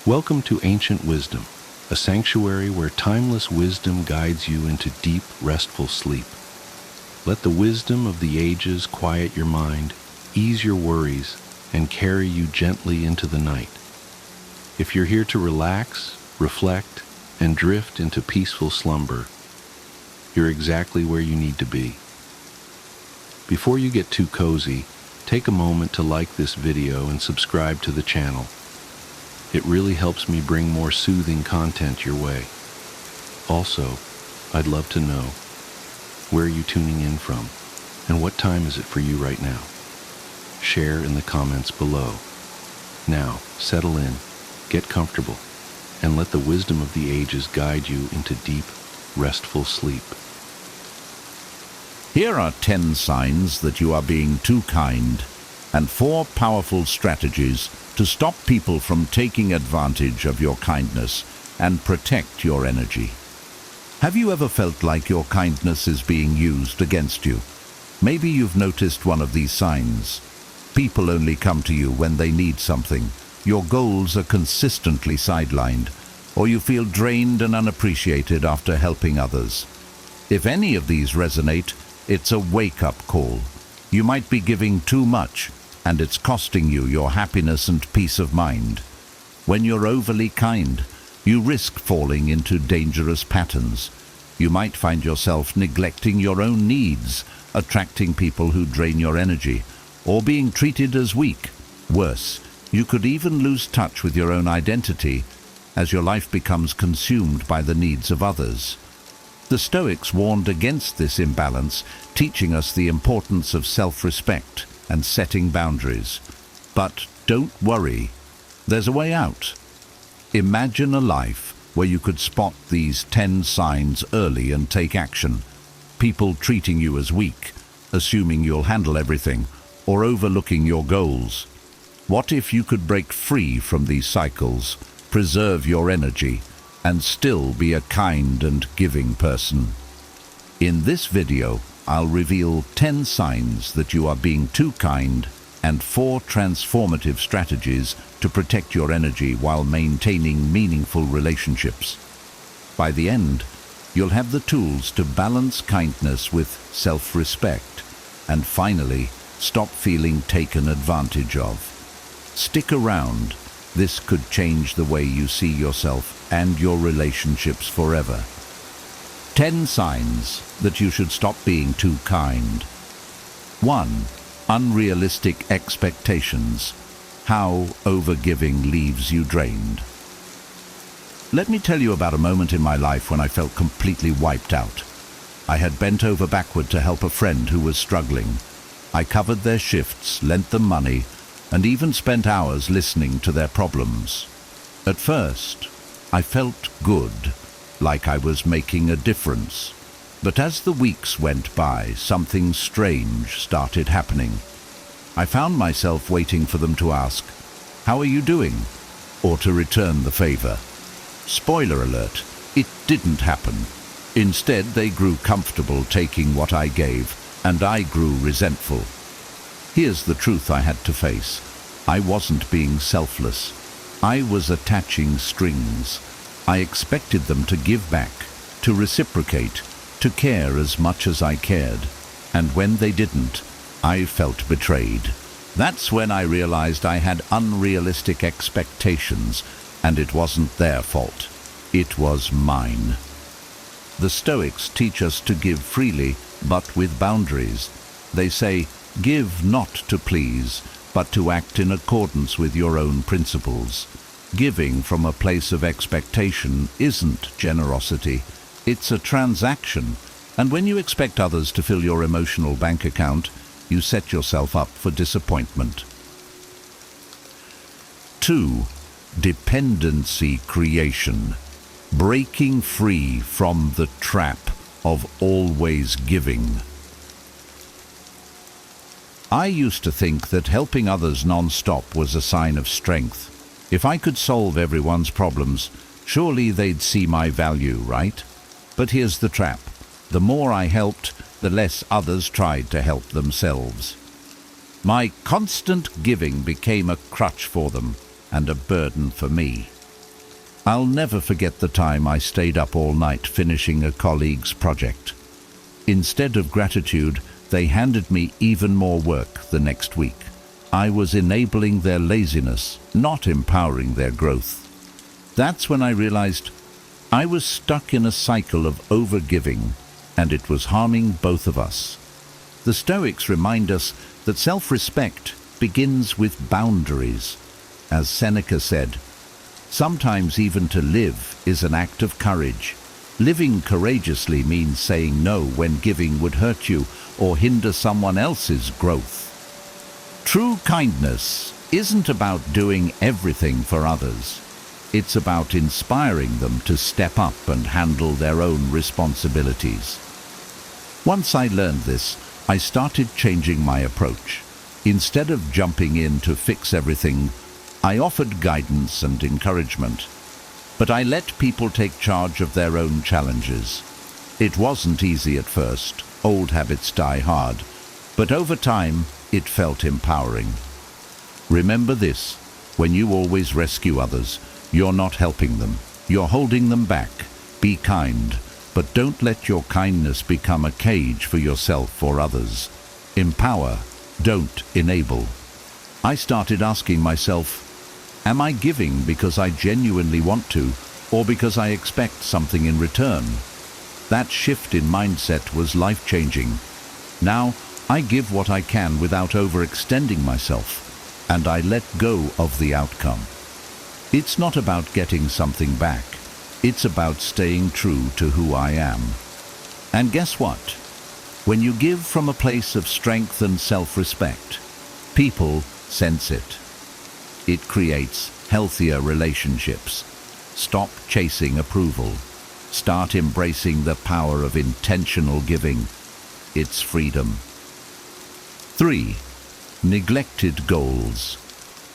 Welcome to Ancient Wisdom, a sanctuary where timeless wisdom guides you into deep, restful sleep. Let the wisdom of the ages quiet your mind, ease your worries, and carry you gently into the night. If you're here to relax, reflect, and drift into peaceful slumber, you're exactly where you need to be. Before you get too cozy, take a moment to like this video and subscribe to the channel. It really helps me bring more soothing content your way. Also, I'd love to know, where are you tuning in from, and what time is it for you right now? Share in the comments below. Now, settle in, get comfortable, and let the wisdom of the ages guide you into deep, restful sleep. Here are 10 signs that you are being too kind, and 4 powerful strategies to stop people from taking advantage of your kindness and protect your energy. Have you ever felt like your kindness is being used against you? Maybe you've noticed one of these signs. People only come to you when they need something. Your goals are consistently sidelined, or you feel drained and unappreciated after helping others. If any of these resonate, it's a wake-up call. You might be giving too much, and it's costing you your happiness and peace of mind. When you're overly kind, you risk falling into dangerous patterns. You might find yourself neglecting your own needs, attracting people who drain your energy, or being treated as weak. Worse, you could even lose touch with your own identity as your life becomes consumed by the needs of others. The Stoics warned against this imbalance, teaching us the importance of self-respect and setting boundaries. But don't worry, there's a way out. Imagine a life where you could spot these 10 signs early and take action. People treating you as weak, assuming you'll handle everything, or overlooking your goals. What if you could break free from these cycles, preserve your energy, and still be a kind and giving person? In this video, I'll reveal 10 signs that you are being too kind and 4 transformative strategies to protect your energy while maintaining meaningful relationships. By the end, you'll have the tools to balance kindness with self-respect and finally stop feeling taken advantage of. Stick around. This could change the way you see yourself and your relationships forever. 10 signs that you should stop being too kind. 1. Unrealistic expectations. How overgiving leaves you drained. Let me tell you about a moment in my life when I felt completely wiped out. I had bent over backward to help a friend who was struggling. I covered their shifts, lent them money, and even spent hours listening to their problems. At first, I felt good, like I was making a difference. But as the weeks went by, something strange started happening. I found myself waiting for them to ask, "How are you doing?" or to return the favor. Spoiler alert, it didn't happen. Instead, they grew comfortable taking what I gave, and I grew resentful. Here's the truth I had to face. I wasn't being selfless. I was attaching strings. I expected them to give back, to reciprocate, to care as much as I cared. And when they didn't, I felt betrayed. That's when I realized I had unrealistic expectations, and it wasn't their fault. It was mine. The Stoics teach us to give freely, but with boundaries. They say, give not to please, but to act in accordance with your own principles. Giving from a place of expectation isn't generosity. It's a transaction. And when you expect others to fill your emotional bank account, you set yourself up for disappointment. 2. Dependency creation. Breaking free from the trap of always giving. I used to think that helping others non-stop was a sign of strength. If I could solve everyone's problems, surely they'd see my value, right? But here's the trap. The more I helped, the less others tried to help themselves. My constant giving became a crutch for them and a burden for me. I'll never forget the time I stayed up all night finishing a colleague's project. Instead of gratitude, they handed me even more work the next week. I was enabling their laziness, not empowering their growth. That's when I realized I was stuck in a cycle of overgiving, and it was harming both of us. The Stoics remind us that self-respect begins with boundaries. As Seneca said, sometimes even to live is an act of courage. Living courageously means saying no when giving would hurt you or hinder someone else's growth. True kindness isn't about doing everything for others. It's about inspiring them to step up and handle their own responsibilities. Once I learned this, I started changing my approach. Instead of jumping in to fix everything, I offered guidance and encouragement. But I let people take charge of their own challenges. It wasn't easy at first. Old habits die hard. But over time, it felt empowering. Remember this: when you always rescue others, you're not helping them. You're holding them back. Be kind, but don't let your kindness become a cage for yourself or others. Empower, don't enable. I started asking myself, am I giving because I genuinely want to, or because I expect something in return? That shift in mindset was life-changing. Now, I give what I can without overextending myself, and I let go of the outcome. It's not about getting something back. It's about staying true to who I am. And guess what? When you give from a place of strength and self-respect, people sense it. It creates healthier relationships. Stop chasing approval. Start embracing the power of intentional giving. It's freedom. 3. Neglected goals.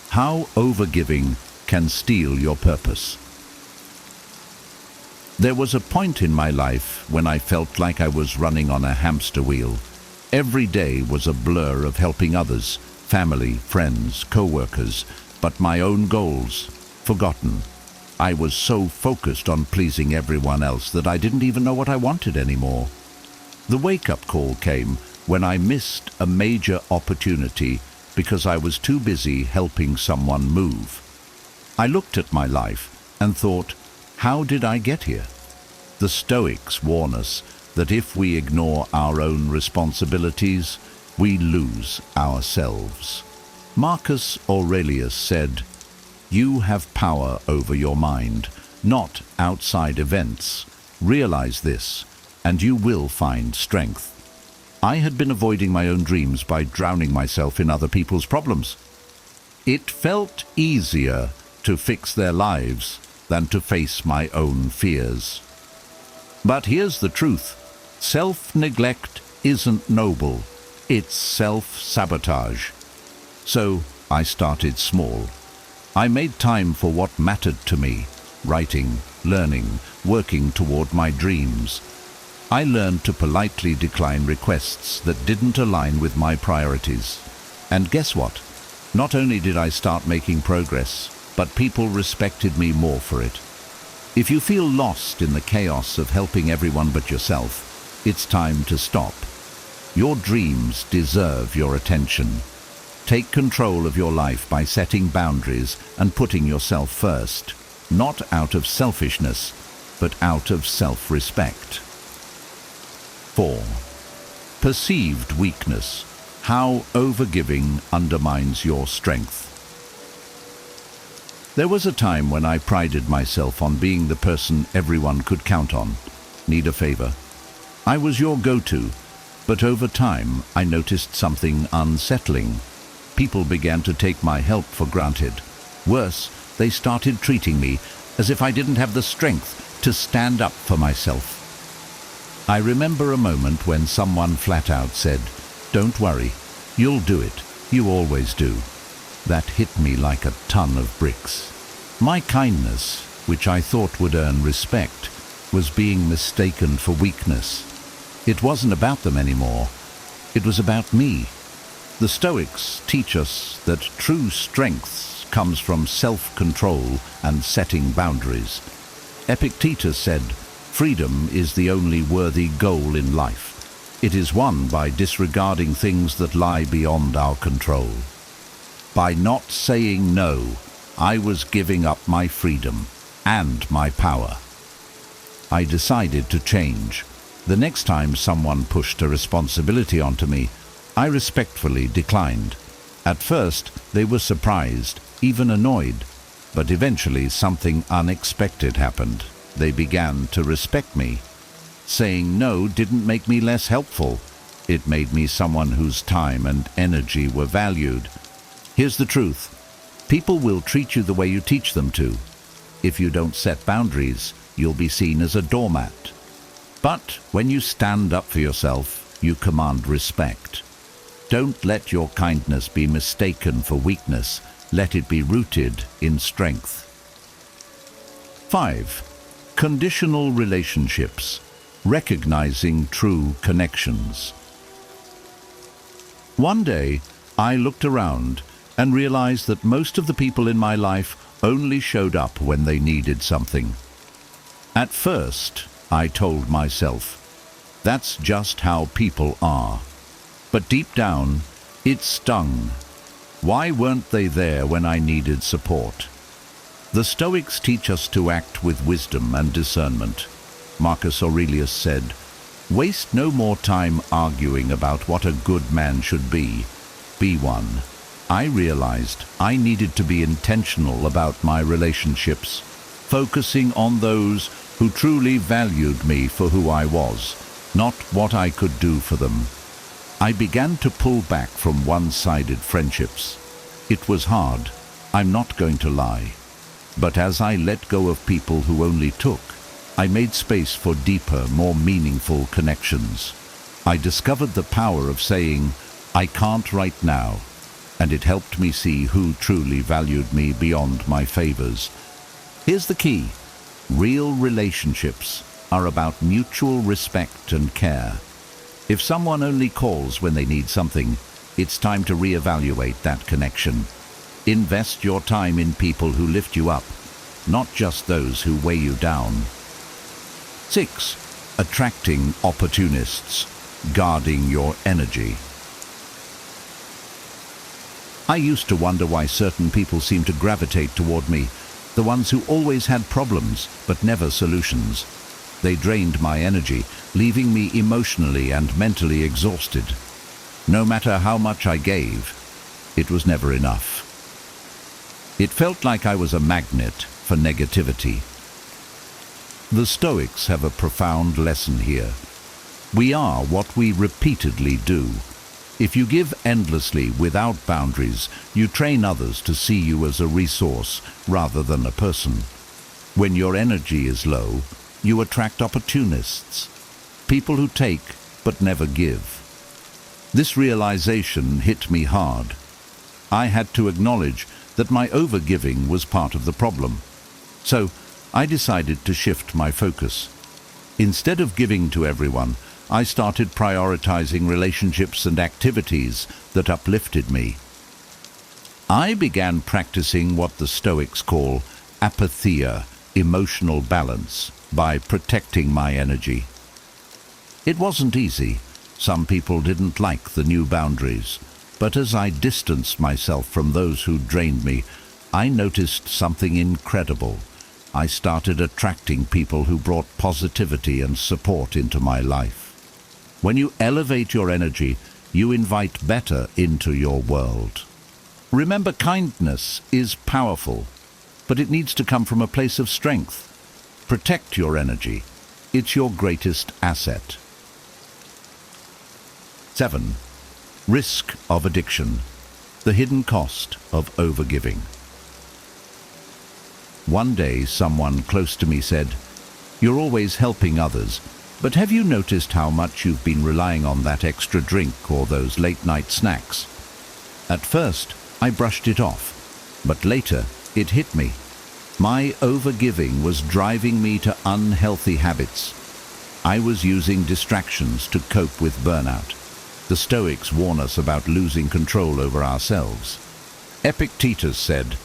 How overgiving can steal your purpose. There was a point in my life when I felt like I was running on a hamster wheel. Every day was a blur of helping others, family, friends, co-workers, but my own goals, forgotten. I was so focused on pleasing everyone else that I didn't even know what I wanted anymore. The wake-up call came when I missed a major opportunity because I was too busy helping someone move. I looked at my life and thought, how did I get here? The Stoics warn us that if we ignore our own responsibilities, we lose ourselves. Marcus Aurelius said, "You have power over your mind, not outside events. Realize this, and you will find strength." I had been avoiding my own dreams by drowning myself in other people's problems. It felt easier to fix their lives than to face my own fears. But here's the truth. Self-neglect isn't noble. It's self-sabotage. So I started small. I made time for what mattered to me: writing, learning, working toward my dreams. I learned to politely decline requests that didn't align with my priorities. And guess what? Not only did I start making progress, but people respected me more for it. If you feel lost in the chaos of helping everyone but yourself, it's time to stop. Your dreams deserve your attention. Take control of your life by setting boundaries and putting yourself first, not out of selfishness, but out of self-respect. 4. Perceived weakness. How overgiving undermines your strength. There was a time when I prided myself on being the person everyone could count on. Need a favor? I was your go-to, but over time I noticed something unsettling. People began to take my help for granted. Worse, they started treating me as if I didn't have the strength to stand up for myself. I remember a moment when someone flat out said, "Don't worry, you'll do it. You always do." That hit me like a ton of bricks. My kindness, which I thought would earn respect, was being mistaken for weakness. It wasn't about them anymore. It was about me. The Stoics teach us that true strengths comes from self-control and setting boundaries. Epictetus said, "Freedom is the only worthy goal in life. It is won by disregarding things that lie beyond our control." By not saying no, I was giving up my freedom and my power. I decided to change. The next time someone pushed a responsibility onto me, I respectfully declined. At first, they were surprised, even annoyed, but eventually something unexpected happened. They began to respect me. Saying no didn't make me less helpful. It made me someone whose time and energy were valued. Here's the truth. People will treat you the way you teach them to. If you don't set boundaries, you'll be seen as a doormat. But when you stand up for yourself, you command respect. Don't let your kindness be mistaken for weakness. Let it be rooted in strength. 5. Conditional relationships. Recognizing true connections. One day, I looked around and realized that most of the people in my life only showed up when they needed something. At first, I told myself, that's just how people are. But deep down, it stung. Why weren't they there when I needed support? The Stoics teach us to act with wisdom and discernment. Marcus Aurelius said, "Waste no more time arguing about what a good man should be. Be one." I realized I needed to be intentional about my relationships, focusing on those who truly valued me for who I was, not what I could do for them. I began to pull back from one-sided friendships. It was hard, I'm not going to lie. But as I let go of people who only took, I made space for deeper, more meaningful connections. I discovered the power of saying, "I can't right now," and it helped me see who truly valued me beyond my favors. Here's the key. Real relationships are about mutual respect and care. If someone only calls when they need something, it's time to reevaluate that connection. Invest your time in people who lift you up, not just those who weigh you down. 6. Attracting opportunists. Guarding your energy. I used to wonder why certain people seemed to gravitate toward me, the ones who always had problems but never solutions. They drained my energy, leaving me emotionally and mentally exhausted. No matter how much I gave, it was never enough. It felt like I was a magnet for negativity. The Stoics have a profound lesson here. We are what we repeatedly do. If you give endlessly without boundaries, you train others to see you as a resource rather than a person. When your energy is low, you attract opportunists, people who take but never give. This realization hit me hard. I had to acknowledge that my overgiving was part of the problem. So I decided to shift my focus. Instead of giving to everyone, I started prioritizing relationships and activities that uplifted me. I began practicing what the Stoics call apatheia, emotional balance, by protecting my energy. It wasn't easy. Some people didn't like the new boundaries. But as I distanced myself from those who drained me, I noticed something incredible. I started attracting people who brought positivity and support into my life. When you elevate your energy, you invite better into your world. Remember, kindness is powerful, but it needs to come from a place of strength. Protect your energy. It's your greatest asset. 7. Risk of addiction. The hidden cost of overgiving. One day, someone close to me said, "You're always helping others, but have you noticed how much you've been relying on that extra drink or those late-night snacks?" At first, I brushed it off, but later it hit me. My overgiving was driving me to unhealthy habits. I was using distractions to cope with burnout. The Stoics warn us about losing control over ourselves. Epictetus said,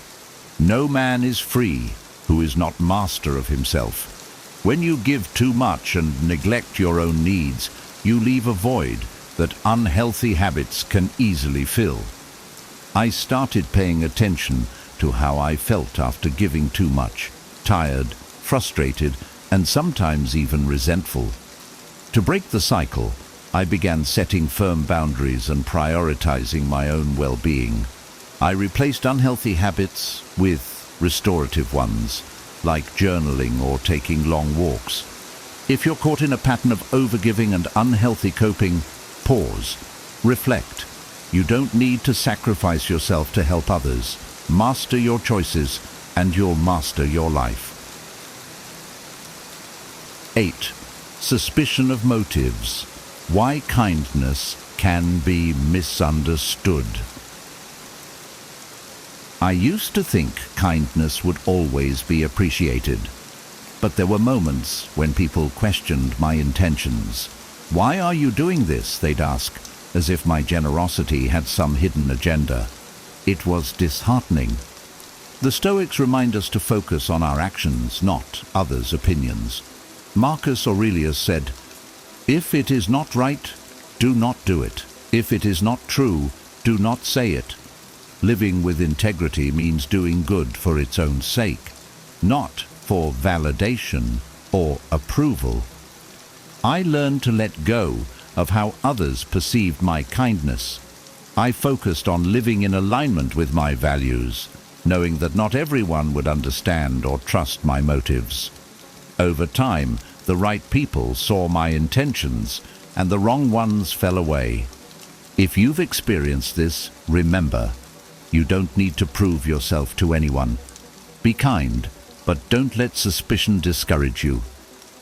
No man is free who is not master of himself. When you give too much and neglect your own needs, you leave a void that unhealthy habits can easily fill. I started paying attention to how I felt after giving too much, tired, frustrated, and sometimes even resentful. To break the cycle, I began setting firm boundaries and prioritizing my own well-being. I replaced unhealthy habits with restorative ones, like journaling or taking long walks. If you're caught in a pattern of overgiving and unhealthy coping, pause, reflect. You don't need to sacrifice yourself to help others. Master your choices, and you'll master your life. 8. Suspicion of motives. Why kindness can be misunderstood. I used to think kindness would always be appreciated, but there were moments when people questioned my intentions. Why are you doing this? They'd ask, as if my generosity had some hidden agenda. It was disheartening. The Stoics remind us to focus on our actions, not others' opinions. Marcus Aurelius said, "If it is not right, do not do it. If it is not true, do not say it." Living with integrity means doing good for its own sake, not for validation or approval. I learned to let go of how others perceived my kindness. I focused on living in alignment with my values, knowing that not everyone would understand or trust my motives. Over time, the right people saw my intentions, and the wrong ones fell away. If you've experienced this, remember, you don't need to prove yourself to anyone. Be kind, but don't let suspicion discourage you.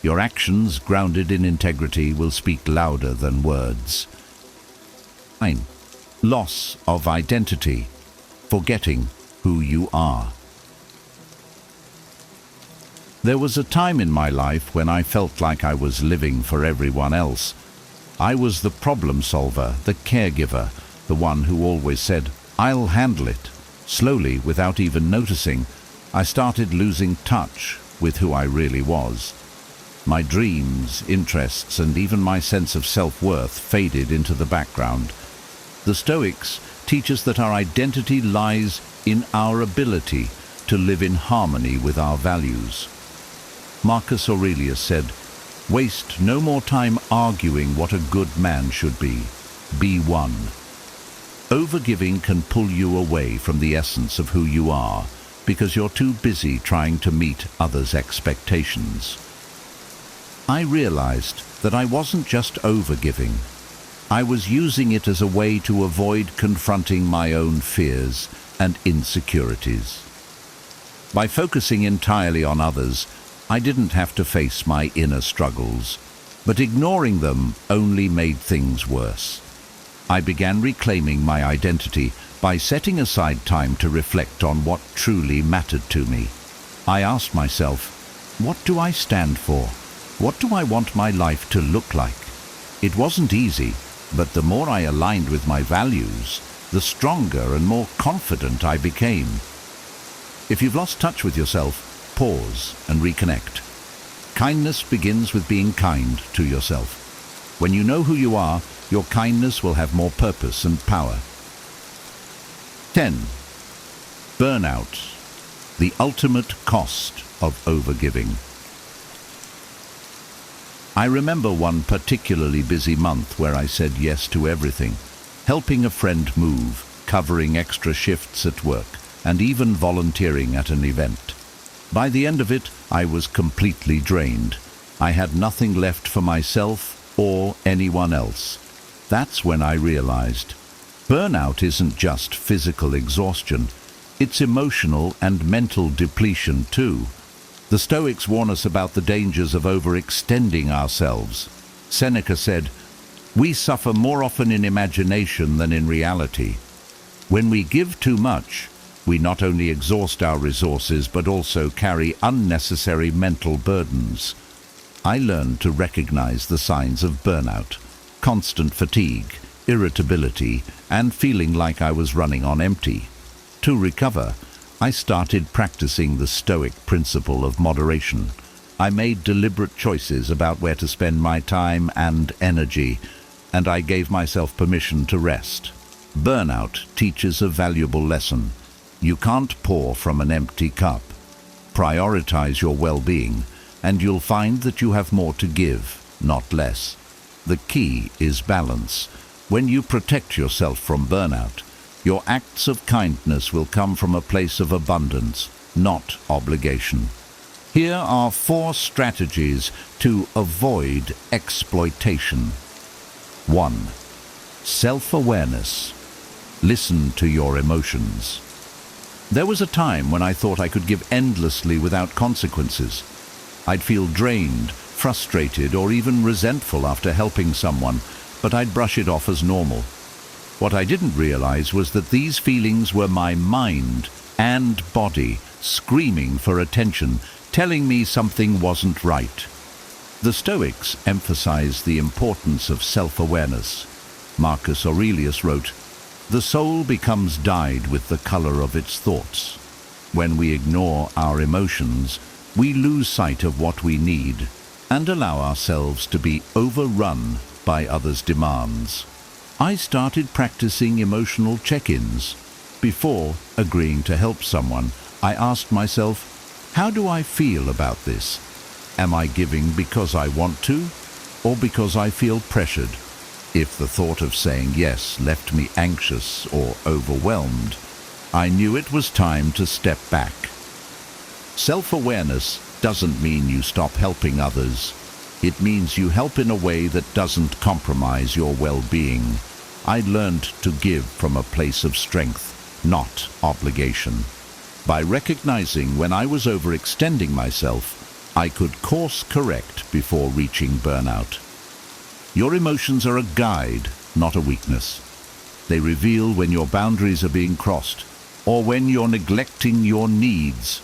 Your actions, grounded in integrity, will speak louder than words. 9. Loss of identity. Forgetting who you are. There was a time in my life when I felt like I was living for everyone else. I was the problem solver, the caregiver, the one who always said, "I'll handle it." Slowly, without even noticing, I started losing touch with who I really was. My dreams, interests, and even my sense of self-worth faded into the background. The Stoics teach us that our identity lies in our ability to live in harmony with our values. Marcus Aurelius said, "Waste no more time arguing what a good man should be. Be one." Overgiving can pull you away from the essence of who you are because you're too busy trying to meet others' expectations. I realized that I wasn't just overgiving. I was using it as a way to avoid confronting my own fears and insecurities. By focusing entirely on others, I didn't have to face my inner struggles, but ignoring them only made things worse. I began reclaiming my identity by setting aside time to reflect on what truly mattered to me. I asked myself, what do I stand for? What do I want my life to look like? It wasn't easy, but the more I aligned with my values, the stronger and more confident I became. If you've lost touch with yourself, pause and reconnect. Kindness begins with being kind to yourself. When you know who you are, your kindness will have more purpose and power. 10. Burnout, the ultimate cost of overgiving. I remember one particularly busy month where I said yes to everything, helping a friend move, covering extra shifts at work, and even volunteering at an event. By the end of it, I was completely drained. I had nothing left for myself or anyone else. That's when I realized burnout isn't just physical exhaustion, it's emotional and mental depletion too. The Stoics warn us about the dangers of overextending ourselves. Seneca said, "We suffer more often in imagination than in reality." When we give too much, we not only exhaust our resources but also carry unnecessary mental burdens. I learned to recognize the signs of burnout: constant fatigue, irritability, and feeling like I was running on empty. To recover, I started practicing the Stoic principle of moderation. I made deliberate choices about where to spend my time and energy, and I gave myself permission to rest. Burnout teaches a valuable lesson. You can't pour from an empty cup. Prioritize your well-being, and you'll find that you have more to give, not less. The key is balance. When you protect yourself from burnout, your acts of kindness will come from a place of abundance, not obligation. Here are 4 strategies to avoid exploitation. 1. Self-awareness. Listen to your emotions. There was a time when I thought I could give endlessly without consequences. I'd feel drained, frustrated, or even resentful after helping someone, but I'd brush it off as normal. What I didn't realize was that these feelings were my mind and body screaming for attention, telling me something wasn't right. The Stoics emphasize the importance of self-awareness. Marcus Aurelius wrote, "The soul becomes dyed with the color of its thoughts." When we ignore our emotions, we lose sight of what we need and allow ourselves to be overrun by others' demands. I started practicing emotional check-ins. Before agreeing to help someone, I asked myself, how do I feel about this? Am I giving because I want to, or because I feel pressured? If the thought of saying yes left me anxious or overwhelmed, I knew it was time to step back. Self-awareness doesn't mean you stop helping others. It means you help in a way that doesn't compromise your well-being. I learned to give from a place of strength, not obligation. By recognizing when I was overextending myself, I could course correct before reaching burnout. Your emotions are a guide, not a weakness. They reveal when your boundaries are being crossed or when you're neglecting your needs.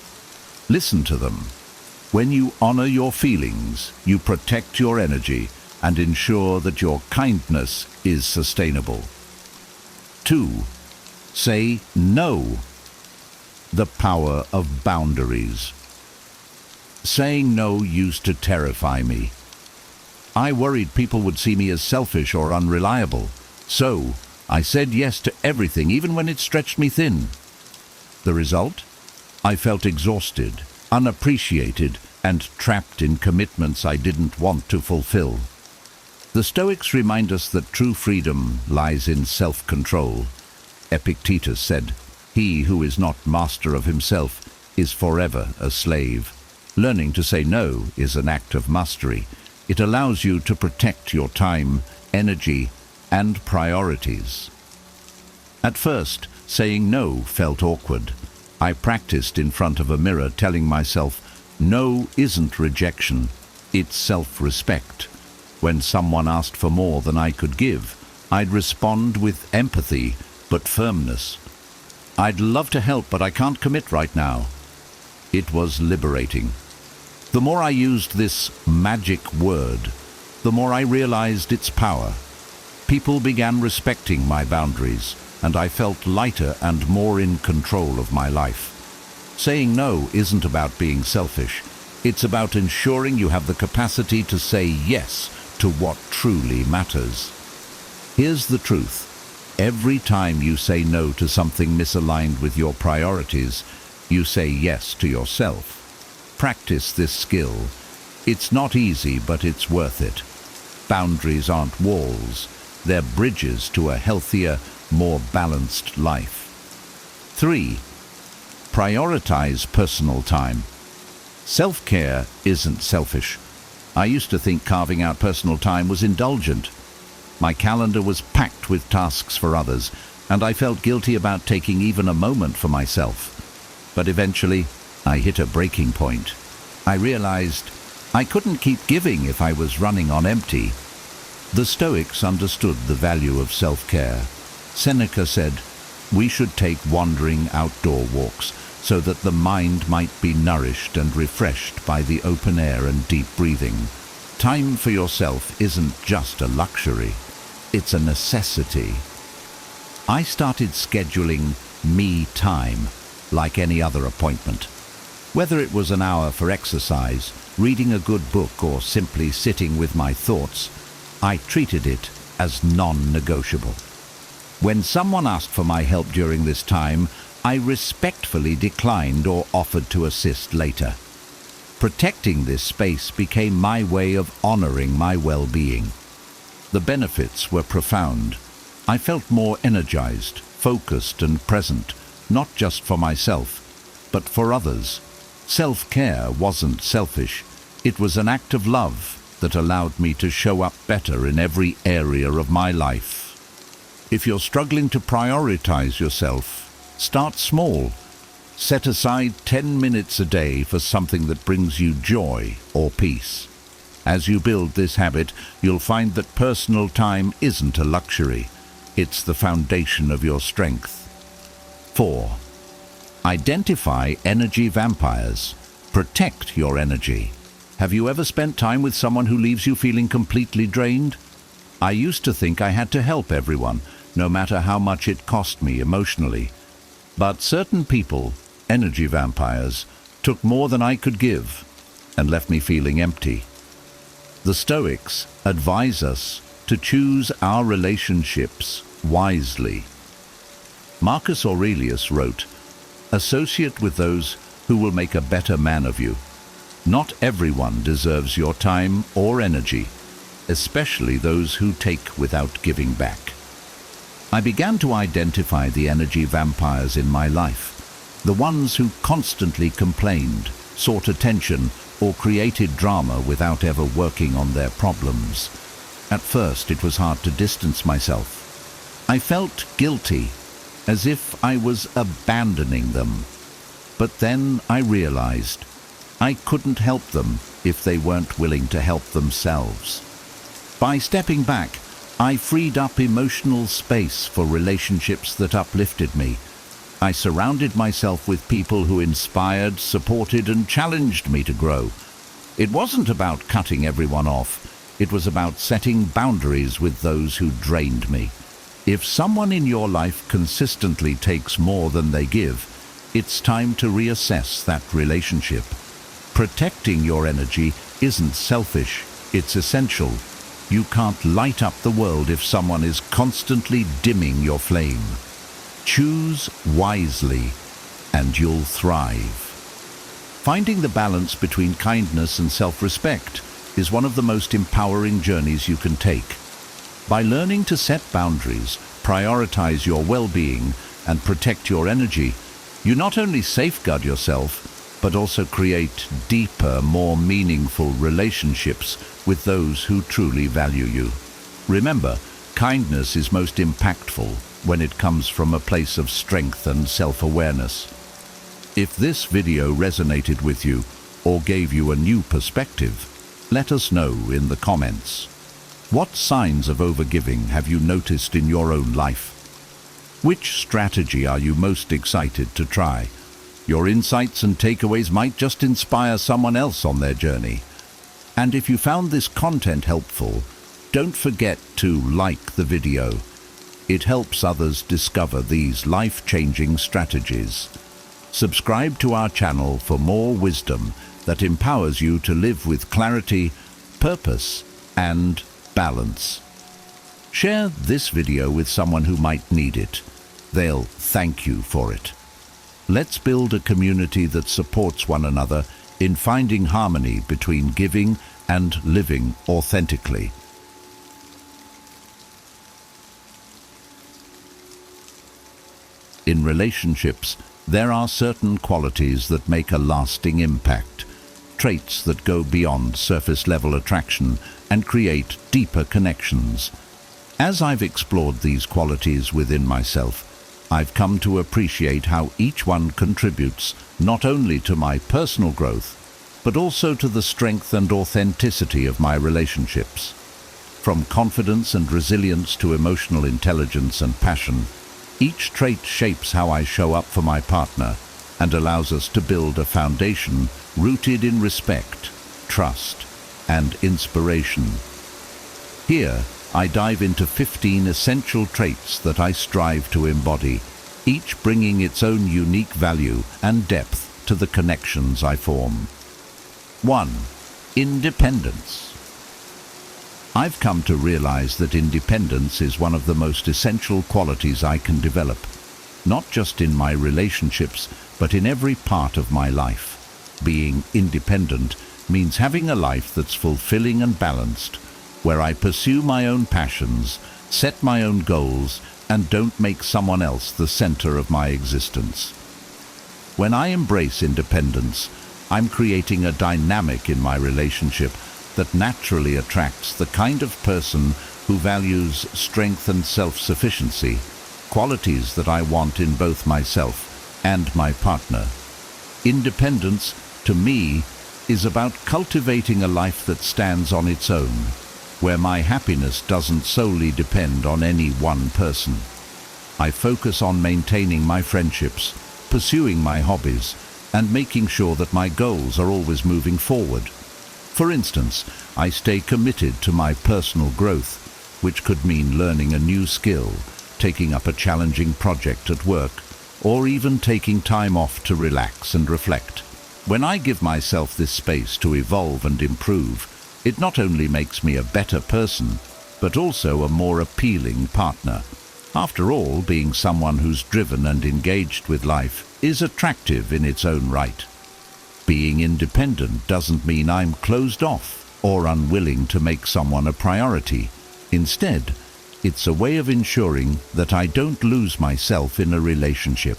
Listen to them. When you honor your feelings, you protect your energy and ensure that your kindness is sustainable. 2. Say no. The power of boundaries. Saying no used to terrify me. I worried people would see me as selfish or unreliable. So, I said yes to everything, even when it stretched me thin. The result? I felt exhausted, unappreciated, and trapped in commitments I didn't want to fulfill. The Stoics remind us that true freedom lies in self-control. Epictetus said, "He who is not master of himself is forever a slave." Learning to say no is an act of mastery. It allows you to protect your time, energy, and priorities. At first, saying no felt awkward. I practiced in front of a mirror, telling myself, no isn't rejection, it's self-respect. When someone asked for more than I could give, I'd respond with empathy but firmness. "I'd love to help, but I can't commit right now." It was liberating. The more I used this magic word, the more I realized its power. People began respecting my boundaries, and I felt lighter and more in control of my life. Saying no isn't about being selfish. It's about ensuring you have the capacity to say yes to what truly matters. Here's the truth. Every time you say no to something misaligned with your priorities, you say yes to yourself. Practice this skill. It's not easy, but it's worth it. Boundaries aren't walls. They're bridges to a healthier, more balanced life. 3. Prioritize personal time. Self-care isn't selfish. I used to think carving out personal time was indulgent. My calendar was packed with tasks for others, and I felt guilty about taking even a moment for myself. But eventually, I hit a breaking point. I realized I couldn't keep giving if I was running on empty. The Stoics understood the value of self-care. Seneca said, "We should take wandering outdoor walks so that the mind might be nourished and refreshed by the open air and deep breathing." Time for yourself isn't just a luxury, it's a necessity. I started scheduling me time, like any other appointment. Whether it was an hour for exercise, reading a good book, or simply sitting with my thoughts, I treated it as non-negotiable. When someone asked for my help during this time, I respectfully declined or offered to assist later. Protecting this space became my way of honoring my well-being. The benefits were profound. I felt more energized, focused, and present, not just for myself, but for others. Self-care wasn't selfish. It was an act of love that allowed me to show up better in every area of my life. If you're struggling to prioritize yourself, start small. Set aside 10 minutes a day for something that brings you joy or peace. As you build this habit, you'll find that personal time isn't a luxury. It's the foundation of your strength. 4. Identify energy vampires. Protect your energy. Have you ever spent time with someone who leaves you feeling completely drained? I used to think I had to help everyone, no matter how much it cost me emotionally. But certain people, energy vampires, took more than I could give and left me feeling empty. The Stoics advise us to choose our relationships wisely. Marcus Aurelius wrote, "Associate with those who will make a better man of you." Not everyone deserves your time or energy, especially those who take without giving back. I began to identify the energy vampires in my life, the ones who constantly complained, sought attention, or created drama without ever working on their problems. At first, it was hard to distance myself. I felt guilty, as if I was abandoning them. But then I realized I couldn't help them if they weren't willing to help themselves. By stepping back, I freed up emotional space for relationships that uplifted me. I surrounded myself with people who inspired, supported, and challenged me to grow. It wasn't about cutting everyone off. It was about setting boundaries with those who drained me. If someone in your life consistently takes more than they give, it's time to reassess that relationship. Protecting your energy isn't selfish, it's essential. You can't light up the world if someone is constantly dimming your flame. Choose wisely, and you'll thrive. Finding the balance between kindness and self-respect is one of the most empowering journeys you can take. By learning to set boundaries, prioritize your well-being, and protect your energy, you not only safeguard yourself, but also create deeper, more meaningful relationships with those who truly value you. Remember, kindness is most impactful when it comes from a place of strength and self-awareness. If this video resonated with you or gave you a new perspective, let us know in the comments. What signs of overgiving have you noticed in your own life? Which strategy are you most excited to try? Your insights and takeaways might just inspire someone else on their journey. And if you found this content helpful, don't forget to like the video. It helps others discover these life-changing strategies. Subscribe to our channel for more wisdom that empowers you to live with clarity, purpose, and balance. Share this video with someone who might need it. They'll thank you for it. Let's build a community that supports one another in finding harmony between giving and living authentically. In relationships, there are certain qualities that make a lasting impact, traits that go beyond surface-level attraction and create deeper connections. As I've explored these qualities within myself, I've come to appreciate how each one contributes not only to my personal growth, but also to the strength and authenticity of my relationships. From confidence and resilience to emotional intelligence and passion, each trait shapes how I show up for my partner and allows us to build a foundation rooted in respect, trust, and inspiration. Here, I dive into 15 essential traits that I strive to embody, each bringing its own unique value and depth to the connections I form. 1. Independence. I've come to realize that independence is one of the most essential qualities I can develop, not just in my relationships, but in every part of my life. Being independent means having a life that's fulfilling and balanced, where I pursue my own passions, set my own goals, and don't make someone else the center of my existence. When I embrace independence, I'm creating a dynamic in my relationship that naturally attracts the kind of person who values strength and self-sufficiency, qualities that I want in both myself and my partner. Independence, to me, is about cultivating a life that stands on its own, where my happiness doesn't solely depend on any one person. I focus on maintaining my friendships, pursuing my hobbies, and making sure that my goals are always moving forward. For instance, I stay committed to my personal growth, which could mean learning a new skill, taking up a challenging project at work, or even taking time off to relax and reflect. When I give myself this space to evolve and improve, it not only makes me a better person, but also a more appealing partner. After all, being someone who's driven and engaged with life is attractive in its own right. Being independent doesn't mean I'm closed off or unwilling to make someone a priority. Instead, it's a way of ensuring that I don't lose myself in a relationship.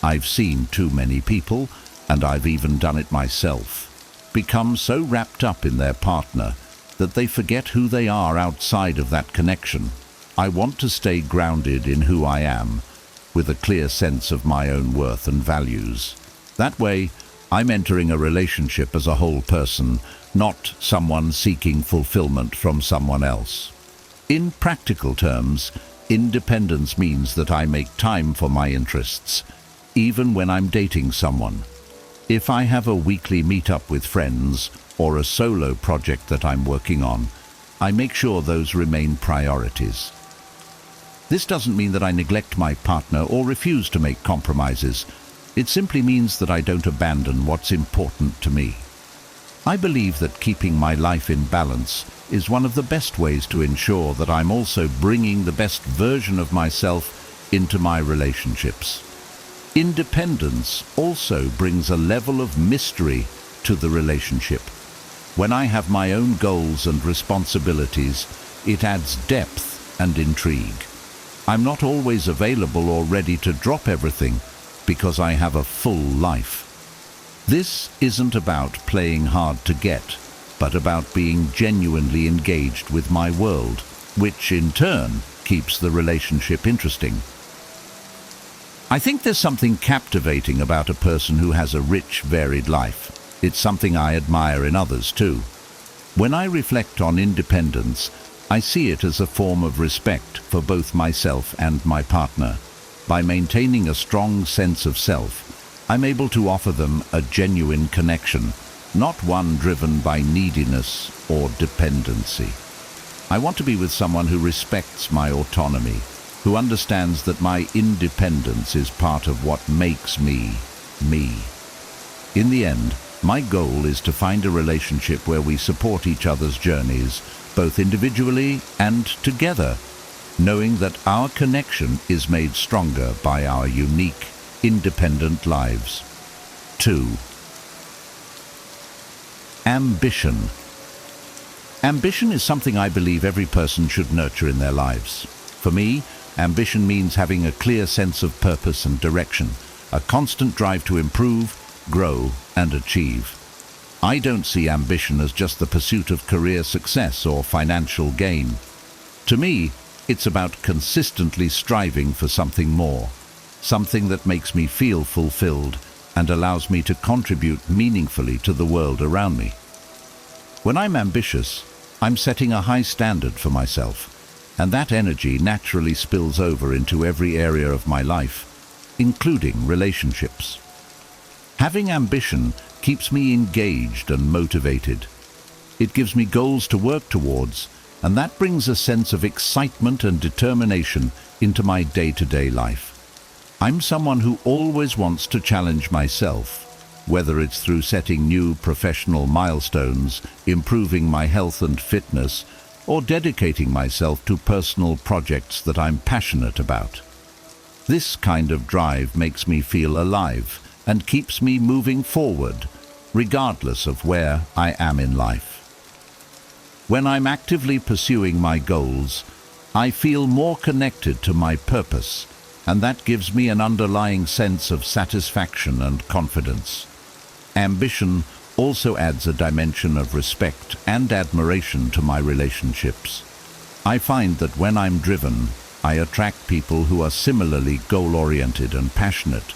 I've seen too many people, and I've even done it myself, become so wrapped up in their partner that they forget who they are outside of that connection. I want to stay grounded in who I am, with a clear sense of my own worth and values. That way, I'm entering a relationship as a whole person, not someone seeking fulfillment from someone else. In practical terms, independence means that I make time for my interests, even when I'm dating someone. If I have a weekly meet-up with friends or a solo project that I'm working on, I make sure those remain priorities. This doesn't mean that I neglect my partner or refuse to make compromises. It simply means that I don't abandon what's important to me. I believe that keeping my life in balance is one of the best ways to ensure that I'm also bringing the best version of myself into my relationships. Independence also brings a level of mystery to the relationship. When I have my own goals and responsibilities, it adds depth and intrigue. I'm not always available or ready to drop everything because I have a full life. This isn't about playing hard to get, but about being genuinely engaged with my world, which in turn keeps the relationship interesting. I think there's something captivating about a person who has a rich, varied life. It's something I admire in others too. When I reflect on independence, I see it as a form of respect for both myself and my partner. By maintaining a strong sense of self, I'm able to offer them a genuine connection, not one driven by neediness or dependency. I want to be with someone who respects my autonomy, who understands that my independence is part of what makes me, me. In the end, my goal is to find a relationship where we support each other's journeys, both individually and together, knowing that our connection is made stronger by our unique, independent lives. 2. Ambition. Ambition is something I believe every person should nurture in their lives. For me, ambition means having a clear sense of purpose and direction, a constant drive to improve, grow, and achieve. I don't see ambition as just the pursuit of career success or financial gain. To me, it's about consistently striving for something more, something that makes me feel fulfilled and allows me to contribute meaningfully to the world around me. When I'm ambitious, I'm setting a high standard for myself, and that energy naturally spills over into every area of my life, including relationships. Having ambition keeps me engaged and motivated. It gives me goals to work towards, and that brings a sense of excitement and determination into my day-to-day life. I'm someone who always wants to challenge myself, whether it's through setting new professional milestones, improving my health and fitness, or dedicating myself to personal projects that I'm passionate about. This kind of drive makes me feel alive and keeps me moving forward, regardless of where I am in life. When I'm actively pursuing my goals, I feel more connected to my purpose, and that gives me an underlying sense of satisfaction and confidence. Ambition also adds a dimension of respect and admiration to my relationships. I find that when I'm driven, I attract people who are similarly goal-oriented and passionate.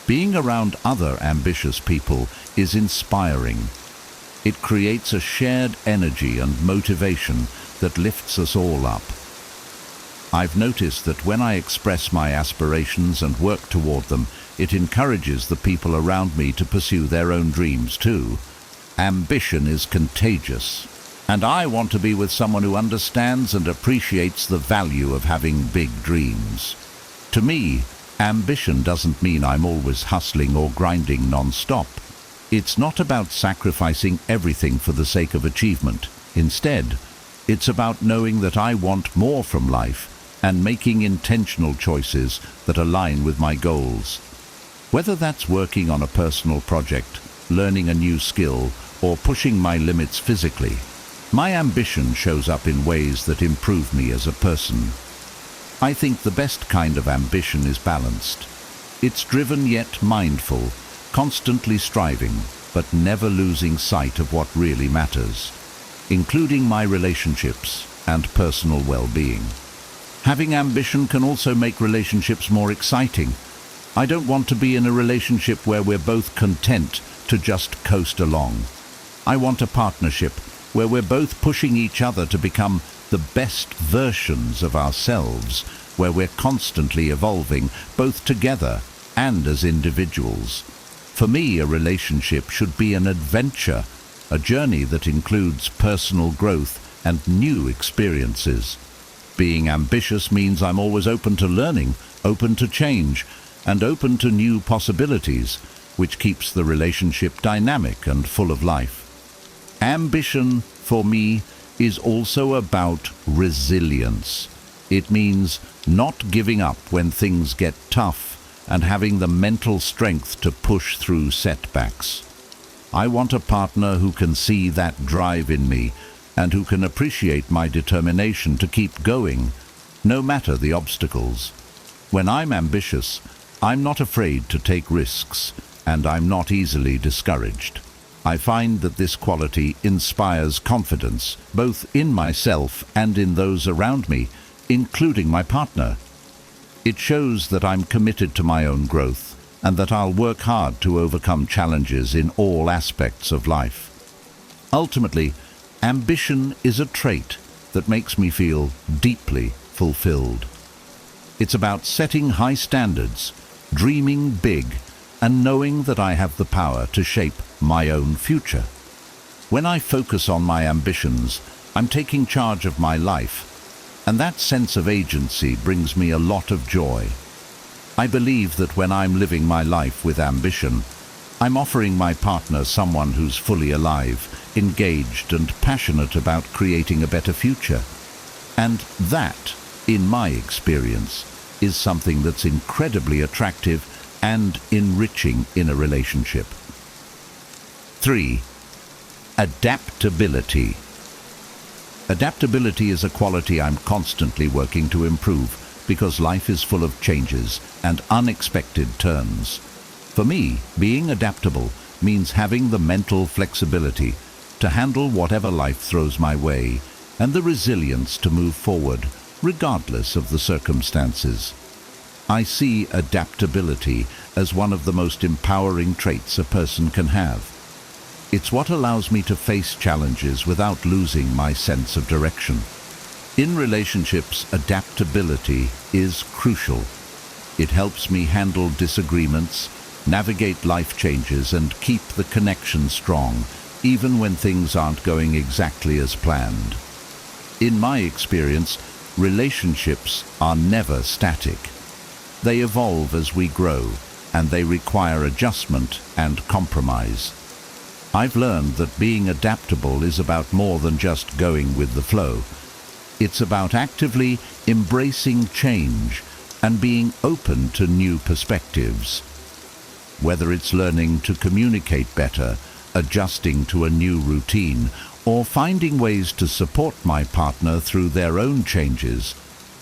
Being around other ambitious people is inspiring. It creates a shared energy and motivation that lifts us all up. I've noticed that when I express my aspirations and work toward them, it encourages the people around me to pursue their own dreams too. Ambition is contagious, and I want to be with someone who understands and appreciates the value of having big dreams. To me, ambition doesn't mean I'm always hustling or grinding non-stop. It's not about sacrificing everything for the sake of achievement. Instead, it's about knowing that I want more from life and making intentional choices that align with my goals. Whether that's working on a personal project, learning a new skill, or pushing my limits physically, my ambition shows up in ways that improve me as a person. I think the best kind of ambition is balanced. It's driven yet mindful, constantly striving, but never losing sight of what really matters, including my relationships and personal well-being. Having ambition can also make relationships more exciting. I don't want to be in a relationship where we're both content to just coast along. I want a partnership where we're both pushing each other to become the best versions of ourselves, where we're constantly evolving, both together and as individuals. For me, a relationship should be an adventure, a journey that includes personal growth and new experiences. Being ambitious means I'm always open to learning, open to change, and open to new possibilities, which keeps the relationship dynamic and full of life. Ambition, for me, is also about resilience. It means not giving up when things get tough and having the mental strength to push through setbacks. I want a partner who can see that drive in me and who can appreciate my determination to keep going, no matter the obstacles. When I'm ambitious, I'm not afraid to take risks, and I'm not easily discouraged. I find that this quality inspires confidence, both in myself and in those around me, including my partner. It shows that I'm committed to my own growth and that I'll work hard to overcome challenges in all aspects of life. Ultimately, ambition is a trait that makes me feel deeply fulfilled. It's about setting high standards, dreaming big, and knowing that I have the power to shape my own future. When I focus on my ambitions, I'm taking charge of my life, and that sense of agency brings me a lot of joy. I believe that when I'm living my life with ambition, I'm offering my partner someone who's fully alive, engaged and passionate about creating a better future. And that, in my experience, is something that's incredibly attractive and enriching in a relationship. 3. Adaptability. Adaptability is a quality I'm constantly working to improve because life is full of changes and unexpected turns. For me, being adaptable means having the mental flexibility to handle whatever life throws my way and the resilience to move forward regardless of the circumstances. I see adaptability as one of the most empowering traits a person can have. It's what allows me to face challenges without losing my sense of direction. In relationships, adaptability is crucial. It helps me handle disagreements, navigate life changes, and keep the connection strong, even when things aren't going exactly as planned. In my experience, relationships are never static. They evolve as we grow, and they require adjustment and compromise. I've learned that being adaptable is about more than just going with the flow. It's about actively embracing change and being open to new perspectives. Whether it's learning to communicate better, adjusting to a new routine, or finding ways to support my partner through their own changes,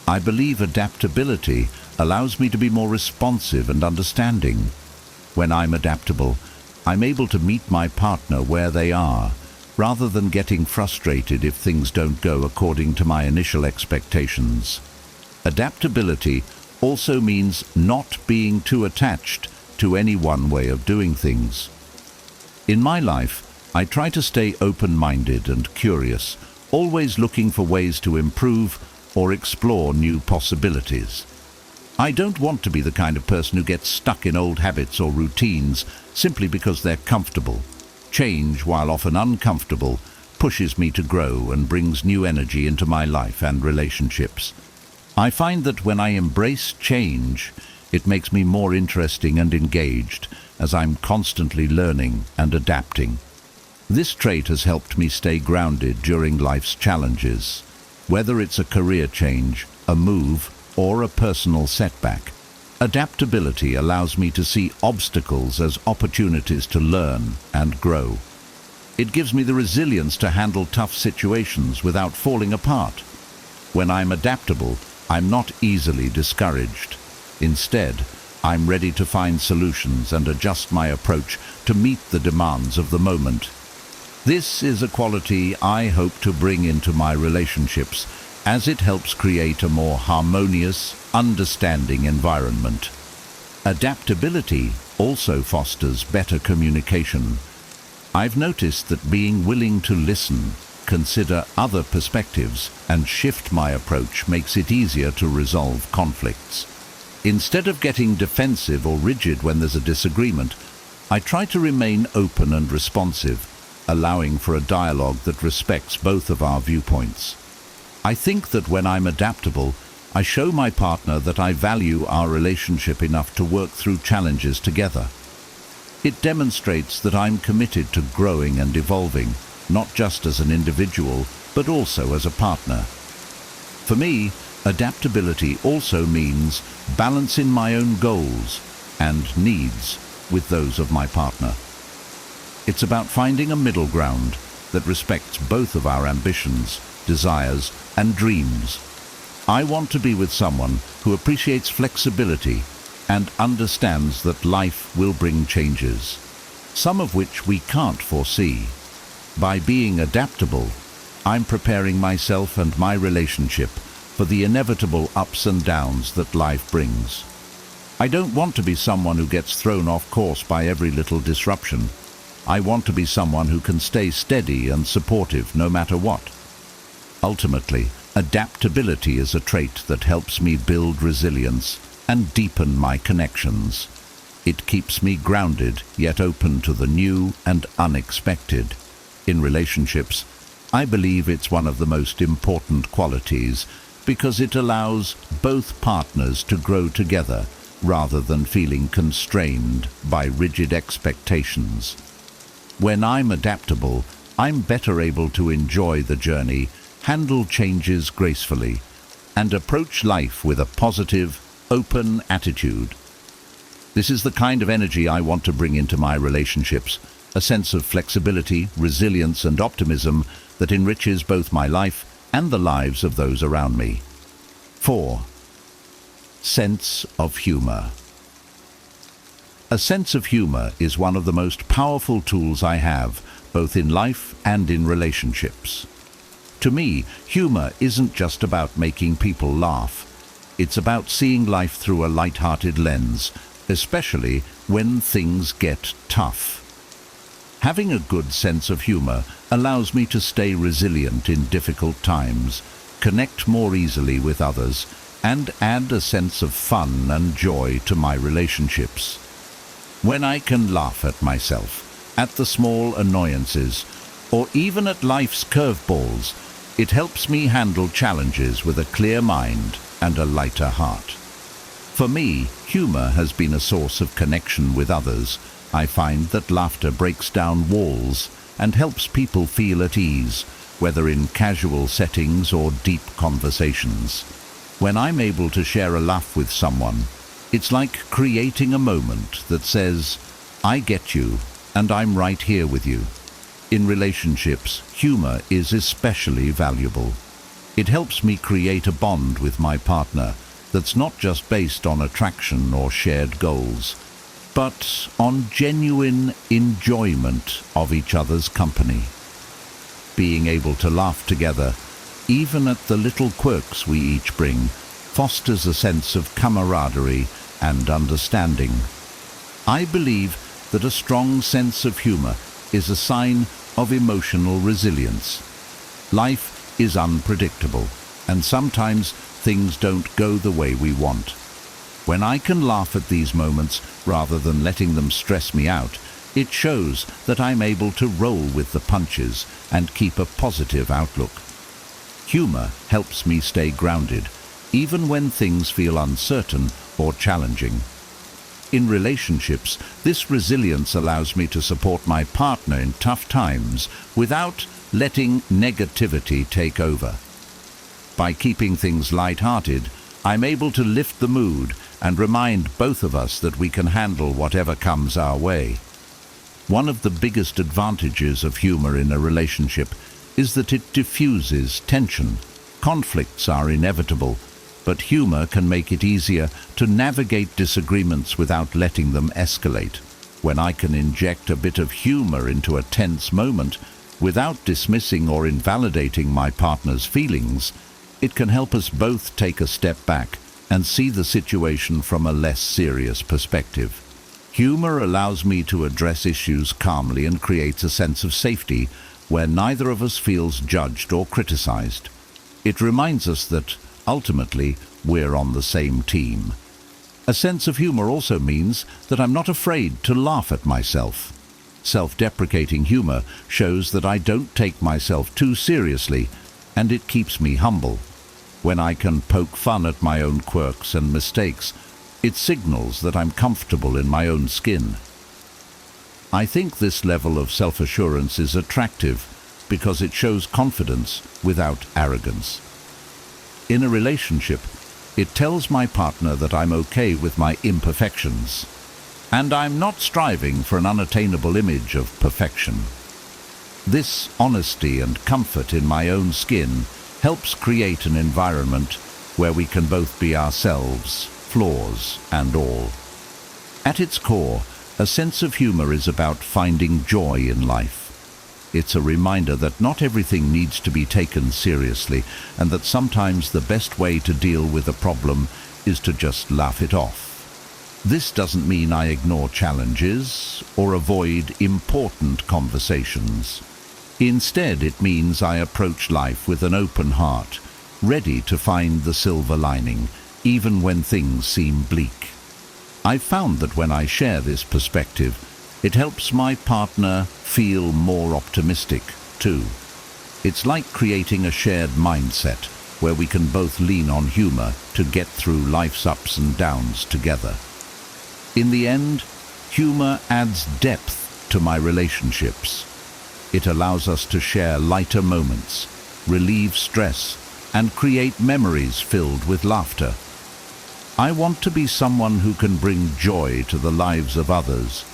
I believe adaptability allows me to be more responsive and understanding. When I'm adaptable, I'm able to meet my partner where they are, rather than getting frustrated if things don't go according to my initial expectations. Adaptability also means not being too attached to any one way of doing things. In my life, I try to stay open-minded and curious, always looking for ways to improve or explore new possibilities. I don't want to be the kind of person who gets stuck in old habits or routines simply because they're comfortable. Change, while often uncomfortable, pushes me to grow and brings new energy into my life and relationships. I find that when I embrace change, it makes me more interesting and engaged, as I'm constantly learning and adapting. This trait has helped me stay grounded during life's challenges, whether it's a career change, a move, or a personal setback. Adaptability allows me to see obstacles as opportunities to learn and grow. It gives me the resilience to handle tough situations without falling apart. When I'm adaptable, I'm not easily discouraged. Instead, I'm ready to find solutions and adjust my approach to meet the demands of the moment. This is a quality I hope to bring into my relationships, as it helps create a more harmonious, understanding environment. Adaptability also fosters better communication. I've noticed that being willing to listen, consider other perspectives, and shift my approach makes it easier to resolve conflicts. Instead of getting defensive or rigid when there's a disagreement, I try to remain open and responsive, allowing for a dialogue that respects both of our viewpoints. I think that when I'm adaptable, I show my partner that I value our relationship enough to work through challenges together. It demonstrates that I'm committed to growing and evolving, not just as an individual, but also as a partner. For me, adaptability also means balancing my own goals and needs with those of my partner. It's about finding a middle ground that respects both of our ambitions, desires, and dreams. I want to be with someone who appreciates flexibility and understands that life will bring changes, some of which we can't foresee. By being adaptable, I'm preparing myself and my relationship for the inevitable ups and downs that life brings. I don't want to be someone who gets thrown off course by every little disruption. I want to be someone who can stay steady and supportive no matter what. Ultimately, adaptability is a trait that helps me build resilience and deepen my connections. It keeps me grounded, yet open to the new and unexpected. In relationships, I believe it's one of the most important qualities because it allows both partners to grow together rather than feeling constrained by rigid expectations. When I'm adaptable, I'm better able to enjoy the journey, handle changes gracefully, and approach life with a positive, open attitude. This is the kind of energy I want to bring into my relationships, a sense of flexibility, resilience, and optimism that enriches both my life and the lives of those around me. 4. Sense of humor. A sense of humor is one of the most powerful tools I have, both in life and in relationships. To me, humor isn't just about making people laugh. It's about seeing life through a light-hearted lens, especially when things get tough. Having a good sense of humor allows me to stay resilient in difficult times, connect more easily with others, and add a sense of fun and joy to my relationships. When I can laugh at myself, at the small annoyances, or even at life's curveballs, it helps me handle challenges with a clear mind and a lighter heart. For me, humor has been a source of connection with others. I find that laughter breaks down walls and helps people feel at ease, whether in casual settings or deep conversations. When I'm able to share a laugh with someone, it's like creating a moment that says, "I get you, and I'm right here with you." In relationships, humor is especially valuable. It helps me create a bond with my partner that's not just based on attraction or shared goals, but on genuine enjoyment of each other's company. Being able to laugh together, even at the little quirks we each bring, fosters a sense of camaraderie and understanding. I believe that a strong sense of humor is a sign of emotional resilience. Life is unpredictable, and sometimes things don't go the way we want. When I can laugh at these moments rather than letting them stress me out, it shows that I'm able to roll with the punches and keep a positive outlook. Humor helps me stay grounded, even when things feel uncertain or challenging. In relationships, this resilience allows me to support my partner in tough times without letting negativity take over. By keeping things light-hearted, I'm able to lift the mood and remind both of us that we can handle whatever comes our way. One of the biggest advantages of humor in a relationship is that it diffuses tension. Conflicts are inevitable, but humor can make it easier to navigate disagreements without letting them escalate. When I can inject a bit of humor into a tense moment without dismissing or invalidating my partner's feelings, it can help us both take a step back and see the situation from a less serious perspective. Humor allows me to address issues calmly and creates a sense of safety where neither of us feels judged or criticized. It reminds us that, ultimately, we're on the same team. A sense of humor also means that I'm not afraid to laugh at myself. Self-deprecating humor shows that I don't take myself too seriously, and it keeps me humble. When I can poke fun at my own quirks and mistakes, it signals that I'm comfortable in my own skin. I think this level of self-assurance is attractive because it shows confidence without arrogance. In a relationship, it tells my partner that I'm okay with my imperfections, and I'm not striving for an unattainable image of perfection. This honesty and comfort in my own skin helps create an environment where we can both be ourselves, flaws and all. At its core, a sense of humor is about finding joy in life. It's a reminder that not everything needs to be taken seriously, and that sometimes the best way to deal with a problem is to just laugh it off. This doesn't mean I ignore challenges or avoid important conversations. Instead, it means I approach life with an open heart, ready to find the silver lining, even when things seem bleak. I've found that when I share this perspective, it helps my partner feel more optimistic, too. It's like creating a shared mindset where we can both lean on humor to get through life's ups and downs together. In the end, humor adds depth to my relationships. It allows us to share lighter moments, relieve stress, and create memories filled with laughter. I want to be someone who can bring joy to the lives of others,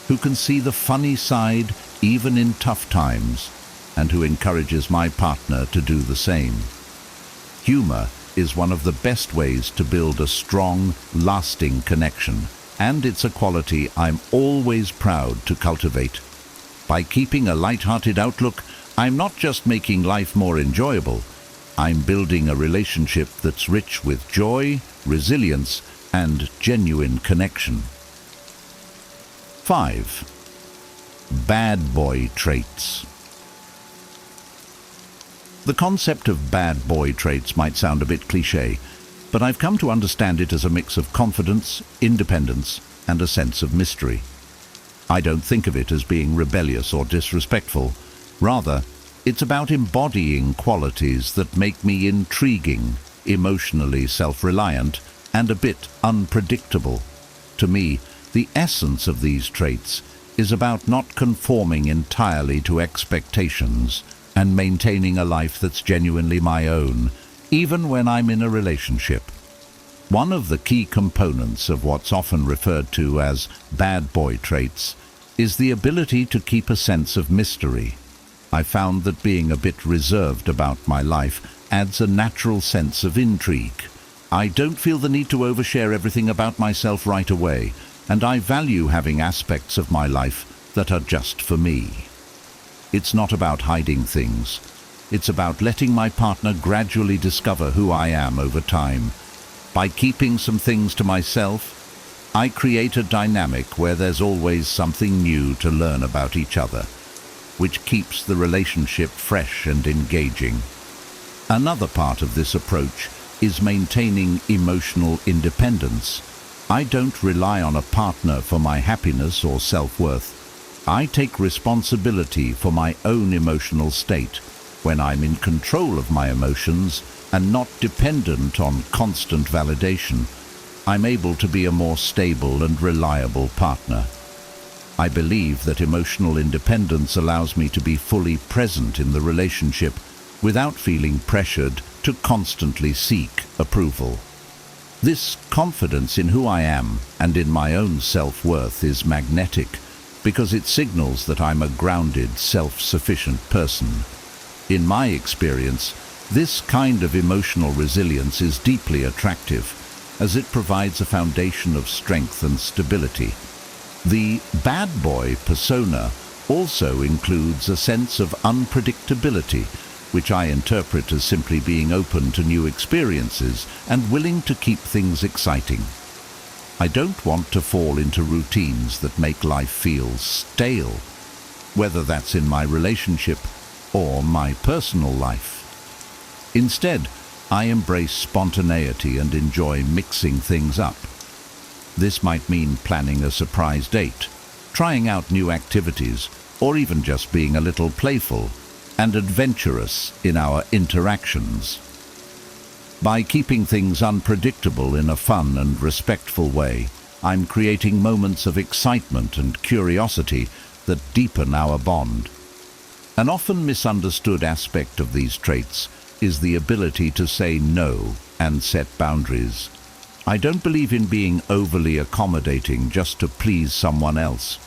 who can see the funny side even in tough times, and who encourages my partner to do the same. Humor is one of the best ways to build a strong, lasting connection, and it's a quality I'm always proud to cultivate. By keeping a light-hearted outlook, I'm not just making life more enjoyable, I'm building a relationship that's rich with joy, resilience, and genuine connection. 5. Bad boy traits. The concept of bad boy traits might sound a bit cliché, but I've come to understand it as a mix of confidence, independence, and a sense of mystery. I don't think of it as being rebellious or disrespectful. Rather, it's about embodying qualities that make me intriguing, emotionally self-reliant, and a bit unpredictable. To me, the essence of these traits is about not conforming entirely to expectations and maintaining a life that's genuinely my own, even when I'm in a relationship. One of the key components of what's often referred to as bad boy traits is the ability to keep a sense of mystery. I found that being a bit reserved about my life adds a natural sense of intrigue. I don't feel the need to overshare everything about myself right away, and I value having aspects of my life that are just for me. It's not about hiding things. It's about letting my partner gradually discover who I am over time. By keeping some things to myself, I create a dynamic where there's always something new to learn about each other, which keeps the relationship fresh and engaging. Another part of this approach is maintaining emotional independence. I don't rely on a partner for my happiness or self-worth. I take responsibility for my own emotional state. When I'm in control of my emotions and not dependent on constant validation, I'm able to be a more stable and reliable partner. I believe that emotional independence allows me to be fully present in the relationship without feeling pressured to constantly seek approval. This confidence in who I am and in my own self-worth is magnetic because it signals that I'm a grounded, self-sufficient person. In my experience, this kind of emotional resilience is deeply attractive as it provides a foundation of strength and stability. The bad boy persona also includes a sense of unpredictability, which I interpret as simply being open to new experiences and willing to keep things exciting. I don't want to fall into routines that make life feel stale, whether that's in my relationship or my personal life. Instead, I embrace spontaneity and enjoy mixing things up. This might mean planning a surprise date, trying out new activities, or even just being a little playful and adventurous in our interactions. By keeping things unpredictable in a fun and respectful way, I'm creating moments of excitement and curiosity that deepen our bond. An often misunderstood aspect of these traits is the ability to say no and set boundaries. I don't believe in being overly accommodating just to please someone else.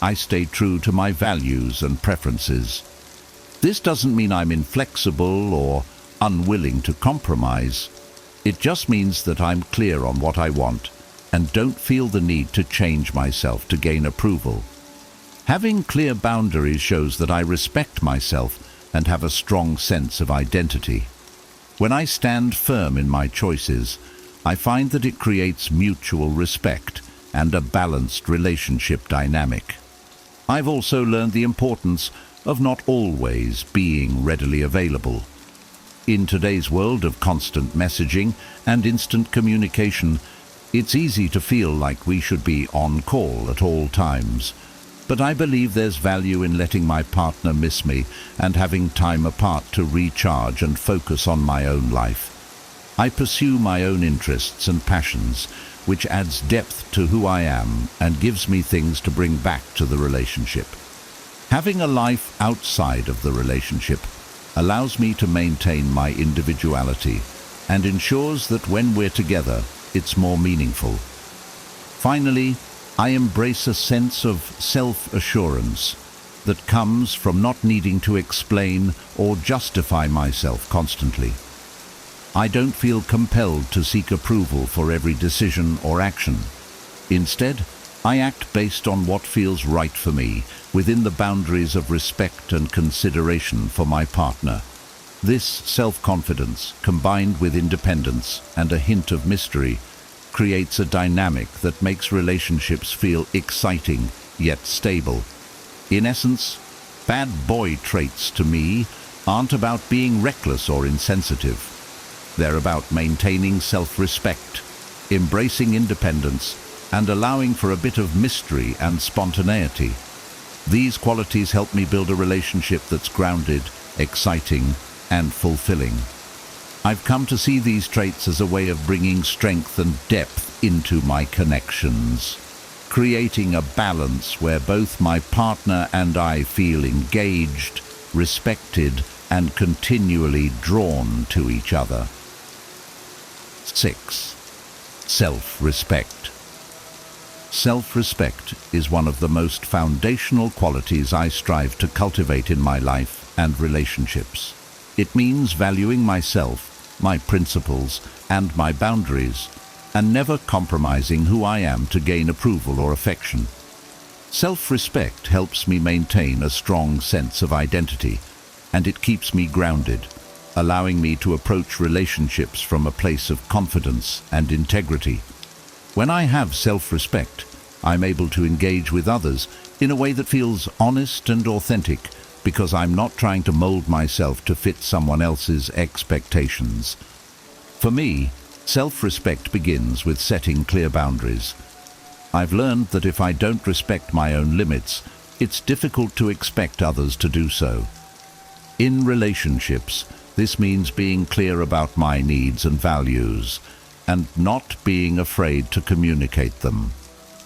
I stay true to my values and preferences. This doesn't mean I'm inflexible or unwilling to compromise. It just means that I'm clear on what I want and don't feel the need to change myself to gain approval. Having clear boundaries shows that I respect myself and have a strong sense of identity. When I stand firm in my choices, I find that it creates mutual respect and a balanced relationship dynamic. I've also learned the importance of not always being readily available. In today's world of constant messaging and instant communication, it's easy to feel like we should be on call at all times. But I believe there's value in letting my partner miss me and having time apart to recharge and focus on my own life. I pursue my own interests and passions, which adds depth to who I am and gives me things to bring back to the relationship. Having a life outside of the relationship allows me to maintain my individuality and ensures that when we're together, it's more meaningful. Finally, I embrace a sense of self-assurance that comes from not needing to explain or justify myself constantly. I don't feel compelled to seek approval for every decision or action. Instead, I act based on what feels right for me, within the boundaries of respect and consideration for my partner. This self-confidence, combined with independence and a hint of mystery, creates a dynamic that makes relationships feel exciting yet stable. In essence, bad boy traits to me aren't about being reckless or insensitive. They're about maintaining self-respect, embracing independence, and allowing for a bit of mystery and spontaneity. These qualities help me build a relationship that's grounded, exciting, and fulfilling. I've come to see these traits as a way of bringing strength and depth into my connections, creating a balance where both my partner and I feel engaged, respected, and continually drawn to each other. 6. Self-respect. Self-respect is one of the most foundational qualities I strive to cultivate in my life and relationships. It means valuing myself, my principles, and my boundaries, and never compromising who I am to gain approval or affection. Self-respect helps me maintain a strong sense of identity, and it keeps me grounded, allowing me to approach relationships from a place of confidence and integrity. When I have self-respect, I'm able to engage with others in a way that feels honest and authentic, because I'm not trying to mold myself to fit someone else's expectations. For me, self-respect begins with setting clear boundaries. I've learned that if I don't respect my own limits, it's difficult to expect others to do so. In relationships, this means being clear about my needs and values, and not being afraid to communicate them.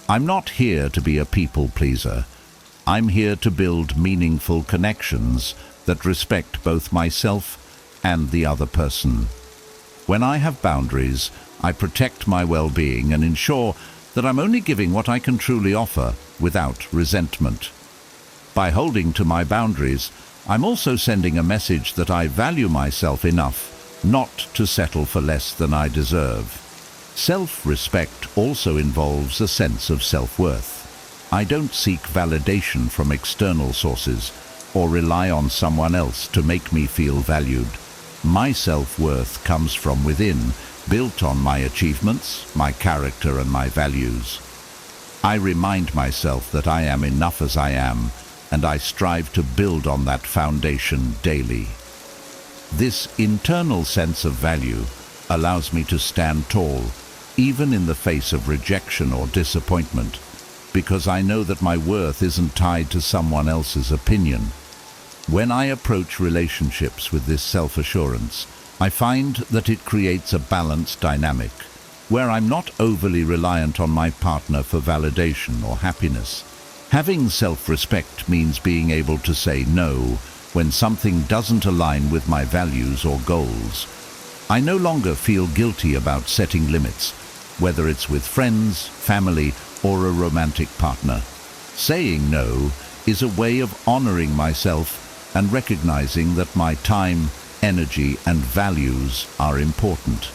I'm not here to be a people pleaser. I'm here to build meaningful connections that respect both myself and the other person. When I have boundaries, I protect my well-being and ensure that I'm only giving what I can truly offer without resentment. By holding to my boundaries, I'm also sending a message that I value myself enough not to settle for less than I deserve. Self-respect also involves a sense of self-worth. I don't seek validation from external sources or rely on someone else to make me feel valued. My self-worth comes from within, built on my achievements, my character, and my values. I remind myself that I am enough as I am, and I strive to build on that foundation daily. This internal sense of value allows me to stand tall, even in the face of rejection or disappointment, because I know that my worth isn't tied to someone else's opinion. When I approach relationships with this self-assurance, I find that it creates a balanced dynamic, where I'm not overly reliant on my partner for validation or happiness. Having self-respect means being able to say no when something doesn't align with my values or goals. I no longer feel guilty about setting limits, whether it's with friends, family, or a romantic partner. Saying no is a way of honoring myself and recognizing that my time, energy, and values are important.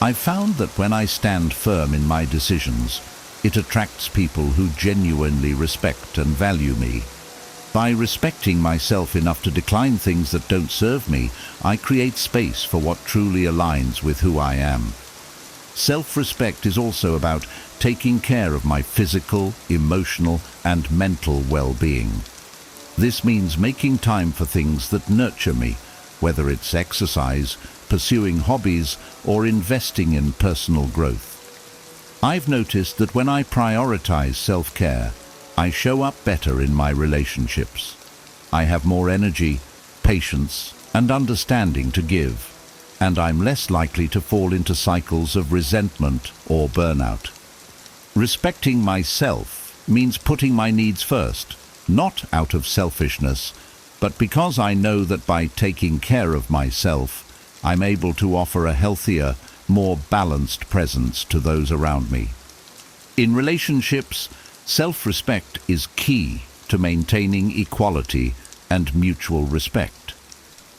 I've found that when I stand firm in my decisions, it attracts people who genuinely respect and value me. By respecting myself enough to decline things that don't serve me, I create space for what truly aligns with who I am. Self-respect is also about taking care of my physical, emotional, and mental well-being. This means making time for things that nurture me, whether it's exercise, pursuing hobbies, or investing in personal growth. I've noticed that when I prioritize self-care, I show up better in my relationships. I have more energy, patience, and understanding to give, and I'm less likely to fall into cycles of resentment or burnout. Respecting myself means putting my needs first, not out of selfishness, but because I know that by taking care of myself, I'm able to offer a healthier, more balanced presence to those around me. In relationships, self-respect is key to maintaining equality and mutual respect.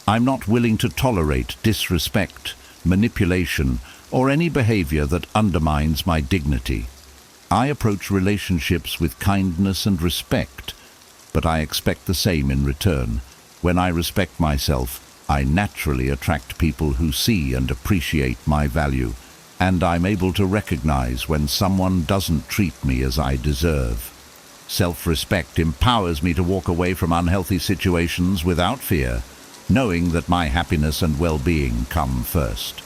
I'm not willing to tolerate disrespect, manipulation, or any behavior that undermines my dignity. I approach relationships with kindness and respect, but I expect the same in return. When I respect myself, I naturally attract people who see and appreciate my value, and I'm able to recognize when someone doesn't treat me as I deserve. Self-respect empowers me to walk away from unhealthy situations without fear, knowing that my happiness and well-being come first.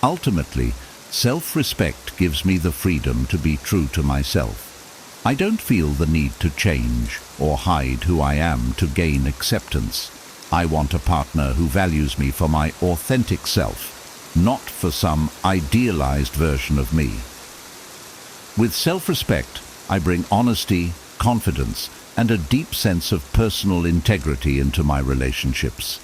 Ultimately, self-respect gives me the freedom to be true to myself. I don't feel the need to change or hide who I am to gain acceptance. I want a partner who values me for my authentic self, not for some idealized version of me. With self-respect, I bring honesty, confidence, and a deep sense of personal integrity into my relationships.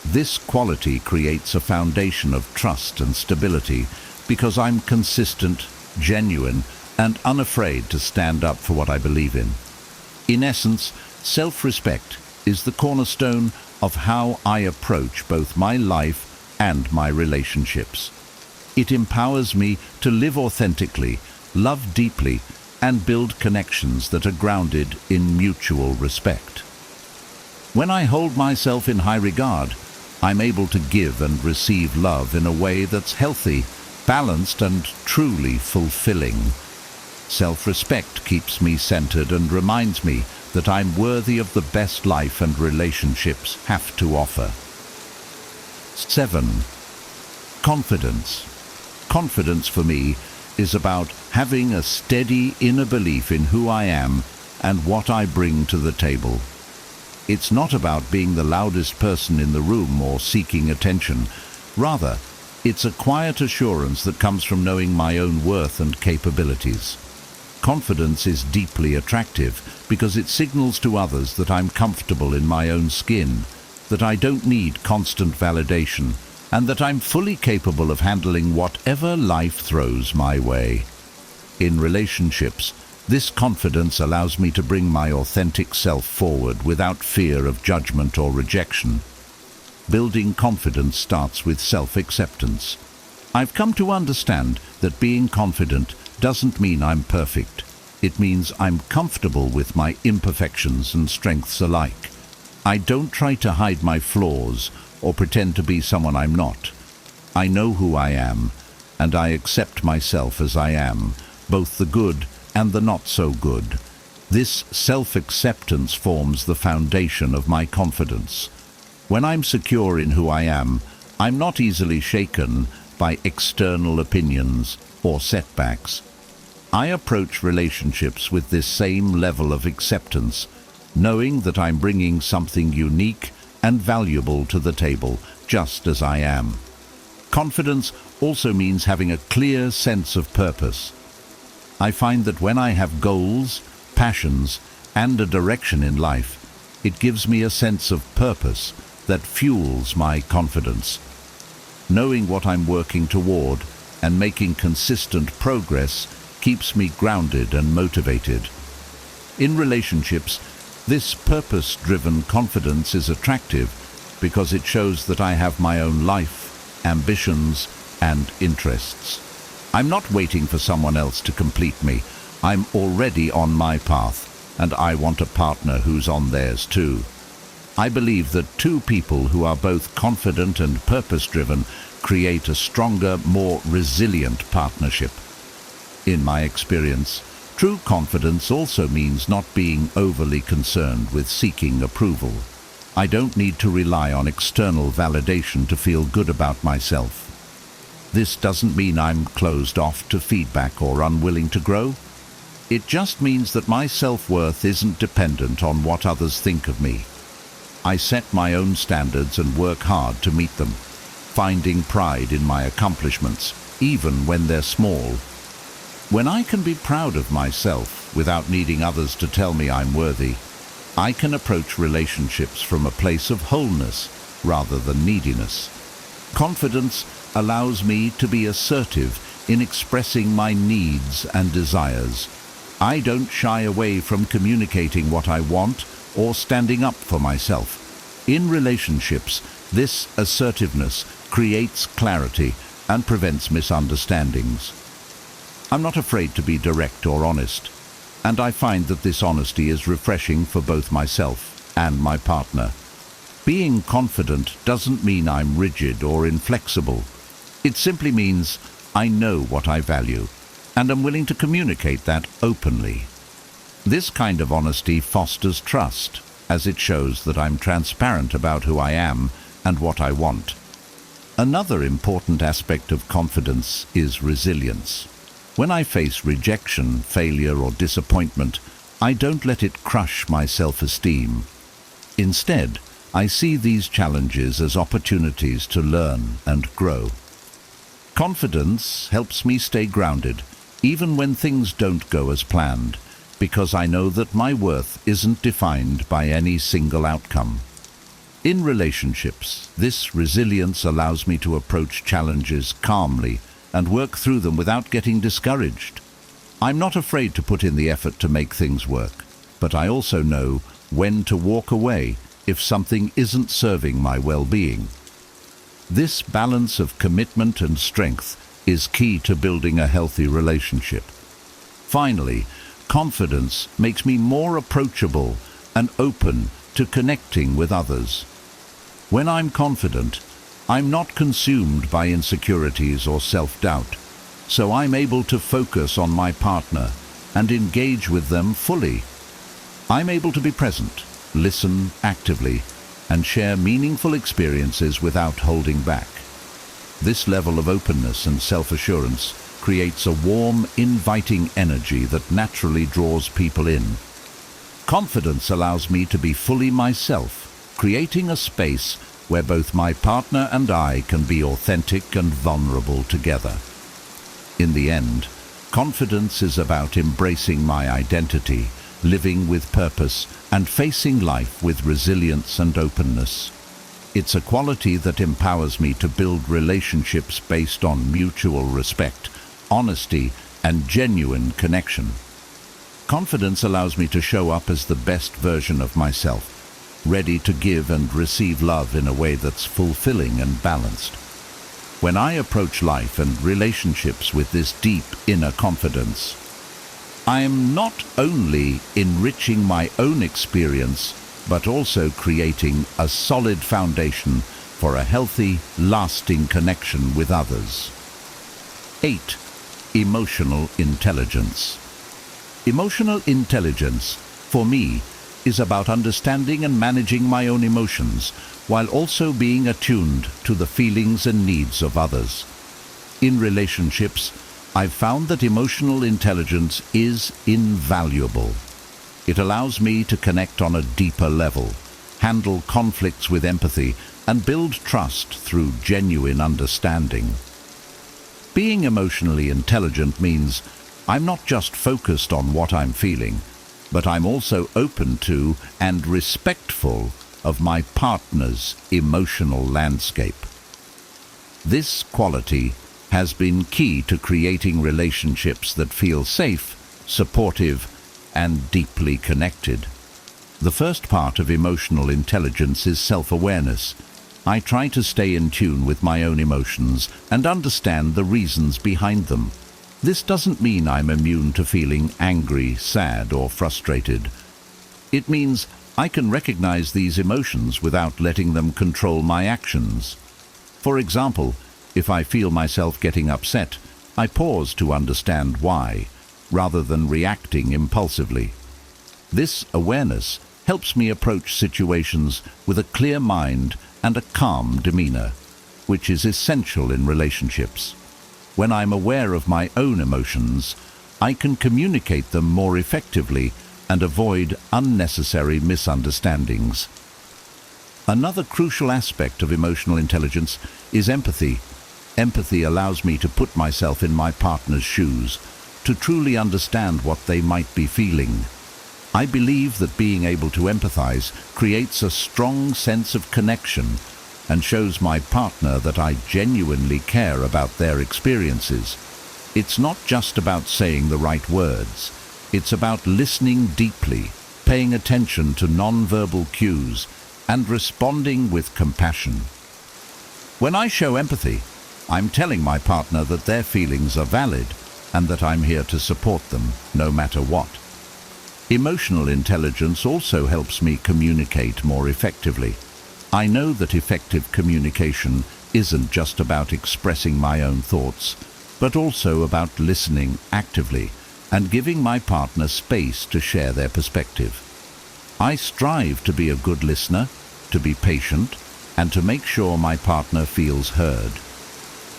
This quality creates a foundation of trust and stability because I'm consistent, genuine, and unafraid to stand up for what I believe in. In essence, self-respect is the cornerstone of how I approach both my life and my relationships. It empowers me to live authentically, love deeply, and build connections that are grounded in mutual respect. When I hold myself in high regard, I'm able to give and receive love in a way that's healthy, balanced, and truly fulfilling. Self-respect keeps me centered and reminds me that I'm worthy of the best life and relationships have to offer. 7. Confidence. Confidence for me is about having a steady inner belief in who I am and what I bring to the table. It's not about being the loudest person in the room or seeking attention. Rather, it's a quiet assurance that comes from knowing my own worth and capabilities. Confidence is deeply attractive because it signals to others that I'm comfortable in my own skin, that I don't need constant validation, and that I'm fully capable of handling whatever life throws my way. In relationships, this confidence allows me to bring my authentic self forward without fear of judgment or rejection. Building confidence starts with self-acceptance. I've come to understand that being confident doesn't mean I'm perfect. It means I'm comfortable with my imperfections and strengths alike. I don't try to hide my flaws or pretend to be someone I'm not. I know who I am, and I accept myself as I am, both the good and the not so good. This self-acceptance forms the foundation of my confidence. When I'm secure in who I am, I'm not easily shaken by external opinions or setbacks. I approach relationships with this same level of acceptance, knowing that I'm bringing something unique and valuable to the table, just as I am. Confidence also means having a clear sense of purpose. I find that when I have goals, passions, and a direction in life, it gives me a sense of purpose that fuels my confidence. Knowing what I'm working toward and making consistent progress keeps me grounded and motivated. In relationships, this purpose-driven confidence is attractive because it shows that I have my own life, ambitions, and interests. I'm not waiting for someone else to complete me. I'm already on my path, and I want a partner who's on theirs too. I believe that two people who are both confident and purpose-driven create a stronger, more resilient partnership. In my experience, true confidence also means not being overly concerned with seeking approval. I don't need to rely on external validation to feel good about myself. This doesn't mean I'm closed off to feedback or unwilling to grow. It just means that my self-worth isn't dependent on what others think of me. I set my own standards and work hard to meet them, finding pride in my accomplishments, even when they're small. When I can be proud of myself without needing others to tell me I'm worthy, I can approach relationships from a place of wholeness rather than neediness. Confidence allows me to be assertive in expressing my needs and desires. I don't shy away from communicating what I want or standing up for myself. In relationships, this assertiveness creates clarity and prevents misunderstandings. I'm not afraid to be direct or honest, and I find that this honesty is refreshing for both myself and my partner. Being confident doesn't mean I'm rigid or inflexible. It simply means I know what I value, and I'm willing to communicate that openly. This kind of honesty fosters trust, as it shows that I'm transparent about who I am and what I want. Another important aspect of confidence is resilience. When I face rejection, failure, or disappointment, I don't let it crush my self-esteem. Instead, I see these challenges as opportunities to learn and grow. Confidence helps me stay grounded, even when things don't go as planned, because I know that my worth isn't defined by any single outcome. In relationships, this resilience allows me to approach challenges calmly and work through them without getting discouraged. I'm not afraid to put in the effort to make things work, but I also know when to walk away if something isn't serving my well-being. This balance of commitment and strength is key to building a healthy relationship. Finally, confidence makes me more approachable and open to connecting with others. When I'm confident, I'm not consumed by insecurities or self-doubt, so I'm able to focus on my partner and engage with them fully. I'm able to be present, listen actively, and share meaningful experiences without holding back. This level of openness and self-assurance creates a warm, inviting energy that naturally draws people in. Confidence allows me to be fully myself, creating a space where both my partner and I can be authentic and vulnerable together. In the end, confidence is about embracing my identity, living with purpose, and facing life with resilience and openness. It's a quality that empowers me to build relationships based on mutual respect, honesty, and genuine connection. Confidence allows me to show up as the best version of myself, ready to give and receive love in a way that's fulfilling and balanced. When I approach life and relationships with this deep inner confidence, I am not only enriching my own experience, but also creating a solid foundation for a healthy, lasting connection with others. 8. Emotional intelligence. Emotional intelligence, for me, is about understanding and managing my own emotions, while also being attuned to the feelings and needs of others. In relationships, I've found that emotional intelligence is invaluable. It allows me to connect on a deeper level, handle conflicts with empathy, and build trust through genuine understanding. Being emotionally intelligent means I'm not just focused on what I'm feeling, but I'm also open to and respectful of my partner's emotional landscape. This quality has been key to creating relationships that feel safe, supportive, and deeply connected. The first part of emotional intelligence is self-awareness. I try to stay in tune with my own emotions and understand the reasons behind them. This doesn't mean I'm immune to feeling angry, sad, or frustrated. It means I can recognize these emotions without letting them control my actions. For example, if I feel myself getting upset, I pause to understand why, rather than reacting impulsively. This awareness helps me approach situations with a clear mind and a calm demeanor, which is essential in relationships. When I'm aware of my own emotions, I can communicate them more effectively and avoid unnecessary misunderstandings. Another crucial aspect of emotional intelligence is empathy. Empathy allows me to put myself in my partner's shoes, to truly understand what they might be feeling. I believe that being able to empathize creates a strong sense of connection and shows my partner that I genuinely care about their experiences. It's not just about saying the right words. It's about listening deeply, paying attention to non-verbal cues, and responding with compassion. When I show empathy, I'm telling my partner that their feelings are valid and that I'm here to support them, no matter what. Emotional intelligence also helps me communicate more effectively. I know that effective communication isn't just about expressing my own thoughts, but also about listening actively and giving my partner space to share their perspective. I strive to be a good listener, to be patient, and to make sure my partner feels heard.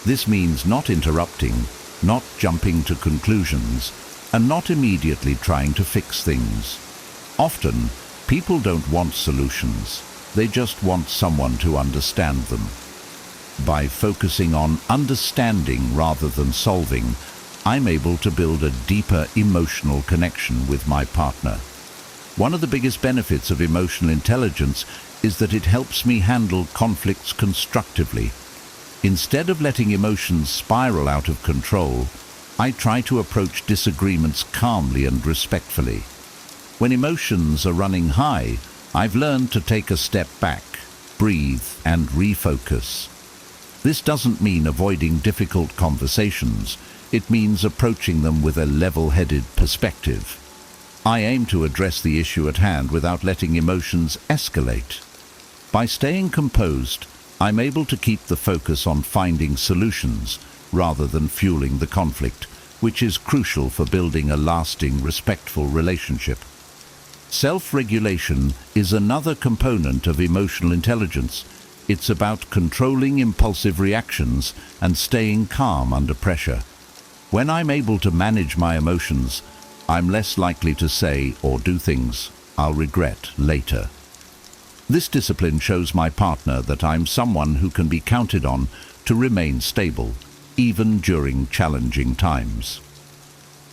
This means not interrupting, not jumping to conclusions, and not immediately trying to fix things. Often, people don't want solutions. They just want someone to understand them. By focusing on understanding rather than solving, I'm able to build a deeper emotional connection with my partner. One of the biggest benefits of emotional intelligence is that it helps me handle conflicts constructively. Instead of letting emotions spiral out of control, I try to approach disagreements calmly and respectfully. When emotions are running high, I've learned to take a step back, breathe, and refocus. This doesn't mean avoiding difficult conversations. It means approaching them with a level-headed perspective. I aim to address the issue at hand without letting emotions escalate. By staying composed, I'm able to keep the focus on finding solutions rather than fueling the conflict, which is crucial for building a lasting, respectful relationship. Self-regulation is another component of emotional intelligence. It's about controlling impulsive reactions and staying calm under pressure. When I'm able to manage my emotions, I'm less likely to say or do things I'll regret later. This discipline shows my partner that I'm someone who can be counted on to remain stable, even during challenging times.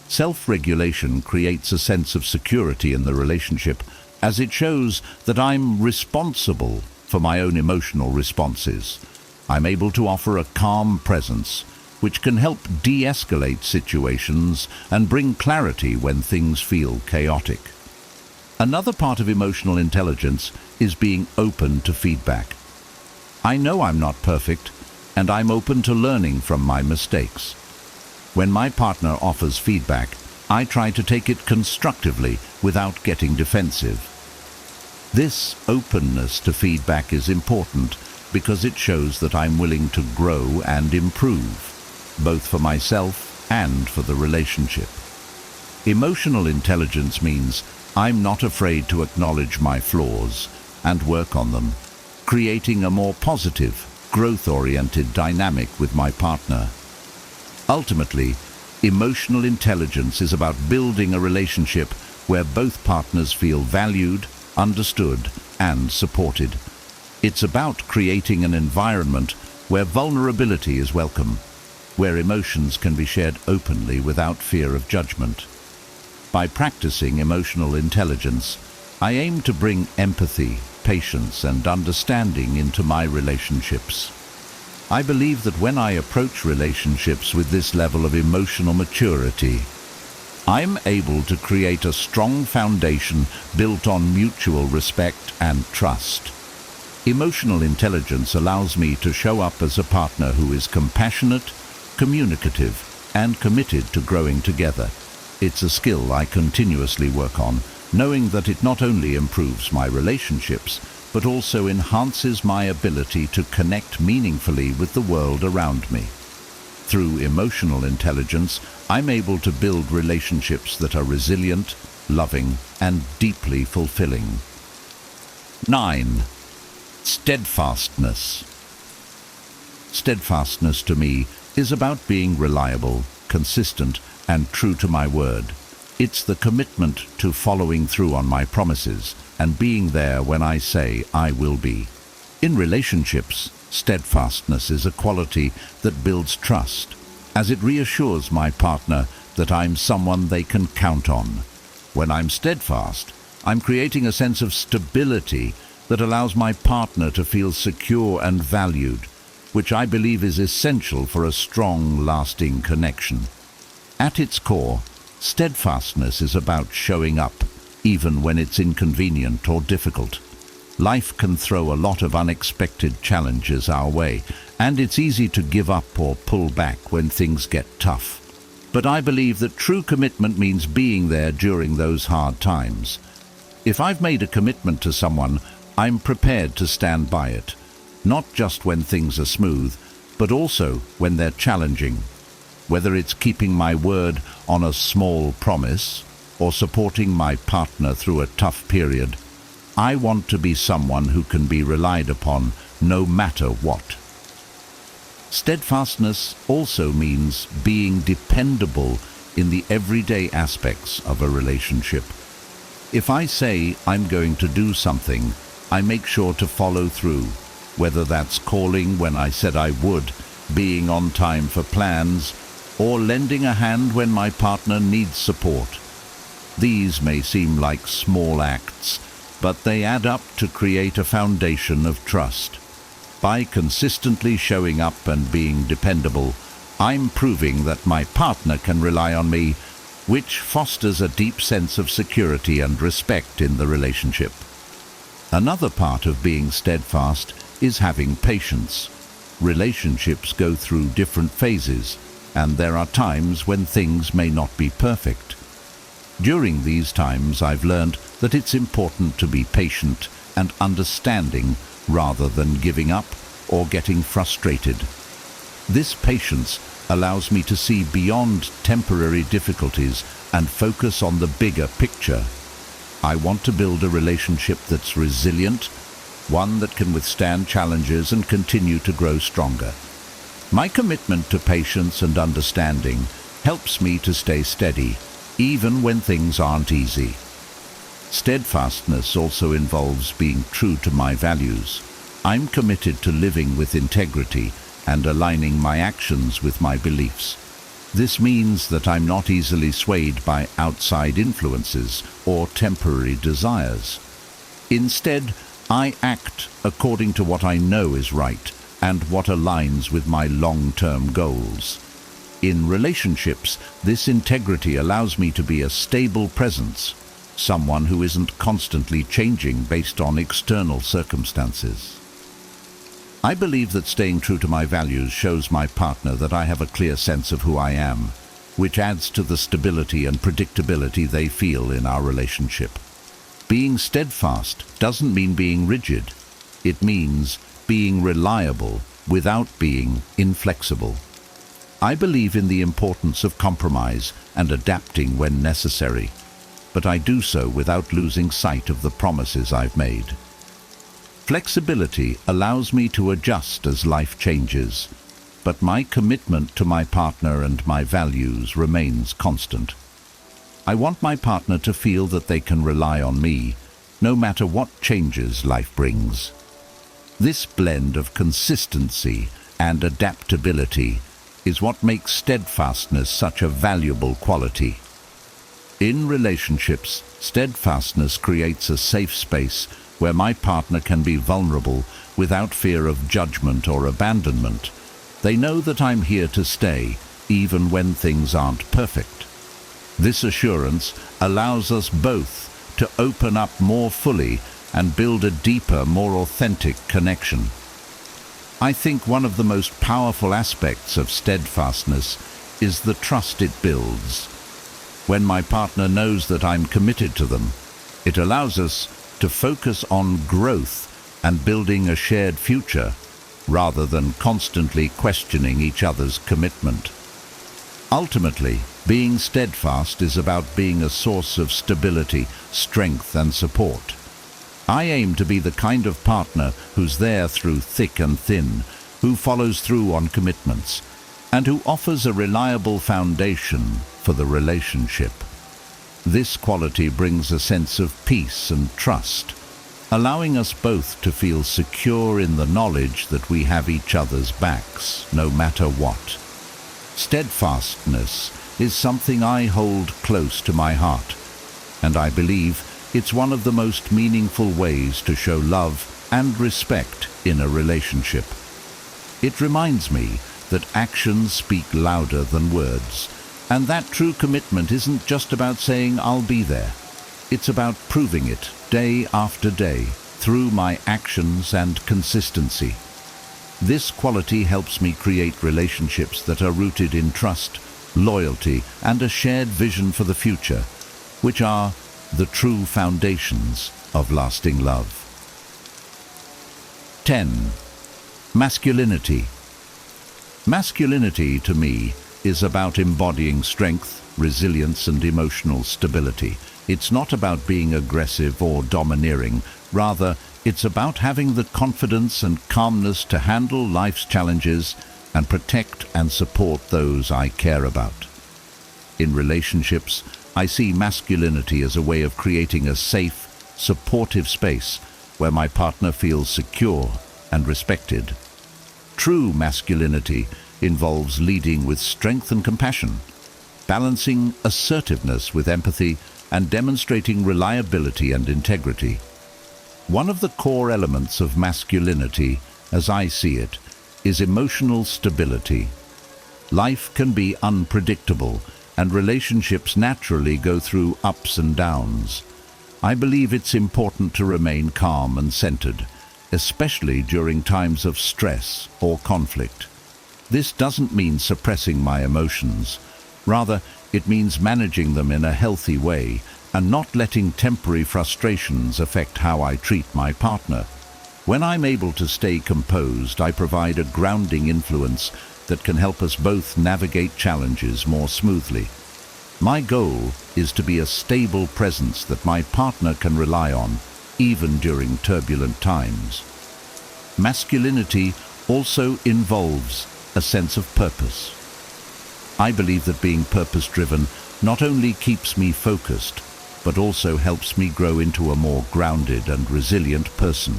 Self-regulation creates a sense of security in the relationship, as it shows that I'm responsible for my own emotional responses. I'm able to offer a calm presence, which can help de-escalate situations and bring clarity when things feel chaotic. Another part of emotional intelligence is being open to feedback. I know I'm not perfect, and I'm open to learning from my mistakes. When my partner offers feedback, I try to take it constructively without getting defensive. This openness to feedback is important because it shows that I'm willing to grow and improve, both for myself and for the relationship. Emotional intelligence means I'm not afraid to acknowledge my flaws and work on them, creating a more positive, growth-oriented dynamic with my partner. Ultimately, emotional intelligence is about building a relationship where both partners feel valued, understood, and supported. It's about creating an environment where vulnerability is welcome, where emotions can be shared openly without fear of judgment. By practicing emotional intelligence, I aim to bring empathy, patience, and understanding into my relationships. I believe that when I approach relationships with this level of emotional maturity, I'm able to create a strong foundation built on mutual respect and trust. Emotional intelligence allows me to show up as a partner who is compassionate, communicative, and committed to growing together. It's a skill I continuously work on, knowing that it not only improves my relationships, but also enhances my ability to connect meaningfully with the world around me. Through emotional intelligence, I'm able to build relationships that are resilient, loving, and deeply fulfilling. 9. Steadfastness. Steadfastness to me is about being reliable, consistent, and true to my word. It's the commitment to following through on my promises and being there when I say I will be. In relationships, steadfastness is a quality that builds trust, as it reassures my partner that I'm someone they can count on. When I'm steadfast, I'm creating a sense of stability that allows my partner to feel secure and valued, which I believe is essential for a strong, lasting connection. At its core, steadfastness is about showing up, even when it's inconvenient or difficult. Life can throw a lot of unexpected challenges our way, and it's easy to give up or pull back when things get tough. But I believe that true commitment means being there during those hard times. If I've made a commitment to someone, I'm prepared to stand by it, not just when things are smooth, but also when they're challenging. Whether it's keeping my word on a small promise or supporting my partner through a tough period, I want to be someone who can be relied upon no matter what. Steadfastness also means being dependable in the everyday aspects of a relationship. If I say I'm going to do something, I make sure to follow through, whether that's calling when I said I would, being on time for plans, or lending a hand when my partner needs support. These may seem like small acts, but they add up to create a foundation of trust. By consistently showing up and being dependable, I'm proving that my partner can rely on me, which fosters a deep sense of security and respect in the relationship. Another part of being steadfast is having patience. Relationships go through different phases, and there are times when things may not be perfect. During these times, I've learned that it's important to be patient and understanding rather than giving up or getting frustrated. This patience allows me to see beyond temporary difficulties and focus on the bigger picture. I want to build a relationship that's resilient, one that can withstand challenges and continue to grow stronger. My commitment to patience and understanding helps me to stay steady, even when things aren't easy. Steadfastness also involves being true to my values. I'm committed to living with integrity and aligning my actions with my beliefs. This means that I'm not easily swayed by outside influences or temporary desires. Instead, I act according to what I know is right and what aligns with my long-term goals. In relationships, this integrity allows me to be a stable presence, someone who isn't constantly changing based on external circumstances. I believe that staying true to my values shows my partner that I have a clear sense of who I am, which adds to the stability and predictability they feel in our relationship. Being steadfast doesn't mean being rigid. It means being reliable without being inflexible. I believe in the importance of compromise and adapting when necessary, but I do so without losing sight of the promises I've made. Flexibility allows me to adjust as life changes, but my commitment to my partner and my values remains constant. I want my partner to feel that they can rely on me, no matter what changes life brings. This blend of consistency and adaptability is what makes steadfastness such a valuable quality. In relationships, steadfastness creates a safe space where my partner can be vulnerable without fear of judgment or abandonment. They know that I'm here to stay, even when things aren't perfect. This assurance allows us both to open up more fully and build a deeper, more authentic connection. I think one of the most powerful aspects of steadfastness is the trust it builds. When my partner knows that I'm committed to them, it allows us to focus on growth and building a shared future, rather than constantly questioning each other's commitment. Ultimately, being steadfast is about being a source of stability, strength, and support. I aim to be the kind of partner who's there through thick and thin, who follows through on commitments, and who offers a reliable foundation for the relationship. This quality brings a sense of peace and trust, allowing us both to feel secure in the knowledge that we have each other's backs, no matter what. Steadfastness is something I hold close to my heart, and I believe it's one of the most meaningful ways to show love and respect in a relationship. It reminds me that actions speak louder than words, and that true commitment isn't just about saying I'll be there. It's about proving it day after day through my actions and consistency. This quality helps me create relationships that are rooted in trust, loyalty, and a shared vision for the future, which are the true foundations of lasting love. 10. Masculinity. Masculinity, to me, is about embodying strength, resilience, and emotional stability. It's not about being aggressive or domineering. Rather, it's about having the confidence and calmness to handle life's challenges and protect and support those I care about. In relationships, I see masculinity as a way of creating a safe, supportive space where my partner feels secure and respected. True masculinity involves leading with strength and compassion, balancing assertiveness with empathy, and demonstrating reliability and integrity. One of the core elements of masculinity, as I see it, is emotional stability. Life can be unpredictable, and relationships naturally go through ups and downs. I believe it's important to remain calm and centered, especially during times of stress or conflict. This doesn't mean suppressing my emotions. Rather, it means managing them in a healthy way and not letting temporary frustrations affect how I treat my partner. When I'm able to stay composed, I provide a grounding influence that can help us both navigate challenges more smoothly. My goal is to be a stable presence that my partner can rely on, even during turbulent times. Masculinity also involves a sense of purpose. I believe that being purpose-driven not only keeps me focused, but also helps me grow into a more grounded and resilient person.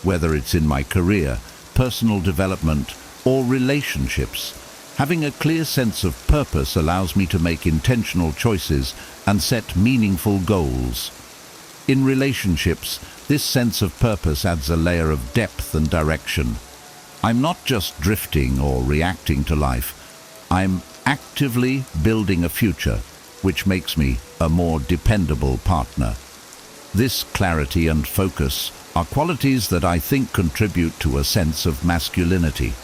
Whether it's in my career, personal development, or relationships, having a clear sense of purpose allows me to make intentional choices and set meaningful goals. In relationships, this sense of purpose adds a layer of depth and direction. I'm not just drifting or reacting to life. I'm actively building a future, which makes me a more dependable partner. This clarity and focus are qualities that I think contribute to a sense of masculinity.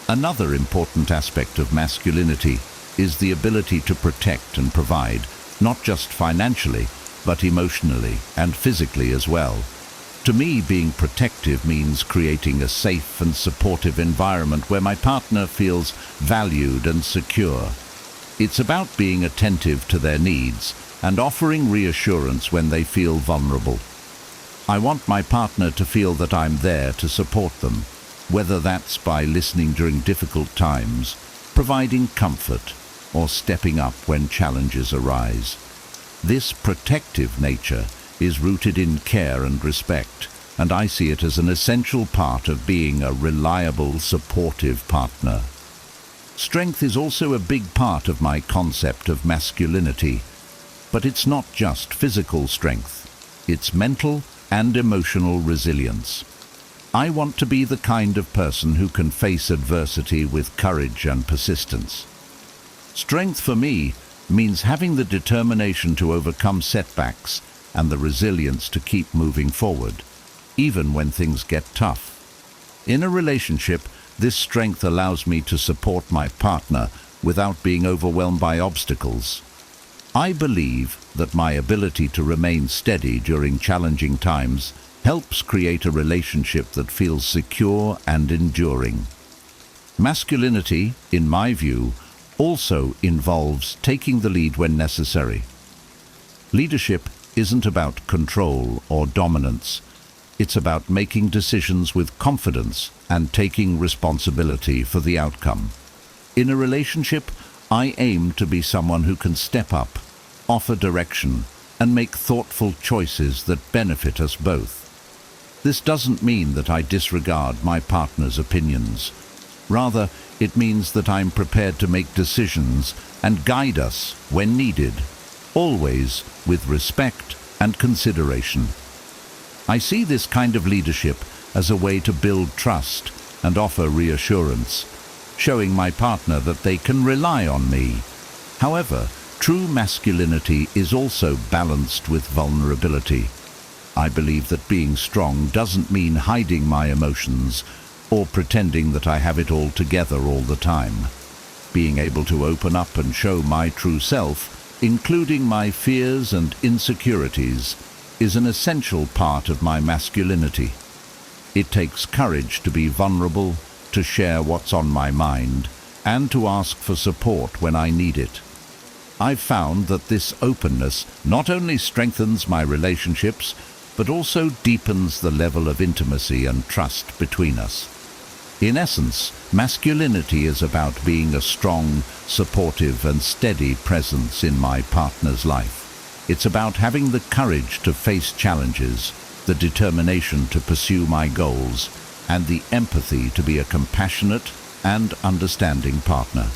Another important aspect of masculinity is the ability to protect and provide, not just financially, but emotionally and physically as well. To me, being protective means creating a safe and supportive environment where my partner feels valued and secure. It's about being attentive to their needs and offering reassurance when they feel vulnerable. I want my partner to feel that I'm there to support them, whether that's by listening during difficult times, providing comfort, or stepping up when challenges arise. This protective nature is rooted in care and respect, and I see it as an essential part of being a reliable, supportive partner. Strength is also a big part of my concept of masculinity, but it's not just physical strength. It's mental and emotional resilience. I want to be the kind of person who can face adversity with courage and persistence. Strength for me means having the determination to overcome setbacks and the resilience to keep moving forward, even when things get tough. In a relationship, this strength allows me to support my partner without being overwhelmed by obstacles. I believe that my ability to remain steady during challenging times helps create a relationship that feels secure and enduring. Masculinity, in my view, also involves taking the lead when necessary. Leadership isn't about control or dominance. It's about making decisions with confidence and taking responsibility for the outcome. In a relationship, I aim to be someone who can step up, offer direction, and make thoughtful choices that benefit us both. This doesn't mean that I disregard my partner's opinions. Rather, it means that I'm prepared to make decisions and guide us when needed, always with respect and consideration. I see this kind of leadership as a way to build trust and offer reassurance, showing my partner that they can rely on me. However, true masculinity is also balanced with vulnerability. I believe that being strong doesn't mean hiding my emotions or pretending that I have it all together all the time. Being able to open up and show my true self, including my fears and insecurities, is an essential part of my masculinity. It takes courage to be vulnerable, to share what's on my mind, and to ask for support when I need it. I've found that this openness not only strengthens my relationships, but also deepens the level of intimacy and trust between us. In essence, masculinity is about being a strong, supportive, and steady presence in my partner's life. It's about having the courage to face challenges, the determination to pursue my goals, and the empathy to be a compassionate and understanding partner.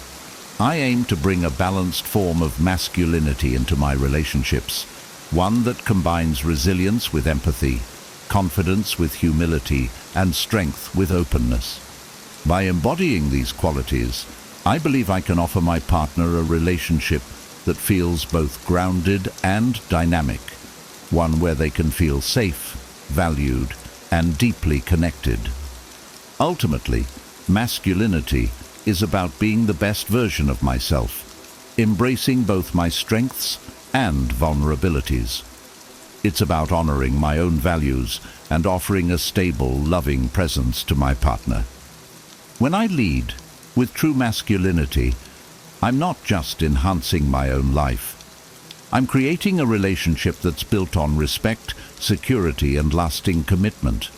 I aim to bring a balanced form of masculinity into my relationships, one that combines resilience with empathy, confidence with humility, and strength with openness. By embodying these qualities, I believe I can offer my partner a relationship that feels both grounded and dynamic, one where they can feel safe, valued, and deeply connected. Ultimately, masculinity is about being the best version of myself, embracing both my strengths and vulnerabilities. It's about honoring my own values and offering a stable, loving presence to my partner. When I lead with true masculinity, I'm not just enhancing my own life. I'm creating a relationship that's built on respect, security, and lasting commitment.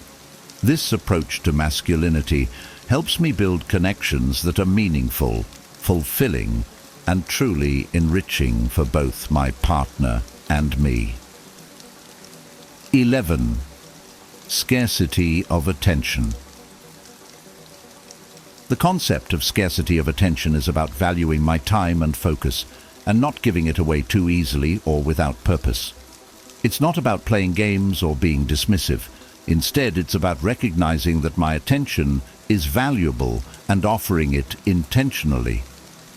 This approach to masculinity helps me build connections that are meaningful, fulfilling, and truly enriching for both my partner and me. 11. Scarcity of attention. The concept of scarcity of attention is about valuing my time and focus and not giving it away too easily or without purpose. It's not about playing games or being dismissive. Instead, it's about recognizing that my attention is valuable and offering it intentionally.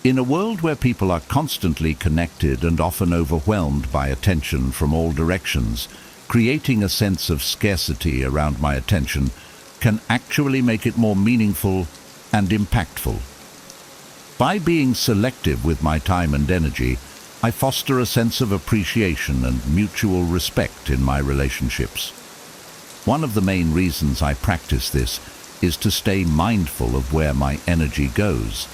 In a world where people are constantly connected and often overwhelmed by attention from all directions, creating a sense of scarcity around my attention can actually make it more meaningful and impactful. By being selective with my time and energy, I foster a sense of appreciation and mutual respect in my relationships. One of the main reasons I practice this is to stay mindful of where my energy goes.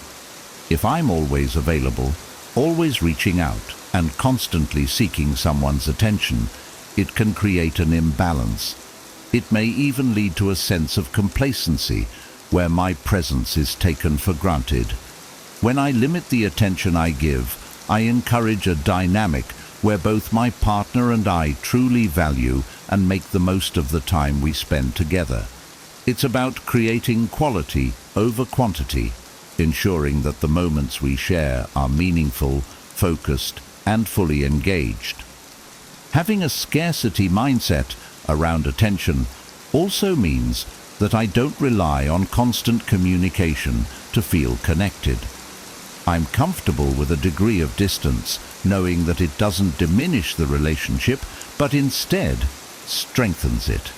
If I'm always available, always reaching out, and constantly seeking someone's attention, it can create an imbalance. It may even lead to a sense of complacency, where my presence is taken for granted. When I limit the attention I give, I encourage a dynamic where both my partner and I truly value and make the most of the time we spend together. It's about creating quality over quantity, ensuring that the moments we share are meaningful, focused, and fully engaged. Having a scarcity mindset around attention also means that I don't rely on constant communication to feel connected. I'm comfortable with a degree of distance, knowing that it doesn't diminish the relationship, but instead strengthens it.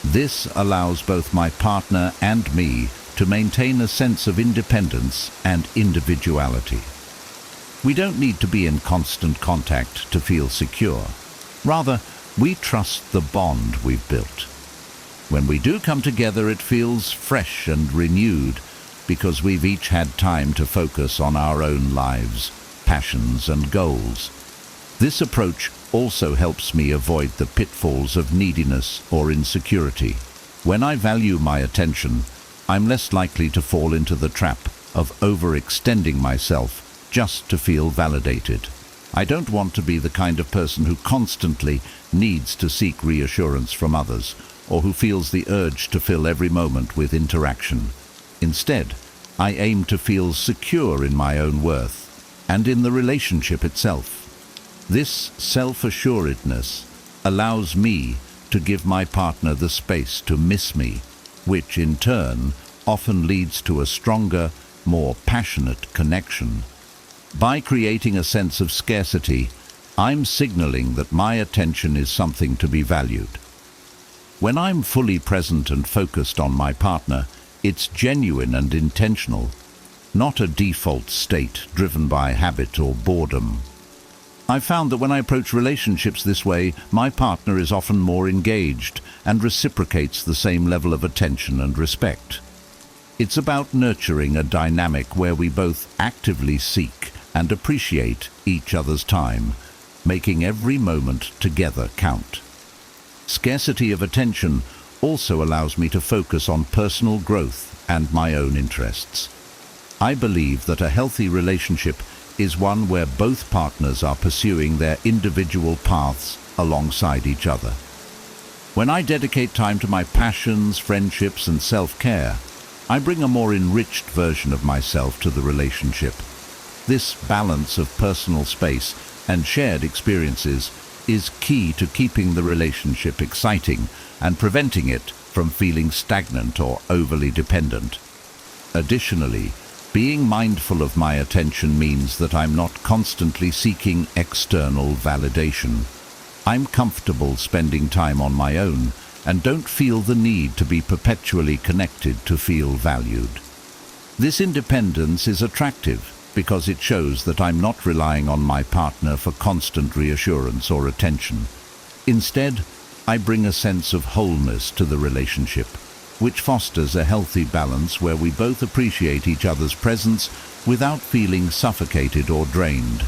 This allows both my partner and me to maintain a sense of independence and individuality. We don't need to be in constant contact to feel secure. Rather, we trust the bond we've built. When we do come together, it feels fresh and renewed because we've each had time to focus on our own lives, passions, and goals. This approach also helps me avoid the pitfalls of neediness or insecurity. When I value my attention, I'm less likely to fall into the trap of overextending myself just to feel validated. I don't want to be the kind of person who constantly needs to seek reassurance from others, or who feels the urge to fill every moment with interaction. Instead, I aim to feel secure in my own worth and in the relationship itself. This self-assuredness allows me to give my partner the space to miss me, which in turn often leads to a stronger, more passionate connection. By creating a sense of scarcity, I'm signaling that my attention is something to be valued. When I'm fully present and focused on my partner, it's genuine and intentional, not a default state driven by habit or boredom. I've found that when I approach relationships this way, my partner is often more engaged and reciprocates the same level of attention and respect. It's about nurturing a dynamic where we both actively seek and appreciate each other's time, making every moment together count. Scarcity of attention also allows me to focus on personal growth and my own interests. I believe that a healthy relationship is one where both partners are pursuing their individual paths alongside each other. When I dedicate time to my passions, friendships, and self-care, I bring a more enriched version of myself to the relationship. This balance of personal space and shared experiences is key to keeping the relationship exciting and preventing it from feeling stagnant or overly dependent. Additionally, being mindful of my attention means that I'm not constantly seeking external validation. I'm comfortable spending time on my own and don't feel the need to be perpetually connected to feel valued. This independence is attractive because it shows that I'm not relying on my partner for constant reassurance or attention. Instead, I bring a sense of wholeness to the relationship, which fosters a healthy balance where we both appreciate each other's presence without feeling suffocated or drained.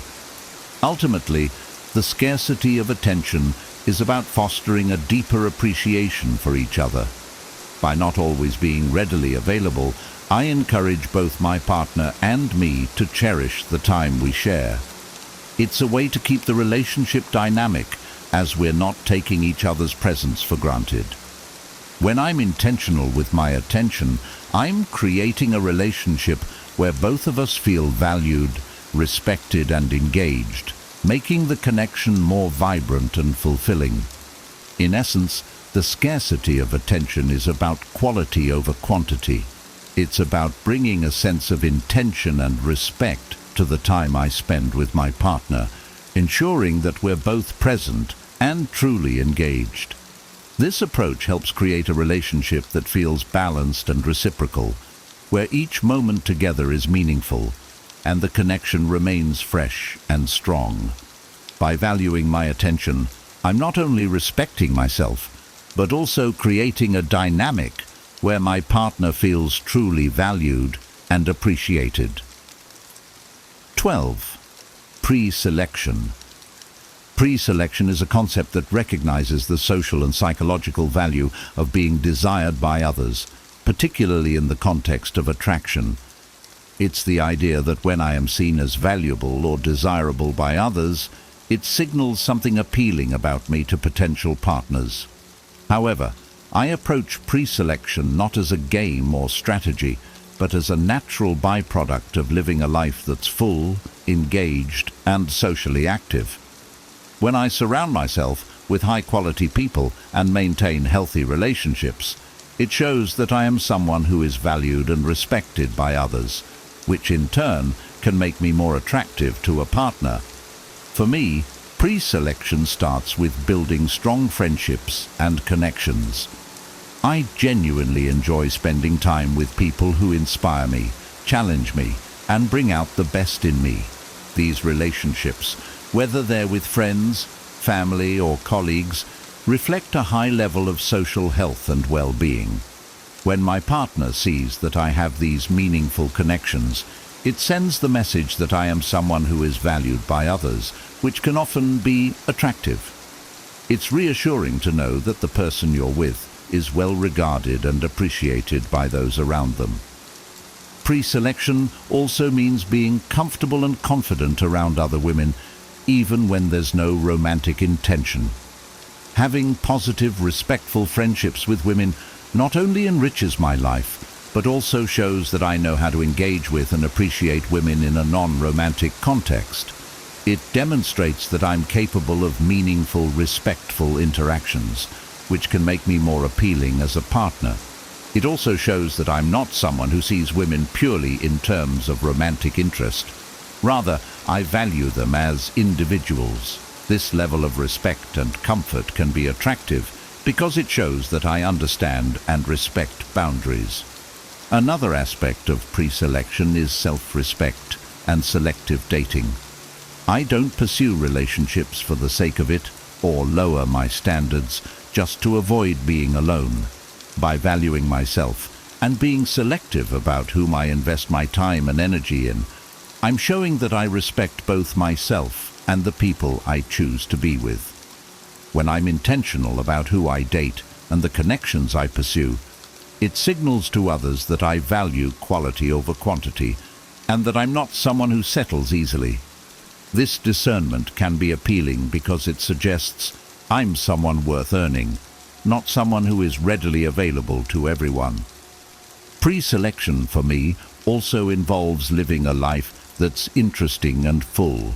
Ultimately, the scarcity of attention is about fostering a deeper appreciation for each other. By not always being readily available, I encourage both my partner and me to cherish the time we share. It's a way to keep the relationship dynamic as we're not taking each other's presence for granted. When I'm intentional with my attention, I'm creating a relationship where both of us feel valued, respected, and engaged, making the connection more vibrant and fulfilling. In essence, the scarcity of attention is about quality over quantity. It's about bringing a sense of intention and respect to the time I spend with my partner, ensuring that we're both present and truly engaged. This approach helps create a relationship that feels balanced and reciprocal, where each moment together is meaningful and the connection remains fresh and strong. By valuing my attention, I'm not only respecting myself, but also creating a dynamic where my partner feels truly valued and appreciated. 12. Pre-selection. Pre-selection is a concept that recognizes the social and psychological value of being desired by others, particularly in the context of attraction. It's the idea that when I am seen as valuable or desirable by others, it signals something appealing about me to potential partners. However, I approach pre-selection not as a game or strategy, but as a natural byproduct of living a life that's full, engaged, and socially active. When I surround myself with high-quality people and maintain healthy relationships, it shows that I am someone who is valued and respected by others, which in turn can make me more attractive to a partner. For me, pre-selection starts with building strong friendships and connections. I genuinely enjoy spending time with people who inspire me, challenge me, and bring out the best in me. These relationships, whether they're with friends, family, or colleagues, reflect a high level of social health and well-being. When my partner sees that I have these meaningful connections, it sends the message that I am someone who is valued by others, which can often be attractive. It's reassuring to know that the person you're with is well regarded and appreciated by those around them. Pre-selection also means being comfortable and confident around other women, even when there's no romantic intention. Having positive, respectful friendships with women not only enriches my life, but also shows that I know how to engage with and appreciate women in a non-romantic context. It demonstrates that I'm capable of meaningful, respectful interactions, which can make me more appealing as a partner. It also shows that I'm not someone who sees women purely in terms of romantic interest. Rather, I value them as individuals. This level of respect and comfort can be attractive because it shows that I understand and respect boundaries. Another aspect of pre-selection is self-respect and selective dating. I don't pursue relationships for the sake of it or lower my standards just to avoid being alone. By valuing myself and being selective about whom I invest my time and energy in, I'm showing that I respect both myself and the people I choose to be with. When I'm intentional about who I date and the connections I pursue, it signals to others that I value quality over quantity and that I'm not someone who settles easily. This discernment can be appealing because it suggests I'm someone worth earning. not someone who is readily available to everyone. Pre-selection for me also involves living a life that's interesting and full.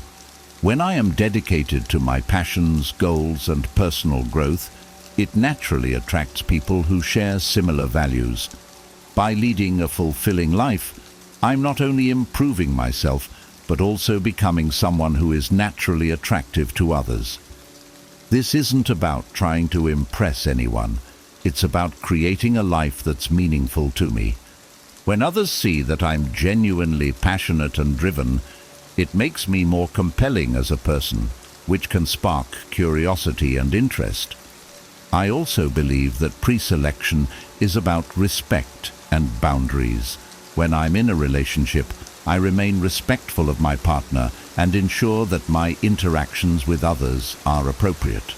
When I am dedicated to my passions, goals, and personal growth, it naturally attracts people who share similar values. By leading a fulfilling life, I'm not only improving myself, but also becoming someone who is naturally attractive to others. This isn't about trying to impress anyone. It's about creating a life that's meaningful to me. When others see that I'm genuinely passionate and driven, it makes me more compelling as a person, which can spark curiosity and interest. I also believe that pre-selection is about respect and boundaries. When I'm in a relationship, I remain respectful of my partner and ensure that my interactions with others are appropriate.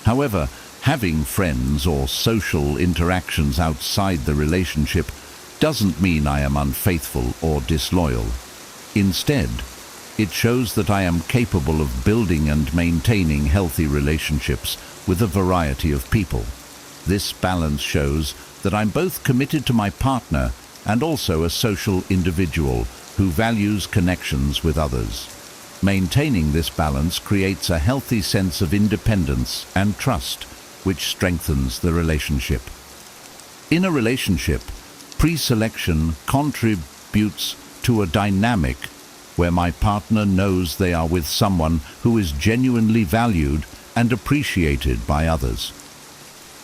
However, having friends or social interactions outside the relationship doesn't mean I am unfaithful or disloyal. Instead, it shows that I am capable of building and maintaining healthy relationships with a variety of people. This balance shows that I'm both committed to my partner and also a social individual who values connections with others. Maintaining this balance creates a healthy sense of independence and trust, which strengthens the relationship. In a relationship, pre-selection contributes to a dynamic where my partner knows they are with someone who is genuinely valued and appreciated by others.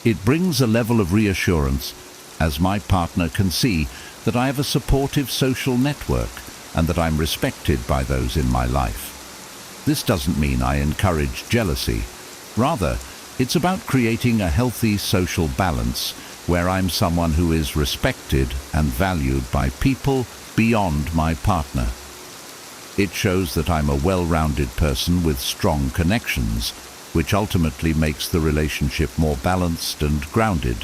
It brings a level of reassurance as my partner can see that I have a supportive social network and that I'm respected by those in my life. This doesn't mean I encourage jealousy. Rather, it's about creating a healthy social balance where I'm someone who is respected and valued by people beyond my partner. It shows that I'm a well-rounded person with strong connections, which ultimately makes the relationship more balanced and grounded.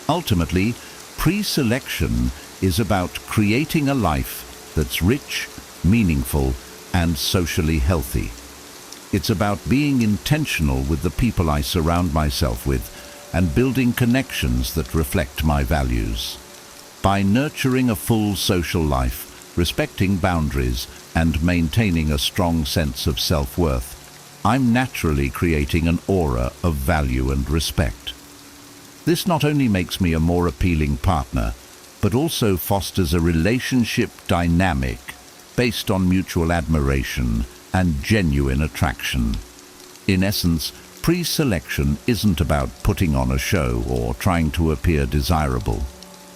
Ultimately, pre-selection is about creating a life that's rich, meaningful, and socially healthy. It's about being intentional with the people I surround myself with and building connections that reflect my values. By nurturing a full social life, respecting boundaries, and maintaining a strong sense of self-worth, I'm naturally creating an aura of value and respect. This not only makes me a more appealing partner, but also fosters a relationship dynamic based on mutual admiration and genuine attraction. In essence, pre-selection isn't about putting on a show or trying to appear desirable.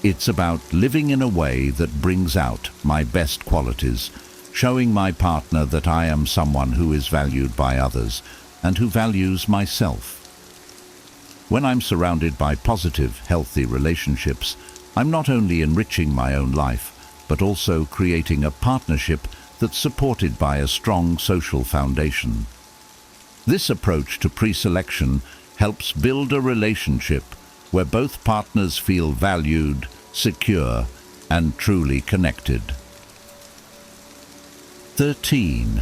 It's about living in a way that brings out my best qualities, showing my partner that I am someone who is valued by others and who values myself. When I'm surrounded by positive, healthy relationships, I'm not only enriching my own life, but also creating a partnership that's supported by a strong social foundation. This approach to pre-selection helps build a relationship where both partners feel valued, secure, and truly connected. 13.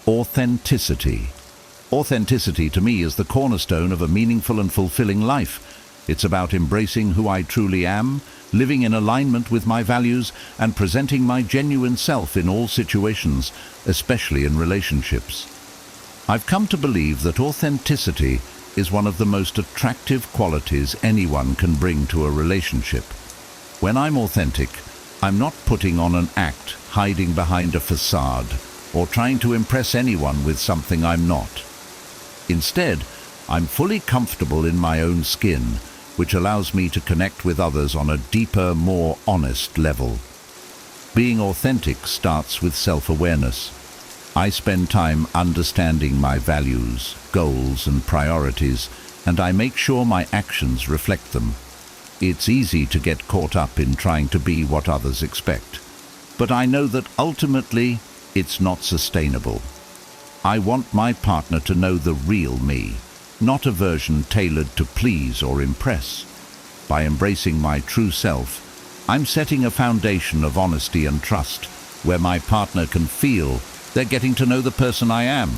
Authenticity. Authenticity to me is the cornerstone of a meaningful and fulfilling life. It's about embracing who I truly am, living in alignment with my values, and presenting my genuine self in all situations, especially in relationships. I've come to believe that authenticity is one of the most attractive qualities anyone can bring to a relationship. When I'm authentic, I'm not putting on an act, hiding behind a facade, or trying to impress anyone with something I'm not. Instead, I'm fully comfortable in my own skin, which allows me to connect with others on a deeper, more honest level. Being authentic starts with self-awareness. I spend time understanding my values, goals, and priorities, and I make sure my actions reflect them. It's easy to get caught up in trying to be what others expect, but I know that ultimately it's not sustainable. I want my partner to know the real me, not a version tailored to please or impress. By embracing my true self, I'm setting a foundation of honesty and trust, where my partner can feel they're getting to know the person I am,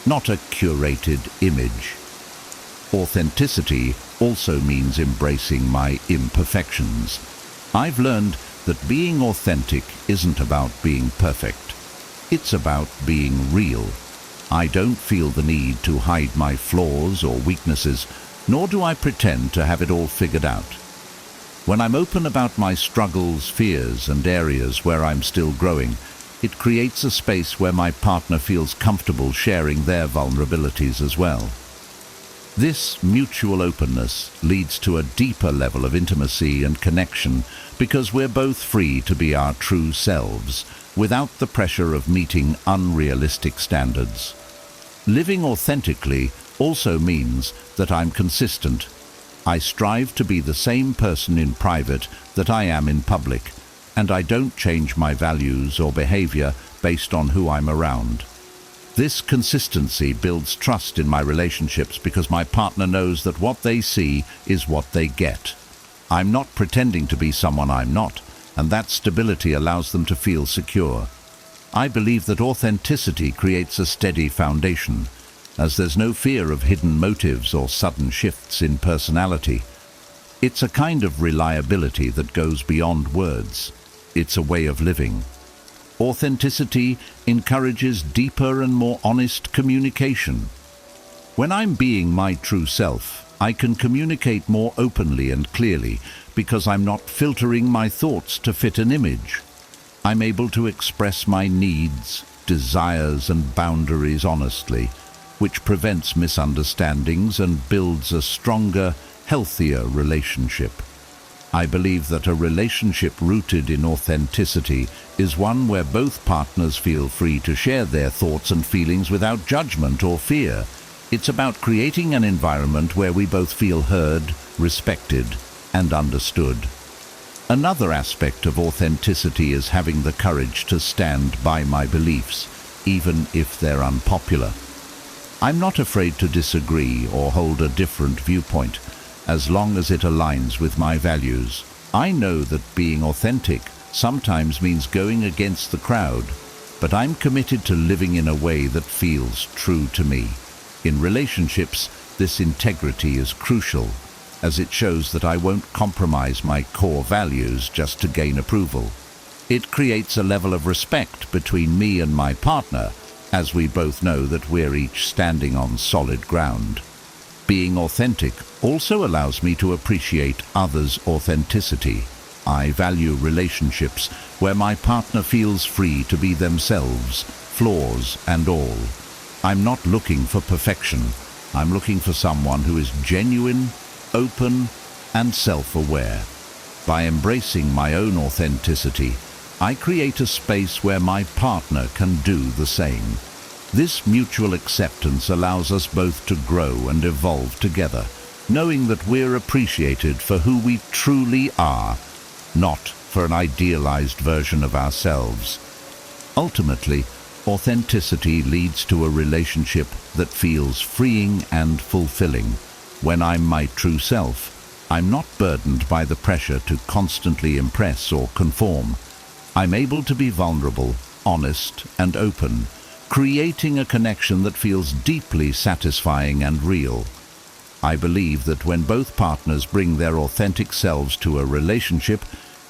not a curated image. Authenticity also means embracing my imperfections. I've learned that being authentic isn't about being perfect. It's about being real. I don't feel the need to hide my flaws or weaknesses, nor do I pretend to have it all figured out. When I'm open about my struggles, fears, and areas where I'm still growing, it creates a space where my partner feels comfortable sharing their vulnerabilities as well. This mutual openness leads to a deeper level of intimacy and connection because we're both free to be our true selves without the pressure of meeting unrealistic standards. Living authentically also means that I'm consistent. I strive to be the same person in private that I am in public, and I don't change my values or behavior based on who I'm around. This consistency builds trust in my relationships because my partner knows that what they see is what they get. I'm not pretending to be someone I'm not, and that stability allows them to feel secure. I believe that authenticity creates a steady foundation, as there's no fear of hidden motives or sudden shifts in personality. It's a kind of reliability that goes beyond words. It's a way of living. Authenticity encourages deeper and more honest communication. When I'm being my true self, I can communicate more openly and clearly because I'm not filtering my thoughts to fit an image. I'm able to express my needs, desires, and boundaries honestly, which prevents misunderstandings and builds a stronger, healthier relationship. I believe that a relationship rooted in authenticity is one where both partners feel free to share their thoughts and feelings without judgment or fear. It's about creating an environment where we both feel heard, respected, and understood. Another aspect of authenticity is having the courage to stand by my beliefs, even if they're unpopular. I'm not afraid to disagree or hold a different viewpoint, as long as it aligns with my values. I know that being authentic sometimes means going against the crowd, but I'm committed to living in a way that feels true to me. In relationships, this integrity is crucial, as it shows that I won't compromise my core values just to gain approval. It creates a level of respect between me and my partner, as we both know that we're each standing on solid ground. Being authentic also allows me to appreciate others' authenticity. I value relationships where my partner feels free to be themselves, flaws and all. I'm not looking for perfection. I'm looking for someone who is genuine, open, and self-aware. By embracing my own authenticity, I create a space where my partner can do the same. This mutual acceptance allows us both to grow and evolve together, knowing that we're appreciated for who we truly are, not for an idealized version of ourselves. Ultimately, authenticity leads to a relationship that feels freeing and fulfilling. When I'm my true self, I'm not burdened by the pressure to constantly impress or conform. I'm able to be vulnerable, honest, and open, creating a connection that feels deeply satisfying and real. I believe that when both partners bring their authentic selves to a relationship,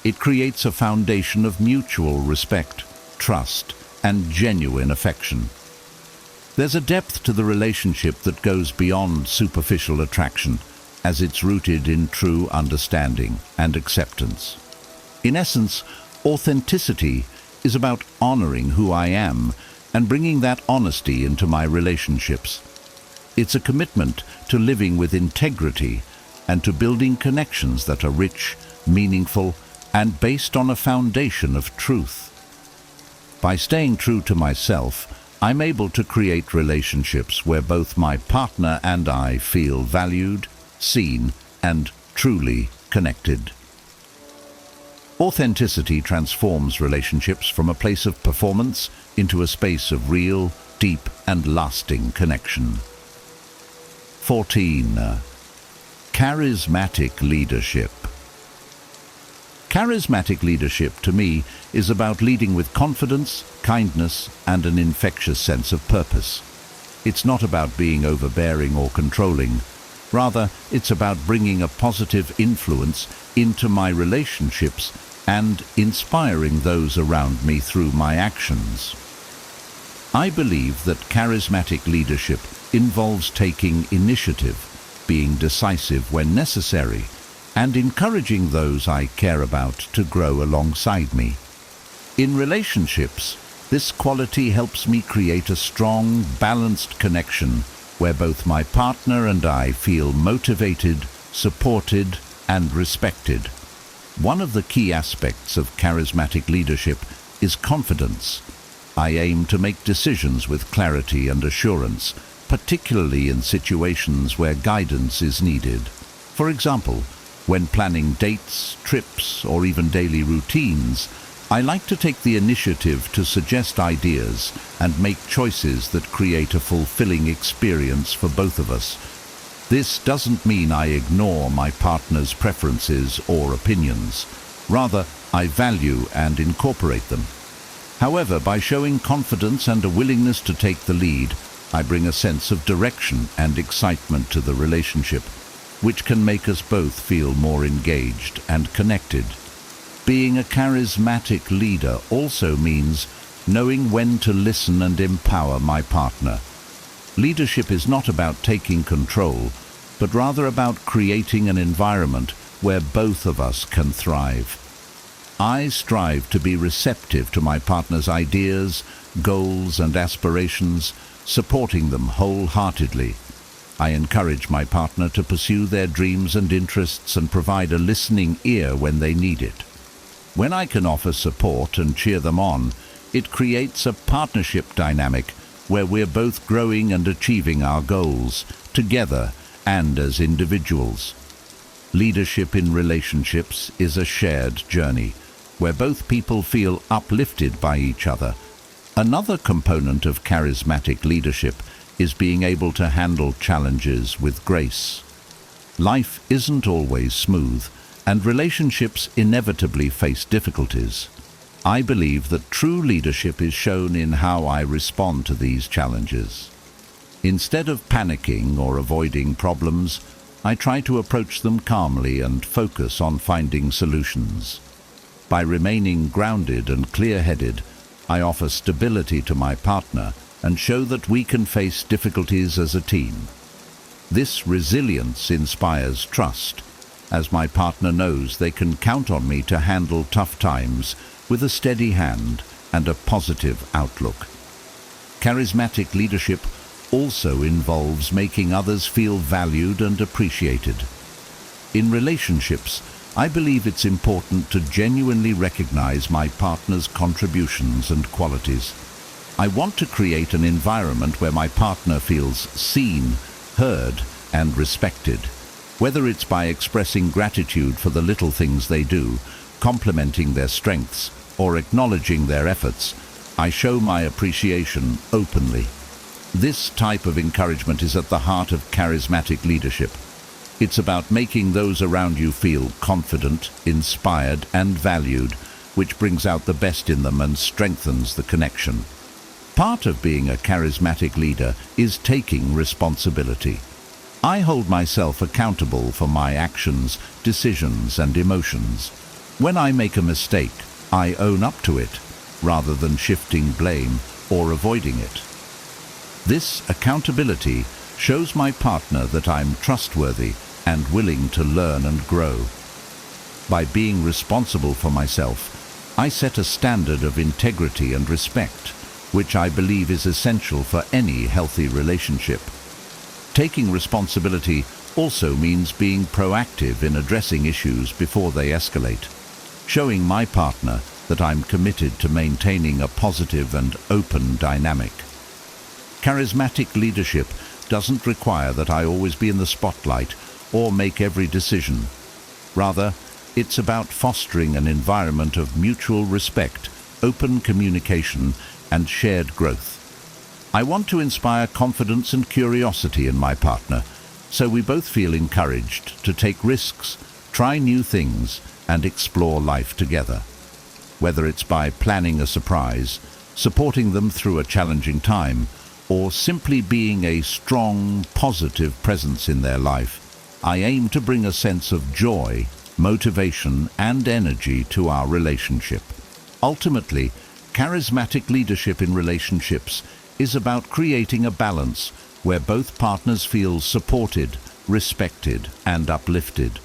it creates a foundation of mutual respect, trust, and genuine affection. There's a depth to the relationship that goes beyond superficial attraction, as it's rooted in true understanding and acceptance. In essence, authenticity is about honoring who I am and bringing that honesty into my relationships. It's a commitment to living with integrity and to building connections that are rich, meaningful, and based on a foundation of truth. By staying true to myself, I'm able to create relationships where both my partner and I feel valued, seen, and truly connected. Authenticity transforms relationships from a place of performance into a space of real, deep, and lasting connection. 14. Charismatic leadership. Charismatic leadership, to me, is about leading with confidence, kindness, and an infectious sense of purpose. It's not about being overbearing or controlling, Rather, it's about bringing a positive influence into my relationships and inspiring those around me through my actions. I believe that charismatic leadership involves taking initiative, being decisive when necessary, and encouraging those I care about to grow alongside me. In relationships, this quality helps me create a strong, balanced connection where both my partner and I feel motivated, supported, and respected. One of the key aspects of charismatic leadership is confidence. I aim to make decisions with clarity and assurance, particularly in situations where guidance is needed. For example, when planning dates, trips, or even daily routines, I like to take the initiative to suggest ideas and make choices that create a fulfilling experience for both of us. This doesn't mean I ignore my partner's preferences or opinions. Rather, I value and incorporate them. However, by showing confidence and a willingness to take the lead, I bring a sense of direction and excitement to the relationship, which can make us both feel more engaged and connected. Being a charismatic leader also means knowing when to listen and empower my partner. Leadership is not about taking control, but rather about creating an environment where both of us can thrive. I strive to be receptive to my partner's ideas, goals, and aspirations, supporting them wholeheartedly. I encourage my partner to pursue their dreams and interests and provide a listening ear when they need it. When I can offer support and cheer them on, it creates a partnership dynamic where we're both growing and achieving our goals, together and as individuals. Leadership in relationships is a shared journey, where both people feel uplifted by each other. Another component of charismatic leadership is being able to handle challenges with grace. Life isn't always smooth, and relationships inevitably face difficulties. I believe that true leadership is shown in how I respond to these challenges. Instead of panicking or avoiding problems, I try to approach them calmly and focus on finding solutions. By remaining grounded and clear-headed, I offer stability to my partner and show that we can face difficulties as a team. This resilience inspires trust, as my partner knows they can count on me to handle tough times with a steady hand and a positive outlook. Charismatic leadership also involves making others feel valued and appreciated. In relationships, I believe it's important to genuinely recognize my partner's contributions and qualities. I want to create an environment where my partner feels seen, heard, and respected. Whether it's by expressing gratitude for the little things they do, complimenting their strengths, or acknowledging their efforts, I show my appreciation openly. This type of encouragement is at the heart of charismatic leadership. It's about making those around you feel confident, inspired, and valued, which brings out the best in them and strengthens the connection. Part of being a charismatic leader is taking responsibility. I hold myself accountable for my actions, decisions, and emotions. When I make a mistake, I own up to it, rather than shifting blame or avoiding it. This accountability shows my partner that I'm trustworthy and willing to learn and grow. By being responsible for myself, I set a standard of integrity and respect, which I believe is essential for any healthy relationship. Taking responsibility also means being proactive in addressing issues before they escalate, showing my partner that I'm committed to maintaining a positive and open dynamic. Charismatic leadership doesn't require that I always be in the spotlight or make every decision. Rather, it's about fostering an environment of mutual respect, open communication, and shared growth. I want to inspire confidence and curiosity in my partner, so we both feel encouraged to take risks, try new things, and explore life together. Whether it's by planning a surprise, supporting them through a challenging time, or simply being a strong, positive presence in their life, I aim to bring a sense of joy, motivation, and energy to our relationship. Ultimately, charismatic leadership in relationships is about creating a balance where both partners feel supported, respected, and uplifted.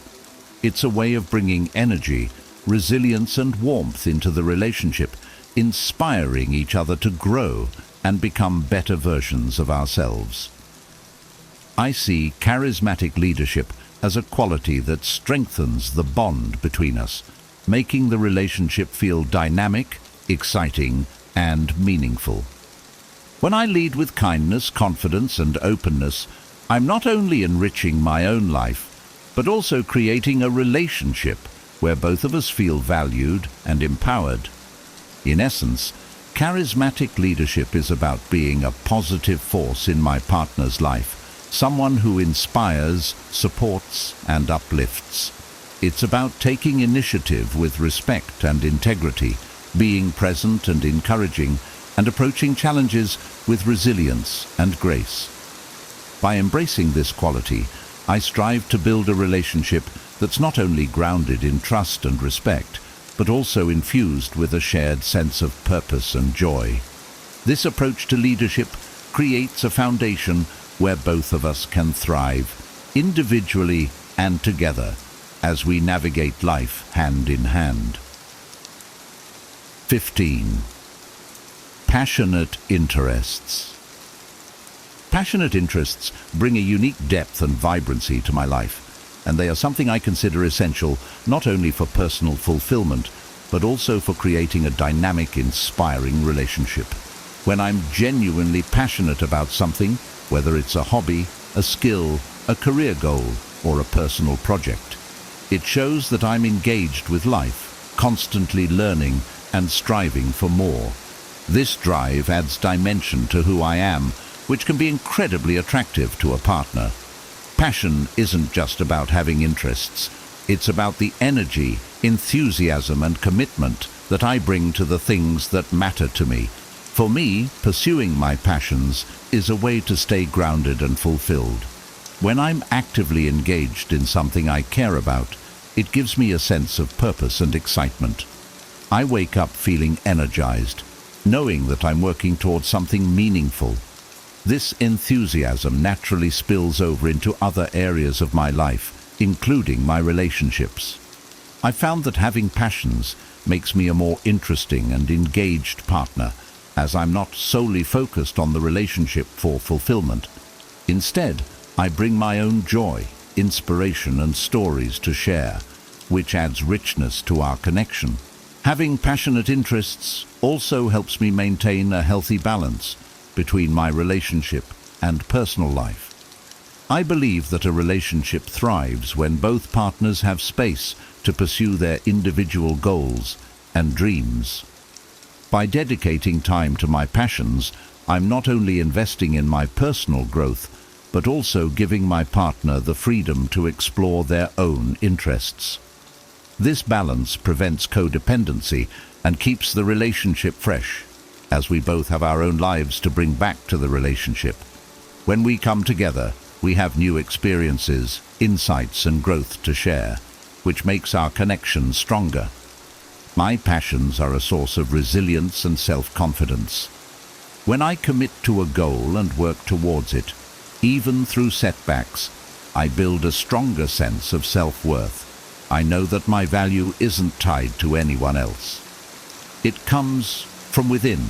It's a way of bringing energy, resilience, and warmth into the relationship, inspiring each other to grow and become better versions of ourselves. I see charismatic leadership as a quality that strengthens the bond between us, making the relationship feel dynamic, exciting, and meaningful. When I lead with kindness, confidence, and openness, I'm not only enriching my own life, but also creating a relationship where both of us feel valued and empowered. In essence, charismatic leadership is about being a positive force in my partner's life, someone who inspires, supports, and uplifts. It's about taking initiative with respect and integrity, being present and encouraging, and approaching challenges with resilience and grace. By embracing this quality, I strive to build a relationship that's not only grounded in trust and respect, but also infused with a shared sense of purpose and joy. This approach to leadership creates a foundation where both of us can thrive, individually and together, as we navigate life hand in hand. 15. Passionate interests. Passionate interests bring a unique depth and vibrancy to my life, and they are something I consider essential not only for personal fulfillment, but also for creating a dynamic, inspiring relationship. When I'm genuinely passionate about something, whether it's a hobby, a skill, a career goal, or a personal project, it shows that I'm engaged with life, constantly learning and striving for more. This drive adds dimension to who I am, which can be incredibly attractive to a partner. Passion isn't just about having interests. It's about the energy, enthusiasm, and commitment that I bring to the things that matter to me. For me, pursuing my passions is a way to stay grounded and fulfilled. When I'm actively engaged in something I care about, it gives me a sense of purpose and excitement. I wake up feeling energized, knowing that I'm working towards something meaningful. This enthusiasm naturally spills over into other areas of my life, including my relationships. I found that having passions makes me a more interesting and engaged partner, as I'm not solely focused on the relationship for fulfillment. Instead, I bring my own joy, inspiration, and stories to share, which adds richness to our connection. Having passionate interests also helps me maintain a healthy balance between my relationship and personal life. I believe that a relationship thrives when both partners have space to pursue their individual goals and dreams. By dedicating time to my passions, I'm not only investing in my personal growth, but also giving my partner the freedom to explore their own interests. This balance prevents codependency and keeps the relationship fresh, as we both have our own lives to bring back to the relationship. When we come together, we have new experiences, insights, and growth to share, which makes our connection stronger. My passions are a source of resilience and self-confidence. When I commit to a goal and work towards it, even through setbacks, I build a stronger sense of self-worth. I know that my value isn't tied to anyone else. It comes from within,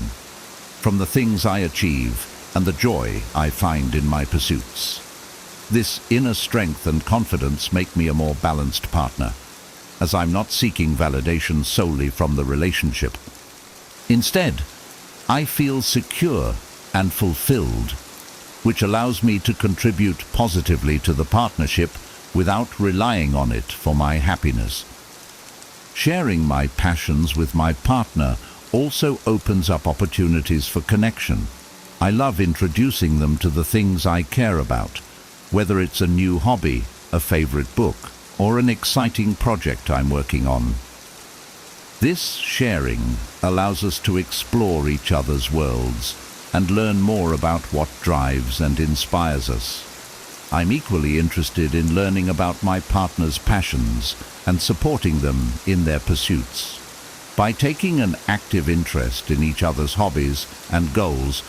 from the things I achieve and the joy I find in my pursuits. This inner strength and confidence make me a more balanced partner, as I'm not seeking validation solely from the relationship. Instead, I feel secure and fulfilled, which allows me to contribute positively to the partnership without relying on it for my happiness. Sharing my passions with my partner also opens up opportunities for connection. I love introducing them to the things I care about, whether it's a new hobby, a favorite book, or an exciting project I'm working on. This sharing allows us to explore each other's worlds, and learn more about what drives and inspires us. I'm equally interested in learning about my partner's passions and supporting them in their pursuits. By taking an active interest in each other's hobbies and goals,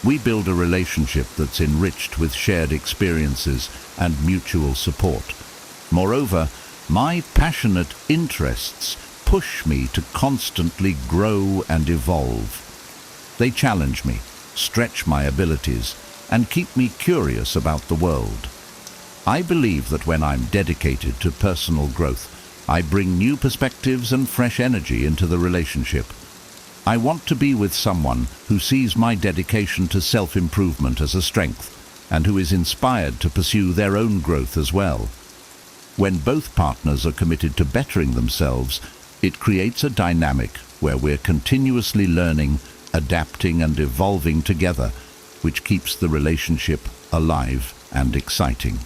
we build a relationship that's enriched with shared experiences and mutual support. Moreover, my passionate interests push me to constantly grow and evolve. They challenge me, stretch my abilities, and keep me curious about the world. I believe that when I'm dedicated to personal growth, I bring new perspectives and fresh energy into the relationship. I want to be with someone who sees my dedication to self-improvement as a strength and who is inspired to pursue their own growth as well. When both partners are committed to bettering themselves, it creates a dynamic where we're continuously learning, adapting and evolving together, which keeps the relationship alive and exciting.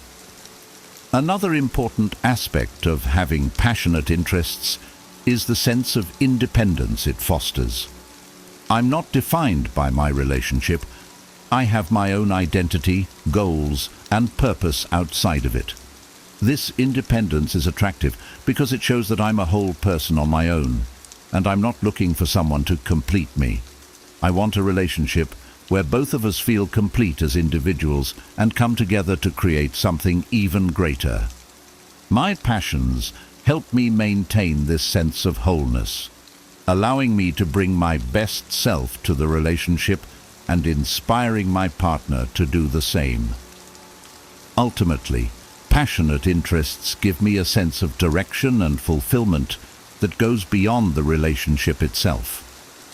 Another important aspect of having passionate interests is the sense of independence it fosters. I'm not defined by my relationship. I have my own identity, goals, and purpose outside of it. This independence is attractive because it shows that I'm a whole person on my own, and I'm not looking for someone to complete me. I want a relationship where both of us feel complete as individuals and come together to create something even greater. My passions help me maintain this sense of wholeness, allowing me to bring my best self to the relationship and inspiring my partner to do the same. Ultimately, passionate interests give me a sense of direction and fulfillment that goes beyond the relationship itself.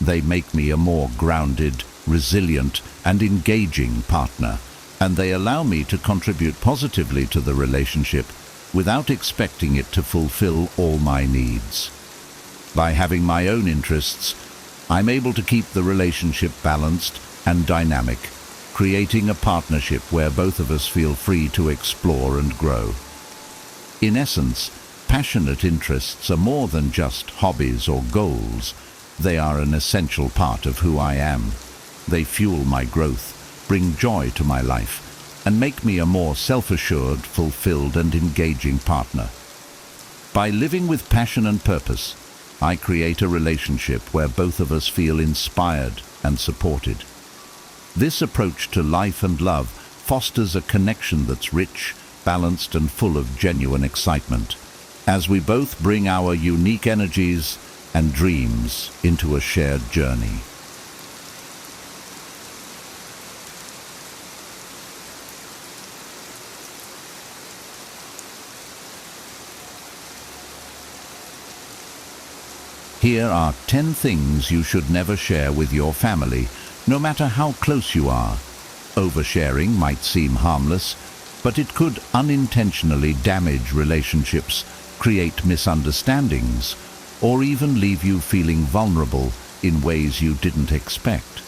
They make me a more grounded, resilient, and engaging partner, and they allow me to contribute positively to the relationship without expecting it to fulfill all my needs. By having my own interests, I'm able to keep the relationship balanced and dynamic, creating a partnership where both of us feel free to explore and grow. In essence, passionate interests are more than just hobbies or goals. They are an essential part of who I am. They fuel my growth, bring joy to my life, and make me a more self-assured, fulfilled, and engaging partner. By living with passion and purpose, I create a relationship where both of us feel inspired and supported. This approach to life and love fosters a connection that's rich, balanced, and full of genuine excitement, as we both bring our unique energies and dreams into a shared journey. Here are 10 things you should never share with your family, no matter how close you are. Oversharing might seem harmless, but it could unintentionally damage relationships, create misunderstandings, or even leave you feeling vulnerable in ways you didn't expect.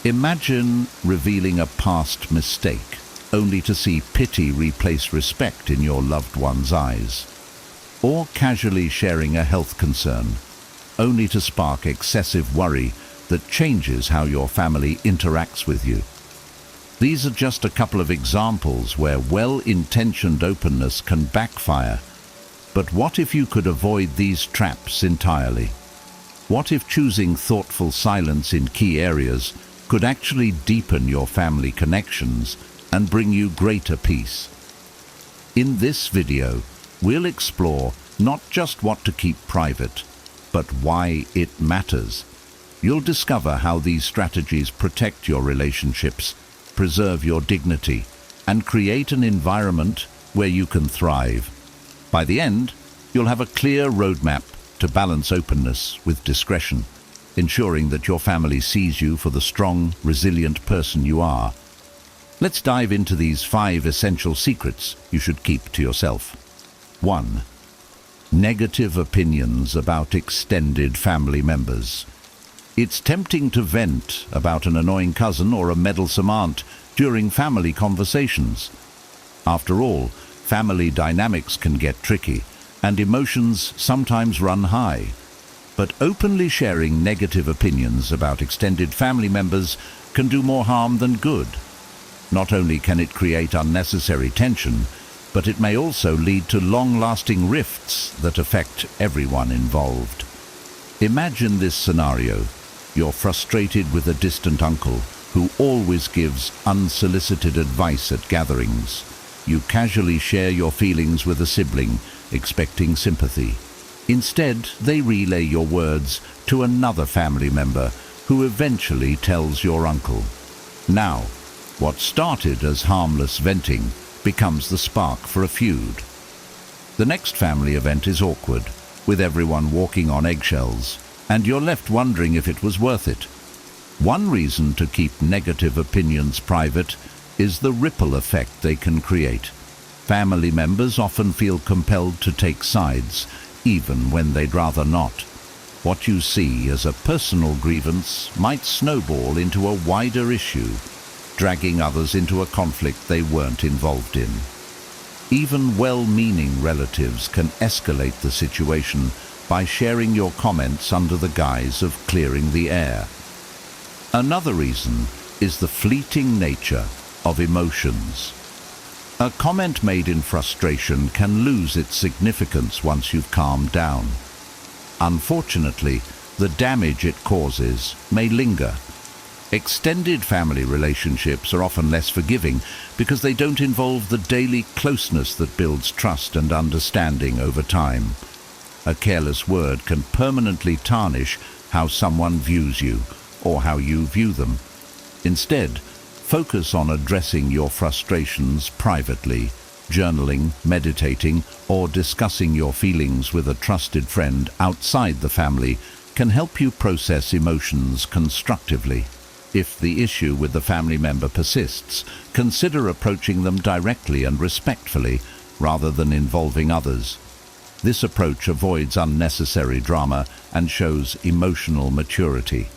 Imagine revealing a past mistake, only to see pity replace respect in your loved one's eyes. Or casually sharing a health concern, only to spark excessive worry that changes how your family interacts with you. These are just a couple of examples where well-intentioned openness can backfire. But what if you could avoid these traps entirely? What if choosing thoughtful silence in key areas could actually deepen your family connections and bring you greater peace? In this video, we'll explore not just what to keep private, but why it matters. You'll discover how these strategies protect your relationships, preserve your dignity, and create an environment where you can thrive. By the end, you'll have a clear roadmap to balance openness with discretion, ensuring that your family sees you for the strong, resilient person you are. Let's dive into these 5 essential secrets you should keep to yourself. 1. Negative opinions about extended family members. It's tempting to vent about an annoying cousin or a meddlesome aunt during family conversations. After all, family dynamics can get tricky, and emotions sometimes run high. But openly sharing negative opinions about extended family members can do more harm than good. Not only can it create unnecessary tension, but it may also lead to long-lasting rifts that affect everyone involved. Imagine this scenario. You're frustrated with a distant uncle who always gives unsolicited advice at gatherings. You casually share your feelings with a sibling, expecting sympathy. Instead, they relay your words to another family member who eventually tells your uncle. Now, what started as harmless venting becomes the spark for a feud. The next family event is awkward, with everyone walking on eggshells, and you're left wondering if it was worth it. One reason to keep negative opinions private is the ripple effect they can create. Family members often feel compelled to take sides, even when they'd rather not. What you see as a personal grievance might snowball into a wider issue, dragging others into a conflict they weren't involved in. Even well-meaning relatives can escalate the situation by sharing your comments under the guise of clearing the air. Another reason is the fleeting nature of emotions. A comment made in frustration can lose its significance once you've calmed down. Unfortunately, the damage it causes may linger. Extended family relationships are often less forgiving because they don't involve the daily closeness that builds trust and understanding over time. A careless word can permanently tarnish how someone views you or how you view them. Instead, focus on addressing your frustrations privately. Journaling, meditating, or discussing your feelings with a trusted friend outside the family can help you process emotions constructively. If the issue with the family member persists, consider approaching them directly and respectfully, rather than involving others. This approach avoids unnecessary drama and shows emotional maturity.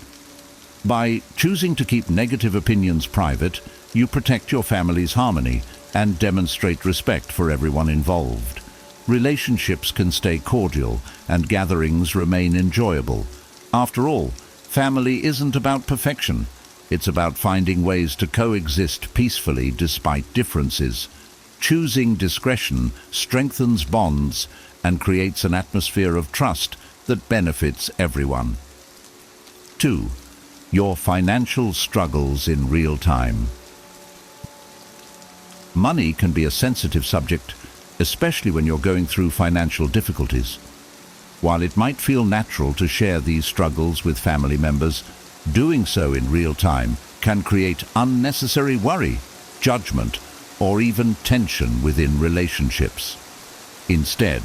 By choosing to keep negative opinions private, you protect your family's harmony and demonstrate respect for everyone involved. Relationships can stay cordial and gatherings remain enjoyable. After all, family isn't about perfection. It's about finding ways to coexist peacefully despite differences. Choosing discretion strengthens bonds and creates an atmosphere of trust that benefits everyone. 2. Your financial struggles in real time. Money can be a sensitive subject, especially when you're going through financial difficulties. While it might feel natural to share these struggles with family members, doing so in real time can create unnecessary worry, judgment, or even tension within relationships. Instead,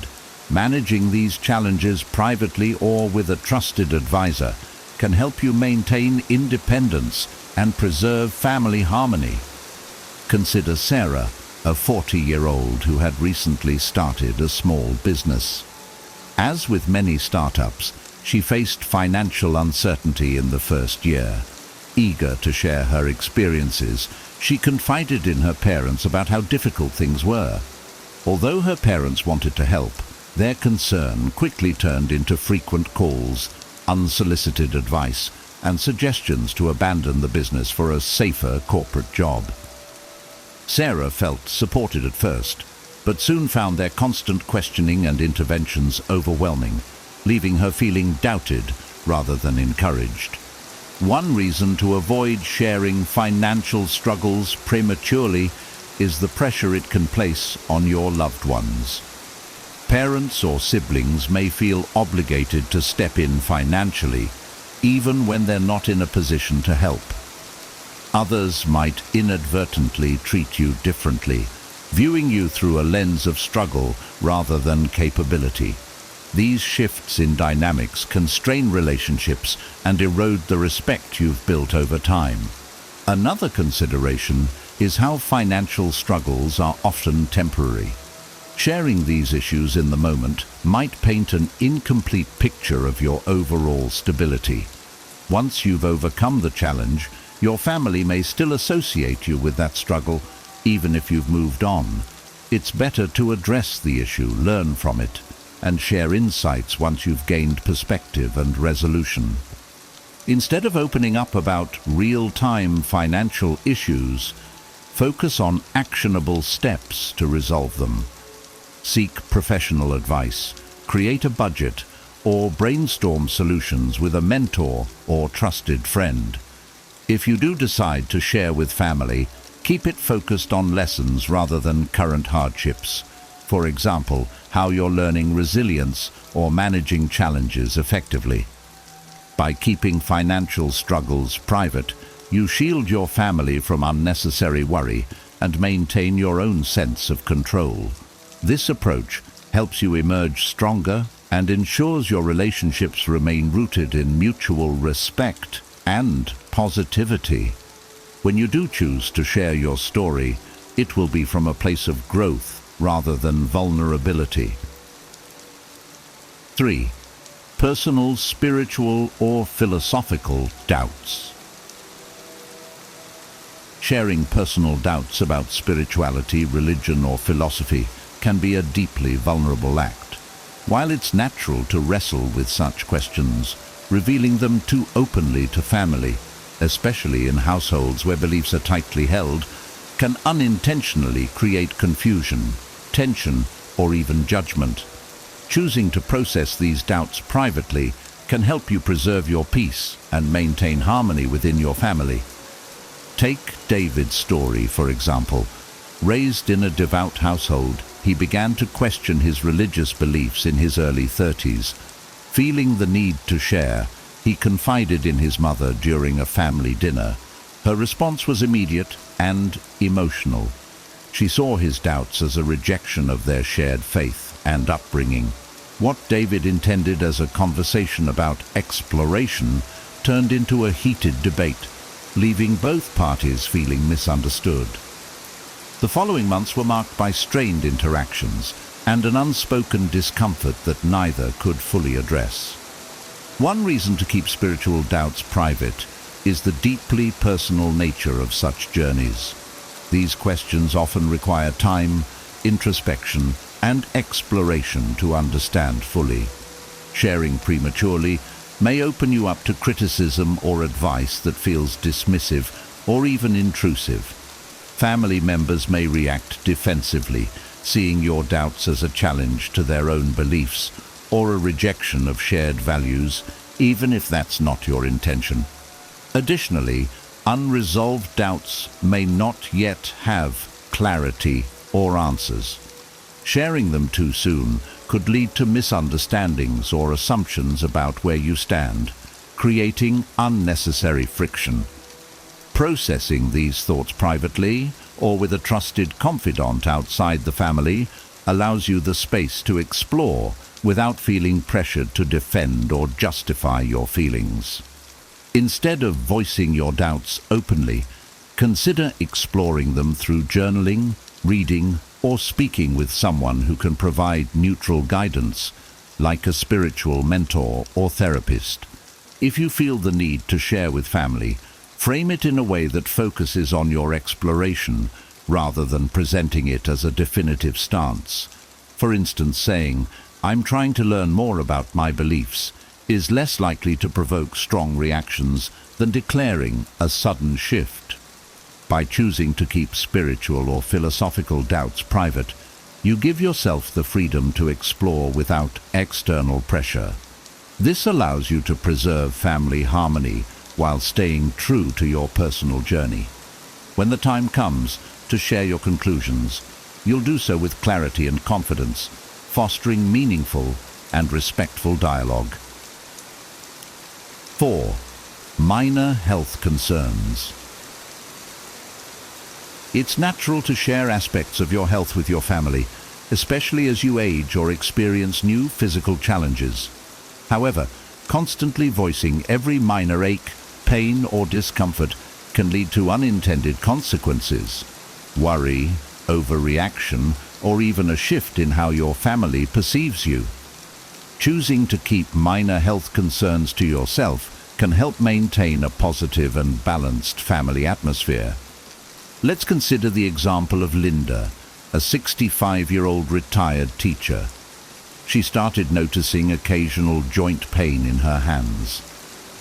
managing these challenges privately or with a trusted advisor can help you maintain independence and preserve family harmony. Consider Sarah, a 40-year-old who had recently started a small business. As with many startups, she faced financial uncertainty in the first year. Eager to share her experiences, she confided in her parents about how difficult things were. Although her parents wanted to help, their concern quickly turned into frequent calls, unsolicited advice, and suggestions to abandon the business for a safer corporate job. Sarah felt supported at first, but soon found their constant questioning and interventions overwhelming, leaving her feeling doubted rather than encouraged. One reason to avoid sharing financial struggles prematurely is the pressure it can place on your loved ones. Parents or siblings may feel obligated to step in financially, even when they're not in a position to help. Others might inadvertently treat you differently, viewing you through a lens of struggle rather than capability. These shifts in dynamics can strain relationships and erode the respect you've built over time. Another consideration is how financial struggles are often temporary. Sharing these issues in the moment might paint an incomplete picture of your overall stability. Once you've overcome the challenge, your family may still associate you with that struggle, even if you've moved on. It's better to address the issue, learn from it, and share insights once you've gained perspective and resolution. Instead of opening up about real-time financial issues, focus on actionable steps to resolve them. Seek professional advice, create a budget, or brainstorm solutions with a mentor or trusted friend. If you do decide to share with family, keep it focused on lessons rather than current hardships. For example, how you're learning resilience or managing challenges effectively. By keeping financial struggles private, you shield your family from unnecessary worry and maintain your own sense of control. This approach helps you emerge stronger and ensures your relationships remain rooted in mutual respect and positivity. When you do choose to share your story, it will be from a place of growth rather than vulnerability. 3. Personal, spiritual, or philosophical doubts. Sharing personal doubts about spirituality, religion, or philosophy can be a deeply vulnerable act. While it's natural to wrestle with such questions, revealing them too openly to family, especially in households where beliefs are tightly held, can unintentionally create confusion, tension, or even judgment. Choosing to process these doubts privately can help you preserve your peace and maintain harmony within your family. Take David's story, for example. Raised in a devout household, he began to question his religious beliefs in his early 30s. Feeling the need to share, he confided in his mother during a family dinner. Her response was immediate and emotional. She saw his doubts as a rejection of their shared faith and upbringing. What David intended as a conversation about exploration turned into a heated debate, leaving both parties feeling misunderstood. The following months were marked by strained interactions and an unspoken discomfort that neither could fully address. One reason to keep spiritual doubts private is the deeply personal nature of such journeys. These questions often require time, introspection, and exploration to understand fully. Sharing prematurely may open you up to criticism or advice that feels dismissive or even intrusive. Family members may react defensively, seeing your doubts as a challenge to their own beliefs or a rejection of shared values, even if that's not your intention. Additionally, unresolved doubts may not yet have clarity or answers. Sharing them too soon could lead to misunderstandings or assumptions about where you stand, creating unnecessary friction. Processing these thoughts privately or with a trusted confidant outside the family allows you the space to explore without feeling pressured to defend or justify your feelings. Instead of voicing your doubts openly, consider exploring them through journaling, reading, or speaking with someone who can provide neutral guidance, like a spiritual mentor or therapist. If you feel the need to share with family, frame it in a way that focuses on your exploration rather than presenting it as a definitive stance. For instance, saying, "I'm trying to learn more about my beliefs," is less likely to provoke strong reactions than declaring a sudden shift. By choosing to keep spiritual or philosophical doubts private, you give yourself the freedom to explore without external pressure. This allows you to preserve family harmony while staying true to your personal journey. When the time comes to share your conclusions, you'll do so with clarity and confidence, fostering meaningful and respectful dialogue. 4. Minor health concerns. It's natural to share aspects of your health with your family, especially as you age or experience new physical challenges. However, constantly voicing every minor ache, pain, or discomfort can lead to unintended consequences. Worry, overreaction, or even a shift in how your family perceives you. Choosing to keep minor health concerns to yourself can help maintain a positive and balanced family atmosphere. Let's consider the example of Linda, a 65-year-old retired teacher. she started noticing occasional joint pain in her hands.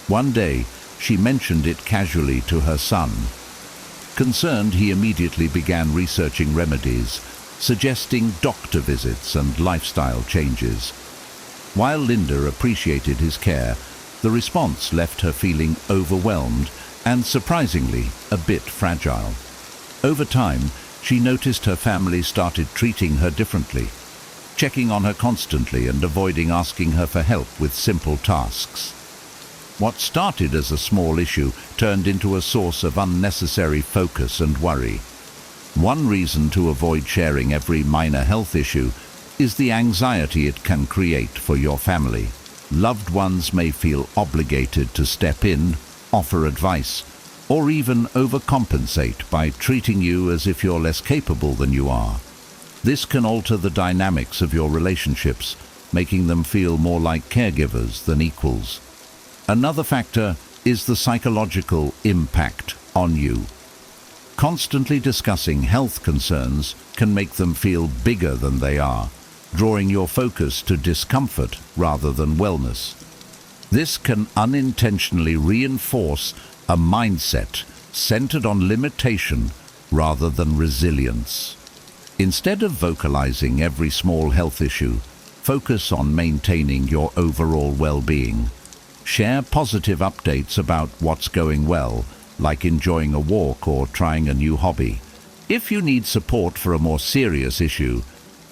One day, she mentioned it casually to her son. Concerned, he immediately began researching remedies, suggesting doctor visits and lifestyle changes. While Linda appreciated his care, the response left her feeling overwhelmed and, surprisingly, a bit fragile. Over time, she noticed her family started treating her differently, checking on her constantly and avoiding asking her for help with simple tasks. What started as a small issue turned into a source of unnecessary focus and worry. One reason to avoid sharing every minor health issue is the anxiety it can create for your family. Loved ones may feel obligated to step in, offer advice, or even overcompensate by treating you as if you're less capable than you are. This can alter the dynamics of your relationships, making them feel more like caregivers than equals. Another factor is the psychological impact on you. Constantly discussing health concerns can make them feel bigger than they are, drawing your focus to discomfort rather than wellness. This can unintentionally reinforce a mindset centered on limitation rather than resilience. Instead of vocalizing every small health issue, focus on maintaining your overall well-being. Share positive updates about what's going well, like enjoying a walk or trying a new hobby. If you need support for a more serious issue,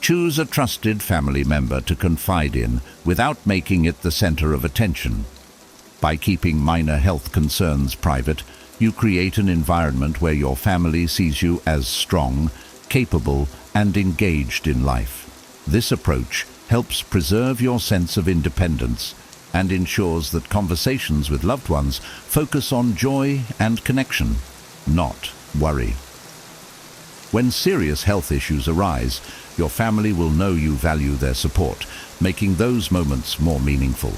choose a trusted family member to confide in without making it the center of attention. By keeping minor health concerns private, you create an environment where your family sees you as strong, capable, and engaged in life. This approach helps preserve your sense of independence and ensures that conversations with loved ones focus on joy and connection, not worry. When serious health issues arise, your family will know you value their support, making those moments more meaningful.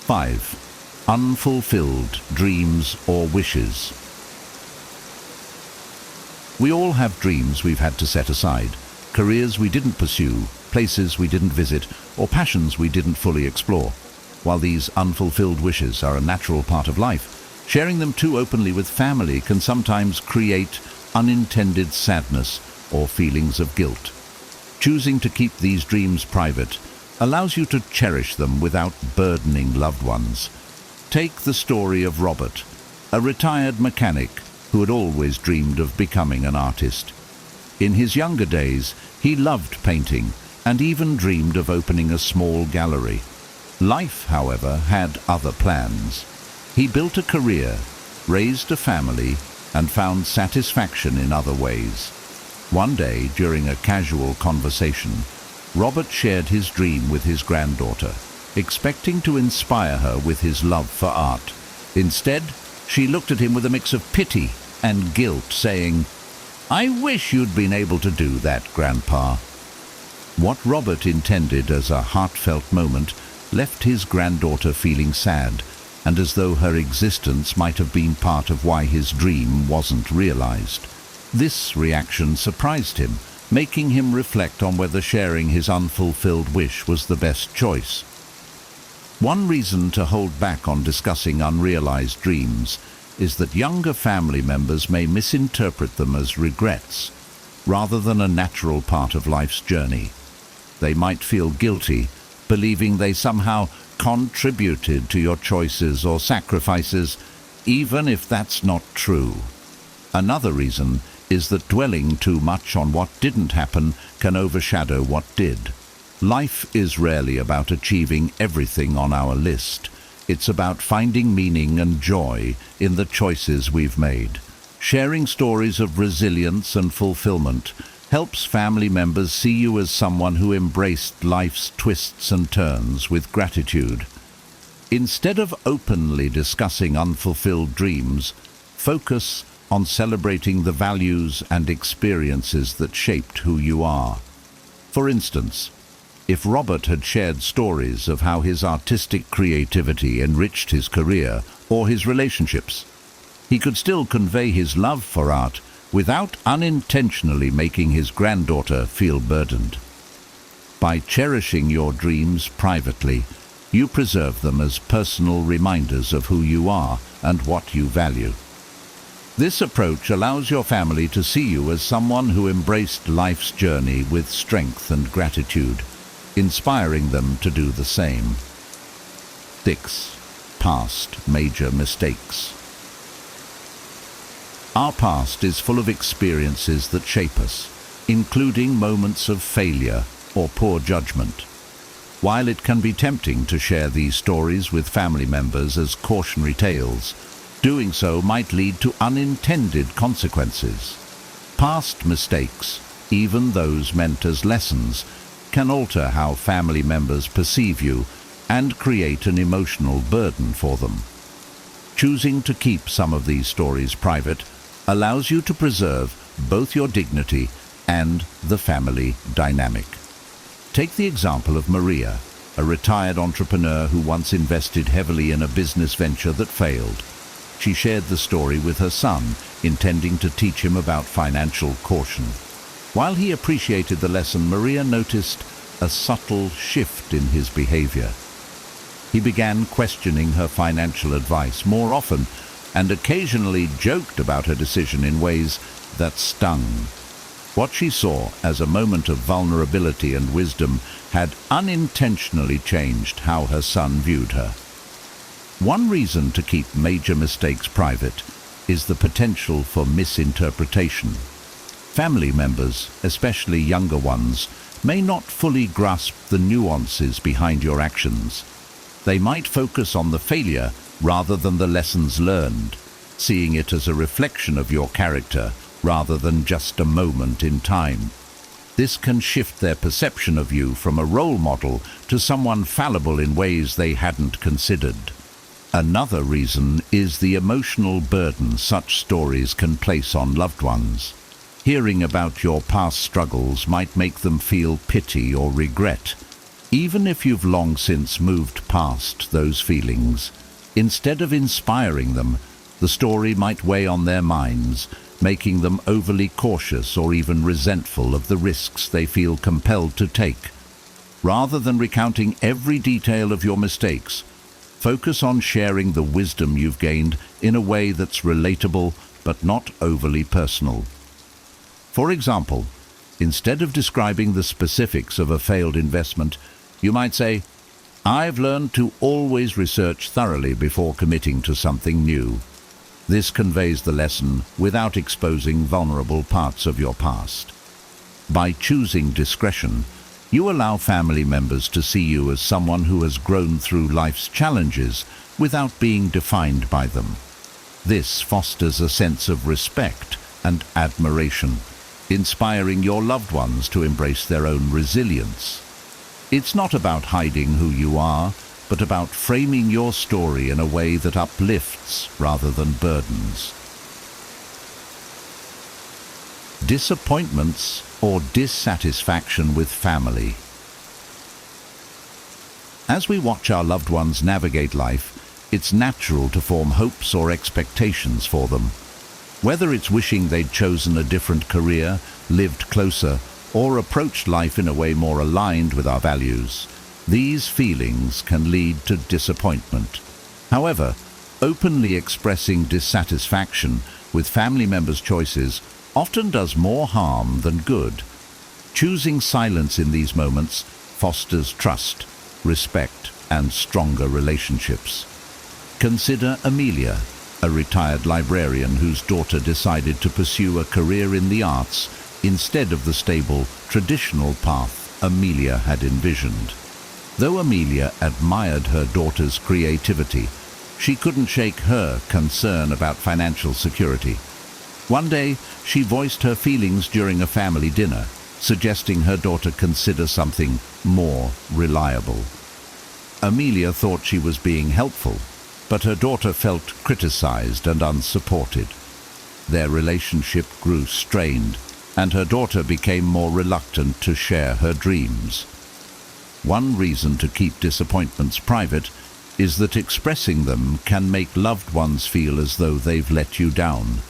5. Unfulfilled dreams or wishes. We all have dreams we've had to set aside, careers we didn't pursue, places we didn't visit, or passions we didn't fully explore. While these unfulfilled wishes are a natural part of life, sharing them too openly with family can sometimes create unintended sadness or feelings of guilt. Choosing to keep these dreams private allows you to cherish them without burdening loved ones. Take the story of Robert, a retired mechanic who had always dreamed of becoming an artist. In his younger days, he loved painting and even dreamed of opening a small gallery. Life, however, had other plans. He built a career, raised a family, and found satisfaction in other ways. One day, during a casual conversation, Robert shared his dream with his granddaughter, expecting to inspire her with his love for art. Instead, she looked at him with a mix of pity and guilt, saying, "I wish you'd been able to do that, Grandpa." What Robert intended as a heartfelt moment left his granddaughter feeling sad, and as though her existence might have been part of why his dream wasn't realized. This reaction surprised him, making him reflect on whether sharing his unfulfilled wish was the best choice. One reason to hold back on discussing unrealized dreams is that younger family members may misinterpret them as regrets, rather than a natural part of life's journey. They might feel guilty, believing they somehow contributed to your choices or sacrifices, even if that's not true. Another reason is that dwelling too much on what didn't happen can overshadow what did. Life is rarely about achieving everything on our list. It's about finding meaning and joy in the choices we've made. Sharing stories of resilience and fulfillment helps family members see you as someone who embraced life's twists and turns with gratitude. Instead of openly discussing unfulfilled dreams, focus on celebrating the values and experiences that shaped who you are. For instance, if Robert had shared stories of how his artistic creativity enriched his career or his relationships, he could still convey his love for art without unintentionally making his granddaughter feel burdened. By cherishing your dreams privately, you preserve them as personal reminders of who you are and what you value. This approach allows your family to see you as someone who embraced life's journey with strength and gratitude, inspiring them to do the same. 6. Past major mistakes. Our past is full of experiences that shape us, including moments of failure or poor judgment. While it can be tempting to share these stories with family members as cautionary tales, doing so might lead to unintended consequences. Past mistakes, even those meant as lessons, can alter how family members perceive you and create an emotional burden for them. Choosing to keep some of these stories private allows you to preserve both your dignity and the family dynamic. Take the example of Maria, a retired entrepreneur who once invested heavily in a business venture that failed. She shared the story with her son, intending to teach him about financial caution. While he appreciated the lesson, Maria noticed a subtle shift in his behavior. He began questioning her financial advice more often and occasionally joked about her decision in ways that stung. What she saw as a moment of vulnerability and wisdom had unintentionally changed how her son viewed her. One reason to keep major mistakes private is the potential for misinterpretation. Family members, especially younger ones, may not fully grasp the nuances behind your actions. They might focus on the failure rather than the lessons learned, seeing it as a reflection of your character rather than just a moment in time. This can shift their perception of you from a role model to someone fallible in ways they hadn't considered. Another reason is the emotional burden such stories can place on loved ones. Hearing about your past struggles might make them feel pity or regret, even if you've long since moved past those feelings. Instead of inspiring them, the story might weigh on their minds, making them overly cautious or even resentful of the risks they feel compelled to take. Rather than recounting every detail of your mistakes, focus on sharing the wisdom you've gained in a way that's relatable but not overly personal. For example, instead of describing the specifics of a failed investment, you might say, "I've learned to always research thoroughly before committing to something new." This conveys the lesson without exposing vulnerable parts of your past. By choosing discretion, you allow family members to see you as someone who has grown through life's challenges without being defined by them. This fosters a sense of respect and admiration, inspiring your loved ones to embrace their own resilience. It's not about hiding who you are, but about framing your story in a way that uplifts rather than burdens. Disappointments or dissatisfaction with family. As we watch our loved ones navigate life, it's natural to form hopes or expectations for them. Whether it's wishing they'd chosen a different career, lived closer, or approached life in a way more aligned with our values, these feelings can lead to disappointment. However, openly expressing dissatisfaction with family members' choices often does more harm than good. Choosing silence in these moments fosters trust, respect, and stronger relationships. Consider Amelia, a retired librarian whose daughter decided to pursue a career in the arts instead of the stable, traditional path Amelia had envisioned. Though Amelia admired her daughter's creativity, she couldn't shake her concern about financial security. One day, she voiced her feelings during a family dinner, suggesting her daughter consider something more reliable. Amelia thought she was being helpful, but her daughter felt criticized and unsupported. Their relationship grew strained, and her daughter became more reluctant to share her dreams. One reason to keep disappointments private is that expressing them can make loved ones feel as though they've let you down.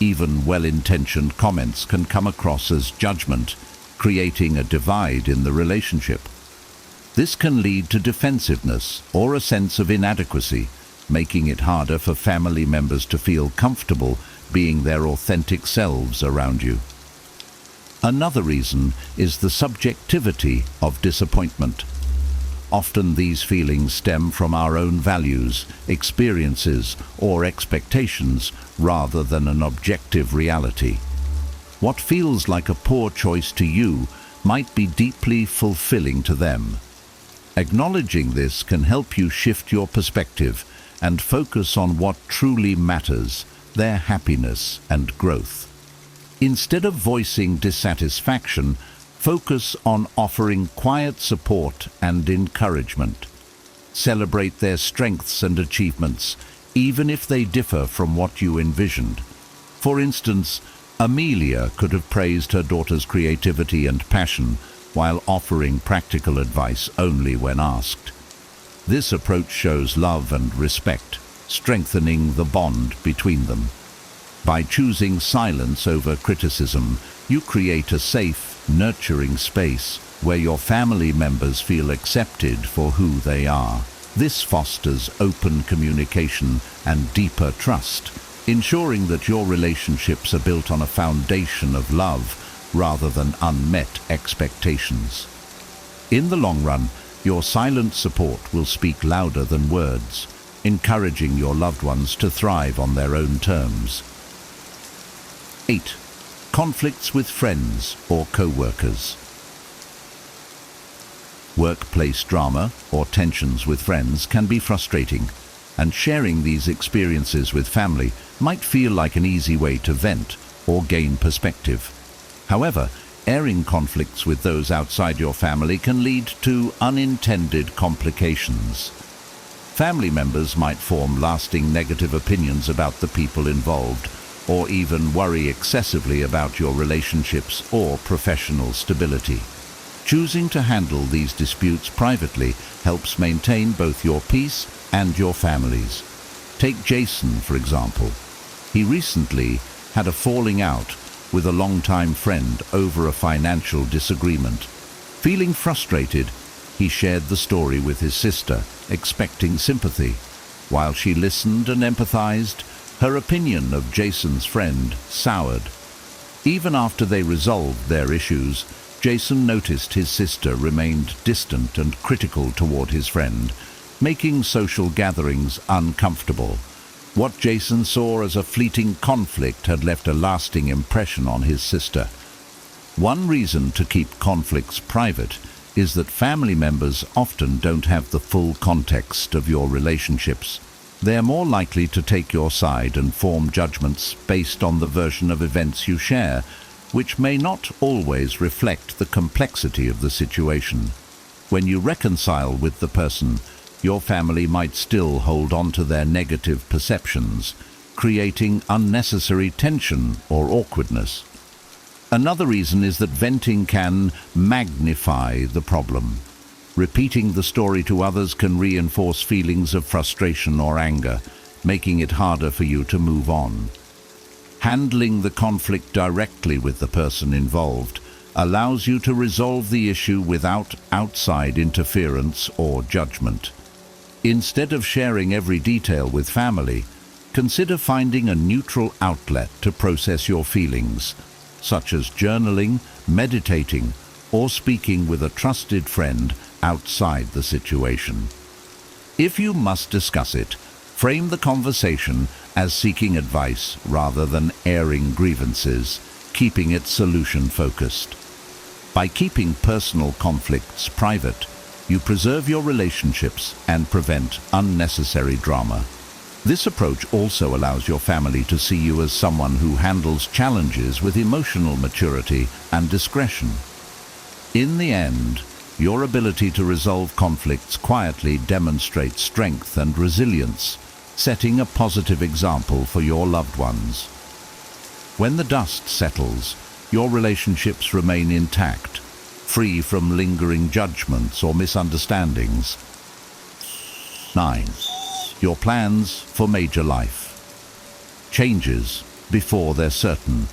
Even well-intentioned comments can come across as judgment, creating a divide in the relationship. This can lead to defensiveness or a sense of inadequacy, making it harder for family members to feel comfortable being their authentic selves around you. Another reason is the subjectivity of disappointment. Often these feelings stem from our own values, experiences, or expectations rather than an objective reality. What feels like a poor choice to you might be deeply fulfilling to them. Acknowledging this can help you shift your perspective and focus on what truly matters, their happiness and growth. Instead of voicing dissatisfaction, focus on offering quiet support and encouragement. Celebrate their strengths and achievements, even if they differ from what you envisioned. For instance, Amelia could have praised her daughter's creativity and passion while offering practical advice only when asked. This approach shows love and respect, strengthening the bond between them. By choosing silence over criticism, you create a safe, nurturing space where your family members feel accepted for who they are. This fosters open communication and deeper trust, ensuring that your relationships are built on a foundation of love rather than unmet expectations. In the long run, your silent support will speak louder than words, encouraging your loved ones to thrive on their own terms. 8. Conflicts with friends or co-workers. Workplace drama or tensions with friends can be frustrating, and sharing these experiences with family might feel like an easy way to vent or gain perspective. However, airing conflicts with those outside your family can lead to unintended complications. Family members might form lasting negative opinions about the people involved, or even worry excessively about your relationships or professional stability. Choosing to handle these disputes privately helps maintain both your peace and your family's. Take Jason, for example. He recently had a falling out with a longtime friend over a financial disagreement. Feeling frustrated, he shared the story with his sister, expecting sympathy. While she listened and empathized, her opinion of Jason's friend soured. Even after they resolved their issues, Jason noticed his sister remained distant and critical toward his friend, making social gatherings uncomfortable. What Jason saw as a fleeting conflict had left a lasting impression on his sister. One reason to keep conflicts private is that family members often don't have the full context of your relationships. They are more likely to take your side and form judgments based on the version of events you share, which may not always reflect the complexity of the situation. When you reconcile with the person, your family might still hold on to their negative perceptions, creating unnecessary tension or awkwardness. Another reason is that venting can magnify the problem. Repeating the story to others can reinforce feelings of frustration or anger, making it harder for you to move on. Handling the conflict directly with the person involved allows you to resolve the issue without outside interference or judgment. Instead of sharing every detail with family, consider finding a neutral outlet to process your feelings, such as journaling, meditating, or speaking with a trusted friend outside the situation. If you must discuss it, frame the conversation as seeking advice rather than airing grievances, keeping it solution-focused. By keeping personal conflicts private, you preserve your relationships and prevent unnecessary drama. This approach also allows your family to see you as someone who handles challenges with emotional maturity and discretion. In the end, your ability to resolve conflicts quietly demonstrates strength and resilience, setting a positive example for your loved ones. When the dust settles, your relationships remain intact, free from lingering judgments or misunderstandings. 9. Your plans for major life. Changes before they're certain.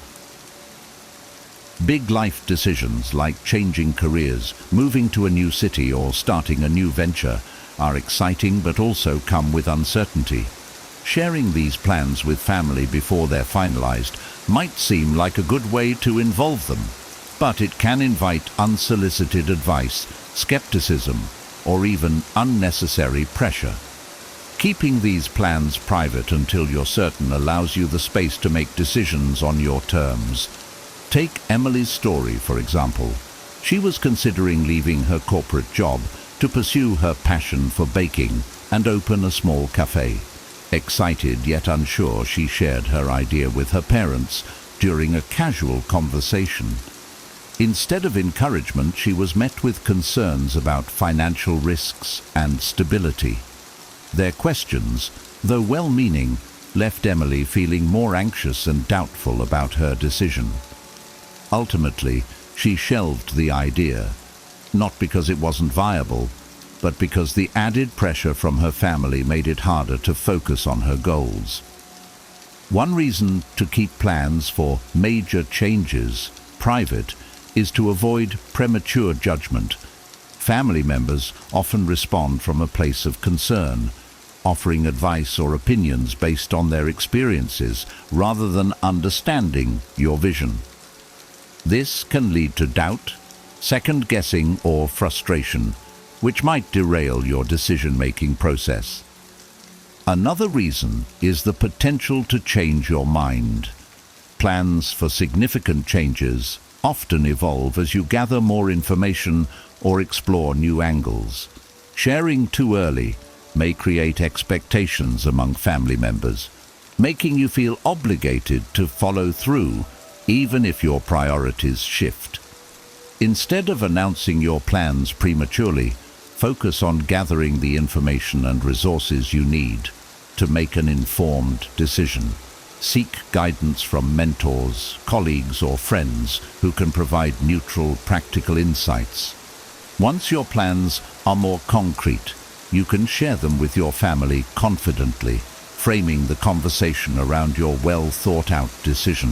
Big life decisions like changing careers, moving to a new city or starting a new venture are exciting but also come with uncertainty. Sharing these plans with family before they're finalized might seem like a good way to involve them, but it can invite unsolicited advice, skepticism, or even unnecessary pressure. Keeping these plans private until you're certain allows you the space to make decisions on your terms. Take Emily's story, for example. She was considering leaving her corporate job to pursue her passion for baking and open a small cafe. Excited yet unsure, she shared her idea with her parents during a casual conversation. Instead of encouragement, she was met with concerns about financial risks and stability. Their questions, though well-meaning, left Emily feeling more anxious and doubtful about her decision. Ultimately, she shelved the idea, not because it wasn't viable, but because the added pressure from her family made it harder to focus on her goals. One reason to keep plans for major changes private is to avoid premature judgment. Family members often respond from a place of concern, offering advice or opinions based on their experiences rather than understanding your vision. This can lead to doubt, second-guessing, or frustration, which might derail your decision-making process. Another reason is the potential to change your mind. Plans for significant changes often evolve as you gather more information or explore new angles. Sharing too early may create expectations among family members, making you feel obligated to follow through even if your priorities shift. Instead of announcing your plans prematurely, focus on gathering the information and resources you need to make an informed decision. Seek guidance from mentors, colleagues, or friends who can provide neutral, practical insights. Once your plans are more concrete, you can share them with your family confidently, framing the conversation around your well-thought-out decision.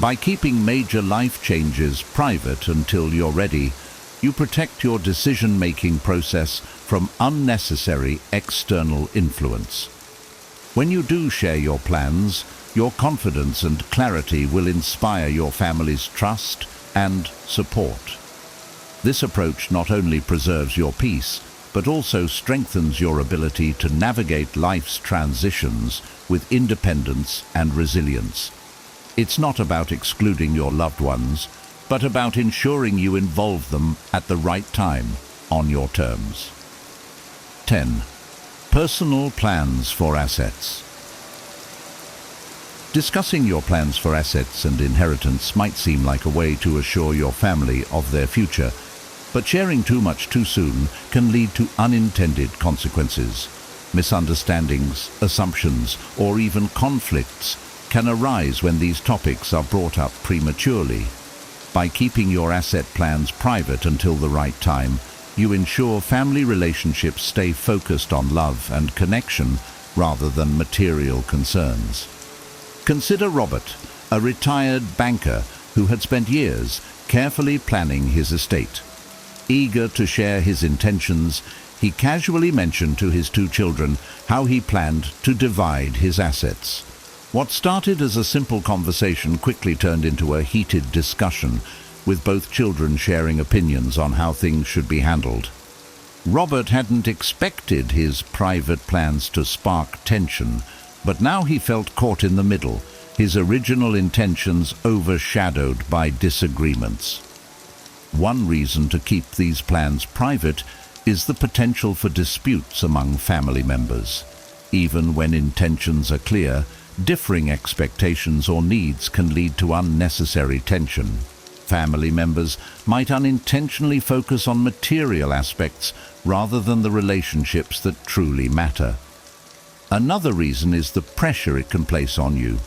By keeping major life changes private until you're ready, you protect your decision-making process from unnecessary external influence. When you do share your plans, your confidence and clarity will inspire your family's trust and support. This approach not only preserves your peace, but also strengthens your ability to navigate life's transitions with independence and resilience. It's not about excluding your loved ones, but about ensuring you involve them at the right time on your terms. 10. Personal plans for assets. Discussing your plans for assets and inheritance might seem like a way to assure your family of their future, but sharing too much too soon can lead to unintended consequences. Misunderstandings, assumptions, or even conflicts can arise when these topics are brought up prematurely. By keeping your asset plans private until the right time, you ensure family relationships stay focused on love and connection rather than material concerns. Consider Robert, a retired banker who had spent years carefully planning his estate. Eager to share his intentions, he casually mentioned to his two children how he planned to divide his assets. What started as a simple conversation quickly turned into a heated discussion, with both children sharing opinions on how things should be handled. Robert hadn't expected his private plans to spark tension, but now he felt caught in the middle, his original intentions overshadowed by disagreements. One reason to keep these plans private is the potential for disputes among family members. Even when intentions are clear, differing expectations or needs can lead to unnecessary tension. Family members might unintentionally focus on material aspects rather than the relationships that truly matter. Another reason is the pressure it can place on you.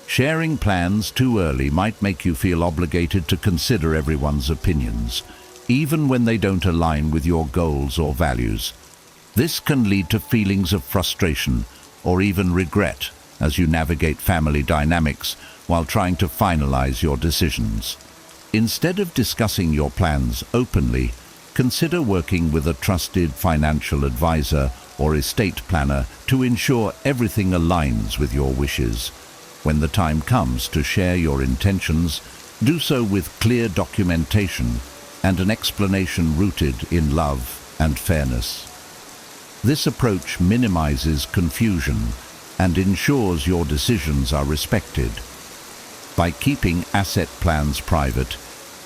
Sharing plans too early might make you feel obligated to consider everyone's opinions, even when they don't align with your goals or values. This can lead to feelings of frustration or even regret as you navigate family dynamics while trying to finalize your decisions. Instead of discussing your plans openly, consider working with a trusted financial advisor or estate planner to ensure everything aligns with your wishes. When the time comes to share your intentions, do so with clear documentation and an explanation rooted in love and fairness. This approach minimizes confusion and ensures your decisions are respected. By keeping asset plans private,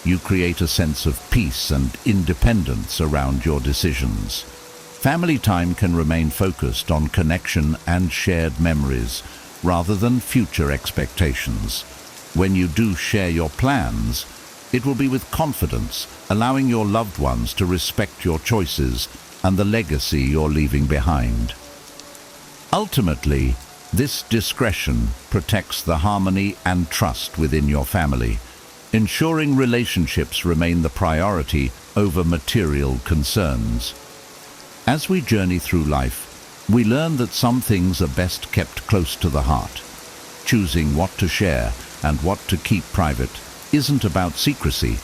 you create a sense of peace and independence around your decisions. Family time can remain focused on connection and shared memories rather than future expectations. When you do share your plans, it will be with confidence, allowing your loved ones to respect your choices and the legacy you're leaving behind. Ultimately, this discretion protects the harmony and trust within your family, ensuring relationships remain the priority over material concerns. As we journey through life, we learn that some things are best kept close to the heart. Choosing what to share and what to keep private isn't about secrecy.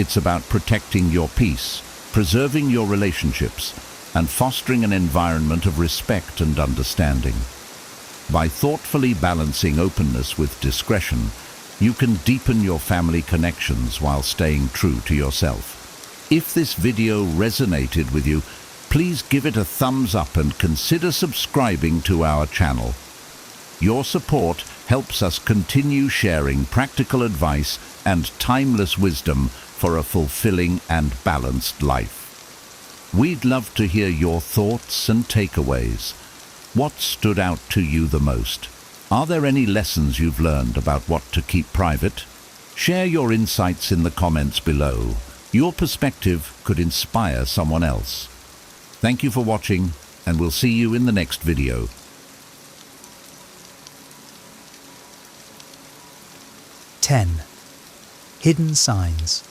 It's about protecting your peace, preserving your relationships, and fostering an environment of respect and understanding. By thoughtfully balancing openness with discretion, you can deepen your family connections while staying true to yourself. If this video resonated with you, please give it a thumbs up and consider subscribing to our channel. Your support helps us continue sharing practical advice and timeless wisdom for a fulfilling and balanced life. We'd love to hear your thoughts and takeaways. What stood out to you the most? Are there any lessons you've learned about what to keep private? Share your insights in the comments below. Your perspective could inspire someone else. Thank you for watching, and we'll see you in the next video. Hidden signs.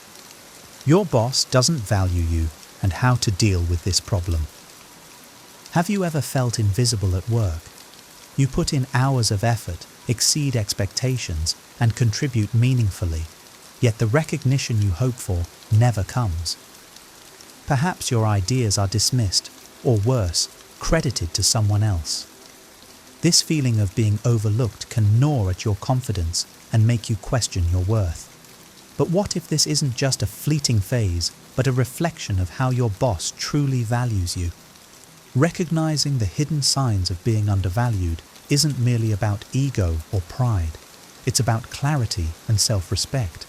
Your boss doesn't value you, and how to deal with this problem. Have you ever felt invisible at work? You put in hours of effort, exceed expectations, and contribute meaningfully, yet the recognition you hope for never comes. Perhaps your ideas are dismissed, or worse, credited to someone else. This feeling of being overlooked can gnaw at your confidence and make you question your worth. But what if this isn't just a fleeting phase, but a reflection of how your boss truly values you? Recognizing the hidden signs of being undervalued isn't merely about ego or pride. It's about clarity and self-respect.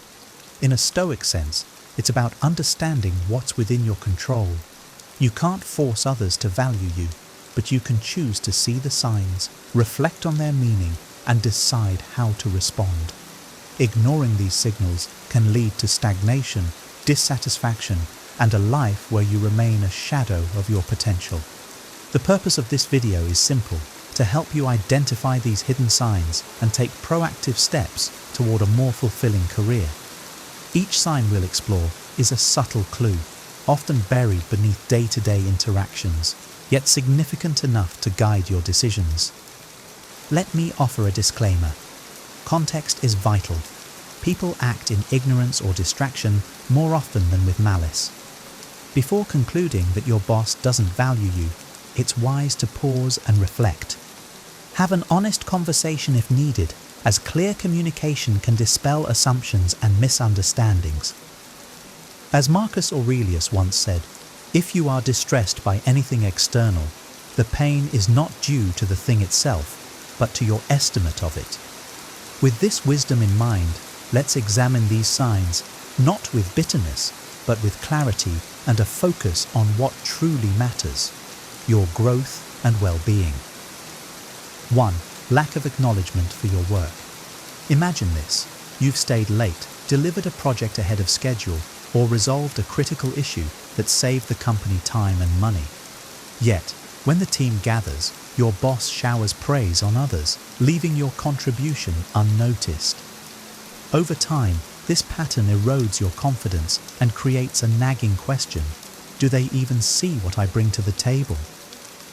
In a Stoic sense, it's about understanding what's within your control. You can't force others to value you, but you can choose to see the signs, reflect on their meaning, and decide how to respond. Ignoring these signals can lead to stagnation, dissatisfaction, and a life where you remain a shadow of your potential. The purpose of this video is simple: to help you identify these hidden signs and take proactive steps toward a more fulfilling career. Each sign we'll explore is a subtle clue, often buried beneath day-to-day interactions, yet significant enough to guide your decisions. Let me offer a disclaimer. Context is vital. People act in ignorance or distraction more often than with malice. Before concluding that your boss doesn't value you, it's wise to pause and reflect. Have an honest conversation if needed, as clear communication can dispel assumptions and misunderstandings. As Marcus Aurelius once said, if you are distressed by anything external, the pain is not due to the thing itself, but to your estimate of it. With this wisdom in mind, let's examine these signs, not with bitterness, but with clarity and a focus on what truly matters: your growth and well-being. 1. Lack of acknowledgement for your work. Imagine this: you've stayed late, delivered a project ahead of schedule, or resolved a critical issue that saved the company time and money. Yet, when the team gathers, your boss showers praise on others, leaving your contribution unnoticed. Over time, this pattern erodes your confidence and creates a nagging question: do they even see what I bring to the table?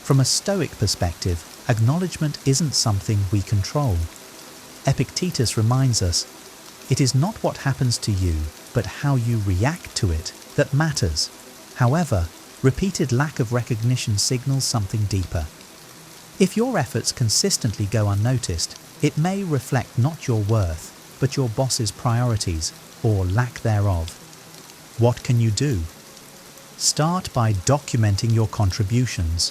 From a Stoic perspective, acknowledgement isn't something we control. Epictetus reminds us, it is not what happens to you, but how you react to it that matters. However, repeated lack of recognition signals something deeper. If your efforts consistently go unnoticed, it may reflect not your worth, but your boss's priorities or lack thereof. What can you do? Start by documenting your contributions.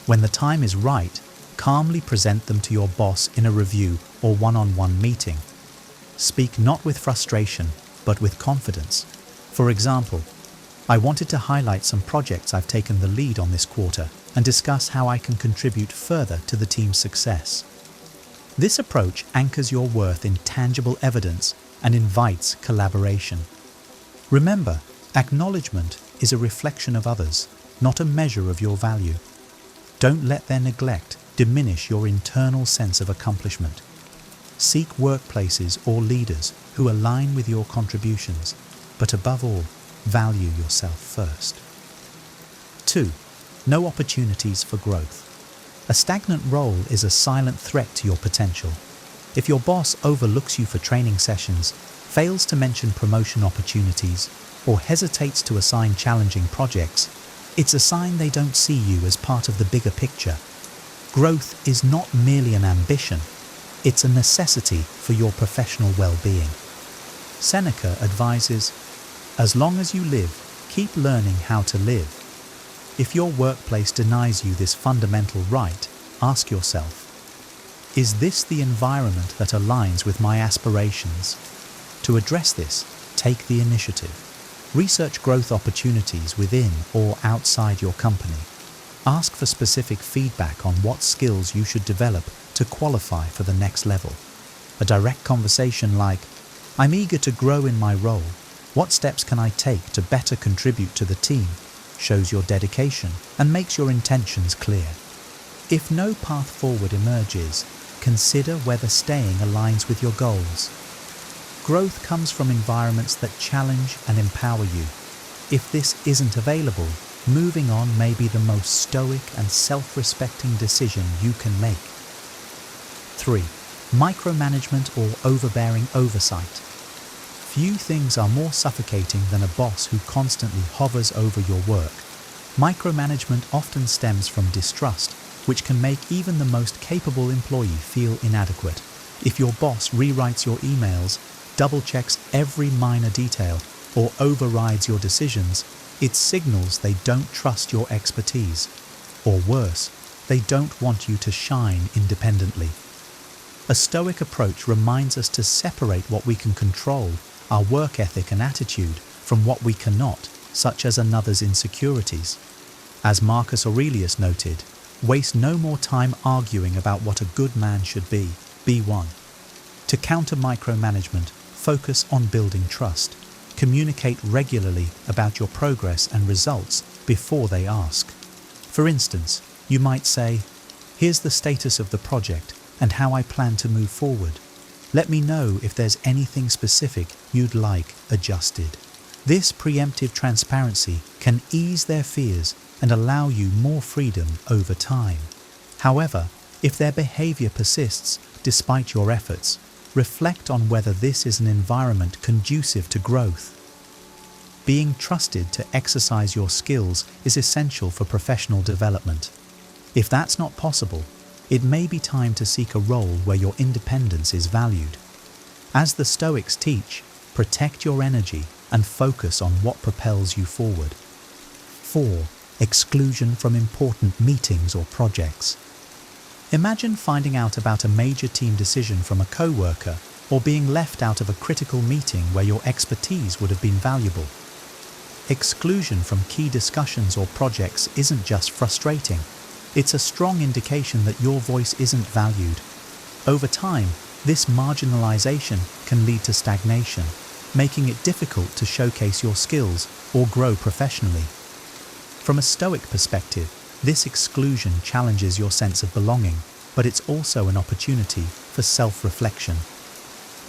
When the time is right, calmly present them to your boss in a review or one-on-one meeting. Speak not with frustration, but with confidence. For example, I wanted to highlight some projects I've taken the lead on this quarter and discuss how I can contribute further to the team's success. This approach anchors your worth in tangible evidence and invites collaboration. Remember, acknowledgement is a reflection of others, not a measure of your value. Don't let their neglect diminish your internal sense of accomplishment. Seek workplaces or leaders who align with your contributions, but above all, value yourself first. 2. No opportunities for growth. A stagnant role is a silent threat to your potential. If your boss overlooks you for training sessions, fails to mention promotion opportunities, or hesitates to assign challenging projects, it's a sign they don't see you as part of the bigger picture. Growth is not merely an ambition, it's a necessity for your professional well-being. Seneca advises, as long as you live, keep learning how to live. If your workplace denies you this fundamental right, ask yourself, is this the environment that aligns with my aspirations? To address this, take the initiative. Research growth opportunities within or outside your company. Ask for specific feedback on what skills you should develop to qualify for the next level. A direct conversation like, I'm eager to grow in my role. What steps can I take to better contribute to the team? Shows your dedication and makes your intentions clear. If no path forward emerges, consider whether staying aligns with your goals. Growth comes from environments that challenge and empower you. If this isn't available, moving on may be the most stoic and self-respecting decision you can make. 3. Micromanagement or overbearing oversight. Few things are more suffocating than a boss who constantly hovers over your work. Micromanagement often stems from distrust, which can make even the most capable employee feel inadequate. If your boss rewrites your emails, double-checks every minor detail, or overrides your decisions, it signals they don't trust your expertise. Or worse, they don't want you to shine independently. A Stoic approach reminds us to separate what we can control, our work ethic and attitude, from what we cannot, such as another's insecurities. As Marcus Aurelius noted, waste no more time arguing about what a good man should be. Be one. To counter micromanagement, focus on building trust. Communicate regularly about your progress and results before they ask. For instance, you might say, here's the status of the project and how I plan to move forward. Let me know if there's anything specific you'd like adjusted. This preemptive transparency can ease their fears and allow you more freedom over time. However, if their behavior persists despite your efforts, reflect on whether this is an environment conducive to growth. Being trusted to exercise your skills is essential for professional development. If that's not possible, it may be time to seek a role where your independence is valued. As the Stoics teach, protect your energy and focus on what propels you forward. 4. Exclusion from important meetings or projects. Imagine finding out about a major team decision from a co-worker or being left out of a critical meeting where your expertise would have been valuable. Exclusion from key discussions or projects isn't just frustrating, it's a strong indication that your voice isn't valued. Over time, this marginalization can lead to stagnation, making it difficult to showcase your skills or grow professionally. From a Stoic perspective, this exclusion challenges your sense of belonging, but it's also an opportunity for self-reflection.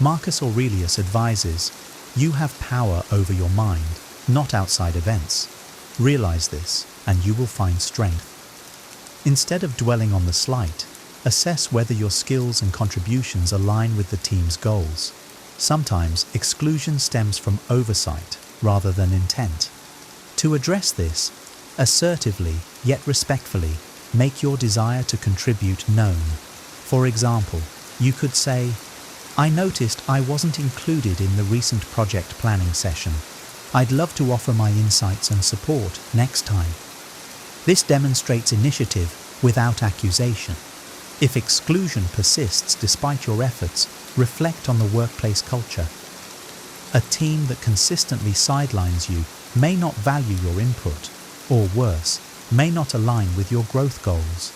Marcus Aurelius advises, you have power over your mind, not outside events. Realize this, and you will find strength. Instead of dwelling on the slight, assess whether your skills and contributions align with the team's goals. Sometimes exclusion stems from oversight rather than intent. To address this, assertively yet respectfully, make your desire to contribute known. For example, you could say, "I noticed I wasn't included in the recent project planning session. I'd love to offer my insights and support next time." This demonstrates initiative without accusation. If exclusion persists despite your efforts, reflect on the workplace culture. A team that consistently sidelines you may not value your input, or worse, may not align with your growth goals.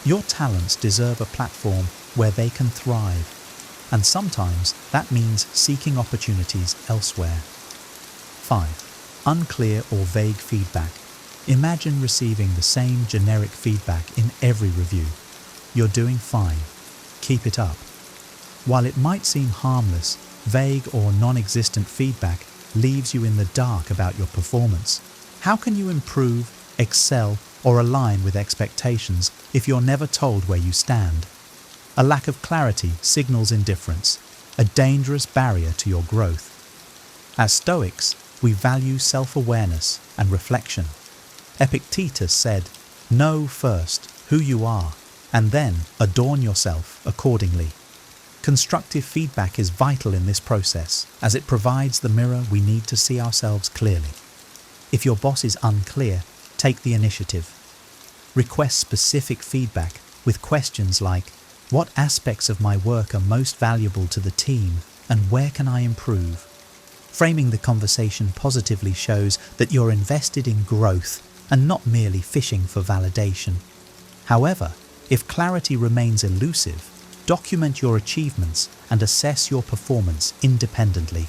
Your talents deserve a platform where they can thrive, and sometimes that means seeking opportunities elsewhere. 5. Unclear or vague feedback. Imagine receiving the same generic feedback in every review. "You're doing fine. Keep it up." While it might seem harmless, vague or non-existent feedback leaves you in the dark about your performance. How can you improve, excel, or align with expectations if you're never told where you stand? A lack of clarity signals indifference, a dangerous barrier to your growth. As Stoics, we value self-awareness and reflection. Epictetus said, "Know first who you are, and then adorn yourself accordingly." Constructive feedback is vital in this process, as it provides the mirror we need to see ourselves clearly. If your boss is unclear, take the initiative. Request specific feedback with questions like, "What aspects of my work are most valuable to the team, and where can I improve?" Framing the conversation positively shows that you're invested in growth and not merely fishing for validation. However, if clarity remains elusive, document your achievements and assess your performance independently.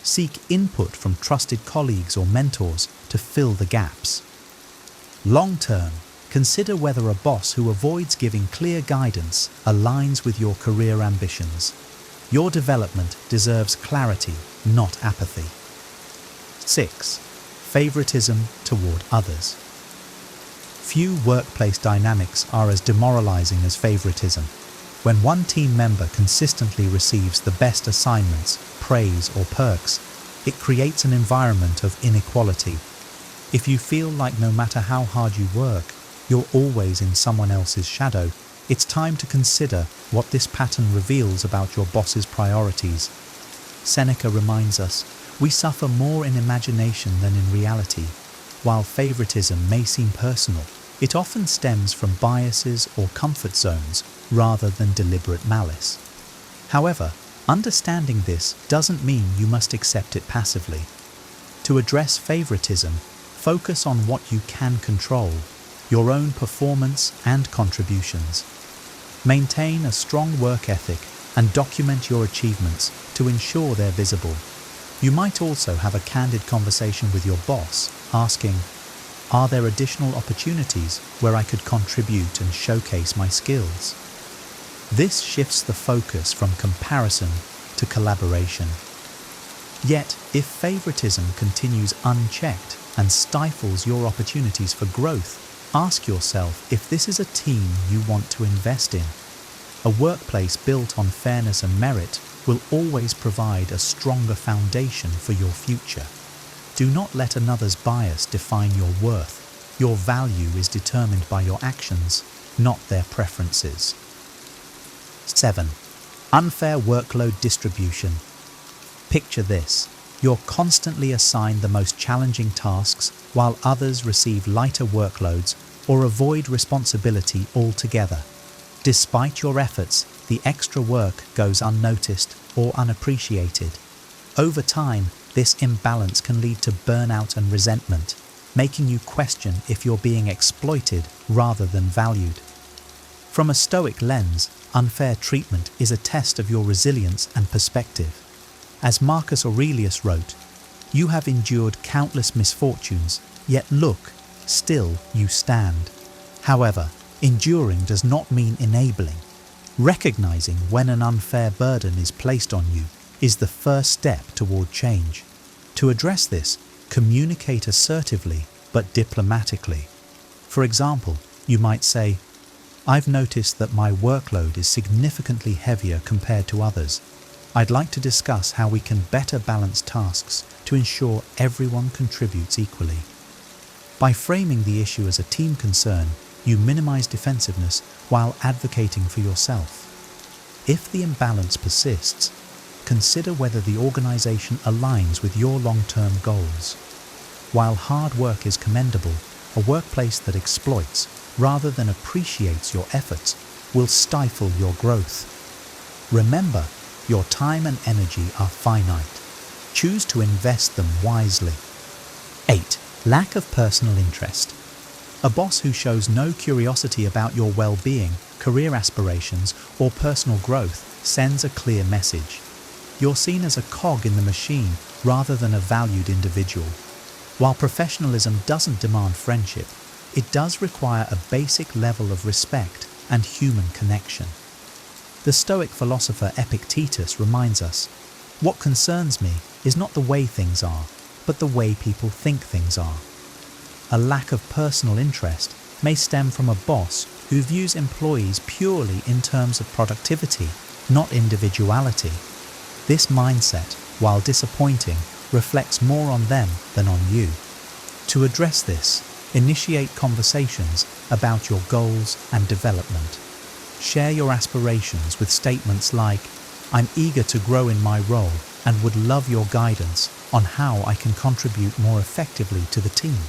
Seek input from trusted colleagues or mentors to fill the gaps. Long term, consider whether a boss who avoids giving clear guidance aligns with your career ambitions. Your development deserves clarity, not apathy. 6. Favoritism toward others. Few workplace dynamics are as demoralizing as favoritism. When one team member consistently receives the best assignments, praise, or perks, it creates an environment of inequality. If you feel like no matter how hard you work, you're always in someone else's shadow, it's time to consider what this pattern reveals about your boss's priorities. Seneca reminds us, "We suffer more in imagination than in reality." While favoritism may seem personal, it often stems from biases or comfort zones rather than deliberate malice. However, understanding this doesn't mean you must accept it passively. To address favoritism, focus on what you can control, your own performance and contributions. Maintain a strong work ethic and document your achievements to ensure they're visible. You might also have a candid conversation with your boss, asking, "Are there additional opportunities where I could contribute and showcase my skills?" This shifts the focus from comparison to collaboration. Yet, if favoritism continues unchecked and stifles your opportunities for growth, ask yourself if this is a team you want to invest in. A workplace built on fairness and merit will always provide a stronger foundation for your future. Do not let another's bias define your worth. Your value is determined by your actions, not their preferences. 7. Unfair workload distribution. Picture this. You're constantly assigned the most challenging tasks while others receive lighter workloads or avoid responsibility altogether. Despite your efforts, the extra work goes unnoticed or unappreciated. Over time, this imbalance can lead to burnout and resentment, making you question if you're being exploited rather than valued. From a Stoic lens, unfair treatment is a test of your resilience and perspective. As Marcus Aurelius wrote, "You have endured countless misfortunes, yet look, still you stand." However, enduring does not mean enabling. Recognizing when an unfair burden is placed on you is the first step toward change. To address this, communicate assertively but diplomatically. For example, you might say, "I've noticed that my workload is significantly heavier compared to others. I'd like to discuss how we can better balance tasks to ensure everyone contributes equally. By framing the issue as a team concern, you minimize defensiveness while advocating for yourself. If the imbalance persists, consider whether the organization aligns with your long-term goals. While hard work is commendable, a workplace that exploits rather than appreciates your efforts will stifle your growth. Remember, your time and energy are finite. Choose to invest them wisely. 8. Lack of personal interest. A boss who shows no curiosity about your well-being, career aspirations, or personal growth sends a clear message. You're seen as a cog in the machine rather than a valued individual. While professionalism doesn't demand friendship, it does require a basic level of respect and human connection. The Stoic philosopher Epictetus reminds us, "What concerns me is not the way things are, but the way people think things are." A lack of personal interest may stem from a boss who views employees purely in terms of productivity, not individuality. This mindset, while disappointing, reflects more on them than on you. To address this, initiate conversations about your goals and development. Share your aspirations with statements like, "I'm eager to grow in my role and would love your guidance on how I can contribute more effectively to the team."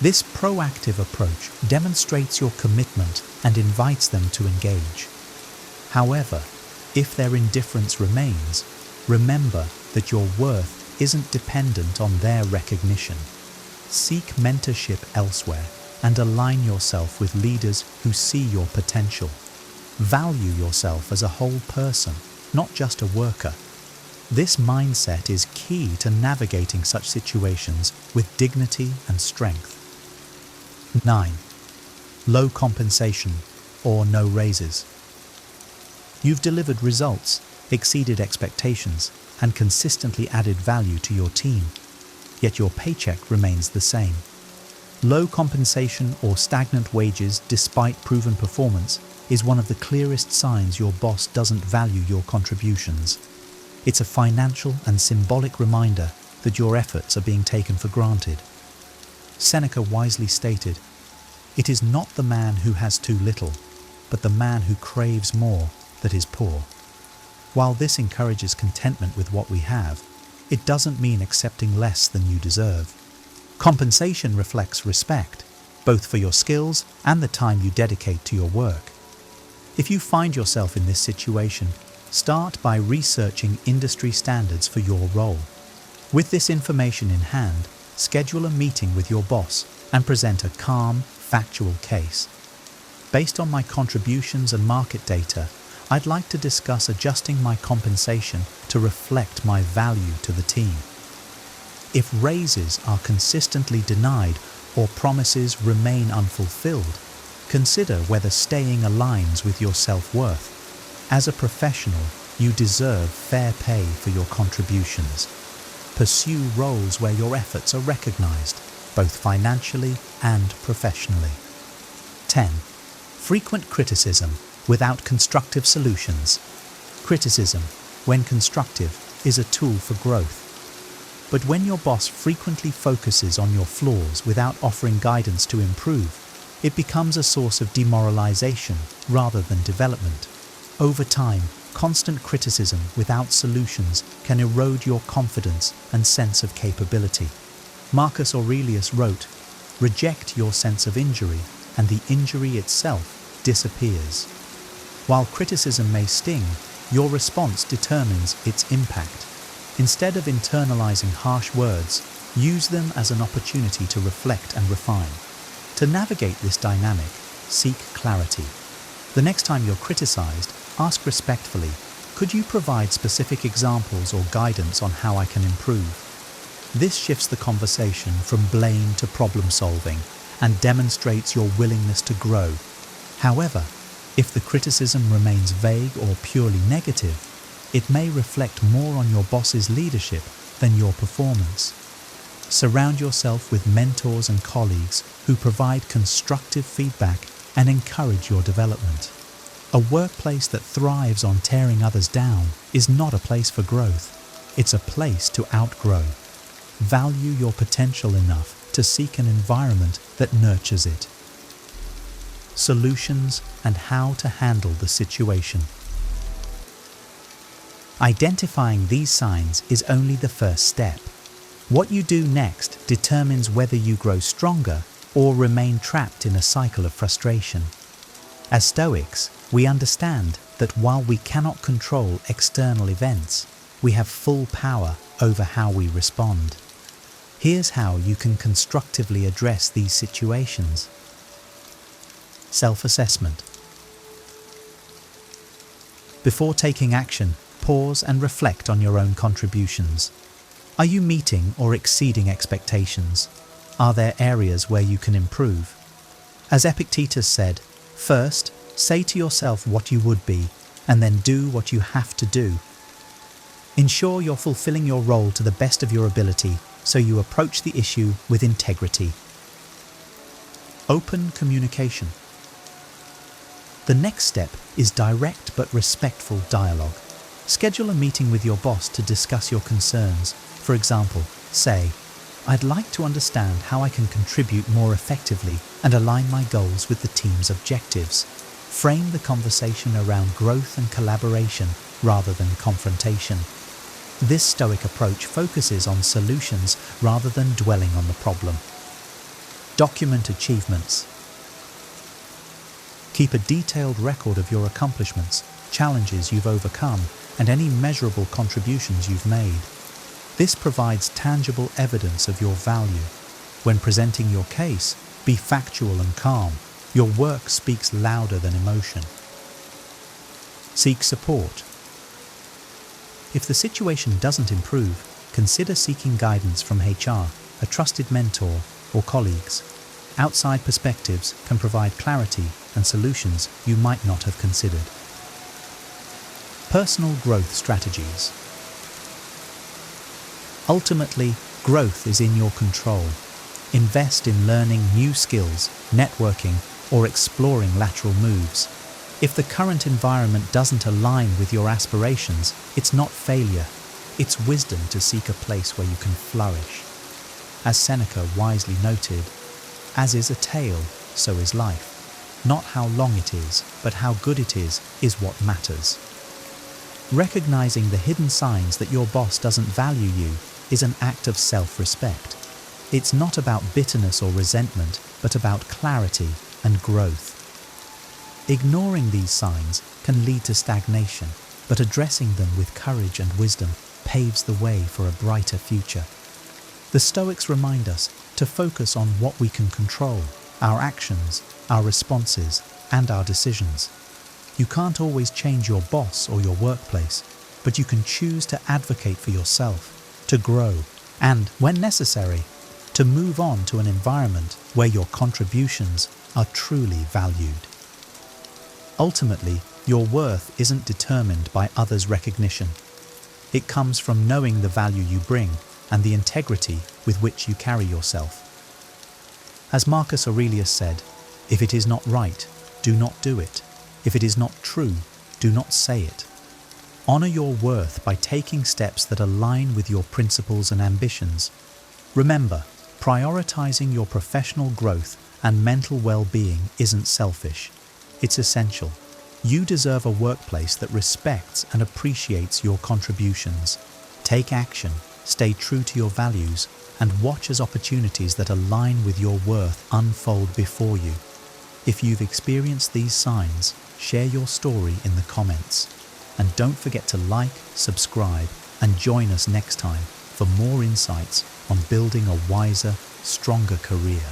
This proactive approach demonstrates your commitment and invites them to engage. However, if their indifference remains, remember that your worth isn't dependent on their recognition. Seek mentorship elsewhere and align yourself with leaders who see your potential. Value yourself as a whole person, not just a worker. This mindset is key to navigating such situations with dignity and strength. 9. Low compensation or no raises. You've delivered results, exceeded expectations, and consistently added value to your team, yet your paycheck remains the same. Low compensation or stagnant wages despite proven performance is one of the clearest signs your boss doesn't value your contributions. It's a financial and symbolic reminder that your efforts are being taken for granted. Seneca wisely stated, "It is not the man who has too little, but the man who craves more that is poor." While this encourages contentment with what we have, it doesn't mean accepting less than you deserve. Compensation reflects respect, both for your skills and the time you dedicate to your work. If you find yourself in this situation, start by researching industry standards for your role. With this information in hand, schedule a meeting with your boss and present a calm, factual case. Based on my contributions and market data, I'd like to discuss adjusting my compensation to reflect my value to the team. If raises are consistently denied or promises remain unfulfilled, consider whether staying aligns with your self-worth. As a professional, you deserve fair pay for your contributions. Pursue roles where your efforts are recognized, both financially and professionally. 10. Frequent criticism without constructive solutions. Criticism, when constructive, is a tool for growth. But when your boss frequently focuses on your flaws without offering guidance to improve, it becomes a source of demoralization rather than development. Over time, constant criticism without solutions can erode your confidence and sense of capability. Marcus Aurelius wrote, "Reject your sense of injury, and the injury itself disappears." While criticism may sting, your response determines its impact. Instead of internalizing harsh words, use them as an opportunity to reflect and refine. To navigate this dynamic, seek clarity. The next time you're criticized, ask respectfully, "Could you provide specific examples or guidance on how I can improve?" This shifts the conversation from blame to problem solving and demonstrates your willingness to grow. However, if the criticism remains vague or purely negative, it may reflect more on your boss's leadership than your performance. Surround yourself with mentors and colleagues who provide constructive feedback and encourage your development. A workplace that thrives on tearing others down is not a place for growth. It's a place to outgrow. Value your potential enough to seek an environment that nurtures it. Solutions and how to handle the situation. Identifying these signs is only the first step. What you do next determines whether you grow stronger or remain trapped in a cycle of frustration. As Stoics, we understand that while we cannot control external events, we have full power over how we respond. Here's how you can constructively address these situations. Self-assessment. Before taking action, pause and reflect on your own contributions. Are you meeting or exceeding expectations? Are there areas where you can improve? As Epictetus said, first, say to yourself what you would be, and then do what you have to do. Ensure you're fulfilling your role to the best of your ability, so you approach the issue with integrity. Open communication. The next step is direct but respectful dialogue. Schedule a meeting with your boss to discuss your concerns. For example, say, "I'd like to understand how I can contribute more effectively and align my goals with the team's objectives." Frame the conversation around growth and collaboration rather than confrontation. This Stoic approach focuses on solutions rather than dwelling on the problem. Document achievements. Keep a detailed record of your accomplishments, challenges you've overcome, and any measurable contributions you've made. This provides tangible evidence of your value. When presenting your case, be factual and calm. Your work speaks louder than emotion. Seek support. If the situation doesn't improve, consider seeking guidance from HR, a trusted mentor, or colleagues. Outside perspectives can provide clarity and solutions you might not have considered. Personal growth strategies. Ultimately, growth is in your control. Invest in learning new skills, networking, or exploring lateral moves. If the current environment doesn't align with your aspirations, it's not failure. It's wisdom to seek a place where you can flourish. As Seneca wisely noted, "As is a tale, so is life. Not how long it is, but how good it is what matters." Recognizing the hidden signs that your boss doesn't value you is an act of self-respect. It's not about bitterness or resentment, but about clarity and growth. Ignoring these signs can lead to stagnation, but addressing them with courage and wisdom paves the way for a brighter future. The Stoics remind us to focus on what we can control, our actions, our responses, and our decisions. You can't always change your boss or your workplace, but you can choose to advocate for yourself, to grow, and, when necessary, to move on to an environment where your contributions are truly valued. Ultimately, your worth isn't determined by others' recognition. It comes from knowing the value you bring and the integrity with which you carry yourself. As Marcus Aurelius said, "If it is not right, do not do it. If it is not true, do not say it." Honor your worth by taking steps that align with your principles and ambitions. Remember, prioritizing your professional growth and mental well-being isn't selfish. It's essential. You deserve a workplace that respects and appreciates your contributions. Take action, stay true to your values, and watch as opportunities that align with your worth unfold before you. If you've experienced these signs, share your story in the comments. And don't forget to like, subscribe, and join us next time for more insights on building a wiser, stronger career.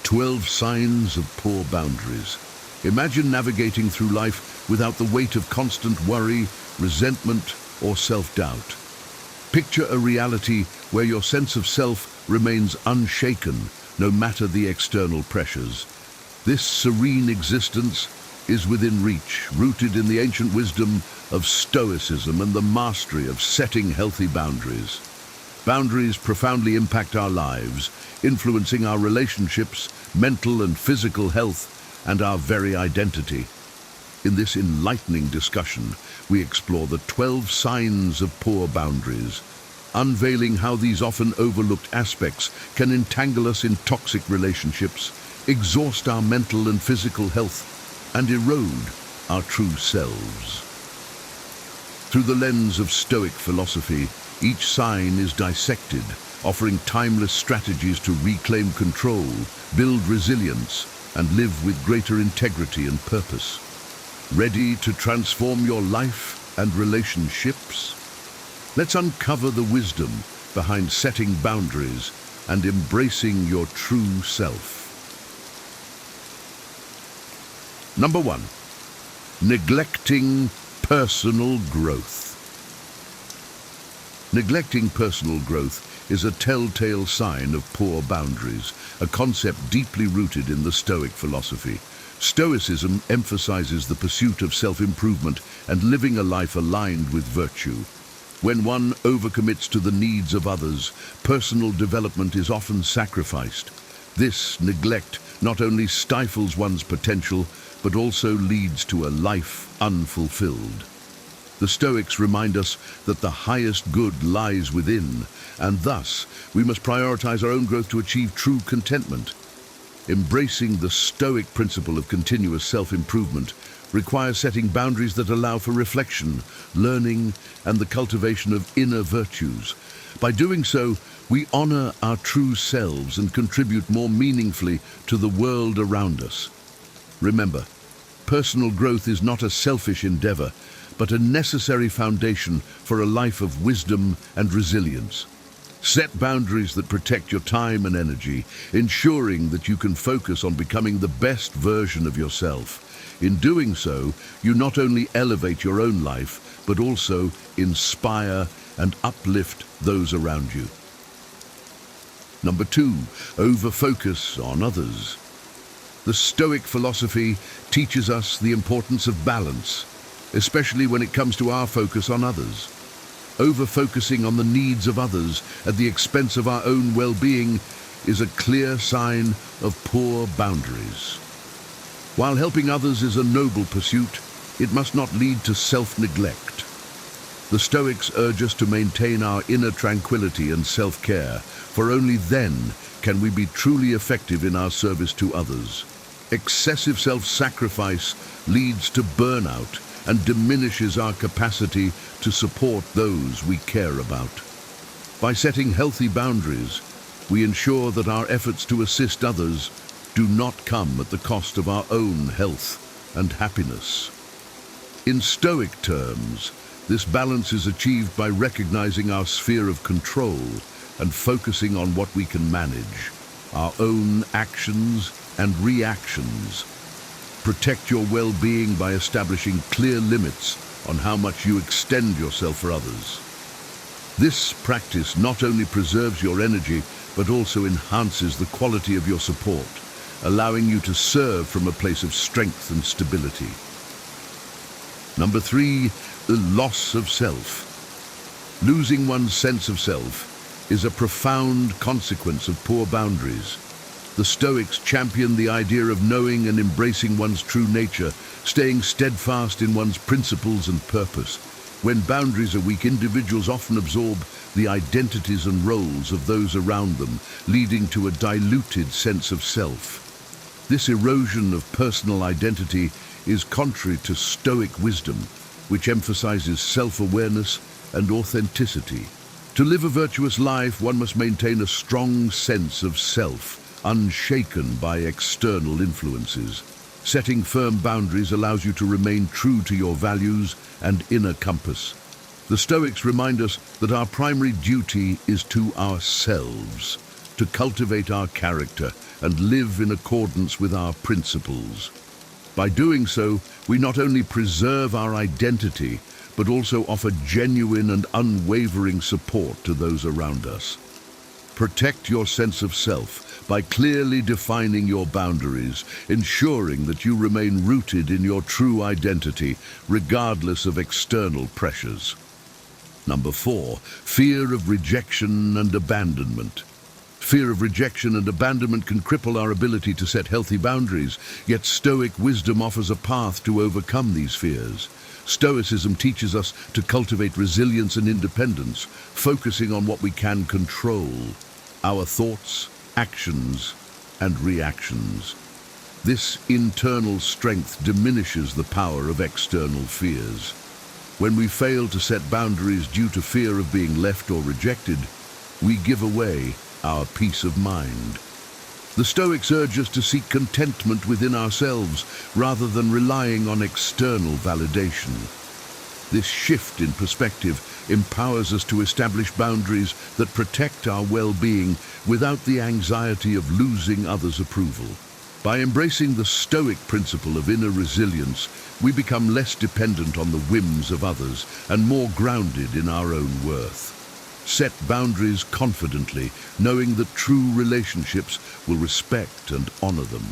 12 signs of poor boundaries. Imagine navigating through life without the weight of constant worry, resentment, or self-doubt. Picture a reality where your sense of self remains unshaken, no matter the external pressures. This serene existence is within reach, rooted in the ancient wisdom of Stoicism and the mastery of setting healthy boundaries. Boundaries profoundly impact our lives, influencing our relationships, mental and physical health, and our very identity. In this enlightening discussion, we explore the 12 signs of poor boundaries, unveiling how these often overlooked aspects can entangle us in toxic relationships, exhaust our mental and physical health, and erode our true selves. Through the lens of Stoic philosophy, each sign is dissected, offering timeless strategies to reclaim control, build resilience, and live with greater integrity and purpose. Ready to transform your life and relationships? Let's uncover the wisdom behind setting boundaries and embracing your true self. Number 1. Neglecting personal growth. Neglecting personal growth is a telltale sign of poor boundaries, a concept deeply rooted in the Stoic philosophy. Stoicism emphasizes the pursuit of self-improvement and living a life aligned with virtue. When one overcommits to the needs of others, personal development is often sacrificed. This neglect not only stifles one's potential, but also leads to a life unfulfilled. The Stoics remind us that the highest good lies within, and thus we must prioritize our own growth to achieve true contentment. Embracing the Stoic principle of continuous self-improvement requires setting boundaries that allow for reflection, learning, and the cultivation of inner virtues. By doing so, we honor our true selves and contribute more meaningfully to the world around us. Remember, personal growth is not a selfish endeavor, but a necessary foundation for a life of wisdom and resilience. Set boundaries that protect your time and energy, ensuring that you can focus on becoming the best version of yourself. In doing so, you not only elevate your own life, but also inspire and uplift those around you. Number 2, over-focus on others. The Stoic philosophy teaches us the importance of balance, especially when it comes to our focus on others. Over-focusing on the needs of others at the expense of our own well-being is a clear sign of poor boundaries. While helping others is a noble pursuit, it must not lead to self-neglect. The Stoics urge us to maintain our inner tranquility and self-care, for only then can we be truly effective in our service to others. Excessive self-sacrifice leads to burnout and diminishes our capacity to support those we care about. By setting healthy boundaries, we ensure that our efforts to assist others do not come at the cost of our own health and happiness. In Stoic terms, this balance is achieved by recognizing our sphere of control and focusing on what we can manage, our own actions and reactions. Protect your well-being by establishing clear limits on how much you extend yourself for others. This practice not only preserves your energy, but also enhances the quality of your support, allowing you to serve from a place of strength and stability. Number 3, the loss of self. Losing one's sense of self is a profound consequence of poor boundaries. The Stoics champion the idea of knowing and embracing one's true nature, staying steadfast in one's principles and purpose. When boundaries are weak, individuals often absorb the identities and roles of those around them, leading to a diluted sense of self. This erosion of personal identity is contrary to Stoic wisdom, which emphasizes self-awareness and authenticity. To live a virtuous life, one must maintain a strong sense of self, unshaken by external influences. Setting firm boundaries allows you to remain true to your values and inner compass. The Stoics remind us that our primary duty is to ourselves, to cultivate our character and live in accordance with our principles. By doing so, we not only preserve our identity, but also offer genuine and unwavering support to those around us. Protect your sense of self by clearly defining your boundaries, ensuring that you remain rooted in your true identity, regardless of external pressures. Number 4, fear of rejection and abandonment. Fear of rejection and abandonment can cripple our ability to set healthy boundaries, yet Stoic wisdom offers a path to overcome these fears. Stoicism teaches us to cultivate resilience and independence, focusing on what we can control: our thoughts, actions, and reactions. This internal strength diminishes the power of external fears. When we fail to set boundaries due to fear of being left or rejected, we give away our peace of mind. The Stoics urge us to seek contentment within ourselves rather than relying on external validation. This shift in perspective empowers us to establish boundaries that protect our well-being without the anxiety of losing others' approval. By embracing the Stoic principle of inner resilience, we become less dependent on the whims of others and more grounded in our own worth. Set boundaries confidently, knowing that true relationships will respect and honor them.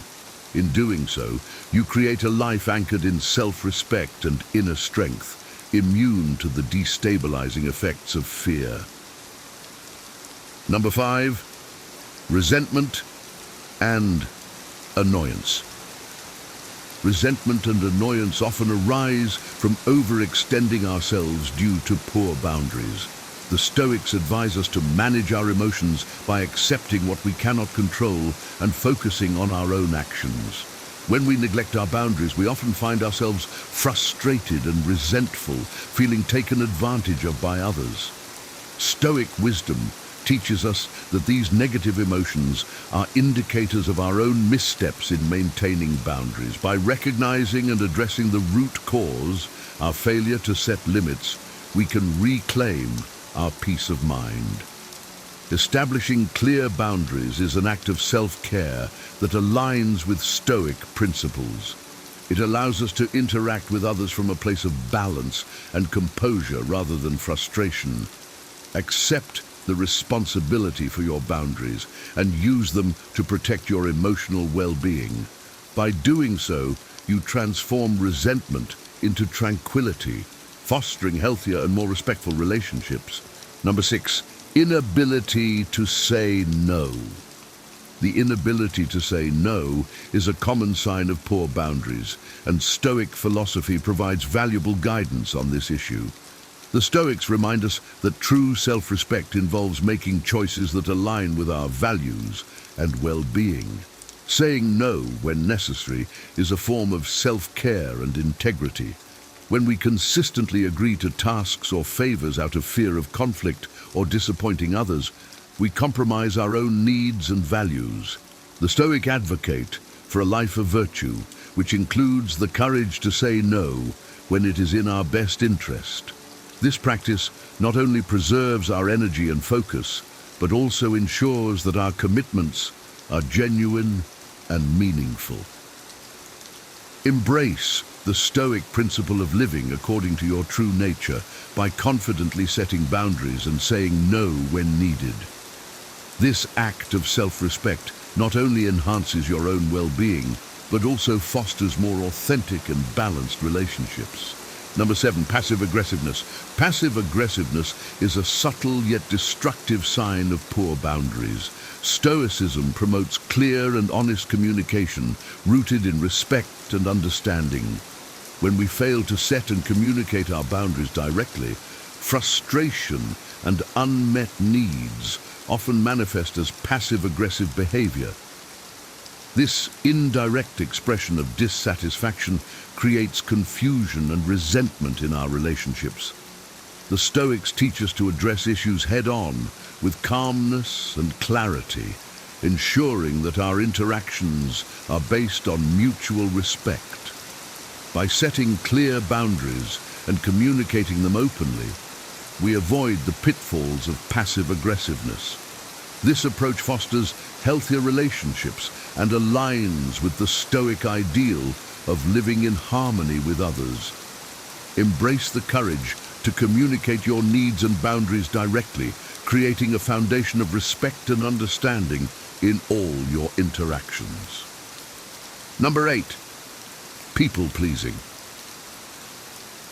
In doing so, you create a life anchored in self-respect and inner strength, immune to the destabilizing effects of fear. Number 5, resentment and annoyance. Resentment and annoyance often arise from overextending ourselves due to poor boundaries. The Stoics advise us to manage our emotions by accepting what we cannot control and focusing on our own actions. When we neglect our boundaries, we often find ourselves frustrated and resentful, feeling taken advantage of by others. Stoic wisdom teaches us that these negative emotions are indicators of our own missteps in maintaining boundaries. By recognizing and addressing the root cause, our failure to set limits, we can reclaim our peace of mind. Establishing clear boundaries is an act of self-care that aligns with Stoic principles. It allows us to interact with others from a place of balance and composure rather than frustration. Accept the responsibility for your boundaries and use them to protect your emotional well-being. By doing so, you transform resentment into tranquility, fostering healthier and more respectful relationships. Number 6, inability to say no. The inability to say no is a common sign of poor boundaries, and Stoic philosophy provides valuable guidance on this issue. The Stoics remind us that true self-respect involves making choices that align with our values and well-being. Saying no when necessary is a form of self-care and integrity. When we consistently agree to tasks or favors out of fear of conflict or disappointing others, we compromise our own needs and values. The Stoic advocate for a life of virtue, which includes the courage to say no when it is in our best interest. This practice not only preserves our energy and focus, but also ensures that our commitments are genuine and meaningful. Embrace the Stoic principle of living according to your true nature by confidently setting boundaries and saying no when needed. This act of self-respect not only enhances your own well-being, but also fosters more authentic and balanced relationships. Number 7, passive aggressiveness. Passive aggressiveness is a subtle yet destructive sign of poor boundaries. Stoicism promotes clear and honest communication rooted in respect and understanding. When we fail to set and communicate our boundaries directly, frustration and unmet needs often manifest as passive-aggressive behavior. This indirect expression of dissatisfaction creates confusion and resentment in our relationships. The Stoics teach us to address issues head-on with calmness and clarity, ensuring that our interactions are based on mutual respect. By setting clear boundaries and communicating them openly, we avoid the pitfalls of passive aggressiveness. This approach fosters healthier relationships and aligns with the Stoic ideal of living in harmony with others. Embrace the courage to communicate your needs and boundaries directly, creating a foundation of respect and understanding in all your interactions. Number 8, people-pleasing.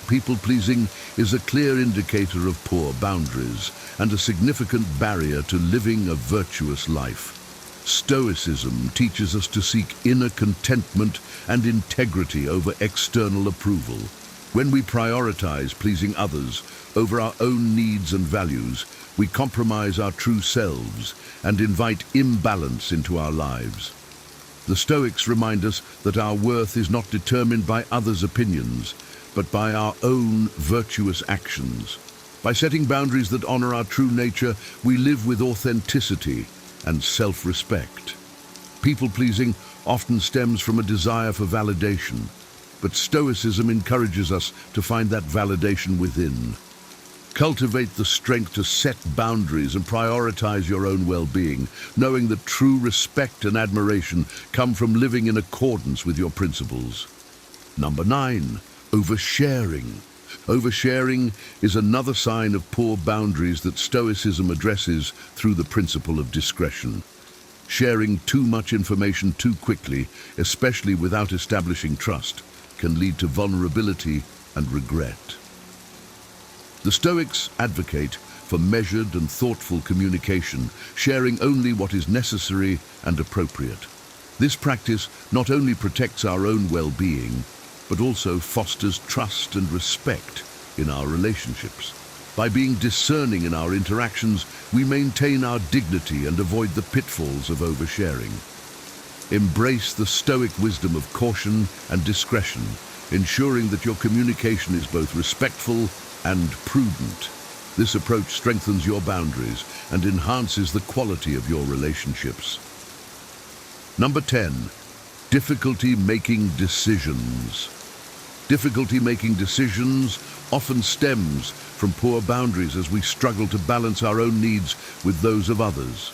people-pleasing is a clear indicator of poor boundaries and a significant barrier to living a virtuous life. Stoicism teaches us to seek inner contentment and integrity over external approval. When we prioritize pleasing others over our own needs and values, we compromise our true selves and invite imbalance into our lives. The Stoics remind us that our worth is not determined by others' opinions, but by our own virtuous actions. By setting boundaries that honor our true nature, we live with authenticity and self-respect. People-pleasing often stems from a desire for validation, but Stoicism encourages us to find that validation within. Cultivate the strength to set boundaries and prioritize your own well-being, knowing that true respect and admiration come from living in accordance with your principles. Number 9, oversharing. Oversharing is another sign of poor boundaries that Stoicism addresses through the principle of discretion. Sharing too much information too quickly, especially without establishing trust, can lead to vulnerability and regret. The Stoics advocate for measured and thoughtful communication, sharing only what is necessary and appropriate. This practice not only protects our own well-being, but also fosters trust and respect in our relationships. By being discerning in our interactions, we maintain our dignity and avoid the pitfalls of oversharing. Embrace the Stoic wisdom of caution and discretion, ensuring that your communication is both respectful and prudent. This approach strengthens your boundaries and enhances the quality of your relationships. Number 10, difficulty making decisions. Difficulty making decisions often stems from poor boundaries as we struggle to balance our own needs with those of others.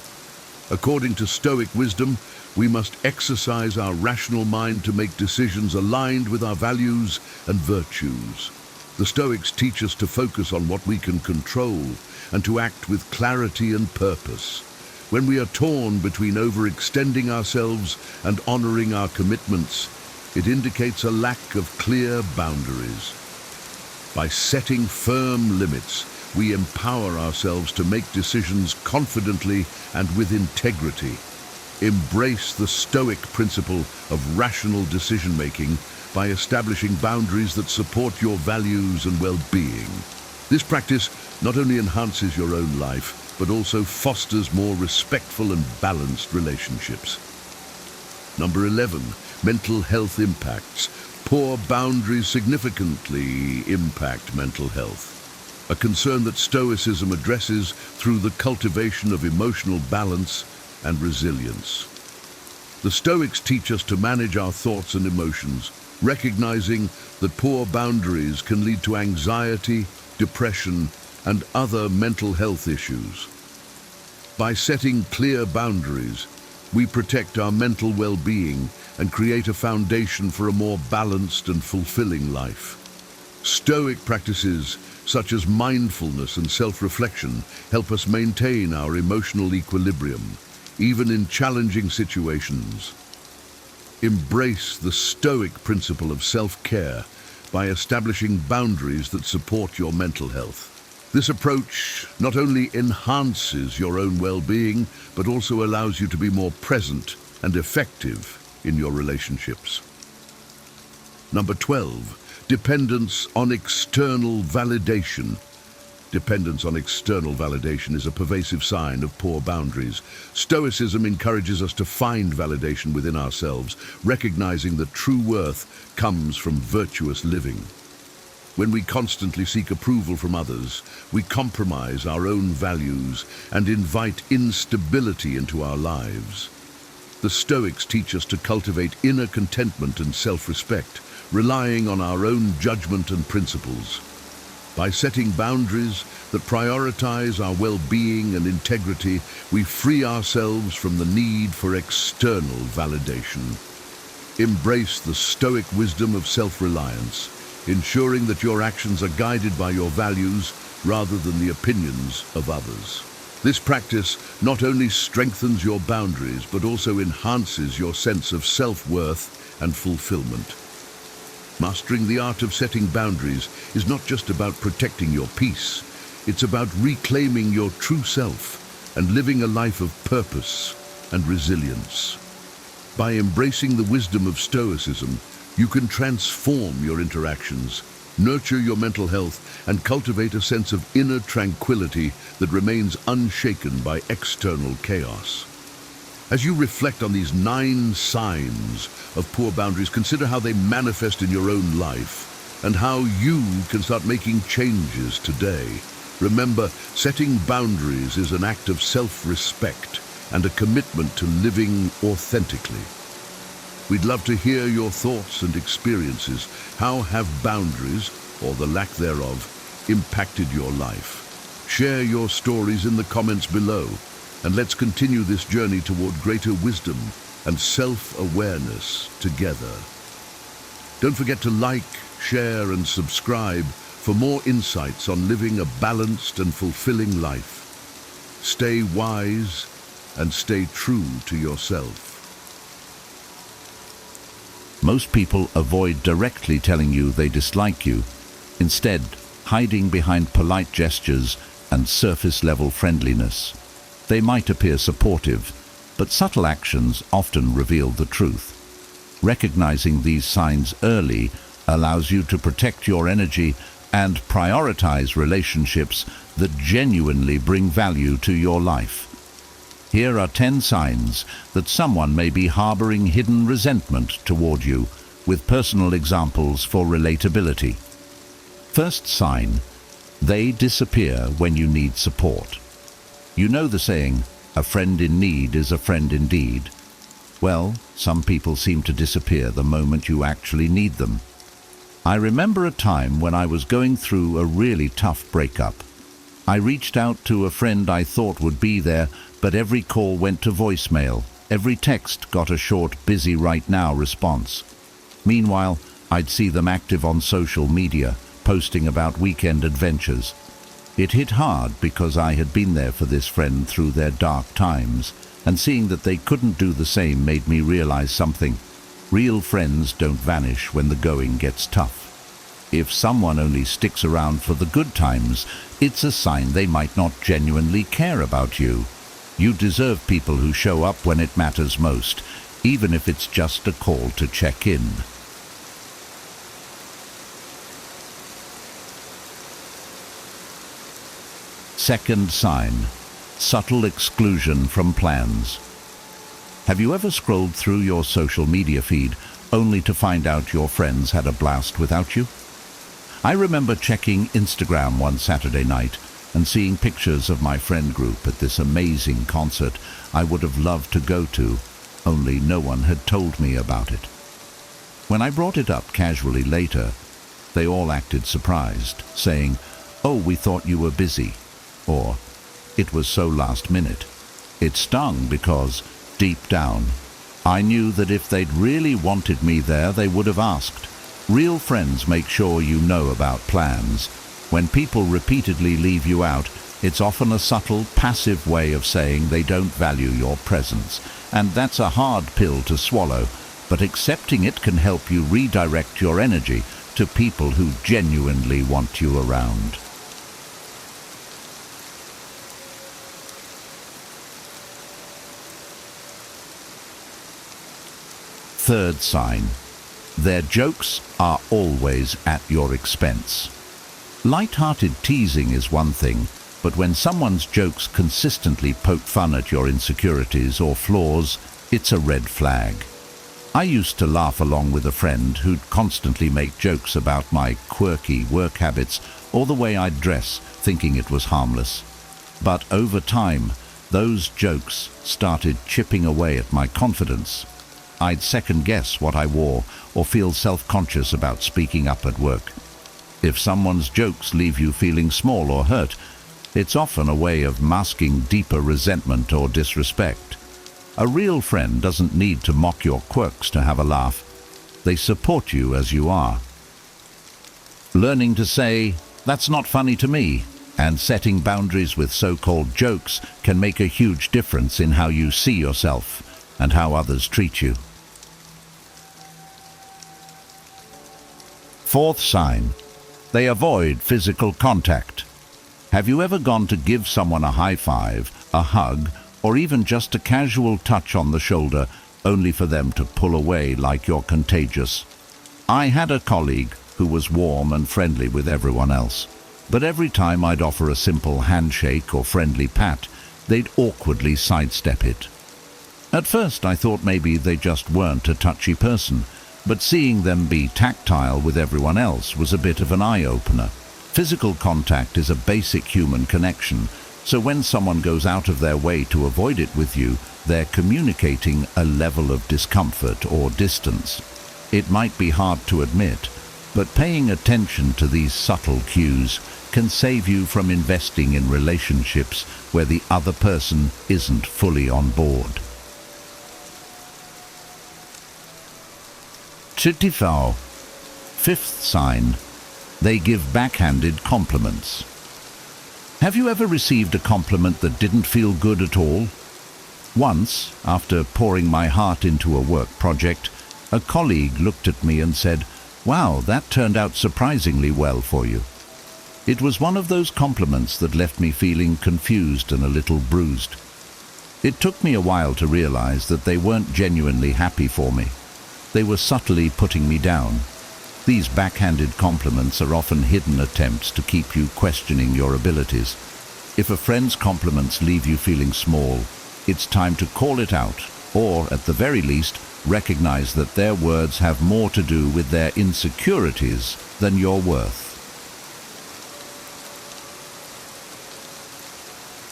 According to Stoic wisdom, we must exercise our rational mind to make decisions aligned with our values and virtues. The Stoics teach us to focus on what we can control and to act with clarity and purpose. When we are torn between overextending ourselves and honoring our commitments, it indicates a lack of clear boundaries. By setting firm limits, we empower ourselves to make decisions confidently and with integrity. Embrace the Stoic principle of rational decision-making by establishing boundaries that support your values and well-being. This practice not only enhances your own life, but also fosters more respectful and balanced relationships. Number 11, mental health impacts. Poor boundaries significantly impact mental health, a concern that Stoicism addresses through the cultivation of emotional balance and resilience. The Stoics teach us to manage our thoughts and emotions, recognizing that poor boundaries can lead to anxiety, depression, and other mental health issues. By setting clear boundaries, we protect our mental well-being and create a foundation for a more balanced and fulfilling life. Stoic practices such as mindfulness and self-reflection help us maintain our emotional equilibrium, even in challenging situations. Embrace the Stoic principle of self-care by establishing boundaries that support your mental health. This approach not only enhances your own well-being, but also allows you to be more present and effective in your relationships. Number 12, dependence on external validation. Dependence on external validation is a pervasive sign of poor boundaries. Stoicism encourages us to find validation within ourselves, recognizing that true worth comes from virtuous living. When we constantly seek approval from others, we compromise our own values and invite instability into our lives. The Stoics teach us to cultivate inner contentment and self-respect, relying on our own judgment and principles. By setting boundaries that prioritize our well-being and integrity, we free ourselves from the need for external validation. Embrace the Stoic wisdom of self-reliance, ensuring that your actions are guided by your values rather than the opinions of others. This practice not only strengthens your boundaries, but also enhances your sense of self-worth and fulfillment. Mastering the art of setting boundaries is not just about protecting your peace. It's about reclaiming your true self and living a life of purpose and resilience. By embracing the wisdom of Stoicism, you can transform your interactions, nurture your mental health, and cultivate a sense of inner tranquility that remains unshaken by external chaos. As you reflect on these 9 signs of poor boundaries, consider how they manifest in your own life and how you can start making changes today. Remember, setting boundaries is an act of self-respect and a commitment to living authentically. We'd love to hear your thoughts and experiences. How have boundaries, or the lack thereof, impacted your life? Share your stories in the comments below, and let's continue this journey toward greater wisdom and self-awareness together. Don't forget to like, share, and subscribe for more insights on living a balanced and fulfilling life. Stay wise and stay true to yourself. Most people avoid directly telling you they dislike you, instead hiding behind polite gestures and surface-level friendliness. They might appear supportive, but subtle actions often reveal the truth. Recognizing these signs early allows you to protect your energy and prioritize relationships that genuinely bring value to your life. Here are 10 signs that someone may be harboring hidden resentment toward you, with personal examples for relatability. First sign: they disappear when you need support. You know the saying, "A friend in need is a friend indeed." Well, some people seem to disappear the moment you actually need them. I remember a time when I was going through a really tough breakup. I reached out to a friend I thought would be there, but every call went to voicemail. Every text got a short "busy right now" response. Meanwhile, I'd see them active on social media, posting about weekend adventures. It hit hard because I had been there for this friend through their dark times, and seeing that they couldn't do the same made me realize something. Real friends don't vanish when the going gets tough. If someone only sticks around for the good times, it's a sign they might not genuinely care about you. You deserve people who show up when it matters most, even if it's just a call to check in. Second sign: subtle exclusion from plans. Have you ever scrolled through your social media feed only to find out your friends had a blast without you? I remember checking Instagram one Saturday night and seeing pictures of my friend group at this amazing concert I would have loved to go to, only no one had told me about it. When I brought it up casually later, they all acted surprised, saying, "Oh, we thought you were busy," or "It was so last minute." It stung because, deep down, I knew that if they'd really wanted me there, they would have asked. Real friends make sure you know about plans. When people repeatedly leave you out, it's often a subtle, passive way of saying they don't value your presence. And that's a hard pill to swallow, but accepting it can help you redirect your energy to people who genuinely want you around. Third sign: their jokes are always at your expense. Light-hearted teasing is one thing, but when someone's jokes consistently poke fun at your insecurities or flaws, it's a red flag. I used to laugh along with a friend who'd constantly make jokes about my quirky work habits or the way I'd dress, thinking it was harmless. But over time, those jokes started chipping away at my confidence. I'd second-guess what I wore or feel self-conscious about speaking up at work. If someone's jokes leave you feeling small or hurt, it's often a way of masking deeper resentment or disrespect. A real friend doesn't need to mock your quirks to have a laugh. They support you as you are. Learning to say, "That's not funny to me," and setting boundaries with so-called jokes can make a huge difference in how you see yourself and how others treat you. Fourth sign, they avoid physical contact. Have you ever gone to give someone a high five, a hug, or even just a casual touch on the shoulder, only for them to pull away like you're contagious? I had a colleague who was warm and friendly with everyone else, but every time I'd offer a simple handshake or friendly pat, they'd awkwardly sidestep it. At first I thought maybe they just weren't a touchy person, but seeing them be tactile with everyone else was a bit of an eye-opener. Physical contact is a basic human connection, so when someone goes out of their way to avoid it with you, they're communicating a level of discomfort or distance. It might be hard to admit, but paying attention to these subtle cues can save you from investing in relationships where the other person isn't fully on board. Tranquil. Fifth sign, they give backhanded compliments. Have you ever received a compliment that didn't feel good at all? Once, after pouring my heart into a work project, a colleague looked at me and said, "Wow, that turned out surprisingly well for you." It was one of those compliments that left me feeling confused and a little bruised. It took me a while to realize that they weren't genuinely happy for me. They were subtly putting me down. These backhanded compliments are often hidden attempts to keep you questioning your abilities. If a friend's compliments leave you feeling small, it's time to call it out, or at the very least, recognize that their words have more to do with their insecurities than your worth.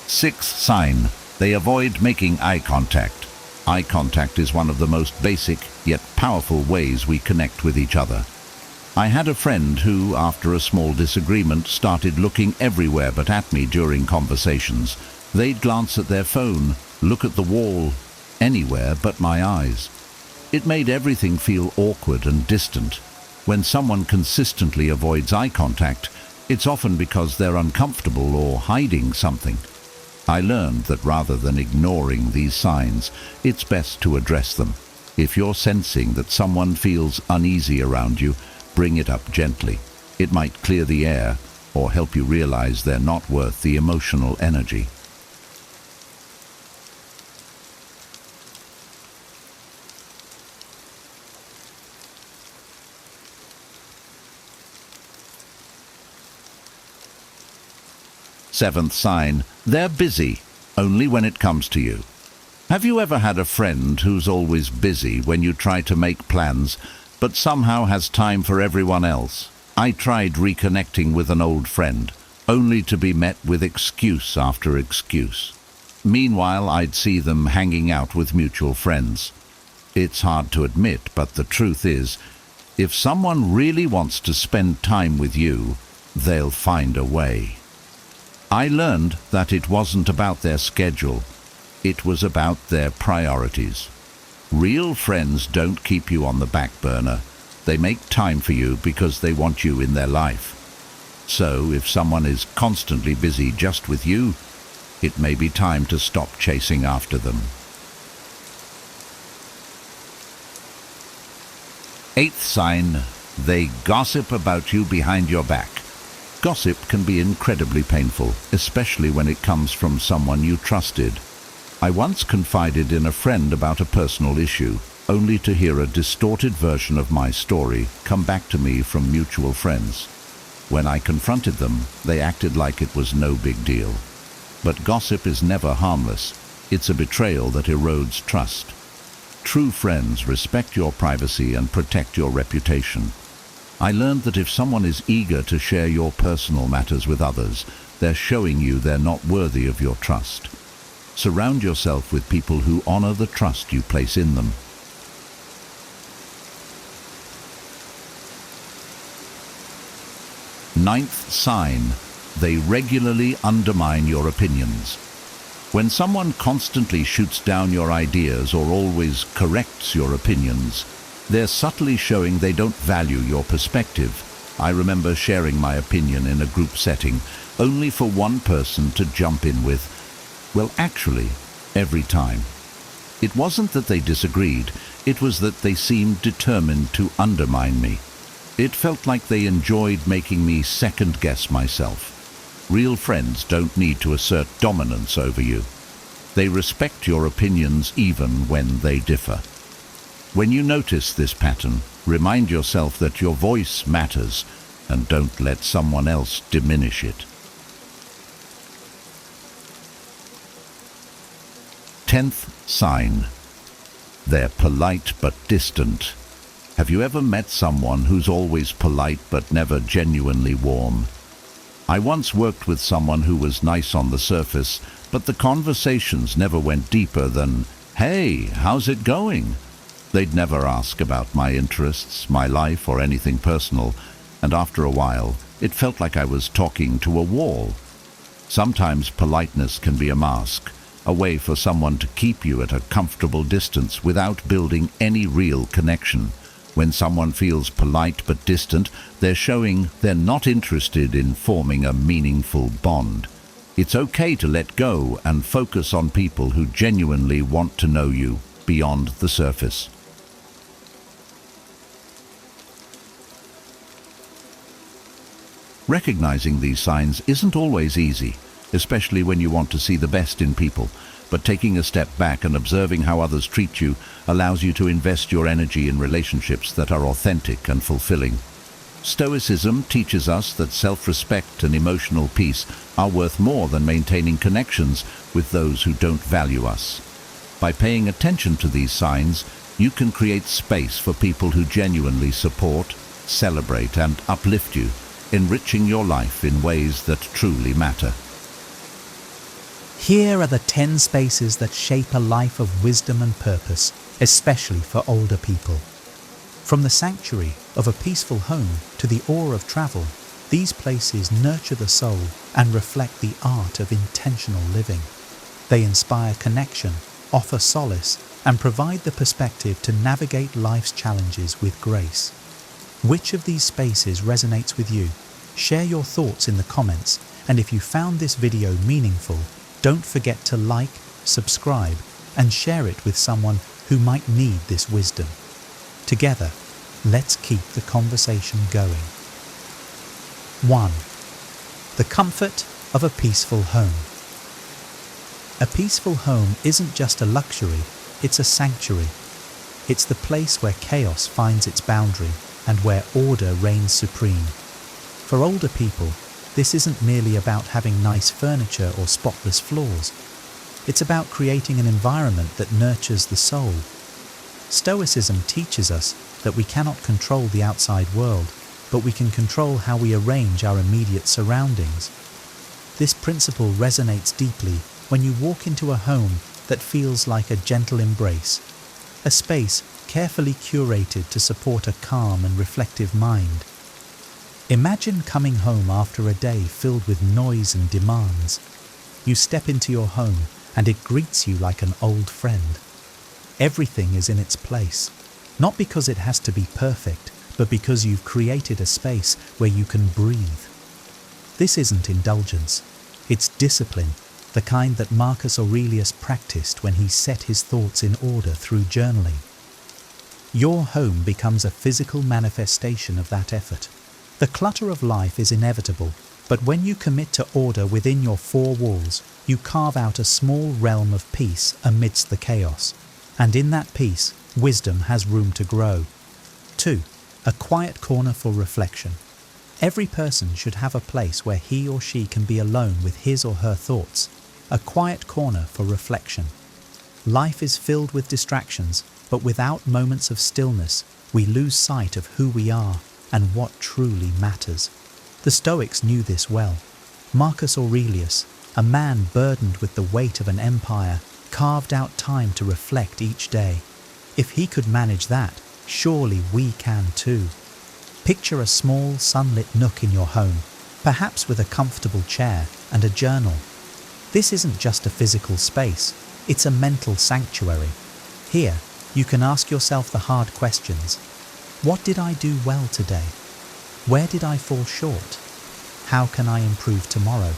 Sixth sign, they avoid making eye contact. Eye contact is one of the most basic yet powerful ways we connect with each other. I had a friend who, after a small disagreement, started looking everywhere but at me during conversations. They'd glance at their phone, look at the wall, anywhere but my eyes. It made everything feel awkward and distant. When someone consistently avoids eye contact, it's often because they're uncomfortable or hiding something. I learned that rather than ignoring these signs, it's best to address them. If you're sensing that someone feels uneasy around you, bring it up gently. It might clear the air or help you realize they're not worth the emotional energy. Seventh sign, they're busy, only when it comes to you. Have you ever had a friend who's always busy when you try to make plans, but somehow has time for everyone else? I tried reconnecting with an old friend, only to be met with excuse after excuse. Meanwhile, I'd see them hanging out with mutual friends. It's hard to admit, but the truth is, if someone really wants to spend time with you, they'll find a way. I learned that it wasn't about their schedule, it was about their priorities. Real friends don't keep you on the back burner. They make time for you because they want you in their life. So if someone is constantly busy just with you, it may be time to stop chasing after them. Eighth sign, they gossip about you behind your back. Gossip can be incredibly painful, especially when it comes from someone you trusted. I once confided in a friend about a personal issue, only to hear a distorted version of my story come back to me from mutual friends. When I confronted them, they acted like it was no big deal. But gossip is never harmless. It's a betrayal that erodes trust. True friends respect your privacy and protect your reputation. I learned that if someone is eager to share your personal matters with others, they're showing you they're not worthy of your trust. Surround yourself with people who honor the trust you place in them. Ninth sign, they regularly undermine your opinions. When someone constantly shoots down your ideas or always corrects your opinions, they're subtly showing they don't value your perspective. I remember sharing my opinion in a group setting, only for one person to jump in with, "Well, actually," every time. It wasn't that they disagreed, it was that they seemed determined to undermine me. It felt like they enjoyed making me second-guess myself. Real friends don't need to assert dominance over you. They respect your opinions even when they differ. When you notice this pattern, remind yourself that your voice matters and don't let someone else diminish it. 10th sign. They're polite but distant. Have you ever met someone who's always polite but never genuinely warm? I once worked with someone who was nice on the surface, but the conversations never went deeper than, "Hey, how's it going?" They'd never ask about my interests, my life, or anything personal, and after a while, it felt like I was talking to a wall. Sometimes politeness can be a mask, a way for someone to keep you at a comfortable distance without building any real connection. When someone feels polite but distant, they're showing they're not interested in forming a meaningful bond. It's okay to let go and focus on people who genuinely want to know you beyond the surface. Recognizing these signs isn't always easy, especially when you want to see the best in people, but taking a step back and observing how others treat you allows you to invest your energy in relationships that are authentic and fulfilling. Stoicism teaches us that self-respect and emotional peace are worth more than maintaining connections with those who don't value us. By paying attention to these signs, you can create space for people who genuinely support, celebrate, and uplift you, enriching your life in ways that truly matter. Here are the 10 spaces that shape a life of wisdom and purpose, especially for older people. From the sanctuary of a peaceful home to the awe of travel, these places nurture the soul and reflect the art of intentional living. They inspire connection, offer solace, and provide the perspective to navigate life's challenges with grace. Which of these spaces resonates with you? Share your thoughts in the comments, and if you found this video meaningful, don't forget to like, subscribe, and share it with someone who might need this wisdom. Together, let's keep the conversation going. 1. The comfort of a peaceful home. A peaceful home isn't just a luxury, it's a sanctuary. It's the place where chaos finds its boundary and where order reigns supreme. For older people, this isn't merely about having nice furniture or spotless floors. It's about creating an environment that nurtures the soul. Stoicism teaches us that we cannot control the outside world, but we can control how we arrange our immediate surroundings. This principle resonates deeply when you walk into a home that feels like a gentle embrace, a space carefully curated to support a calm and reflective mind. Imagine coming home after a day filled with noise and demands. You step into your home and it greets you like an old friend. Everything is in its place, not because it has to be perfect, but because you've created a space where you can breathe. This isn't indulgence, it's discipline, the kind that Marcus Aurelius practiced when he set his thoughts in order through journaling. Your home becomes a physical manifestation of that effort. The clutter of life is inevitable, but when you commit to order within your four walls, you carve out a small realm of peace amidst the chaos. And in that peace, wisdom has room to grow. 2. A quiet corner for reflection. Every person should have a place where he or she can be alone with his or her thoughts. A quiet corner for reflection. Life is filled with distractions, but without moments of stillness, we lose sight of who we are and what truly matters. The Stoics knew this well. Marcus Aurelius, a man burdened with the weight of an empire, carved out time to reflect each day. If he could manage that, surely we can too. Picture a small, sunlit nook in your home, perhaps with a comfortable chair and a journal. This isn't just a physical space, it's a mental sanctuary. Here, you can ask yourself the hard questions. What did I do well today? Where did I fall short? How can I improve tomorrow?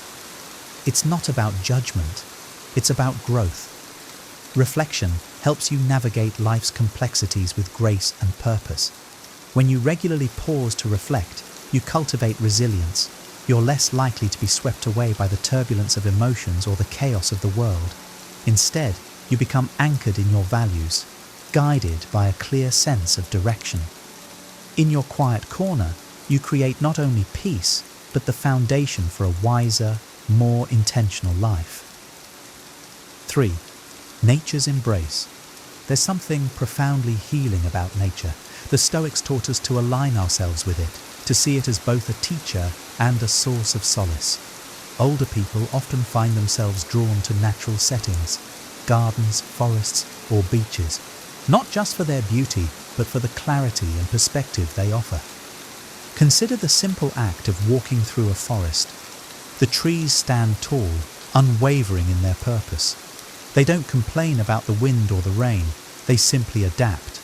It's not about judgment, it's about growth. Reflection helps you navigate life's complexities with grace and purpose. When you regularly pause to reflect, you cultivate resilience. You're less likely to be swept away by the turbulence of emotions or the chaos of the world. Instead, you become anchored in your values, guided by a clear sense of direction. In your quiet corner, you create not only peace, but the foundation for a wiser, more intentional life. 3. Nature's embrace. There's something profoundly healing about nature. The Stoics taught us to align ourselves with it, to see it as both a teacher and a source of solace. Older people often find themselves drawn to natural settings, gardens, forests, or beaches, not just for their beauty, but for the clarity and perspective they offer. Consider the simple act of walking through a forest. The trees stand tall, unwavering in their purpose. They don't complain about the wind or the rain, they simply adapt.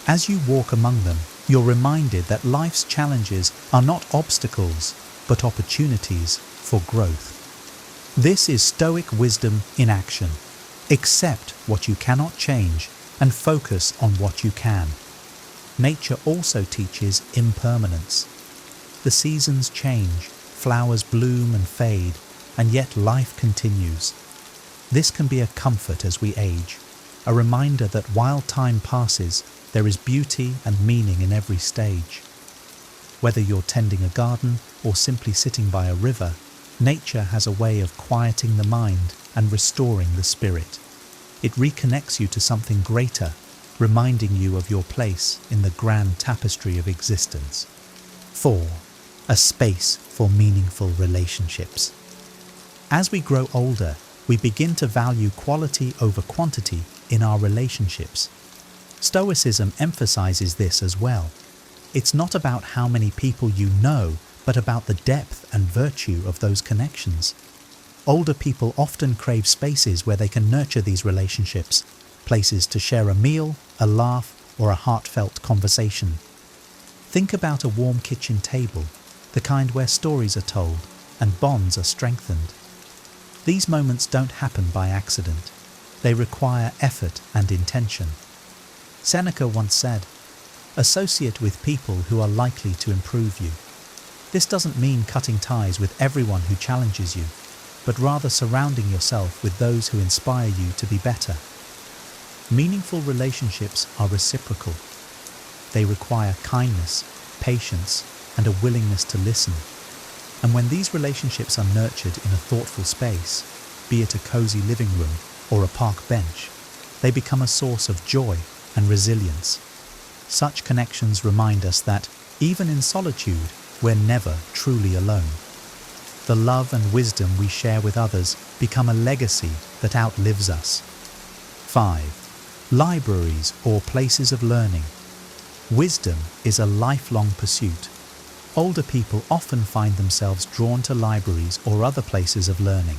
As you walk among them, you're reminded that life's challenges are not obstacles, but opportunities for growth. This is Stoic wisdom in action. Accept what you cannot change and focus on what you can. Nature also teaches impermanence. The seasons change, flowers bloom and fade, and yet life continues. This can be a comfort as we age, a reminder that while time passes, there is beauty and meaning in every stage. Whether you're tending a garden or simply sitting by a river, nature has a way of quieting the mind and restoring the spirit. It reconnects you to something greater, reminding you of your place in the grand tapestry of existence. 4. A space for meaningful relationships. As we grow older, we begin to value quality over quantity in our relationships. Stoicism emphasizes this as well. It's not about how many people you know, but about the depth and virtue of those connections. Older people often crave spaces where they can nurture these relationships, places to share a meal, a laugh, or a heartfelt conversation. Think about a warm kitchen table, the kind where stories are told and bonds are strengthened. These moments don't happen by accident. They require effort and intention. Seneca once said, "Associate with people who are likely to improve you." This doesn't mean cutting ties with everyone who challenges you, but rather surrounding yourself with those who inspire you to be better. Meaningful relationships are reciprocal. They require kindness, patience, and a willingness to listen. And when these relationships are nurtured in a thoughtful space, be it a cozy living room or a park bench, they become a source of joy and resilience. Such connections remind us that, even in solitude, we're never truly alone. The love and wisdom we share with others become a legacy that outlives us. 5. Libraries or places of learning. Wisdom is a lifelong pursuit. Older people often find themselves drawn to libraries or other places of learning,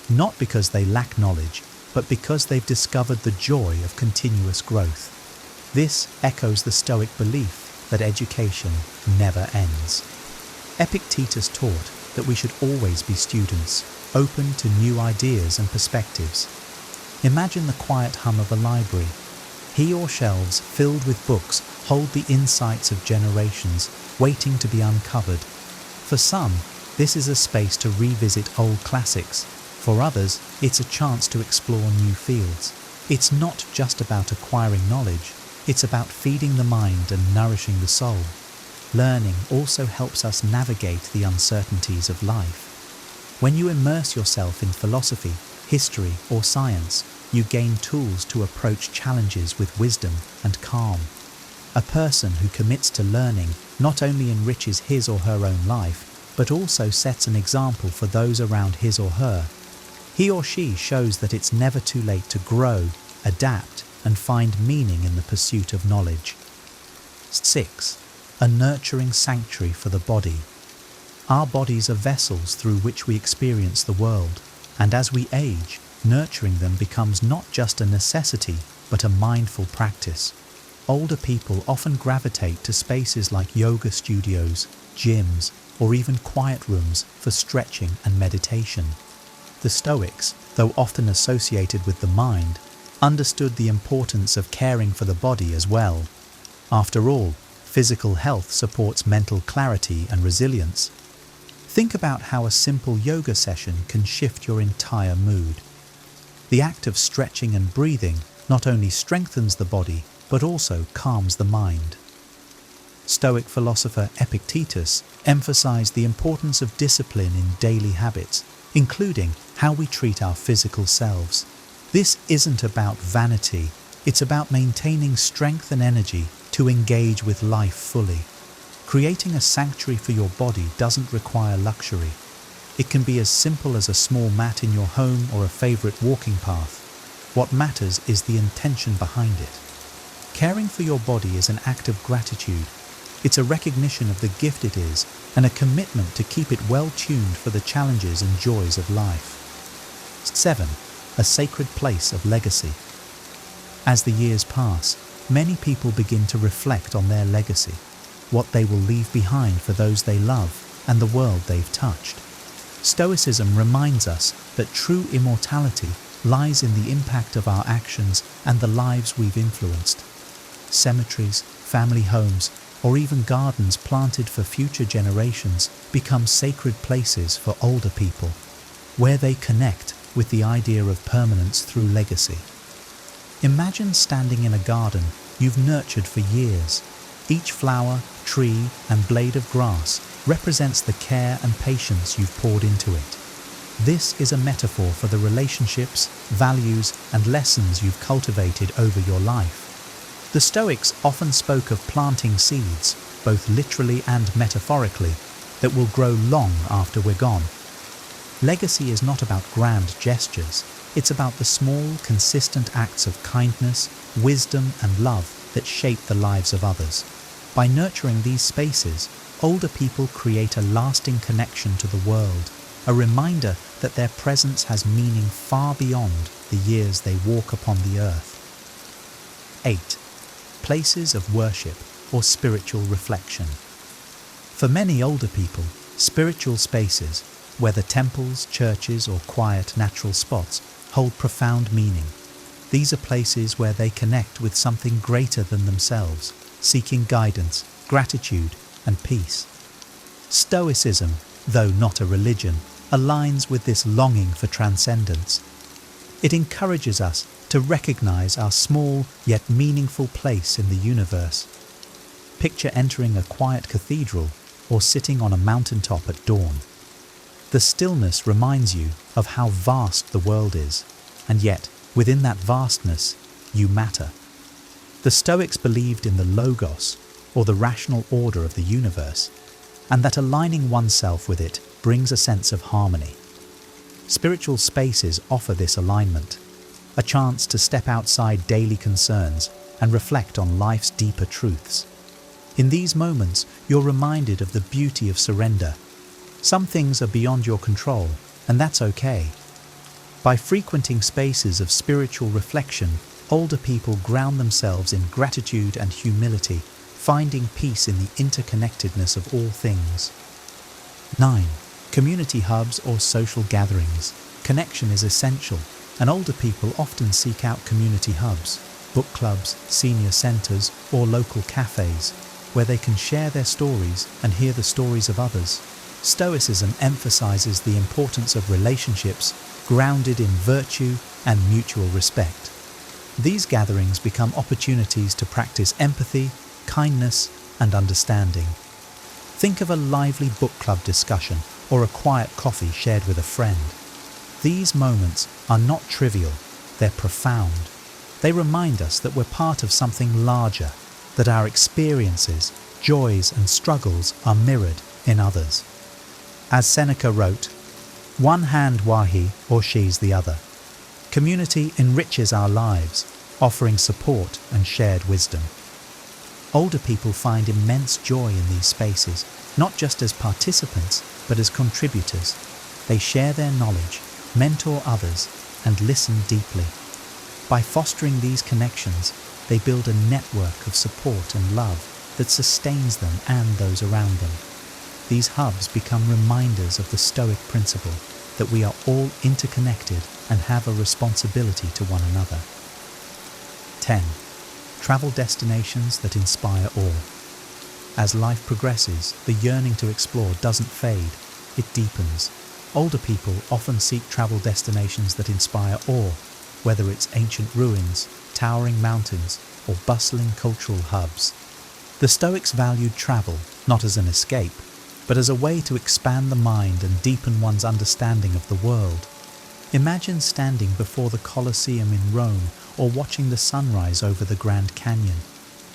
not because they lack knowledge, but because they've discovered the joy of continuous growth. This echoes the Stoic belief that education never ends. Epictetus taught that we should always be students, open to new ideas and perspectives. Imagine the quiet hum of a library. He or shelves filled with books hold the insights of generations, waiting to be uncovered. For some, this is a space to revisit old classics. For others, it's a chance to explore new fields. It's not just about acquiring knowledge, it's about feeding the mind and nourishing the soul. Learning also helps us navigate the uncertainties of life. When you immerse yourself in philosophy, history, or science, you gain tools to approach challenges with wisdom and calm. A person who commits to learning not only enriches his or her own life, but also sets an example for those around his or her. He or she shows that it's never too late to grow, adapt, and find meaning in the pursuit of knowledge. 6. A nurturing sanctuary for the body. Our bodies are vessels through which we experience the world, and as we age, nurturing them becomes not just a necessity, but a mindful practice. Older people often gravitate to spaces like yoga studios, gyms, or even quiet rooms for stretching and meditation. The Stoics, though often associated with the mind, understood the importance of caring for the body as well. After all, Physical health supports mental clarity and resilience. Think about how a simple yoga session can shift your entire mood. The act of stretching and breathing not only strengthens the body, but also calms the mind. Stoic philosopher Epictetus emphasized the importance of discipline in daily habits, including how we treat our physical selves. This isn't about vanity, it's about maintaining strength and energy to engage with life fully. Creating a sanctuary for your body doesn't require luxury. It can be as simple as a small mat in your home or a favorite walking path. What matters is the intention behind it. Caring for your body is an act of gratitude. It's a recognition of the gift it is and a commitment to keep it well tuned for the challenges and joys of life. 7. A sacred place of legacy. As the years pass, many people begin to reflect on their legacy, what they will leave behind for those they love and the world they've touched. Stoicism reminds us that true immortality lies in the impact of our actions and the lives we've influenced. Cemeteries, family homes, or even gardens planted for future generations become sacred places for older people, where they connect with the idea of permanence through legacy. Imagine standing in a garden you've nurtured for years. Each flower, tree, and blade of grass represents the care and patience you've poured into it. This is a metaphor for the relationships, values, and lessons you've cultivated over your life. The Stoics often spoke of planting seeds, both literally and metaphorically, that will grow long after we're gone. Legacy is not about grand gestures. It's about the small, consistent acts of kindness, wisdom, and love that shape the lives of others. By nurturing these spaces, older people create a lasting connection to the world, a reminder that their presence has meaning far beyond the years they walk upon the earth. 8. Places of worship or spiritual reflection. For many older people, spiritual spaces, whether temples, churches, or quiet natural spots, hold profound meaning. These are places where they connect with something greater than themselves, seeking guidance, gratitude, and peace. Stoicism, though not a religion, aligns with this longing for transcendence. It encourages us to recognize our small yet meaningful place in the universe. Picture entering a quiet cathedral or sitting on a mountaintop at dawn. The stillness reminds you of how vast the world is, and yet, within that vastness, you matter. The Stoics believed in the logos, or the rational order of the universe, and that aligning oneself with it brings a sense of harmony. Spiritual spaces offer this alignment, a chance to step outside daily concerns and reflect on life's deeper truths. In these moments, you're reminded of the beauty of surrender. Some things are beyond your control, and that's okay. By frequenting spaces of spiritual reflection, older people ground themselves in gratitude and humility, finding peace in the interconnectedness of all things. 9. Community hubs or social gatherings. Connection is essential, and older people often seek out community hubs, book clubs, senior centres, or local cafes, where they can share their stories and hear the stories of others. Stoicism emphasizes the importance of relationships grounded in virtue and mutual respect. These gatherings become opportunities to practice empathy, kindness, and understanding. Think of a lively book club discussion or a quiet coffee shared with a friend. These moments are not trivial, they're profound. They remind us that we're part of something larger, that our experiences, joys, and struggles are mirrored in others. As Seneca wrote, "One hand wahi or she's the other." Community enriches our lives, offering support and shared wisdom. Older people find immense joy in these spaces, not just as participants, but as contributors. They share their knowledge, mentor others, and listen deeply. By fostering these connections, they build a network of support and love that sustains them and those around them. These hubs become reminders of the Stoic principle that we are all interconnected and have a responsibility to one another. 10. Travel destinations that inspire awe. As life progresses, the yearning to explore doesn't fade, it deepens. Older people often seek travel destinations that inspire awe, whether it's ancient ruins, towering mountains, or bustling cultural hubs. The Stoics valued travel not as an escape, but as a way to expand the mind and deepen one's understanding of the world. Imagine standing before the Colosseum in Rome or watching the sunrise over the Grand Canyon.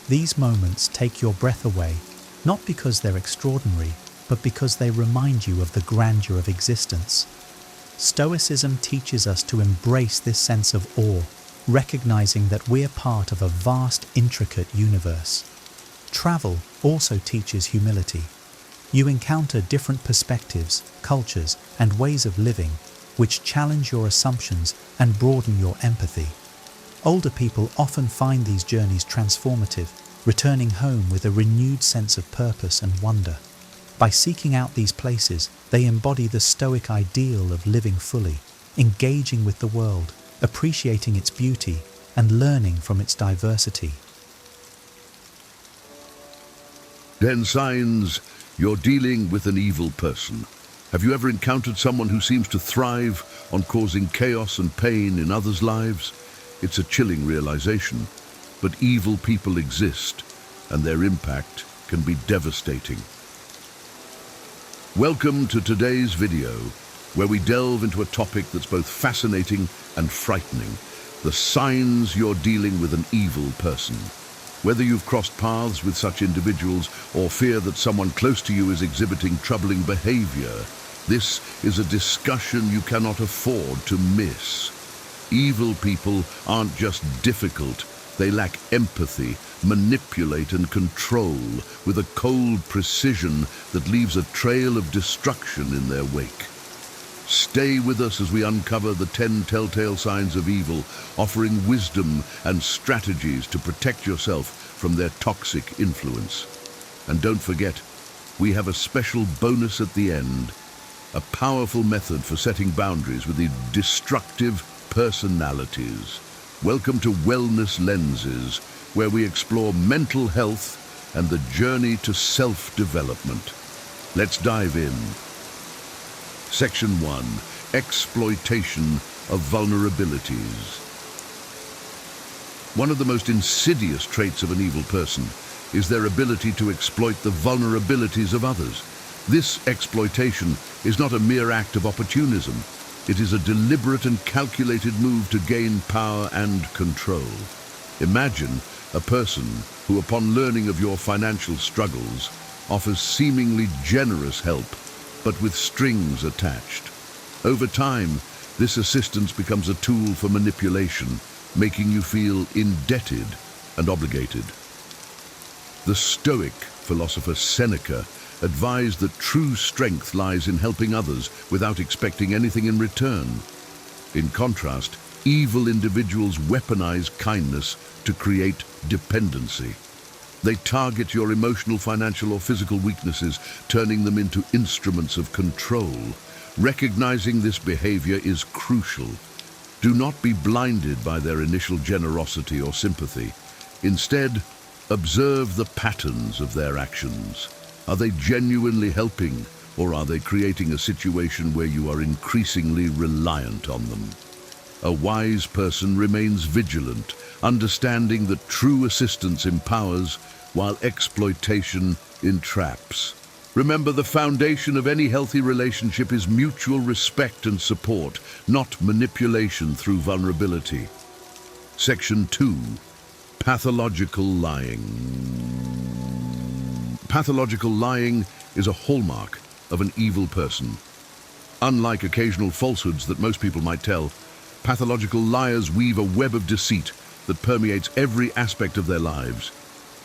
These moments take your breath away, not because they're extraordinary, but because they remind you of the grandeur of existence. Stoicism teaches us to embrace this sense of awe, recognizing that we're part of a vast, intricate universe. Travel also teaches humility. You encounter different perspectives, cultures, and ways of living, which challenge your assumptions and broaden your empathy. Older people often find these journeys transformative, returning home with a renewed sense of purpose and wonder. By seeking out these places, they embody the Stoic ideal of living fully, engaging with the world, appreciating its beauty, and learning from its diversity. 10 signs you're dealing with an evil person. Have you ever encountered someone who seems to thrive on causing chaos and pain in others' lives? It's a chilling realization, but evil people exist, and their impact can be devastating. Welcome to today's video, where we delve into a topic that's both fascinating and frightening: the signs you're dealing with an evil person. Whether you've crossed paths with such individuals or fear that someone close to you is exhibiting troubling behavior, this is a discussion you cannot afford to miss. Evil people aren't just difficult, they lack empathy, manipulate and control with a cold precision that leaves a trail of destruction in their wake. Stay with us as we uncover the 10 telltale signs of evil, offering wisdom and strategies to protect yourself from their toxic influence. And don't forget, we have a special bonus at the end, a powerful method for setting boundaries with the destructive personalities. Welcome to Wellness Lenses, where we explore mental health and the journey to self-development. Let's dive in. Section 1. Exploitation of vulnerabilities. One of the most insidious traits of an evil person is their ability to exploit the vulnerabilities of others. This exploitation is not a mere act of opportunism. It is a deliberate and calculated move to gain power and control. Imagine a person who, upon learning of your financial struggles, offers seemingly generous help, but with strings attached. Over time, this assistance becomes a tool for manipulation, making you feel indebted and obligated. The Stoic philosopher Seneca advised that true strength lies in helping others without expecting anything in return. In contrast, evil individuals weaponize kindness to create dependency. They target your emotional, financial, or physical weaknesses, turning them into instruments of control. Recognizing this behavior is crucial. Do not be blinded by their initial generosity or sympathy. Instead, observe the patterns of their actions. Are they genuinely helping, or are they creating a situation where you are increasingly reliant on them? A wise person remains vigilant, understanding that true assistance empowers, while exploitation entraps. Remember, the foundation of any healthy relationship is mutual respect and support, not manipulation through vulnerability. Section 2. Pathological lying. Pathological lying is a hallmark of an evil person. Unlike occasional falsehoods that most people might tell, pathological liars weave a web of deceit that permeates every aspect of their lives.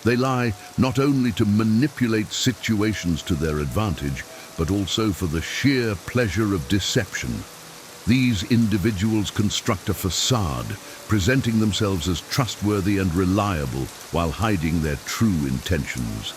They lie not only to manipulate situations to their advantage, but also for the sheer pleasure of deception. These individuals construct a facade, presenting themselves as trustworthy and reliable while hiding their true intentions.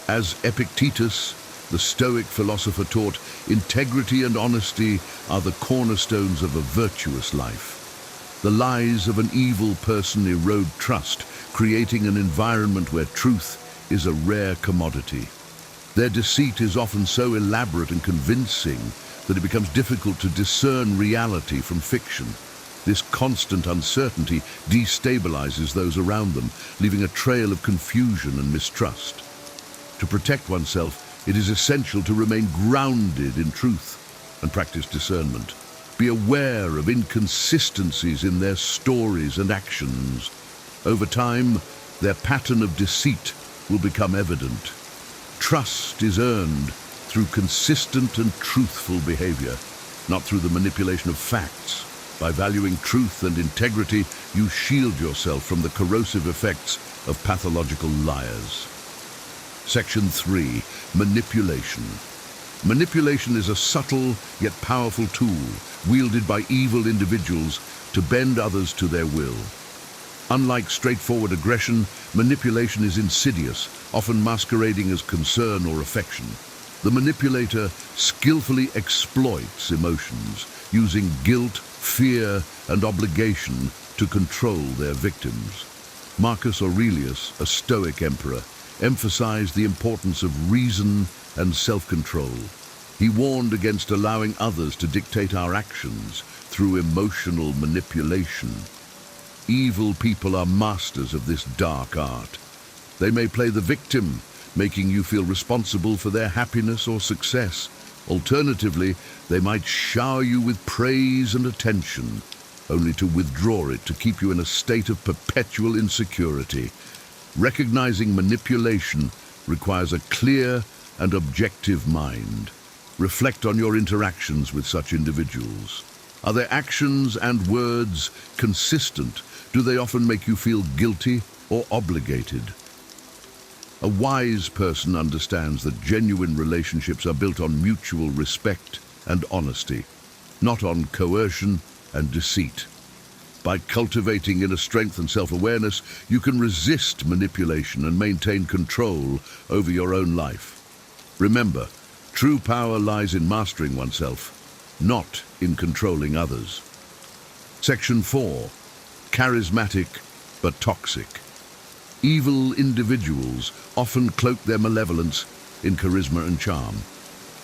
As Epictetus, the Stoic philosopher, taught, integrity and honesty are the cornerstones of a virtuous life. The lies of an evil person erode trust, creating an environment where truth is a rare commodity. Their deceit is often so elaborate and convincing that it becomes difficult to discern reality from fiction. This constant uncertainty destabilizes those around them, leaving a trail of confusion and mistrust. To protect oneself, it is essential to remain grounded in truth and practice discernment. Be aware of inconsistencies in their stories and actions. Over time, their pattern of deceit will become evident. Trust is earned through consistent and truthful behavior, not through the manipulation of facts. By valuing truth and integrity, you shield yourself from the corrosive effects of pathological liars. Section 3. Manipulation. Manipulation is a subtle yet powerful tool wielded by evil individuals to bend others to their will. Unlike straightforward aggression, manipulation is insidious, often masquerading as concern or affection. The manipulator skillfully exploits emotions, using guilt, fear, and obligation to control their victims. Marcus Aurelius, a Stoic emperor, emphasized the importance of reason and self-control. He warned against allowing others to dictate our actions through emotional manipulation. Evil people are masters of this dark art. They may play the victim, making you feel responsible for their happiness or success. Alternatively, they might shower you with praise and attention, only to withdraw it to keep you in a state of perpetual insecurity. Recognizing manipulation requires a clear and objective mind. Reflect on your interactions with such individuals. Are their actions and words consistent? Do they often make you feel guilty or obligated? A wise person understands that genuine relationships are built on mutual respect and honesty, not on coercion and deceit. By cultivating inner strength and self-awareness, you can resist manipulation and maintain control over your own life. Remember, true power lies in mastering oneself, not in controlling others. Section 4. Charismatic but toxic. Evil individuals often cloak their malevolence in charisma and charm.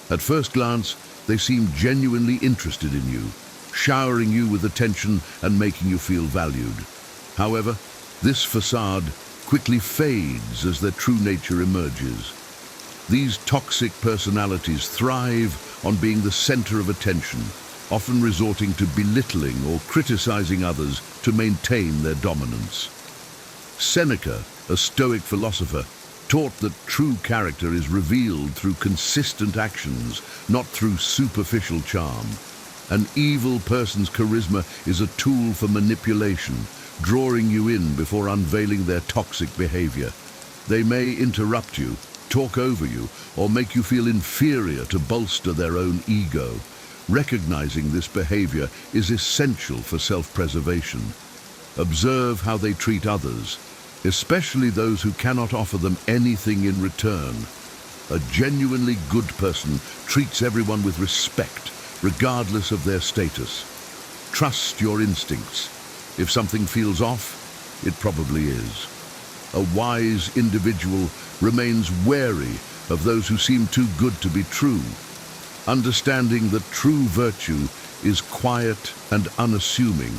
At first glance, they seem genuinely interested in you, showering you with attention and making you feel valued. However, this facade quickly fades as their true nature emerges. These toxic personalities thrive on being the center of attention, often resorting to belittling or criticizing others to maintain their dominance. Seneca, a Stoic philosopher, taught that true character is revealed through consistent actions, not through superficial charm. An evil person's charisma is a tool for manipulation, drawing you in before unveiling their toxic behavior. They may interrupt you, talk over you, or make you feel inferior to bolster their own ego. Recognizing this behavior is essential for self-preservation. Observe how they treat others, especially those who cannot offer them anything in return. A genuinely good person treats everyone with respect, regardless of their status. Trust your instincts. If something feels off, it probably is. A wise individual remains wary of those who seem too good to be true, understanding that true virtue is quiet and unassuming,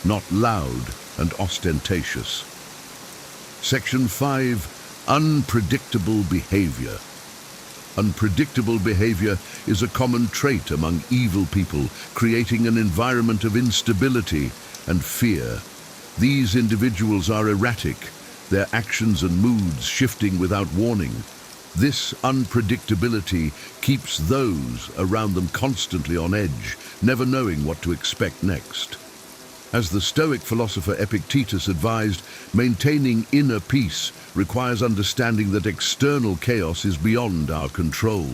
not loud and ostentatious. Section 5. Unpredictable behavior. Unpredictable behavior is a common trait among evil people, creating an environment of instability and fear. These individuals are erratic, their actions and moods shifting without warning. This unpredictability keeps those around them constantly on edge, never knowing what to expect next. As the Stoic philosopher Epictetus advised, maintaining inner peace requires understanding that external chaos is beyond our control.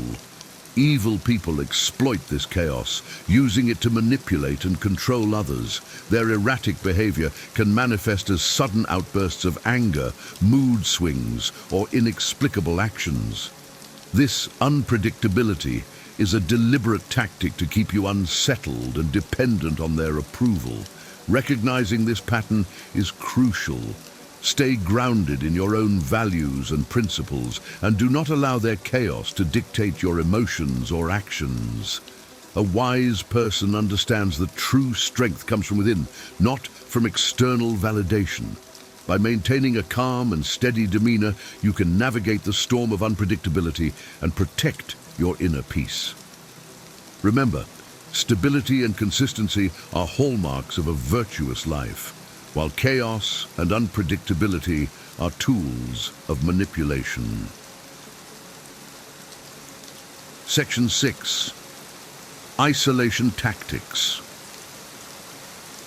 Evil people exploit this chaos, using it to manipulate and control others. Their erratic behavior can manifest as sudden outbursts of anger, mood swings, or inexplicable actions. This unpredictability is a deliberate tactic to keep you unsettled and dependent on their approval. Recognizing this pattern is crucial. Stay grounded in your own values and principles, and do not allow their chaos to dictate your emotions or actions. A wise person understands that true strength comes from within, not from external validation. By maintaining a calm and steady demeanor, you can navigate the storm of unpredictability and protect your inner peace. Remember, stability and consistency are hallmarks of a virtuous life, while chaos and unpredictability are tools of manipulation. Section 6. Isolation tactics.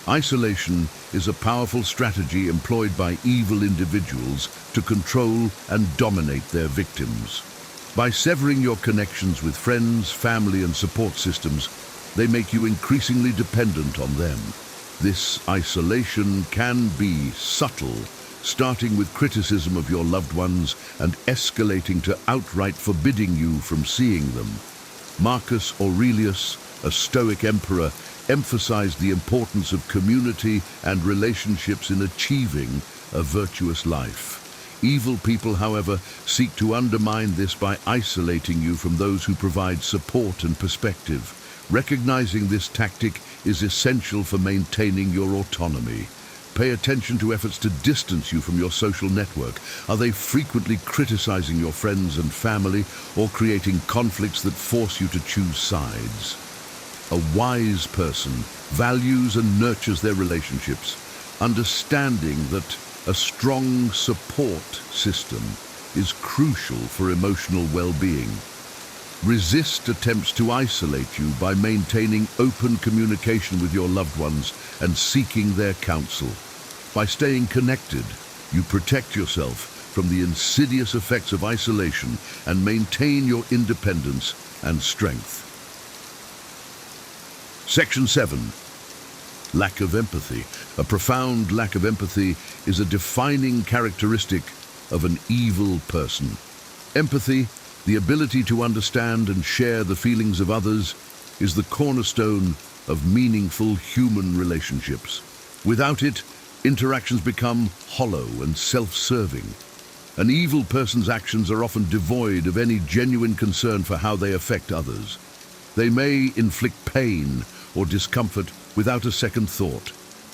Isolation is a powerful strategy employed by evil individuals to control and dominate their victims. By severing your connections with friends, family, and support systems, they make you increasingly dependent on them. This isolation can be subtle, starting with criticism of your loved ones and escalating to outright forbidding you from seeing them. Marcus Aurelius, a Stoic emperor, emphasized the importance of community and relationships in achieving a virtuous life. Evil people, however, seek to undermine this by isolating you from those who provide support and perspective. Recognizing this tactic is essential for maintaining your autonomy. Pay attention to efforts to distance you from your social network. Are they frequently criticizing your friends and family, or creating conflicts that force you to choose sides? A wise person values and nurtures their relationships, understanding that a strong support system is crucial for emotional well-being. Resist attempts to isolate you by maintaining open communication with your loved ones and seeking their counsel. By staying connected, you protect yourself from the insidious effects of isolation and maintain your independence and strength. Section 7. Lack of empathy. A profound lack of empathy is a defining characteristic of an evil person. Empathy, the ability to understand and share the feelings of others, is the cornerstone of meaningful human relationships. Without it, interactions become hollow and self-serving. An evil person's actions are often devoid of any genuine concern for how they affect others. They may inflict pain or discomfort without a second thought,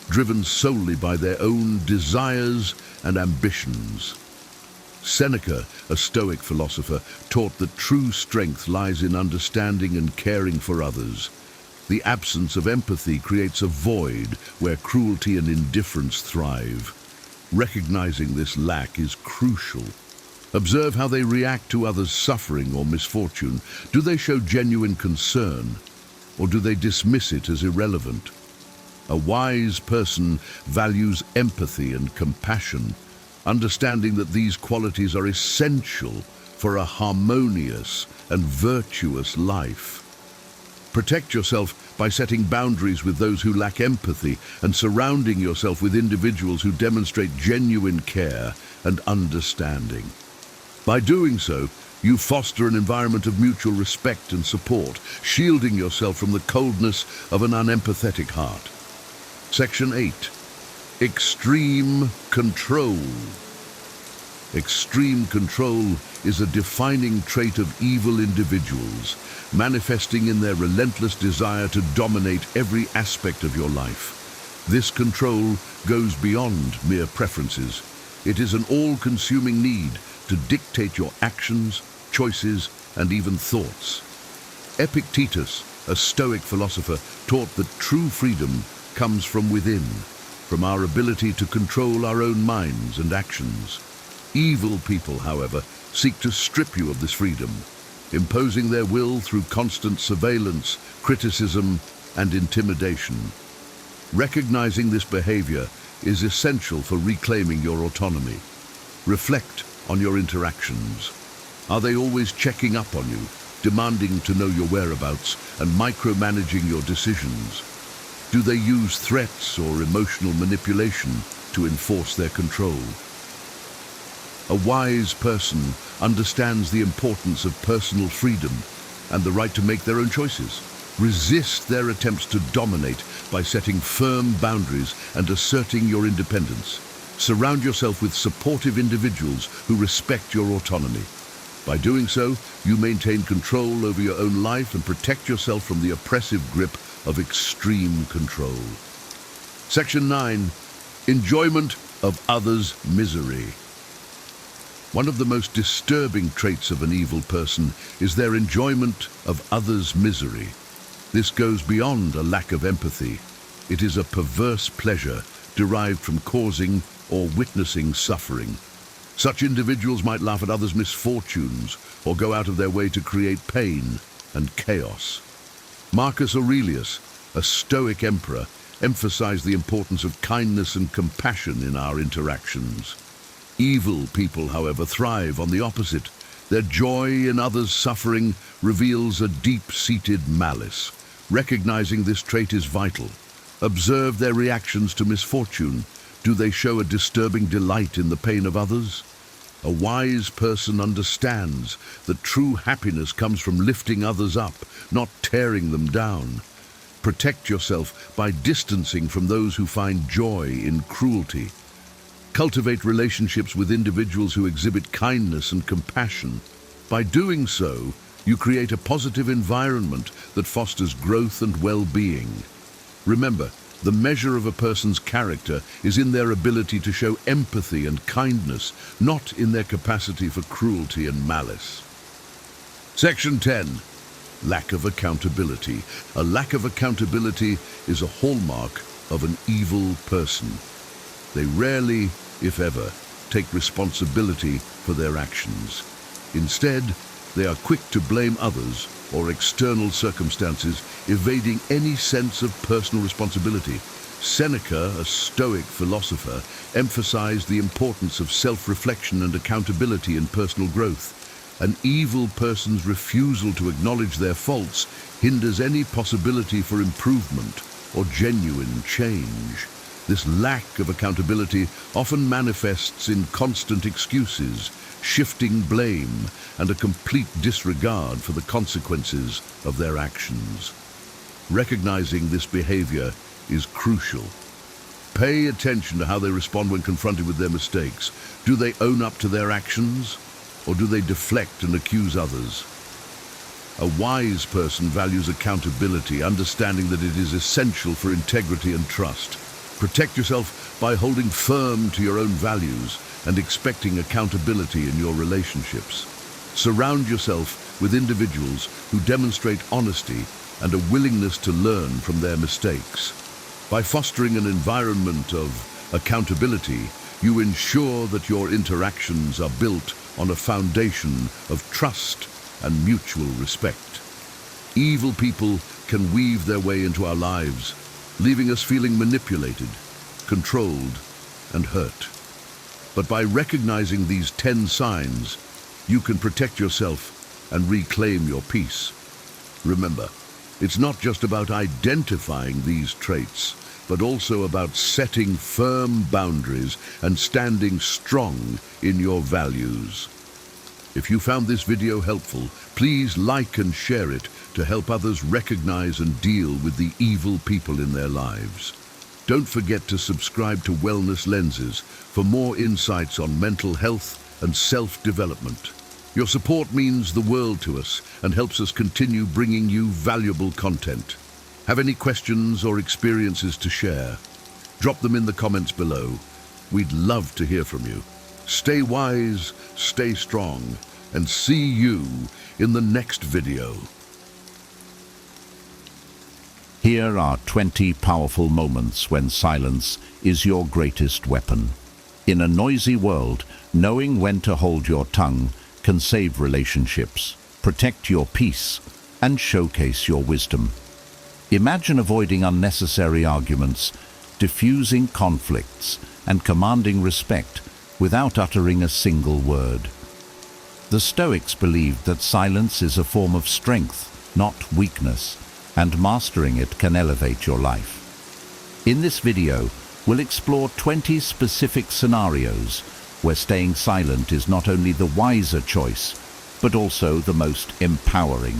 driven solely by their own desires and ambitions. Seneca, a Stoic philosopher, taught that true strength lies in understanding and caring for others. The absence of empathy creates a void where cruelty and indifference thrive. Recognizing this lack is crucial. Observe how they react to others' suffering or misfortune. Do they show genuine concern, or do they dismiss it as irrelevant? A wise person values empathy and compassion, understanding that these qualities are essential for a harmonious and virtuous life. Protect yourself by setting boundaries with those who lack empathy and surrounding yourself with individuals who demonstrate genuine care and understanding. By doing so, you foster an environment of mutual respect and support, shielding yourself from the coldness of an unempathetic heart. Section 8. Extreme control. Extreme control is a defining trait of evil individuals, manifesting in their relentless desire to dominate every aspect of your life. This control goes beyond mere preferences. It is an all-consuming need to dictate your actions, choices, and even thoughts. Epictetus, a Stoic philosopher, taught that true freedom comes from within, from our ability to control our own minds and actions. Evil people, however, seek to strip you of this freedom, imposing their will through constant surveillance, criticism, and intimidation. Recognizing this behavior is essential for reclaiming your autonomy. Reflect on your interactions. Are they always checking up on you, demanding to know your whereabouts, and micromanaging your decisions? Do they use threats or emotional manipulation to enforce their control? A wise person understands the importance of personal freedom and the right to make their own choices. Resist their attempts to dominate by setting firm boundaries and asserting your independence. Surround yourself with supportive individuals who respect your autonomy. By doing so, you maintain control over your own life and protect yourself from the oppressive grip of extreme control. Section 9. Enjoyment of others' misery. One of the most disturbing traits of an evil person is their enjoyment of others' misery. This goes beyond a lack of empathy. It is a perverse pleasure derived from causing or witnessing suffering. Such individuals might laugh at others' misfortunes or go out of their way to create pain and chaos. Marcus Aurelius, a Stoic emperor, emphasized the importance of kindness and compassion in our interactions. Evil people, however, thrive on the opposite. Their joy in others' suffering reveals a deep-seated malice. Recognizing this trait is vital. Observe their reactions to misfortune. Do they show a disturbing delight in the pain of others? A wise person understands that true happiness comes from lifting others up, not tearing them down. Protect yourself by distancing from those who find joy in cruelty. Cultivate relationships with individuals who exhibit kindness and compassion. By doing so, you create a positive environment that fosters growth and well-being. Remember, the measure of a person's character is in their ability to show empathy and kindness, not in their capacity for cruelty and malice. Section 10. Lack of accountability. A lack of accountability is a hallmark of an evil person. They rarely, if ever, take responsibility for their actions. Instead, they are quick to blame others or external circumstances, evading any sense of personal responsibility. Seneca, a Stoic philosopher, emphasized the importance of self-reflection and accountability in personal growth. An evil person's refusal to acknowledge their faults hinders any possibility for improvement or genuine change. This lack of accountability often manifests in constant excuses, shifting blame, and a complete disregard for the consequences of their actions. Recognizing this behavior is crucial. Pay attention to how they respond when confronted with their mistakes. Do they own up to their actions, or do they deflect and accuse others? A wise person values accountability, understanding that it is essential for integrity and trust. Protect yourself by holding firm to your own values and expecting accountability in your relationships. Surround yourself with individuals who demonstrate honesty and a willingness to learn from their mistakes. By fostering an environment of accountability, you ensure that your interactions are built on a foundation of trust and mutual respect. Evil people can weave their way into our lives, leaving us feeling manipulated, controlled, and hurt. But by recognizing these 10 signs, you can protect yourself and reclaim your peace. Remember, it's not just about identifying these traits, but also about setting firm boundaries and standing strong in your values. If you found this video helpful, please like and share it to help others recognize and deal with the evil people in their lives. Don't forget to subscribe to Wellness Lenses for more insights on mental health and self-development. Your support means the world to us and helps us continue bringing you valuable content. Have any questions or experiences to share? Drop them in the comments below. We'd love to hear from you. Stay wise, stay strong, and see you in the next video. Here are 20 powerful moments when silence is your greatest weapon. In a noisy world, knowing when to hold your tongue can save relationships, protect your peace, and showcase your wisdom. Imagine avoiding unnecessary arguments, diffusing conflicts, and commanding respect without uttering a single word. The Stoics believed that silence is a form of strength, not weakness, and mastering it can elevate your life. In this video, we'll explore 20 specific scenarios where staying silent is not only the wiser choice, but also the most empowering.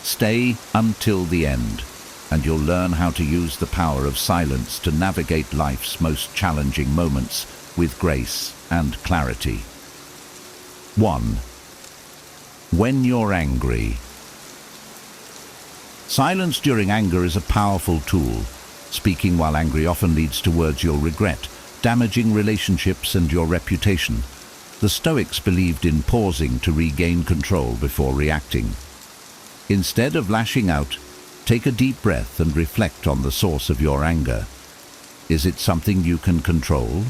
Stay until the end, and you'll learn how to use the power of silence to navigate life's most challenging moments with grace and clarity. 1. When you're angry. Silence during anger is a powerful tool. Speaking while angry often leads to words you'll regret, damaging relationships and your reputation. The Stoics believed in pausing to regain control before reacting. Instead of lashing out, take a deep breath and reflect on the source of your anger. Is it something you can control?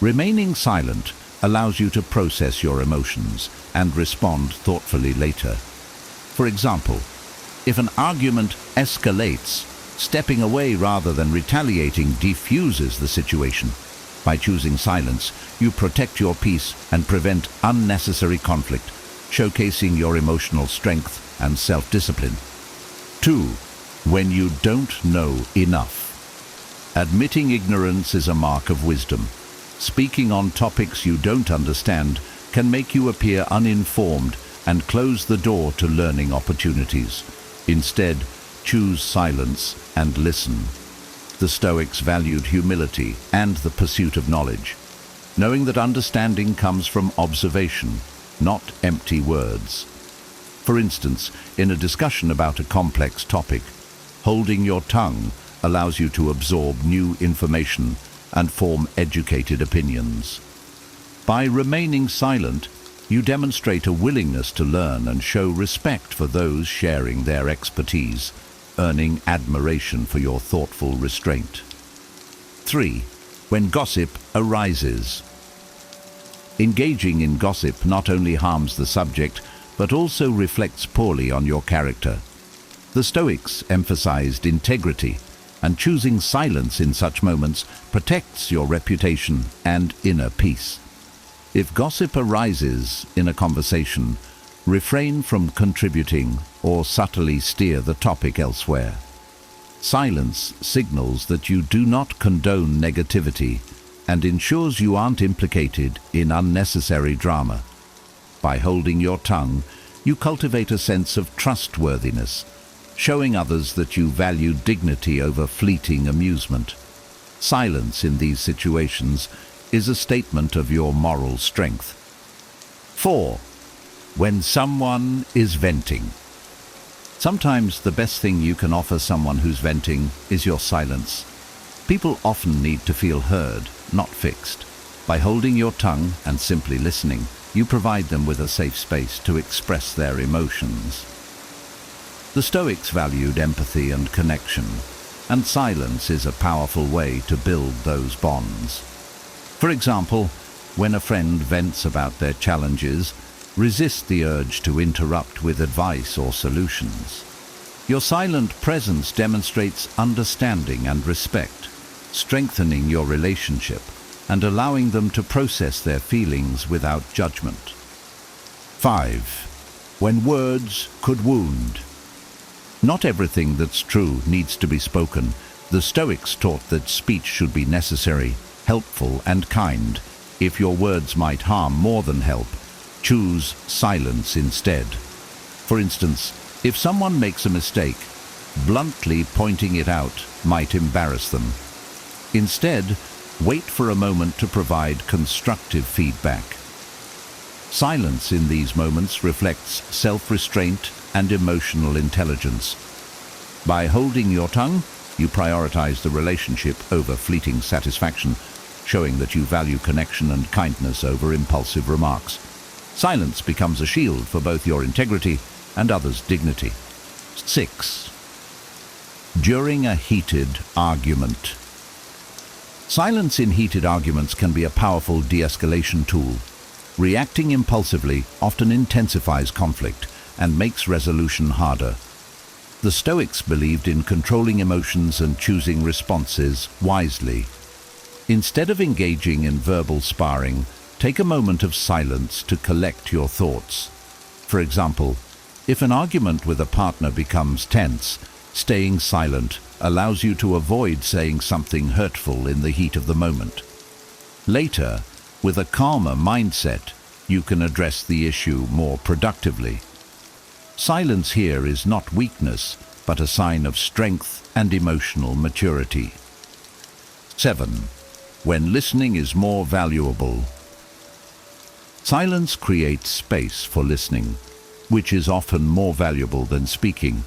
Remaining silent allows you to process your emotions and respond thoughtfully later. For example, if an argument escalates, stepping away rather than retaliating diffuses the situation. By choosing silence, you protect your peace and prevent unnecessary conflict, showcasing your emotional strength and self-discipline. 2. When you don't know enough. Admitting ignorance is a mark of wisdom. Speaking on topics you don't understand can make you appear uninformed and close the door to learning opportunities. Instead, choose silence and listen. The Stoics valued humility and the pursuit of knowledge, knowing that understanding comes from observation, not empty words. For instance, in a discussion about a complex topic, holding your tongue allows you to absorb new information and form educated opinions. By remaining silent, you demonstrate a willingness to learn and show respect for those sharing their expertise, earning admiration for your thoughtful restraint. 3. When gossip arises. Engaging in gossip not only harms the subject, but also reflects poorly on your character. The Stoics emphasized integrity, and choosing silence in such moments protects your reputation and inner peace. If gossip arises in a conversation, refrain from contributing or subtly steer the topic elsewhere. Silence signals that you do not condone negativity and ensures you aren't implicated in unnecessary drama. By holding your tongue, you cultivate a sense of trustworthiness, showing others that you value dignity over fleeting amusement. Silence in these situations is a statement of your moral strength. 4. When someone is venting. Sometimes the best thing you can offer someone who's venting is your silence. People often need to feel heard, not fixed. By holding your tongue and simply listening, you provide them with a safe space to express their emotions. The Stoics valued empathy and connection, and silence is a powerful way to build those bonds. For example, when a friend vents about their challenges, resist the urge to interrupt with advice or solutions. Your silent presence demonstrates understanding and respect, strengthening your relationship and allowing them to process their feelings without judgment. 5. When words could wound. Not everything that's true needs to be spoken. The Stoics taught that speech should be necessary, helpful and kind. If your words might harm more than help, choose silence instead. For instance, if someone makes a mistake, bluntly pointing it out might embarrass them. Instead, wait for a moment to provide constructive feedback. Silence in these moments reflects self-restraint and emotional intelligence. By holding your tongue, you prioritize the relationship over fleeting satisfaction, showing that you value connection and kindness over impulsive remarks. Silence becomes a shield for both your integrity and others' dignity. 6. During a heated argument. Silence in heated arguments can be a powerful de-escalation tool. Reacting impulsively often intensifies conflict and makes resolution harder. The Stoics believed in controlling emotions and choosing responses wisely. Instead of engaging in verbal sparring, take a moment of silence to collect your thoughts. For example, if an argument with a partner becomes tense, staying silent allows you to avoid saying something hurtful in the heat of the moment. Later, with a calmer mindset, you can address the issue more productively. Silence here is not weakness, but a sign of strength and emotional maturity. 7. when listening is more valuable. Silence creates space for listening, which is often more valuable than speaking.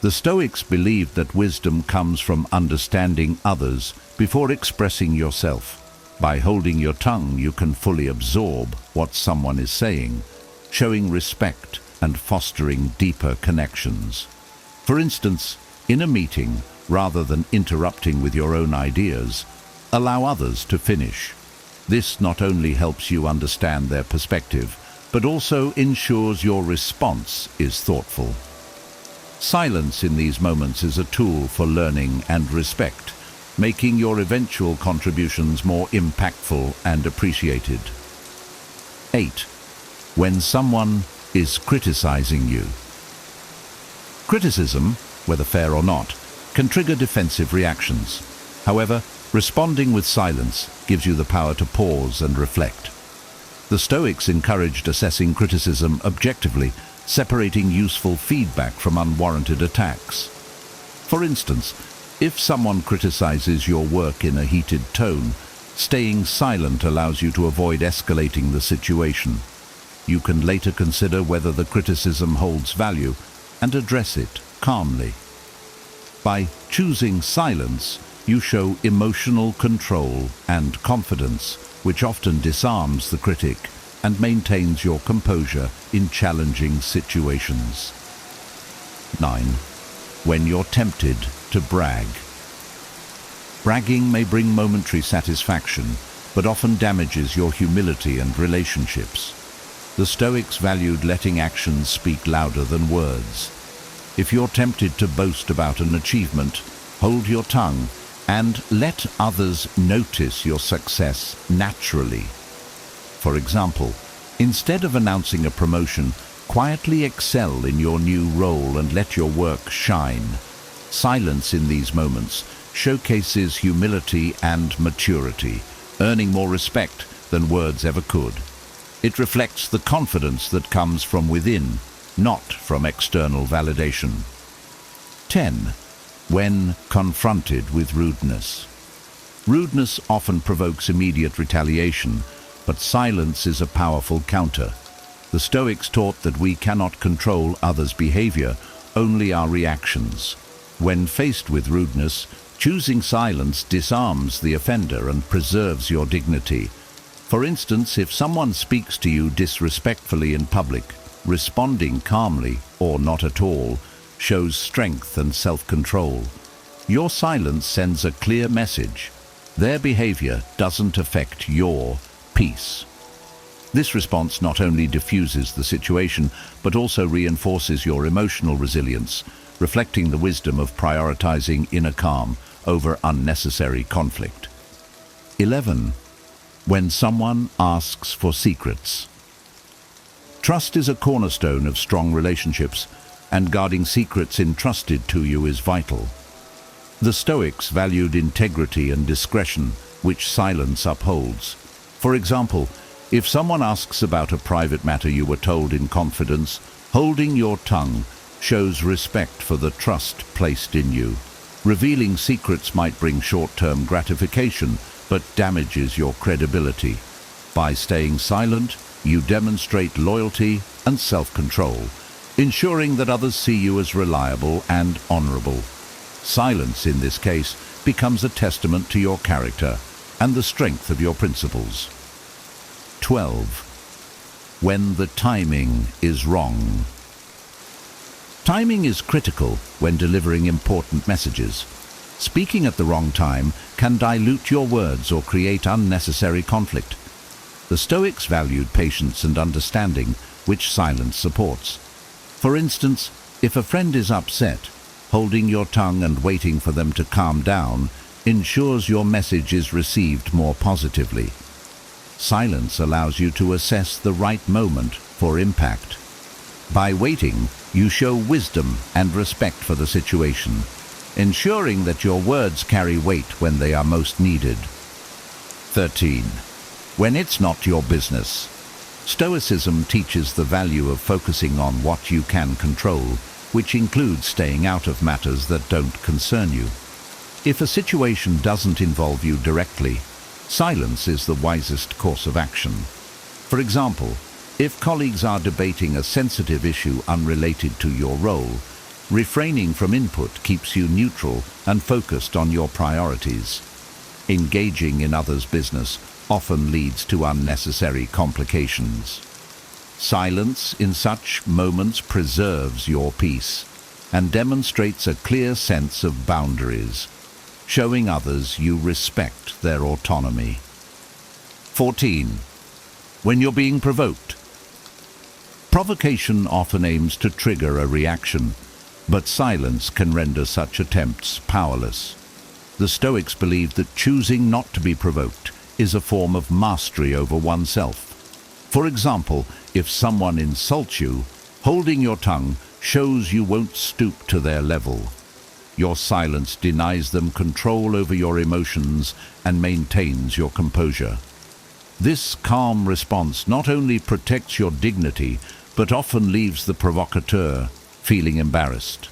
The Stoics believed that wisdom comes from understanding others before expressing yourself. By holding your tongue, you can fully absorb what someone is saying, showing respect and fostering deeper connections. For instance, in a meeting, rather than interrupting with your own ideas, allow others to finish. This not only helps you understand their perspective, but also ensures your response is thoughtful. Silence in these moments is a tool for learning and respect, making your eventual contributions more impactful and appreciated. 8. When someone is criticizing you. Criticism, whether fair or not, can trigger defensive reactions. However, responding with silence gives you the power to pause and reflect. The Stoics encouraged assessing criticism objectively, separating useful feedback from unwarranted attacks. For instance, if someone criticizes your work in a heated tone, staying silent allows you to avoid escalating the situation. You can later consider whether the criticism holds value and address it calmly. By choosing silence, you show emotional control and confidence, which often disarms the critic and maintains your composure in challenging situations. 9. When you're tempted to brag. Bragging may bring momentary satisfaction, but often damages your humility and relationships. The Stoics valued letting actions speak louder than words. If you're tempted to boast about an achievement, hold your tongue and let others notice your success naturally. For example, instead of announcing a promotion, quietly excel in your new role and let your work shine. Silence in these moments showcases humility and maturity, earning more respect than words ever could. It reflects the confidence that comes from within, not from external validation. 10. When confronted with rudeness. Rudeness often provokes immediate retaliation, but silence is a powerful counter. The Stoics taught that we cannot control others' behavior, only our reactions. When faced with rudeness, choosing silence disarms the offender and preserves your dignity. For instance, if someone speaks to you disrespectfully in public, responding calmly, or not at all, shows strength and self-control. Your silence sends a clear message. Their behavior doesn't affect your peace. This response not only diffuses the situation, but also reinforces your emotional resilience, reflecting the wisdom of prioritizing inner calm over unnecessary conflict. 11. When someone asks for secrets. Trust is a cornerstone of strong relationships, and guarding secrets entrusted to you is vital. The Stoics valued integrity and discretion, which silence upholds. For example, if someone asks about a private matter you were told in confidence, holding your tongue shows respect for the trust placed in you. Revealing secrets might bring short-term gratification, but damages your credibility. By staying silent, you demonstrate loyalty and self-control, ensuring that others see you as reliable and honorable. Silence, in this case, becomes a testament to your character and the strength of your principles. 12. When the timing is wrong. Timing is critical when delivering important messages. Speaking at the wrong time can dilute your words or create unnecessary conflict. The Stoics valued patience and understanding, which silence supports. For instance, if a friend is upset, holding your tongue and waiting for them to calm down ensures your message is received more positively. Silence allows you to assess the right moment for impact. By waiting, you show wisdom and respect for the situation, ensuring that your words carry weight when they are most needed. 13. When it's not your business. Stoicism teaches the value of focusing on what you can control, which includes staying out of matters that don't concern you. If a situation doesn't involve you directly, Silence is the wisest course of action. For example, if colleagues are debating a sensitive issue unrelated to your role, refraining from input keeps you neutral and focused on your priorities. Engaging in others' business often leads to unnecessary complications. Silence in such moments preserves your peace and demonstrates a clear sense of boundaries, showing others you respect their autonomy. 14. When you're being provoked. Provocation often aims to trigger a reaction, but silence can render such attempts powerless. The Stoics believed that choosing not to be provoked is a form of mastery over oneself. For example, if someone insults you, holding your tongue shows you won't stoop to their level. Your silence denies them control over your emotions and maintains your composure. This calm response not only protects your dignity, but often leaves the provocateur feeling embarrassed.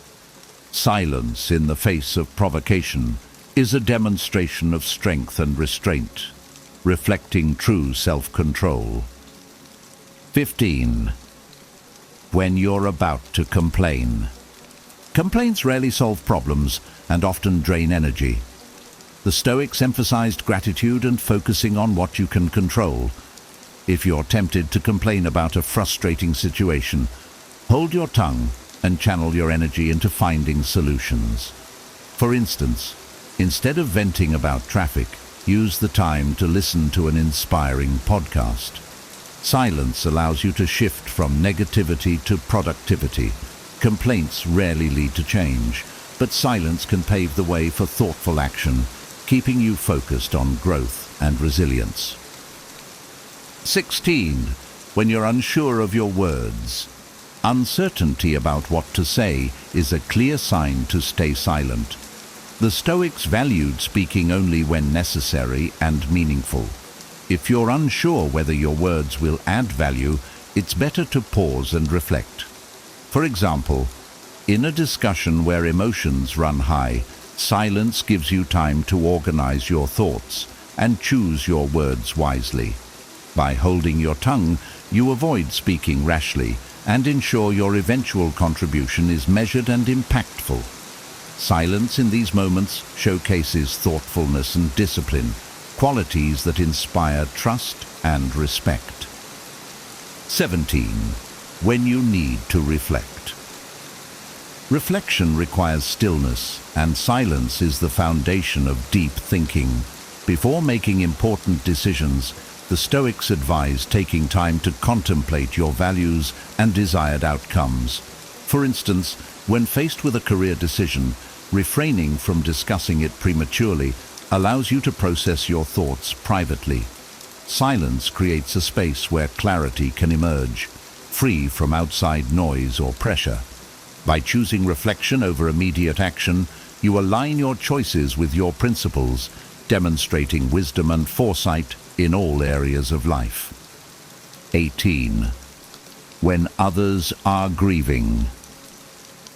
Silence in the face of provocation is a demonstration of strength and restraint, reflecting true self-control. 15. When you're about to complain. Complaints rarely solve problems and often drain energy. The Stoics emphasized gratitude and focusing on what you can control. If you're tempted to complain about a frustrating situation, hold your tongue and channel your energy into finding solutions. For instance, instead of venting about traffic, use the time to listen to an inspiring podcast. Silence allows you to shift from negativity to productivity. Complaints rarely lead to change, but silence can pave the way for thoughtful action, keeping you focused on growth and resilience. 16. When you're unsure of your words. Uncertainty about what to say is a clear sign to stay silent. The Stoics valued speaking only when necessary and meaningful. If you're unsure whether your words will add value, it's better to pause and reflect. For example, in a discussion where emotions run high, silence gives you time to organize your thoughts and choose your words wisely. By holding your tongue, you avoid speaking rashly and ensure your eventual contribution is measured and impactful. Silence in these moments showcases thoughtfulness and discipline, qualities that inspire trust and respect. 17. When you need to reflect. Reflection requires stillness, and silence is the foundation of deep thinking. Before making important decisions, the Stoics advise taking time to contemplate your values and desired outcomes. For instance, when faced with a career decision, refraining from discussing it prematurely allows you to process your thoughts privately. Silence creates a space where clarity can emerge, free from outside noise or pressure. By choosing reflection over immediate action, you align your choices with your principles, demonstrating wisdom and foresight in all areas of life. 18. When others are grieving.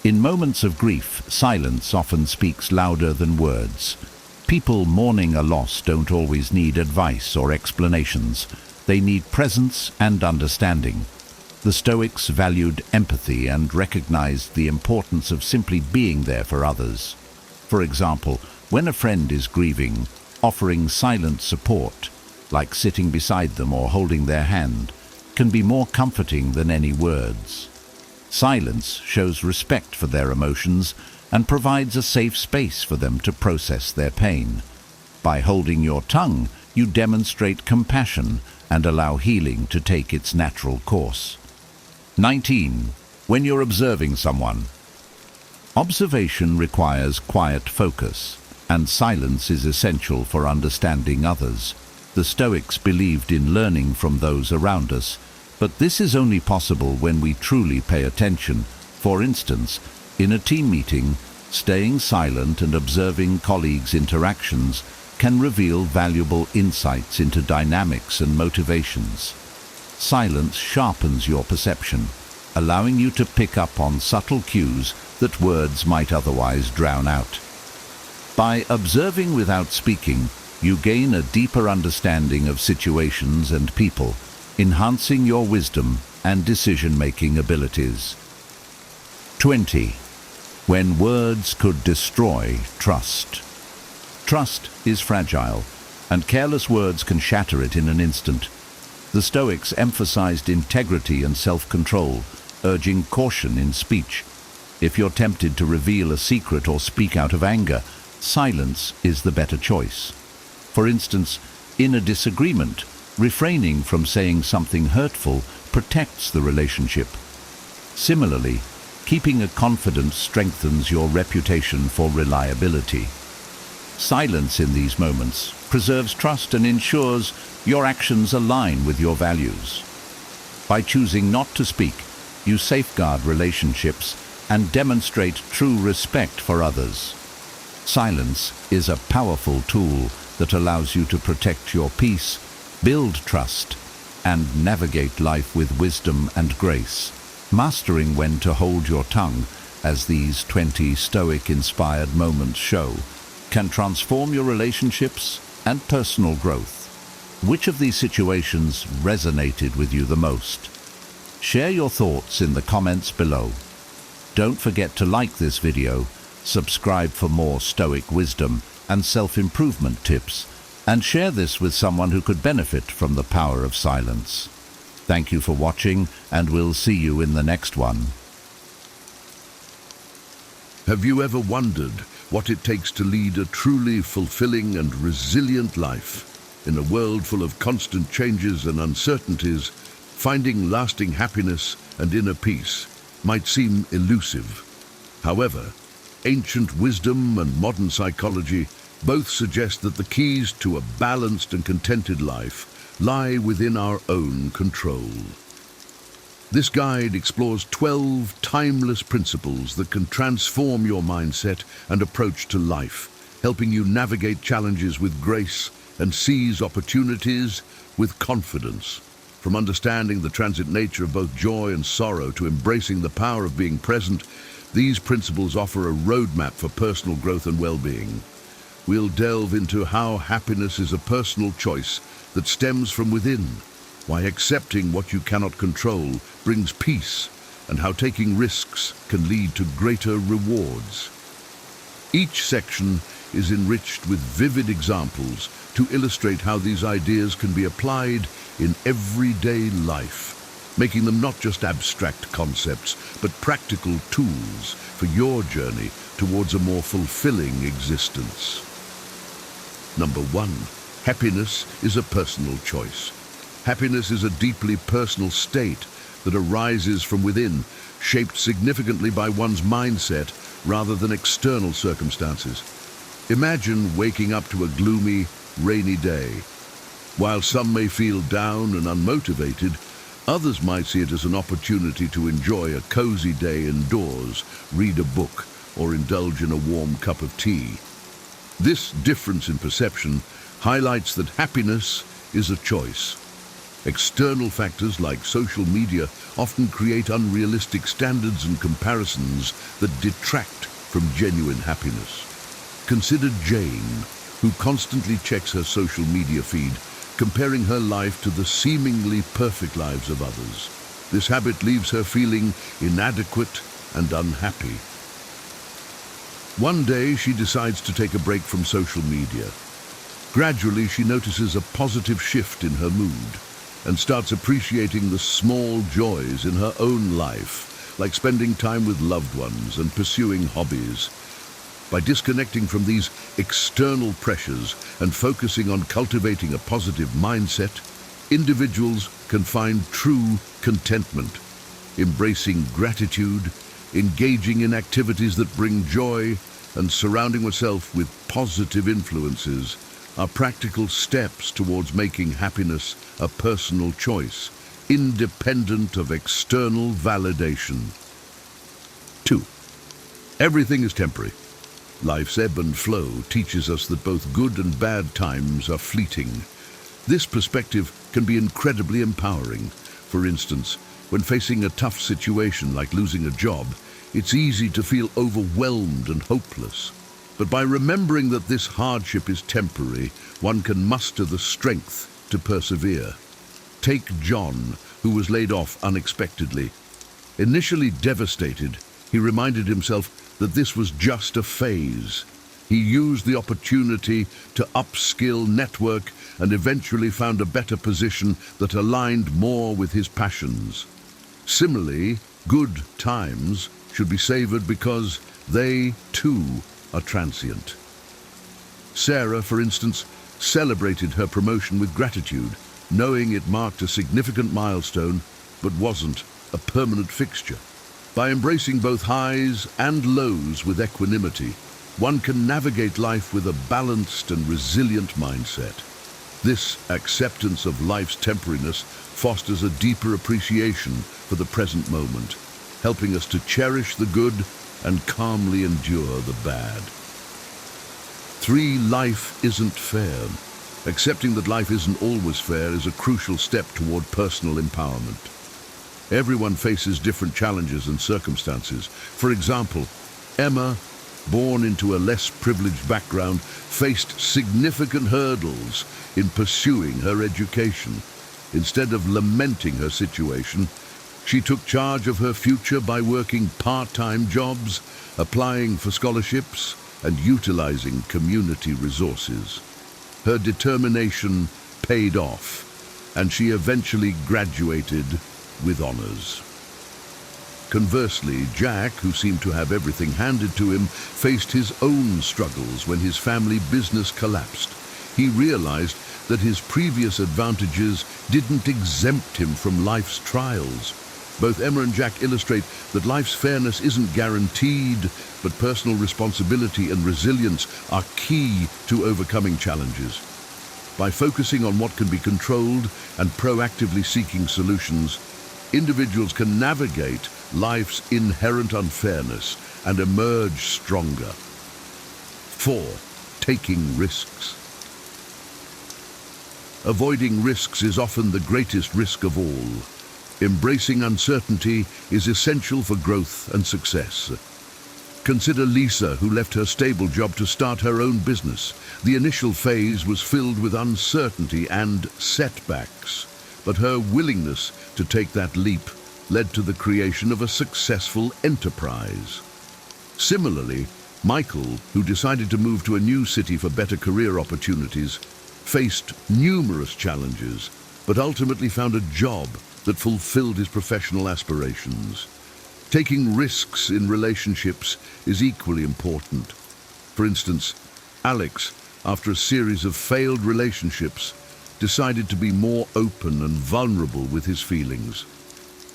In moments of grief, silence often speaks louder than words. People mourning a loss don't always need advice or explanations. They need presence and understanding. The Stoics valued empathy and recognized the importance of simply being there for others. For example, when a friend is grieving, offering silent support, like sitting beside them or holding their hand, can be more comforting than any words. Silence shows respect for their emotions and provides a safe space for them to process their pain. By holding your tongue, you demonstrate compassion and allow healing to take its natural course. 19. When you're observing someone. Observation requires quiet focus, and silence is essential for understanding others. The Stoics believed in learning from those around us, but this is only possible when we truly pay attention. For instance, in a team meeting, staying silent and observing colleagues' interactions can reveal valuable insights into dynamics and motivations. Silence sharpens your perception, allowing you to pick up on subtle cues that words might otherwise drown out. By observing without speaking, you gain a deeper understanding of situations and people, enhancing your wisdom and decision-making abilities. 20. When words could destroy trust. Trust is fragile, and careless words can shatter it in an instant. The Stoics emphasized integrity and self-control, urging caution in speech. If you're tempted to reveal a secret or speak out of anger, silence is the better choice. For instance, in a disagreement, refraining from saying something hurtful protects the relationship. Similarly, keeping a confidence strengthens your reputation for reliability. Silence in these moments preserves trust and ensures your actions align with your values. By choosing not to speak, you safeguard relationships and demonstrate true respect for others. Silence is a powerful tool that allows you to protect your peace, build trust, and navigate life with wisdom and grace. Mastering when to hold your tongue, as these 20 Stoic-inspired moments show, can transform your relationships and personal growth. Which of these situations resonated with you the most? Share your thoughts in the comments below. Don't forget to like this video, subscribe for more Stoic wisdom and self-improvement tips, and share this with someone who could benefit from the power of silence. Thank you for watching, and we'll see you in the next one. Have you ever wondered what it takes to lead a truly fulfilling and resilient life? In a world full of constant changes and uncertainties, finding lasting happiness and inner peace might seem elusive. However, ancient wisdom and modern psychology both suggest that the keys to a balanced and contented life lie within our own control. This guide explores 12 timeless principles that can transform your mindset and approach to life, helping you navigate challenges with grace and seize opportunities with confidence. From understanding the transit nature of both joy and sorrow to embracing the power of being present, these principles offer a roadmap for personal growth and well-being. We'll delve into how happiness is a personal choice that stems from within, why accepting what you cannot control brings peace, and how taking risks can lead to greater rewards. Each section is enriched with vivid examples to illustrate how these ideas can be applied in everyday life, making them not just abstract concepts, but practical tools for your journey towards a more fulfilling existence. Number 1, happiness is a personal choice. Happiness is a deeply personal state that arises from within, shaped significantly by one's mindset rather than external circumstances. Imagine waking up to a gloomy, rainy day. While some may feel down and unmotivated, others might see it as an opportunity to enjoy a cozy day indoors, read a book, or indulge in a warm cup of tea. This difference in perception highlights that happiness is a choice. External factors like social media often create unrealistic standards and comparisons that detract from genuine happiness. Consider Jane, who constantly checks her social media feed, comparing her life to the seemingly perfect lives of others. This habit leaves her feeling inadequate and unhappy. One day, she decides to take a break from social media. Gradually, she notices a positive shift in her mood and starts appreciating the small joys in her own life, like spending time with loved ones and pursuing hobbies. By disconnecting from these external pressures and focusing on cultivating a positive mindset, individuals can find true contentment, embracing gratitude, engaging in activities that bring joy, and surrounding oneself with positive influences are practical steps towards making happiness a personal choice, independent of external validation. 2. Everything is temporary. Life's ebb and flow teaches us that both good and bad times are fleeting. This perspective can be incredibly empowering. For instance, when facing a tough situation like losing a job, it's easy to feel overwhelmed and hopeless. But by remembering that this hardship is temporary, one can muster the strength to persevere. Take John, who was laid off unexpectedly. Initially devastated, he reminded himself that this was just a phase. He used the opportunity to upskill, network, and eventually found a better position that aligned more with his passions. Similarly, good times should be savored because they, too, are transient. Sarah, for instance, celebrated her promotion with gratitude, knowing it marked a significant milestone but wasn't a permanent fixture. By embracing both highs and lows with equanimity, one can navigate life with a balanced and resilient mindset. This acceptance of life's temporariness fosters a deeper appreciation for the present moment, helping us to cherish the good and calmly endure the bad. 3. Life isn't fair. Accepting that life isn't always fair is a crucial step toward personal empowerment. Everyone faces different challenges and circumstances. For example, Emma, born into a less privileged background, faced significant hurdles in pursuing her education. Instead of lamenting her situation, she took charge of her future by working part-time jobs, applying for scholarships, and utilizing community resources. Her determination paid off, and she eventually graduated with honors. Conversely, Jack, who seemed to have everything handed to him, faced his own struggles when his family business collapsed. He realized that his previous advantages didn't exempt him from life's trials. Both Emma and Jack illustrate that life's fairness isn't guaranteed, but personal responsibility and resilience are key to overcoming challenges. By focusing on what can be controlled and proactively seeking solutions, individuals can navigate life's inherent unfairness and emerge stronger. 4. Taking risks. Avoiding risks is often the greatest risk of all. Embracing uncertainty is essential for growth and success. Consider Lisa, who left her stable job to start her own business. The initial phase was filled with uncertainty and setbacks, but her willingness to take that leap led to the creation of a successful enterprise. Similarly, Michael, who decided to move to a new city for better career opportunities, faced numerous challenges, but ultimately found a job that fulfilled his professional aspirations. Taking risks in relationships is equally important. For instance, Alex, after a series of failed relationships, decided to be more open and vulnerable with his feelings.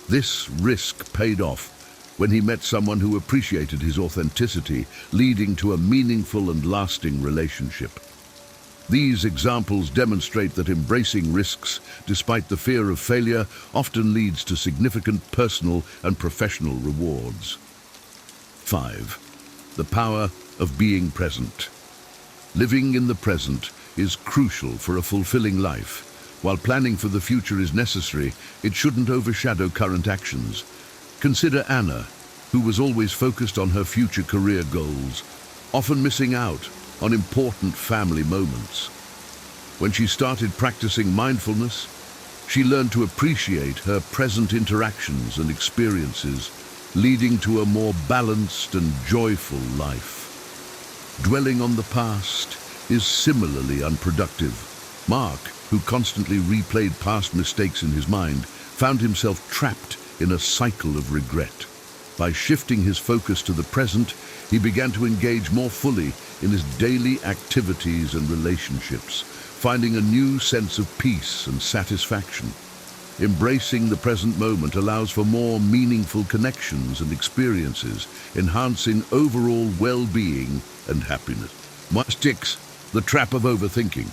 This risk paid off when he met someone who appreciated his authenticity, leading to a meaningful and lasting relationship. These examples demonstrate that embracing risks, despite the fear of failure, often leads to significant personal and professional rewards. 5. The power of being present. Living in the present is crucial for a fulfilling life. While planning for the future is necessary, it shouldn't overshadow current actions. Consider Anna, who was always focused on her future career goals, often missing out on important family moments. When she started practicing mindfulness, she learned to appreciate her present interactions and experiences, leading to a more balanced and joyful life. Dwelling on the past is similarly unproductive. Mark, who constantly replayed past mistakes in his mind, found himself trapped in a cycle of regret. By shifting his focus to the present, he began to engage more fully in his daily activities and relationships, finding a new sense of peace and satisfaction. Embracing the present moment allows for more meaningful connections and experiences, enhancing overall well-being and happiness. 6. The trap of overthinking.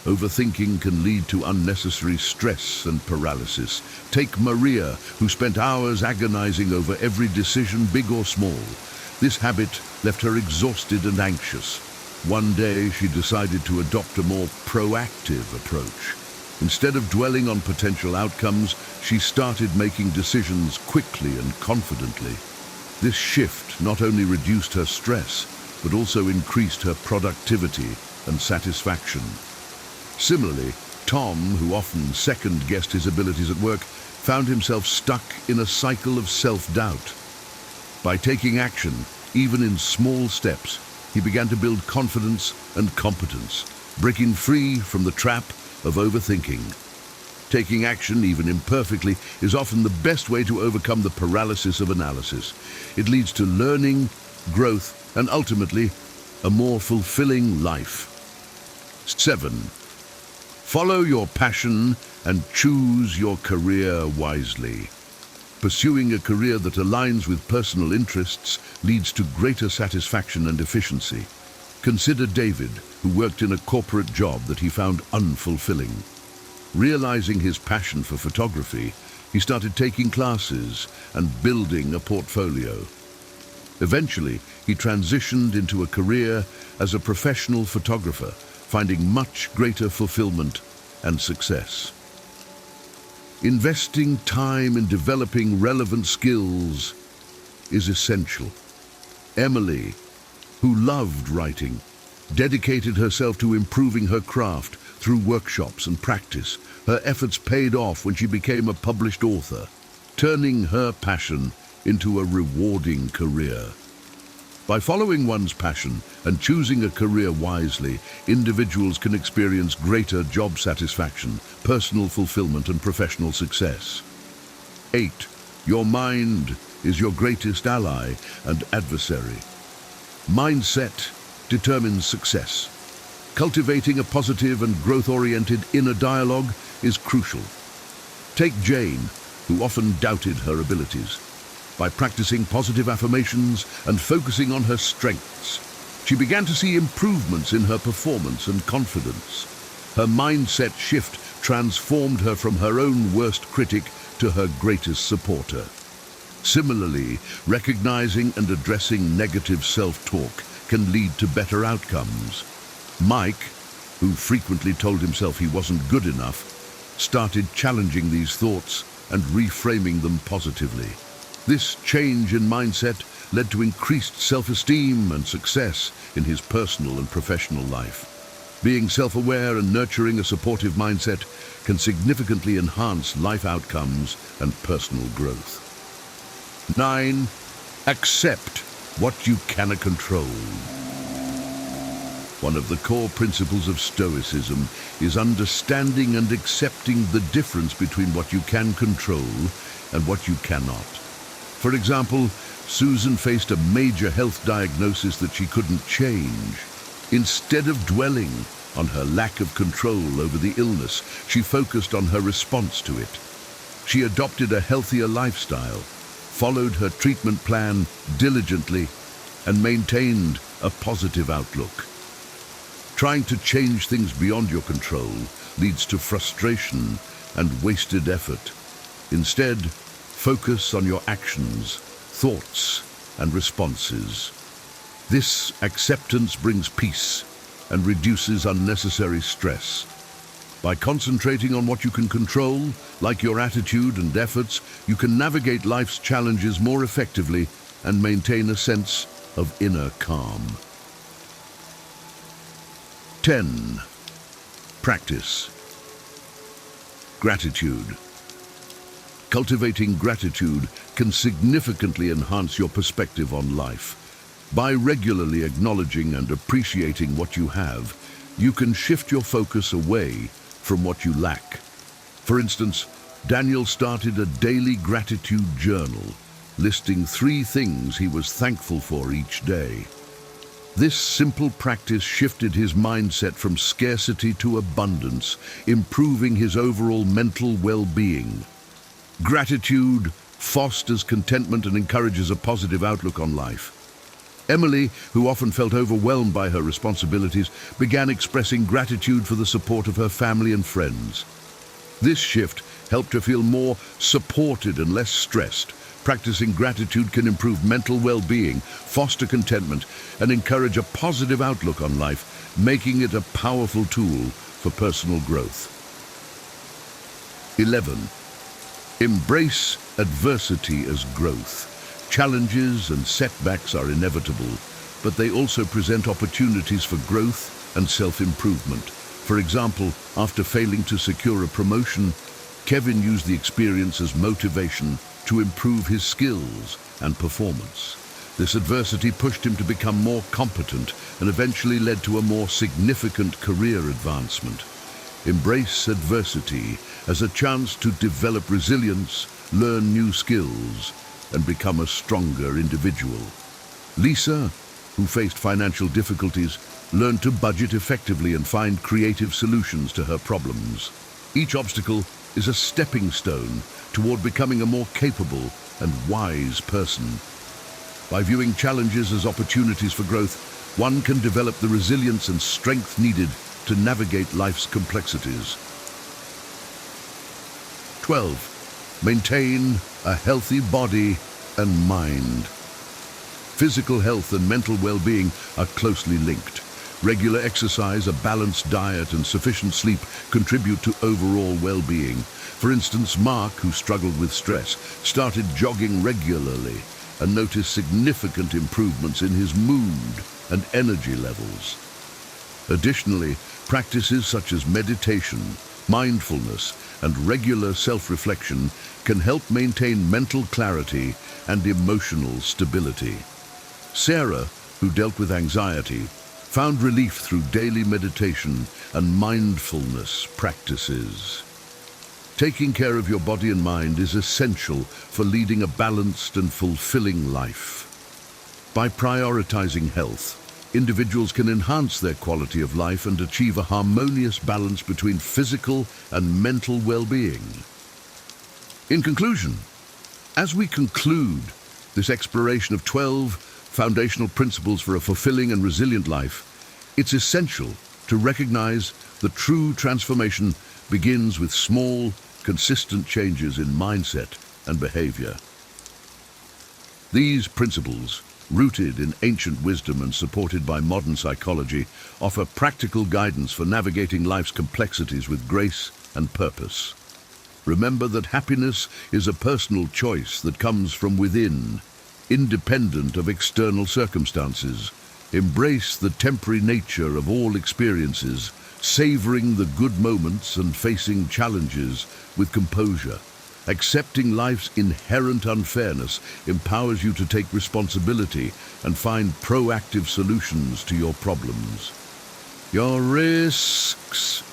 Overthinking can lead to unnecessary stress and paralysis. Take Maria, who spent hours agonizing over every decision, big or small. This habit left her exhausted and anxious. One day, she decided to adopt a more proactive approach. Instead of dwelling on potential outcomes, she started making decisions quickly and confidently. This shift not only reduced her stress, but also increased her productivity and satisfaction. Similarly, Tom, who often second-guessed his abilities at work, found himself stuck in a cycle of self-doubt. By taking action, even in small steps, he began to build confidence and competence, breaking free from the trap of overthinking. Taking action, even imperfectly, is often the best way to overcome the paralysis of analysis. It leads to learning, growth, and ultimately, a more fulfilling life. 7. Follow your passion and choose your career wisely. Pursuing a career that aligns with personal interests leads to greater satisfaction and efficiency. Consider David, who worked in a corporate job that he found unfulfilling. Realizing his passion for photography, he started taking classes and building a portfolio. Eventually, he transitioned into a career as a professional photographer, finding much greater fulfillment and success. Investing time in developing relevant skills is essential. Emily, who loved writing, dedicated herself to improving her craft through workshops and practice. Her efforts paid off when she became a published author, turning her passion into a rewarding career. By following one's passion and choosing a career wisely, individuals can experience greater job satisfaction, personal fulfillment, and professional success. 8. Your mind is your greatest ally and adversary. Mindset determines success. Cultivating a positive and growth-oriented inner dialogue is crucial. Take Jane, who often doubted her abilities. By practicing positive affirmations and focusing on her strengths, she began to see improvements in her performance and confidence. Her mindset shift transformed her from her own worst critic to her greatest supporter. Similarly, recognizing and addressing negative self-talk can lead to better outcomes. Mike, who frequently told himself he wasn't good enough, started challenging these thoughts and reframing them positively. This change in mindset led to increased self-esteem and success in his personal and professional life. Being self-aware and nurturing a supportive mindset can significantly enhance life outcomes and personal growth. 9. Accept what you cannot control. One of the core principles of Stoicism is understanding and accepting the difference between what you can control and what you cannot. For example, Susan faced a major health diagnosis that she couldn't change. Instead of dwelling on her lack of control over the illness, she focused on her response to it. She adopted a healthier lifestyle, followed her treatment plan diligently, and maintained a positive outlook. Trying to change things beyond your control leads to frustration and wasted effort. Instead, focus on your actions, thoughts, and responses. This acceptance brings peace and reduces unnecessary stress. By concentrating on what you can control, like your attitude and efforts, you can navigate life's challenges more effectively and maintain a sense of inner calm. 10. Practice. Gratitude. Cultivating gratitude can significantly enhance your perspective on life. By regularly acknowledging and appreciating what you have, you can shift your focus away from what you lack. For instance, Daniel started a daily gratitude journal, listing 3 things he was thankful for each day. This simple practice shifted his mindset from scarcity to abundance, improving his overall mental well-being. Gratitude fosters contentment and encourages a positive outlook on life. Emily, who often felt overwhelmed by her responsibilities, began expressing gratitude for the support of her family and friends. This shift helped her feel more supported and less stressed. Practicing gratitude can improve mental well-being, foster contentment, and encourage a positive outlook on life, making it a powerful tool for personal growth. 11. Embrace adversity as growth. Challenges and setbacks are inevitable, but they also present opportunities for growth and self-improvement. For example, after failing to secure a promotion, Kevin used the experience as motivation to improve his skills and performance. This adversity pushed him to become more competent and eventually led to a more significant career advancement. Embrace adversity as a chance to develop resilience, learn new skills, and become a stronger individual. Lisa, who faced financial difficulties, learned to budget effectively and find creative solutions to her problems. Each obstacle is a stepping stone toward becoming a more capable and wise person. By viewing challenges as opportunities for growth, one can develop the resilience and strength needed to navigate life's complexities. 12. Maintain a healthy body and mind. Physical health and mental well-being are closely linked. Regular exercise, a balanced diet, and sufficient sleep contribute to overall well-being. For instance, Mark, who struggled with stress, started jogging regularly and noticed significant improvements in his mood and energy levels. Additionally, practices such as meditation, mindfulness, and regular self-reflection can help maintain mental clarity and emotional stability. Sarah, who dealt with anxiety, found relief through daily meditation and mindfulness practices. Taking care of your body and mind is essential for leading a balanced and fulfilling life. By prioritizing health, individuals can enhance their quality of life and achieve a harmonious balance between physical and mental well-being. In conclusion, as we conclude this exploration of 12 foundational principles for a fulfilling and resilient life, it's essential to recognize that true transformation begins with small, consistent changes in mindset and behavior. These principles, rooted in ancient wisdom and supported by modern psychology, offer practical guidance for navigating life's complexities with grace and purpose. Remember that happiness is a personal choice that comes from within, independent of external circumstances. Embrace the temporary nature of all experiences, savoring the good moments and facing challenges with composure. Accepting life's inherent unfairness empowers you to take responsibility and find proactive solutions to your problems. Your risks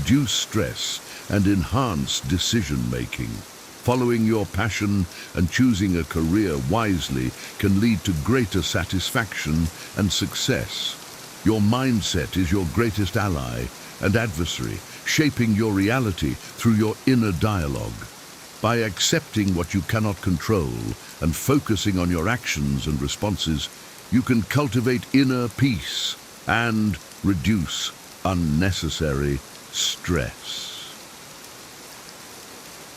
reduce stress and enhance decision-making. Following your passion and choosing a career wisely can lead to greater satisfaction and success. Your mindset is your greatest ally and adversary, shaping your reality through your inner dialogue. By accepting what you cannot control and focusing on your actions and responses, you can cultivate inner peace and reduce unnecessary stress.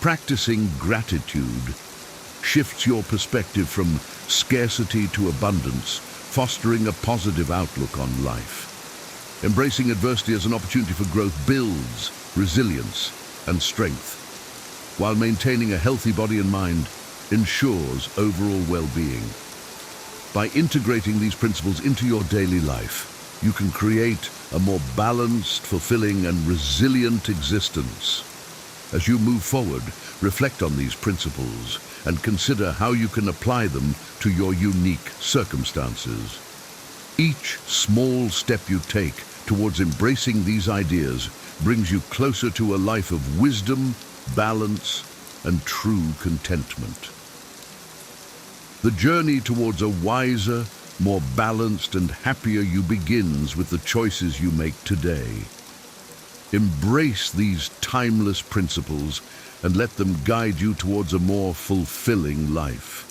Practicing gratitude shifts your perspective from scarcity to abundance, fostering a positive outlook on life. Embracing adversity as an opportunity for growth builds resilience and strength, while maintaining a healthy body and mind ensures overall well-being. By integrating these principles into your daily life, you can create a more balanced, fulfilling, and resilient existence. As you move forward, reflect on these principles and consider how you can apply them to your unique circumstances. Each small step you take towards embracing these ideas brings you closer to a life of wisdom, balance, and true contentment. The journey towards a wiser, more balanced, and happier you begins with the choices you make today. Embrace these timeless principles and let them guide you towards a more fulfilling life.